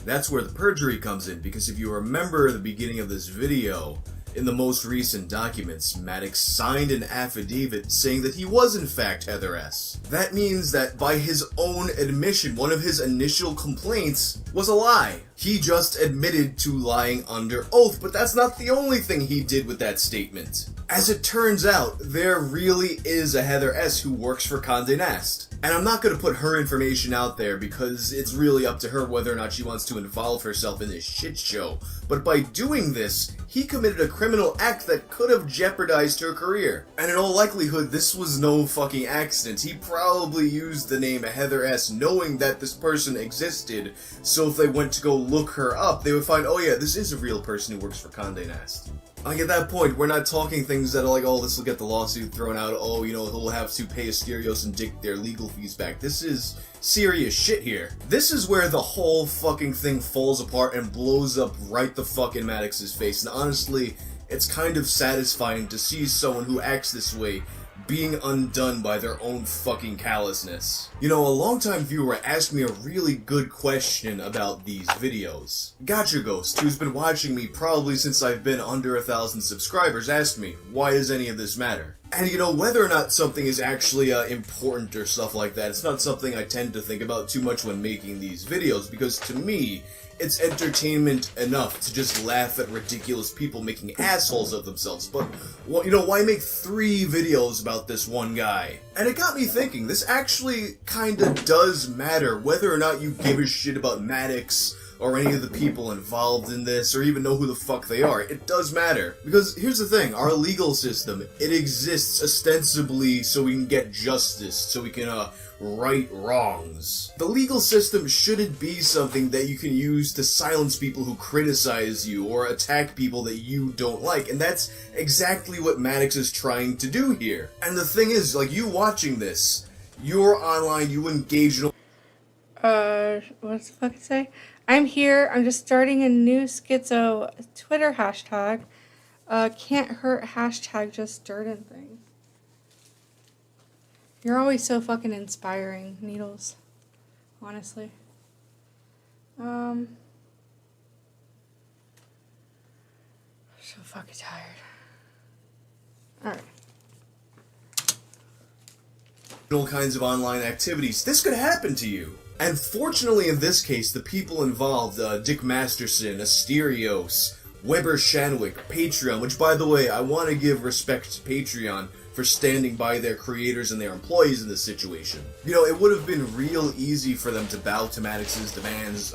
That's where the perjury comes in, because if you remember the beginning of this video, in the most recent documents, Maddox signed an affidavit saying that he was in fact Heather S. That means that by his own admission, one of his initial complaints was a lie. He just admitted to lying under oath, but that's not the only thing he did with that statement. As it turns out, there really is a Heather S. who works for Condé Nast. And I'm not going to put her information out there because it's really up to her whether or not she wants to involve herself in this shit show. But by doing this, he committed a criminal act that could have jeopardized her career. And in all likelihood, this was no fucking accident. He probably used the name Heather S. knowing that this person existed, so if they went to go look her up, they would find, oh yeah, this is a real person who works for Condé Nast. Like, at that point, we're not talking things that are like, oh, this will get the lawsuit thrown out, oh, you know, he'll have to pay Asterios and Dick their legal fees back. This is serious shit here. This is where the whole fucking thing falls apart and blows up right the fuck in Maddox's face, and honestly, it's kind of satisfying to see someone who acts this way being undone by their own fucking callousness. You know, a longtime viewer asked me a really good question about these videos. Gotcha Ghost, who's been watching me probably since I've been under 1,000 subscribers, asked me, why does any of this matter? And you know, whether or not something is actually important or stuff like that, it's not something I tend to think about too much when making these videos, because to me, it's entertainment enough to just laugh at ridiculous people making assholes of themselves, but, well, you know, why make 3 videos about this one guy? And it got me thinking, this actually kinda does matter, whether or not you give a shit about Maddox, or any of the people involved in this, or even know who the fuck they are. It does matter. Because here's the thing, our legal system, it exists ostensibly so we can get justice, so we can, right wrongs. The legal system shouldn't be something that you can use to silence people who criticize you or attack people that you don't like, and that's exactly what Maddox is trying to do here. And the thing is, like, you watching this, you're online, you engage in... What's the fuck it say? I'm here, I'm just starting a new schizo Twitter hashtag. Can't hurt hashtag just starting things. You're always so fucking inspiring, Needles. Honestly. So fucking tired. Alright. All kinds of online activities. This could happen to you. And fortunately in this case, the people involved, Dick Masterson, Asterios, Weber Shanwick, Patreon, which by the way, I want to give respect to Patreon for standing by their creators and their employees in this situation. You know, it would have been real easy for them to bow to Maddox's demands,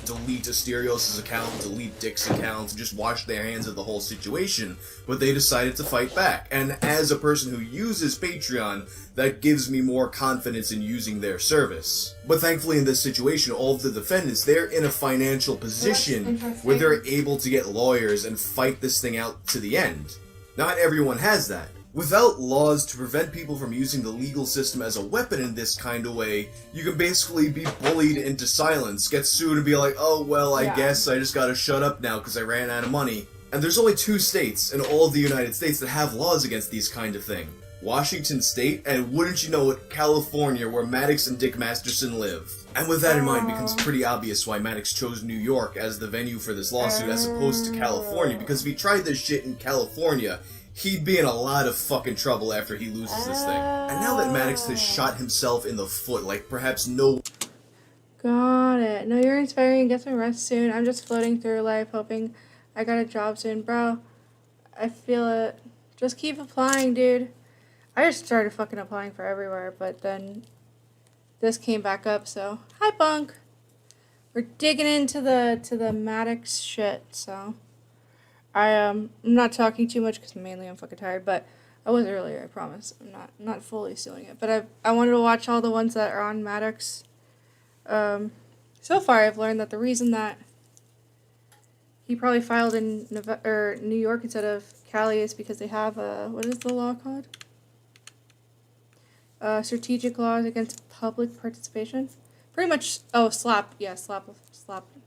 delete Asterios' account, delete Dick's account, and just wash their hands of the whole situation, but they decided to fight back. And as a person who uses Patreon, that gives me more confidence in using their service. But thankfully in this situation, all of the defendants, they're in a financial position where they're able to get lawyers and fight this thing out to the end. Not everyone has that. Without laws to prevent people from using the legal system as a weapon in this kind of way, you can basically be bullied into silence, get sued and be like, oh well, I guess I just gotta shut up now because I ran out of money. And there's only 2 states in all of the United States that have laws against these kind of thing. Washington State, and wouldn't you know it, California, where Maddox and Dick Masterson live. And with that in mind, it becomes pretty obvious why Maddox chose New York as the venue for this lawsuit as opposed to California, because if he tried this shit in California, he'd be in a lot of fucking trouble after he loses this thing. And now that Maddox has shot himself in the foot, like perhaps no... Got it. No, you're inspiring. Get some rest soon. I'm just floating through life, hoping I got a job soon. Bro, I feel it. Just keep applying, dude. I just started fucking applying for everywhere, but then this came back up, so... Hi, Bunk! We're digging into the Maddox shit, so... I'm not talking too much because mainly I'm fucking tired, but I was earlier, I promise. I'm not fully stealing it, but I wanted to watch all the ones that are on Maddox. So far I've learned that the reason that he probably filed in New York instead of Cali is because they have what is the law called? Strategic laws against public participation. Pretty much. Oh, slap. Yeah, slap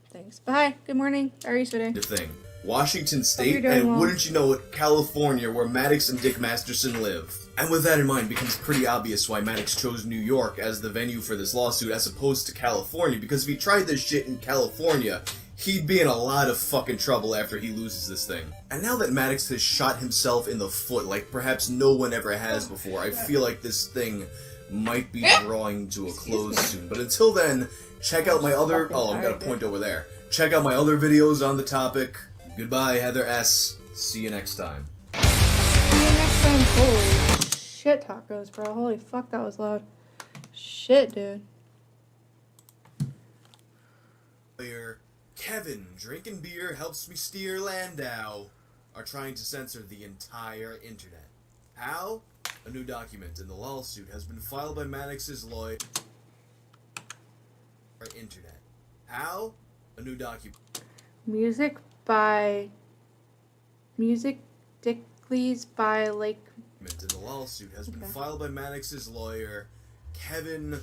things. But hi, good morning. How are you today? The thing. Washington you're State, doing and well. wouldn't you know it, California, where Maddox and Dick Masterson live. And with that in mind, it becomes pretty obvious why Maddox chose New York as the venue for this lawsuit as opposed to California, because if he tried this shit in California, he'd be in a lot of fucking trouble after he loses this thing. And now that Maddox has shot himself in the foot like perhaps no one ever has before, I feel like this thing might be drawing to a close soon. But until then, check out my other... Oh, I've got a point over there. Check out my other videos on the topic. Goodbye, Heather S. See you next time. See you next time. Holy shit, tacos, bro. Holy fuck, that was loud. Shit, dude. Kevin, drinking beer helps me steer Landau, are trying to censor the entire internet. How? A new document in the lawsuit has been filed by Maddox's lawyer. Internet. How? A new document. Music Dickley's by Lake. In the lawsuit has been filed by Maddox's lawyer, Kevin,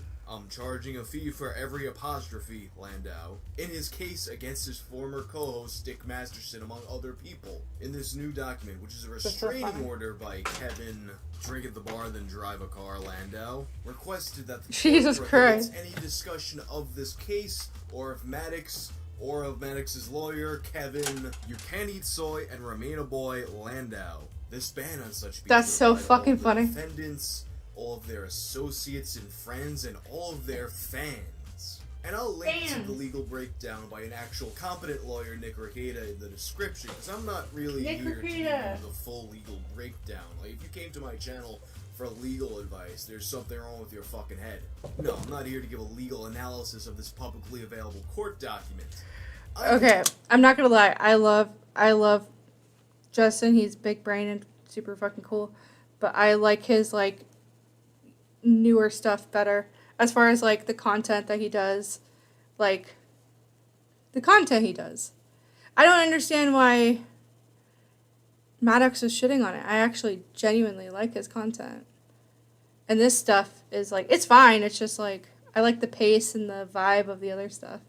charging a fee for every apostrophe, Landau, in his case against his former co-host Dick Masterson, among other people. In this new document, which is a restraining order by Kevin, drink at the bar then drive a car, Landau, requested that the Jesus court prohibits Christ. any discussion of this case, or of Maddox, or of Maddox's lawyer, Kevin, you can eat soy and remain a boy, Landau. This ban on such people That's so applied to fucking all the funny. defendants, all of their associates and friends, and all of their fans. And I'll link to the legal breakdown by an actual competent lawyer, Nick Requeda, in the description, because I'm not really Nick here to give you Requeda. the full legal breakdown. Like, if you came to my channel for legal advice, there's something wrong with your fucking head. No, I'm not here to give a legal analysis of this publicly available court document. Okay, I'm not gonna lie. I love Justin. He's big brain and super fucking cool. But I like his like newer stuff better. As far as like the content that he does. Like the content he does. I don't understand why Maddox is shitting on it. I actually genuinely like his content. And this stuff is like, it's fine. It's just like, I like the pace and the vibe of the other stuff.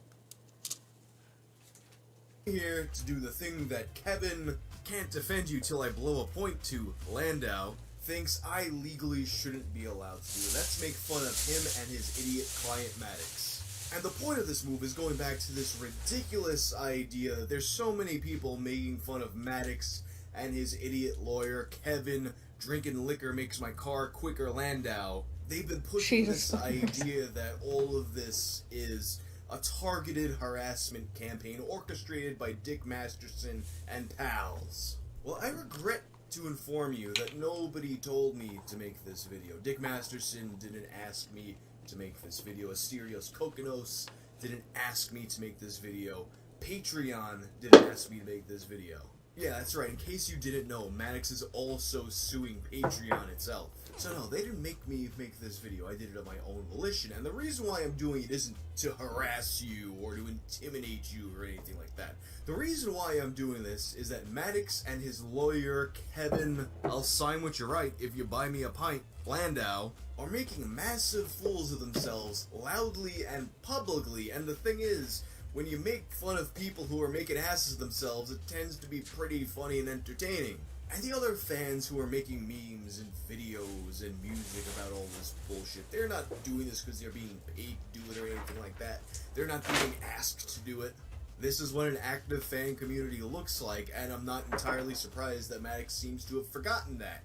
Here to do the thing that Kevin can't defend you till I blow a point to, Landau, thinks I legally shouldn't be allowed to do. That's make fun of him and his idiot client Maddox. And the point of this move is going back to this ridiculous idea that there's so many people making fun of Maddox and his idiot lawyer, Kevin, drinking liquor makes my car quicker, Landau. They've been pushing this idea that all of this is a targeted harassment campaign orchestrated by Dick Masterson and pals. Well, I regret to inform you that nobody told me to make this video. Dick Masterson didn't ask me to make this video. Asterios Kokonos didn't ask me to make this video. Patreon didn't ask me to make this video. Yeah, that's right. In case you didn't know, Maddox is also suing Patreon itself. So no, they didn't make me make this video. I did it on my own volition. And the reason why I'm doing it isn't to harass you or to intimidate you or anything like that. The reason why I'm doing this is that Maddox and his lawyer, Kevin, I'll sign what you write if you buy me a pint, Landau, are making massive fools of themselves loudly and publicly. And the thing is, when you make fun of people who are making asses of themselves, it tends to be pretty funny and entertaining. And the other fans who are making memes and videos and music about all this bullshit, they're not doing this because they're being paid to do it or anything like that. They're not being asked to do it. This is what an active fan community looks like, and I'm not entirely surprised that Maddox seems to have forgotten that.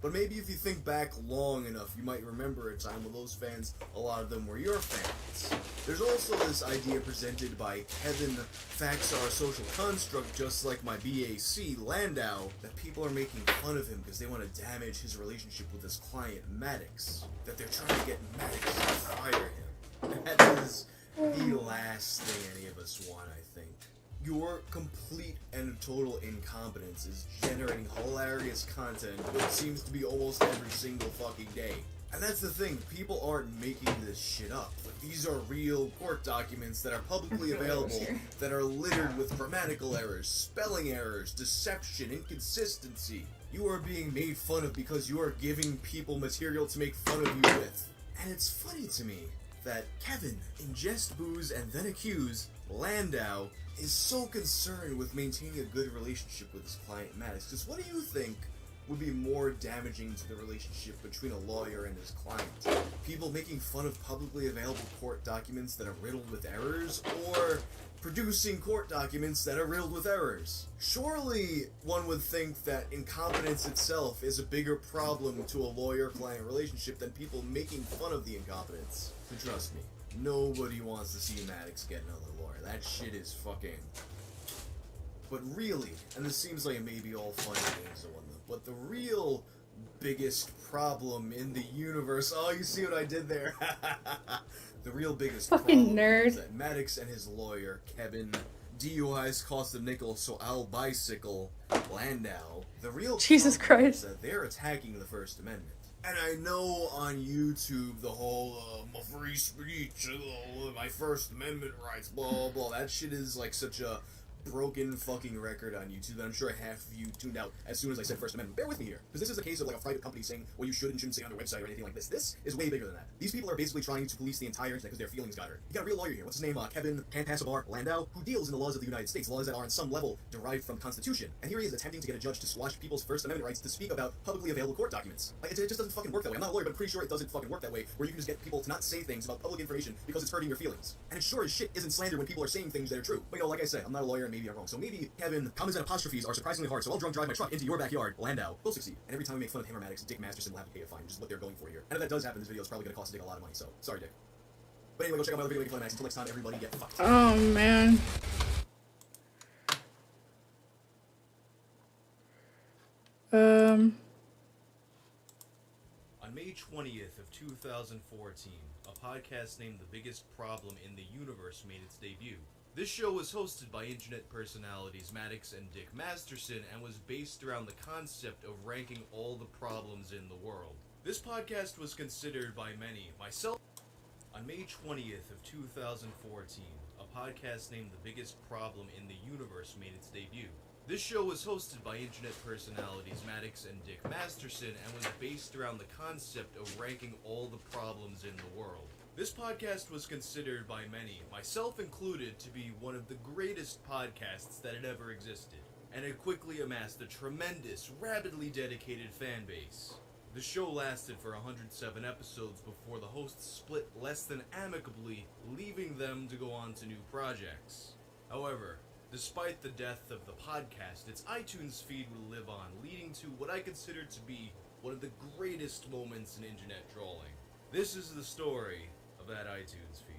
But maybe if you think back long enough, you might remember a time when those fans, a lot of them were your fans. There's also this idea presented by Kevin, facts are a social construct just like my BAC, Landau, that people are making fun of him because they want to damage his relationship with his client, Maddox. That they're trying to get Maddox to fire him. That is the last thing any of us want, I think. Your complete and total incompetence is generating hilarious content, which seems to be almost every single fucking day. And that's the thing, people aren't making this shit up. Like, these are real court documents that are publicly available that are littered with grammatical errors, spelling errors, deception, inconsistency. You are being made fun of because you are giving people material to make fun of you with. And it's funny to me that Kevin, ingest booze and then accuse Landau, is so concerned with maintaining a good relationship with his client Maddox. Because what do you think would be more damaging to the relationship between a lawyer and his client? People making fun of publicly available court documents that are riddled with errors, or producing court documents that are riddled with errors? Surely one would think that incompetence itself is a bigger problem to a lawyer-client relationship than people making fun of the incompetence. But trust me, nobody wants to see Maddox get another lawyer. That shit is fucking... But really, and this seems like it may be all fun and games and whatnot, but the real biggest problem in the universe... Oh, you see what I did there? The real biggest fucking problem nerd is that Maddox and his lawyer, Kevin, DUIs cost a nickel, so I'll bicycle Landau. The real Jesus problem Christ. is that they're attacking the First Amendment. And I know on YouTube the whole, my free speech, my First Amendment rights, blah, blah, blah. That shit is like such a broken fucking record on YouTube that I'm sure half of you tuned out as soon as I said First Amendment. Bear with me here, because this is a case of like a private company saying what you should and shouldn't say on their website or anything like this. This is way bigger than that. These people are basically trying to police the entire internet because their feelings got hurt. You got a real lawyer here. What's his name? Kevin Cantasabar Landau, who deals in the laws of the United States, laws that are on some level derived from the Constitution. And here he is attempting to get a judge to squash people's First Amendment rights to speak about publicly available court documents. Like, it just doesn't fucking work that way. I'm not a lawyer, but I'm pretty sure it doesn't fucking work that way, where you can just get people to not say things about public information because it's hurting your feelings. And it sure as shit isn't slander when people are saying things that are true. But you know, like I said, I'm not a lawyer and maybe I'm wrong. So maybe, Kevin, comments and apostrophes are surprisingly hard, so I'll drunk drive my truck into your backyard. Landau will succeed. And every time we make fun of him or Maddox, Dick Masterson will have to pay a fine, which is what they're going for here. And if that does happen, this video is probably going to cost Dick a lot of money, so sorry, Dick. But anyway, go check out my other video making fun of Maddox. Until next time, everybody get fucked. Oh, man. On May 20th of 2014, a podcast named The Biggest Problem in the Universe made its debut. This show was hosted by internet personalities Maddox and Dick Masterson and was based around the concept of ranking all the problems in the world. This podcast was considered by many, myself... On May 20th of 2014, a podcast named The Biggest Problem in the Universe made its debut. This show was hosted by internet personalities Maddox and Dick Masterson and was based around the concept of ranking all the problems in the world. This podcast was considered by many, myself included, to be one of the greatest podcasts that had ever existed, and it quickly amassed a tremendous, rabidly dedicated fan base. The show lasted for 107 episodes before the hosts split less than amicably, leaving them to go on to new projects. However, despite the death of the podcast, its iTunes feed would live on, leading to what I consider to be one of the greatest moments in internet trolling. This is the story of that iTunes feed.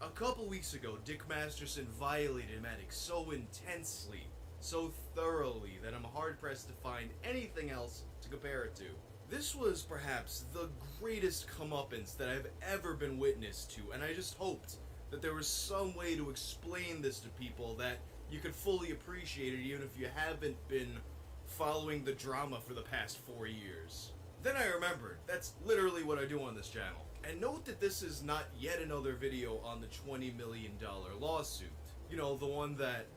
A couple weeks ago, Dick Masterson violated Maddox so intensely, so thoroughly, that I'm hard-pressed to find anything else to compare it to. This was perhaps the greatest comeuppance that I've ever been witness to, and I just hoped that there was some way to explain this to people that you could fully appreciate it even if you haven't been following the drama for the past 4 years. Then I remembered, that's literally what I do on this channel. And note that this is not yet another video on the $20 million lawsuit. You know, the one that...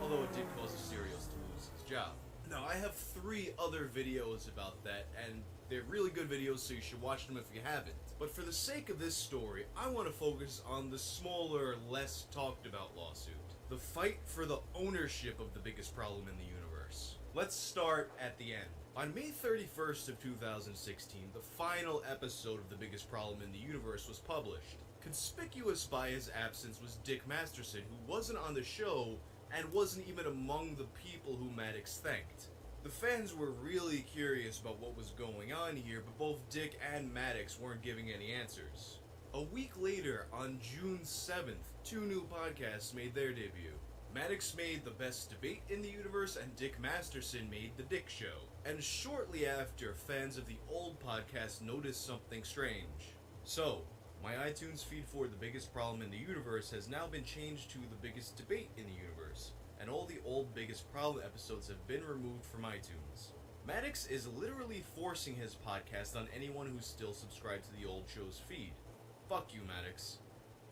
Although it did cause Asterios to lose his job. No, I have 3 other videos about that, and they're really good videos, so you should watch them if you haven't. But for the sake of this story, I want to focus on the smaller, less talked about lawsuit. The fight for the ownership of the biggest problem in the universe. Let's start at the end. On May 31st of 2016, the final episode of The Biggest Problem in the Universe was published. Conspicuous by his absence was Dick Masterson, who wasn't on the show and wasn't even among the people who Maddox thanked. The fans were really curious about what was going on here, but both Dick and Maddox weren't giving any answers. A week later, on June 7th, 2 new podcasts made their debut. Maddox made The Best Debate in the Universe, and Dick Masterson made The Dick Show. And shortly after, fans of the old podcast noticed something strange. So, My iTunes feed for The Biggest Problem in the Universe has now been changed to The Biggest Debate in the Universe, and all the old Biggest Problem episodes have been removed from iTunes. Maddox is literally forcing his podcast on anyone who's still subscribed to the old show's feed. Fuck you, Maddox.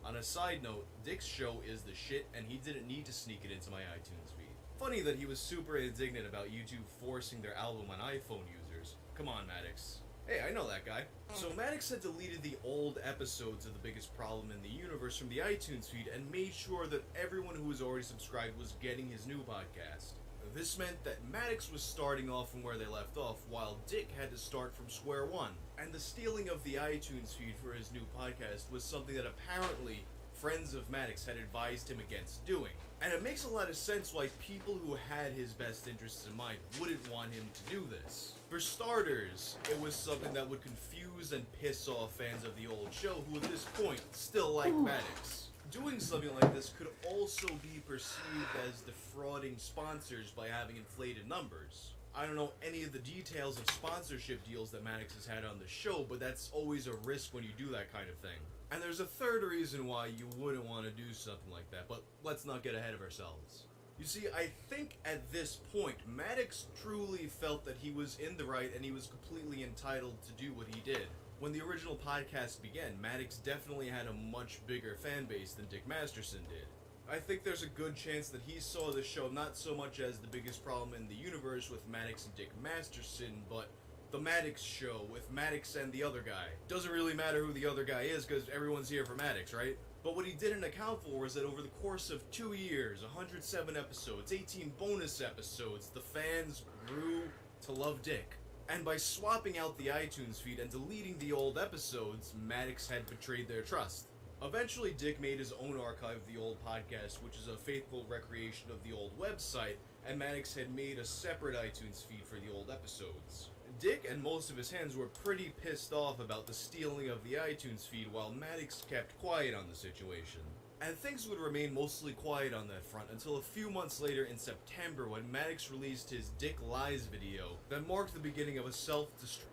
On a side note, Dick's show is the shit, and he didn't need to sneak it into my iTunes feed. Funny that he was super indignant about YouTube forcing their album on iPhone users. Come on, Maddox. Hey, I know that guy. So Maddox had deleted the old episodes of The Biggest Problem in the Universe from the iTunes feed and made sure that everyone who was already subscribed was getting his new podcast. This meant that Maddox was starting off from where they left off, while Dick had to start from square one. And the stealing of the iTunes feed for his new podcast was something that apparently friends of Maddox had advised him against doing. And it makes a lot of sense why people who had his best interests in mind wouldn't want him to do this. For starters, it was something that would confuse and piss off fans of the old show who at this point still like Maddox. Doing something like this could also be perceived as defrauding sponsors by having inflated numbers. I don't know any of the details of sponsorship deals that Maddox has had on the show, but that's always a risk when you do that kind of thing. And there's a third reason why you wouldn't want to do something like that, but let's not get ahead of ourselves. You see, I think at this point, Maddox truly felt that he was in the right and he was completely entitled to do what he did. When the original podcast began, Maddox definitely had a much bigger fan base than Dick Masterson did. I think there's a good chance that he saw the show not so much as The Biggest Problem in the Universe with Maddox and Dick Masterson, but The Maddox Show with Maddox and the other guy. Doesn't really matter who the other guy is because everyone's here for Maddox, right? But what he didn't account for was that over the course of 2 years, 107 episodes, 18 bonus episodes, the fans grew to love Dick. And by swapping out the iTunes feed and deleting the old episodes, Maddox had betrayed their trust. Eventually, Dick made his own archive of the old podcast, which is a faithful recreation of the old website, and Maddox had made a separate iTunes feed for the old episodes. Dick and most of his fans were pretty pissed off about the stealing of the iTunes feed, while Maddox kept quiet on the situation. And things would remain mostly quiet on that front until a few months later in September when Maddox released his Dick Lies video that marked the beginning of a self-destruct.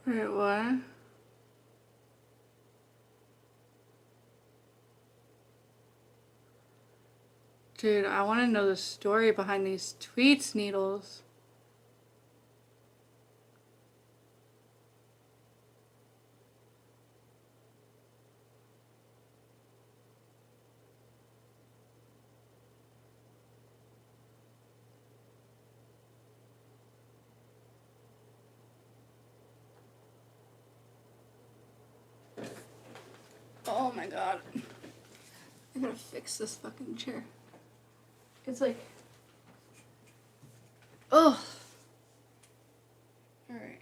Wait, what? Dude, I want to know the story behind these tweets, Needles. Oh my god. I gotta fix this fucking chair. It's like... Ugh. Alright.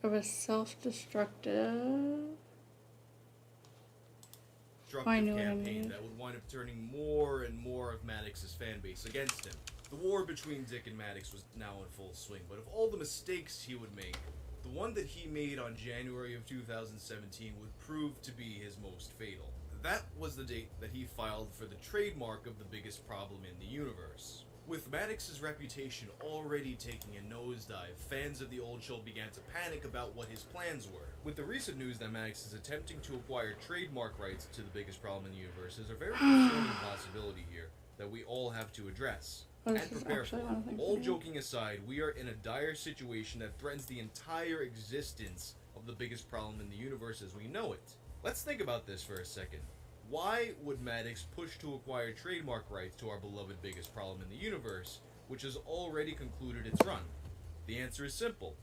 It was self-destructive. Campaign that would wind up turning more and more of Maddox's fan base against him. The war between Dick and Maddox was now in full swing, but of all the mistakes he would make, the one that he made on January of 2017 would prove to be his most fatal. That was the date that he filed for the trademark of The Biggest Problem in the Universe. With Maddox's reputation already taking a nosedive, fans of the old show began to panic about what his plans were. With the recent news that Maddox is attempting to acquire trademark rights to The Biggest Problem in the Universe, there's a very concerning possibility here that we all have to address. And prepare for. All joking aside, we are in a dire situation that threatens the entire existence of The Biggest Problem in the Universe as we know it. Let's think about this for a second. Why would Maddox push to acquire trademark rights to our beloved Biggest Problem in the Universe, which has already concluded its run? The answer is simple.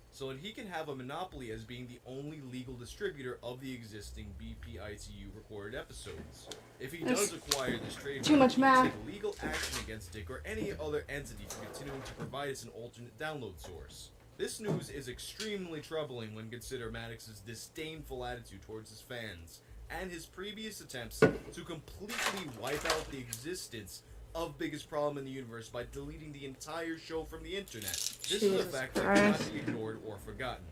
So that he can have a monopoly as being the only legal distributor of the existing BPITU recorded episodes. If he does acquire this trademark, he can take legal action against Dick or any other entity for continuing to provide us an alternate download source. This news is extremely troubling when considered Maddox's disdainful attitude towards his fans, and his previous attempts to completely wipe out the existence of Biggest Problem in the Universe by deleting the entire show from the internet. This is a fact that cannot be ignored or forgotten.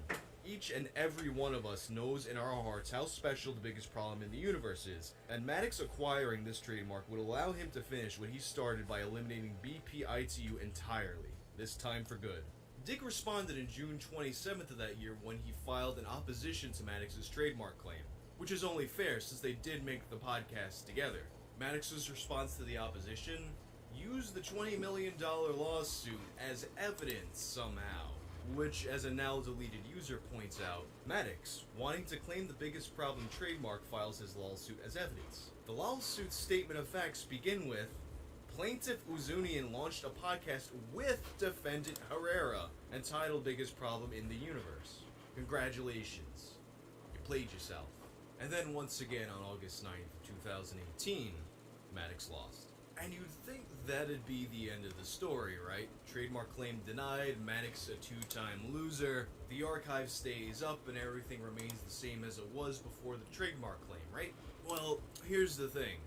Each and every one of us knows in our hearts how special The Biggest Problem in the Universe is, and Maddox acquiring this trademark would allow him to finish what he started by eliminating BPITU entirely. this time for good. Dick responded in June 27th of that year when he filed an opposition to Maddox's trademark claim, which is only fair since they did make the podcast together. Maddox's response to the opposition used the $20 million lawsuit as evidence somehow, which, as a now deleted user points out, Maddox, wanting to claim the biggest problem trademark, files his lawsuit as evidence. The lawsuit's statement of facts begin with, Plaintiff Uzunian launched a podcast with defendant Herrera entitled Biggest Problem in the Universe. Congratulations. You played yourself. And then once again on August 9th, 2018, Maddox lost. And you'd think that'd be the end of the story, right? Trademark claim denied, Maddox a two-time loser, the archive stays up and everything remains the same as it was before the trademark claim, right? Well, here's the thing.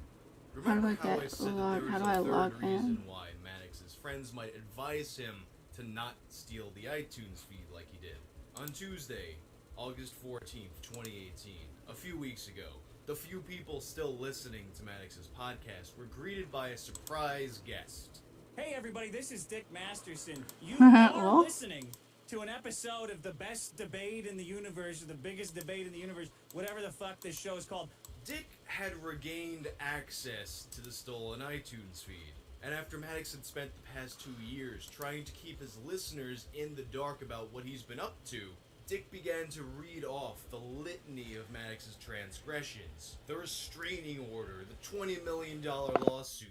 Remember how I said that there was a third reason why Maddox's friends might advise him to not steal the iTunes feed like he did? On Tuesday, August 14th, 2018, a few weeks ago, the few people still listening to Maddox's podcast were greeted by a surprise guest. Hey everybody, this is Dick Masterson. You Well? are listening to an episode of the best debate in the universe, or the biggest debate in the universe, whatever the fuck this show is called. Dick had regained access to the stolen iTunes feed, and after Maddox had spent the past 2 years trying to keep his listeners in the dark about what he's been up to, Dick began to read off the litany of Maddox's transgressions, the restraining order, the $20 million lawsuit,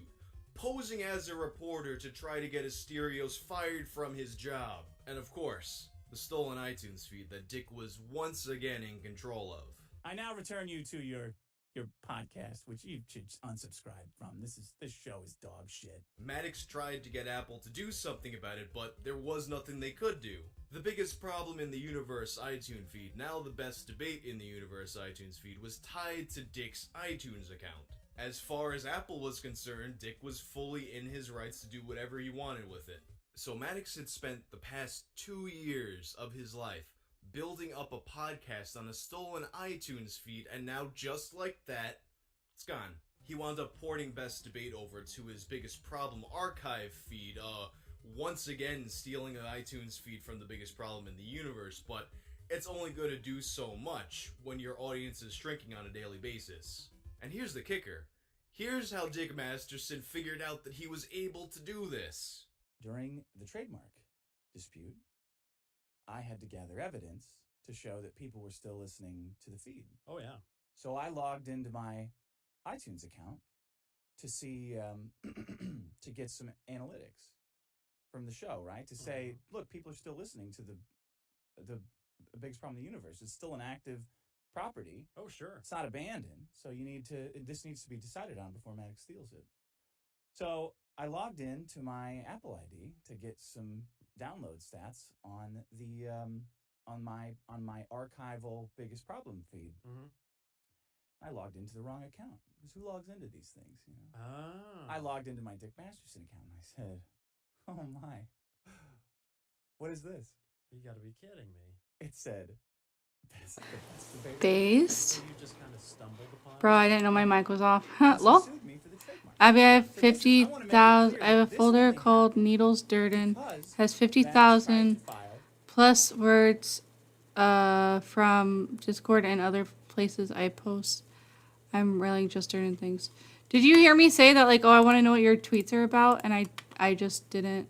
posing as a reporter to try to get Asterios fired from his job, and of course, the stolen iTunes feed that Dick was once again in control of. I now return you to your podcast, which you should unsubscribe from. This show is dog shit. Maddox tried to get Apple to do something about it, but there was nothing they could do. The biggest problem in the universe iTunes feed, now the best debate in the universe iTunes feed, was tied to Dick's iTunes account. As far as Apple was concerned, Dick was fully in his rights to do whatever he wanted with it. So Maddox had spent the past 2 years of his life building up a podcast on a stolen iTunes feed, and now just like that, it's gone. He wound up porting Best Debate over to his Biggest Problem archive feed, once again stealing an iTunes feed from the biggest problem in the universe, but it's only going to do so much when your audience is shrinking on a daily basis. And here's the kicker. Here's how Dick Masterson figured out that he was able to do this. During the trademark dispute, I had to gather evidence to show that people were still listening to the feed. Oh, yeah. So I logged into my iTunes account to see, to get some analytics from the show, right? To say, look, people are still listening to the biggest problem in the universe. It's still an active property. Oh, sure. It's not abandoned. So this needs to be decided on before Maddox steals it. So I logged in to my Apple ID to get some download stats on the on my archival biggest problem feed. Mm-hmm. I logged into the wrong account because who logs into these things? You know. Oh. I logged into my Dick Masterson account and I said, "Oh my, what is this?" You got to be kidding me. It said, Based? You just kind of stumbled upon Bro, I didn't know my mic was off. Lol. Abby, I have 50,000. I have a folder called Needles Durden. Has 50,000 plus words from Discord and other places I post. I'm railing just Durden things. Did you hear me say that, like, oh, I want to know what your tweets are about? And I just didn't.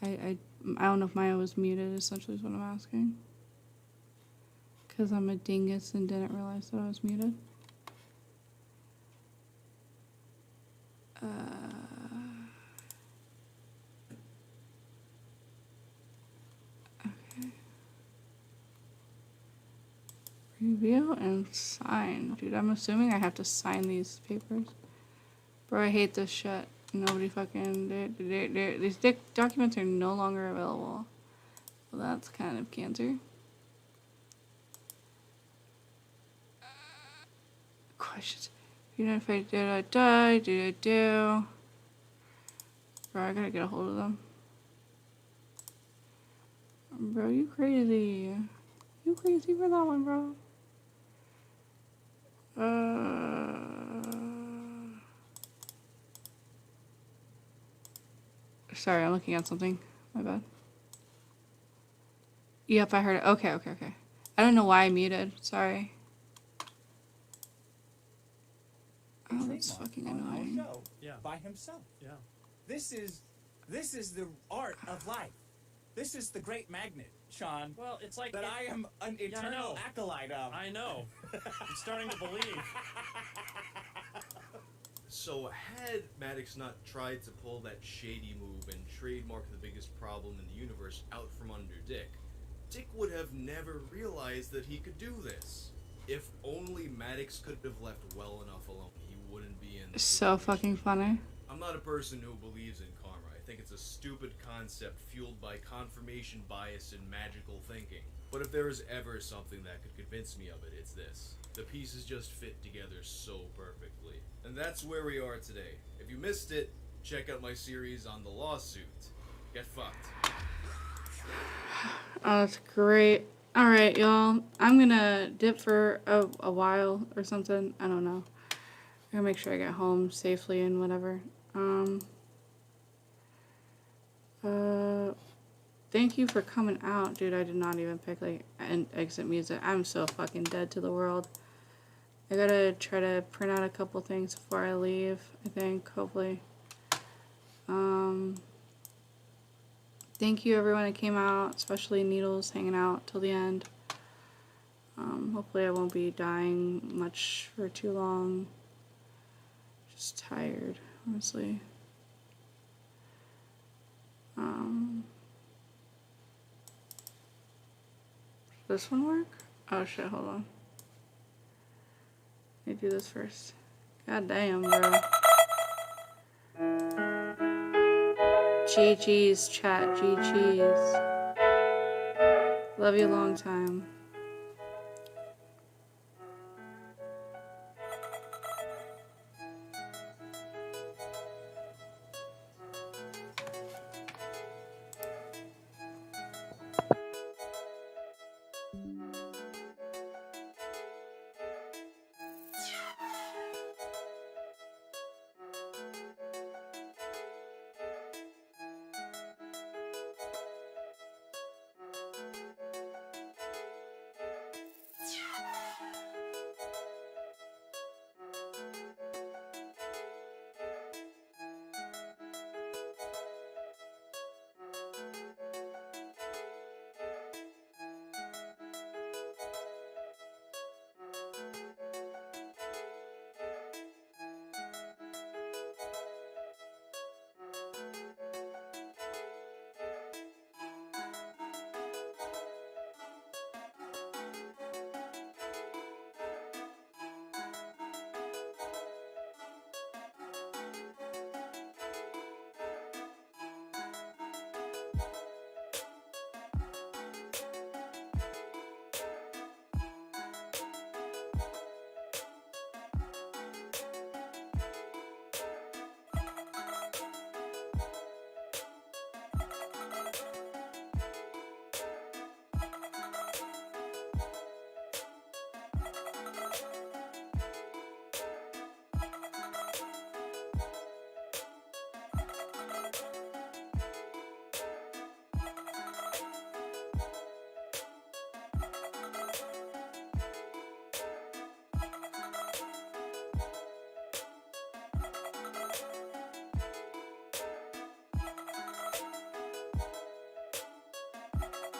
I don't know if Maya was muted, essentially, is what I'm asking. Because I'm a dingus and didn't realize that I was muted. Okay. Review and sign. Dude, I'm assuming I have to sign these papers. Bro, I hate this shit. Nobody fucking... These documents are no longer available. Well, that's kind of cancer. Questions. You know if I did I die? Did I do? Bro, I gotta get a hold of them. Bro, you crazy. You crazy for that one, bro. Sorry, I'm looking at something. My bad. Yep, I heard it. Okay. I don't know why I muted. Sorry. Oh, that's fucking annoying. Show by himself. Yeah. This is the art of life. This is the great magnet, Sean. Well, it's like that I am an eternal acolyte of. I know. I'm starting to believe. So had Maddox not tried to pull that shady move and trademark the biggest problem in the universe out from under Dick, Dick would have never realized that he could do this. If only Maddox could have left well enough alone, he wouldn't be in. So fucking funny. I'm not a person who believes in karma. I think it's a stupid concept fueled by confirmation bias and magical thinking. But if there is ever something that could convince me of it, it's this. The pieces just fit together so perfectly. And that's where we are today. If you missed it, check out my series on the lawsuit. Get fucked. Oh, that's great. Alright, y'all. I'm gonna dip for a while or something. I don't know. I'm gonna make sure I get home safely and whatever. Thank you for coming out. Dude, I did not even pick, like, an exit music. I'm so fucking dead to the world. I gotta try to print out a couple things before I leave, I think, hopefully. Thank you everyone that came out, especially Needles hanging out till the end. Hopefully I won't be dying much for too long. Just tired, honestly. Does this one work? Oh shit, hold on. Let me do this first. God damn, bro. GG's, chat. GG's. Love you long time.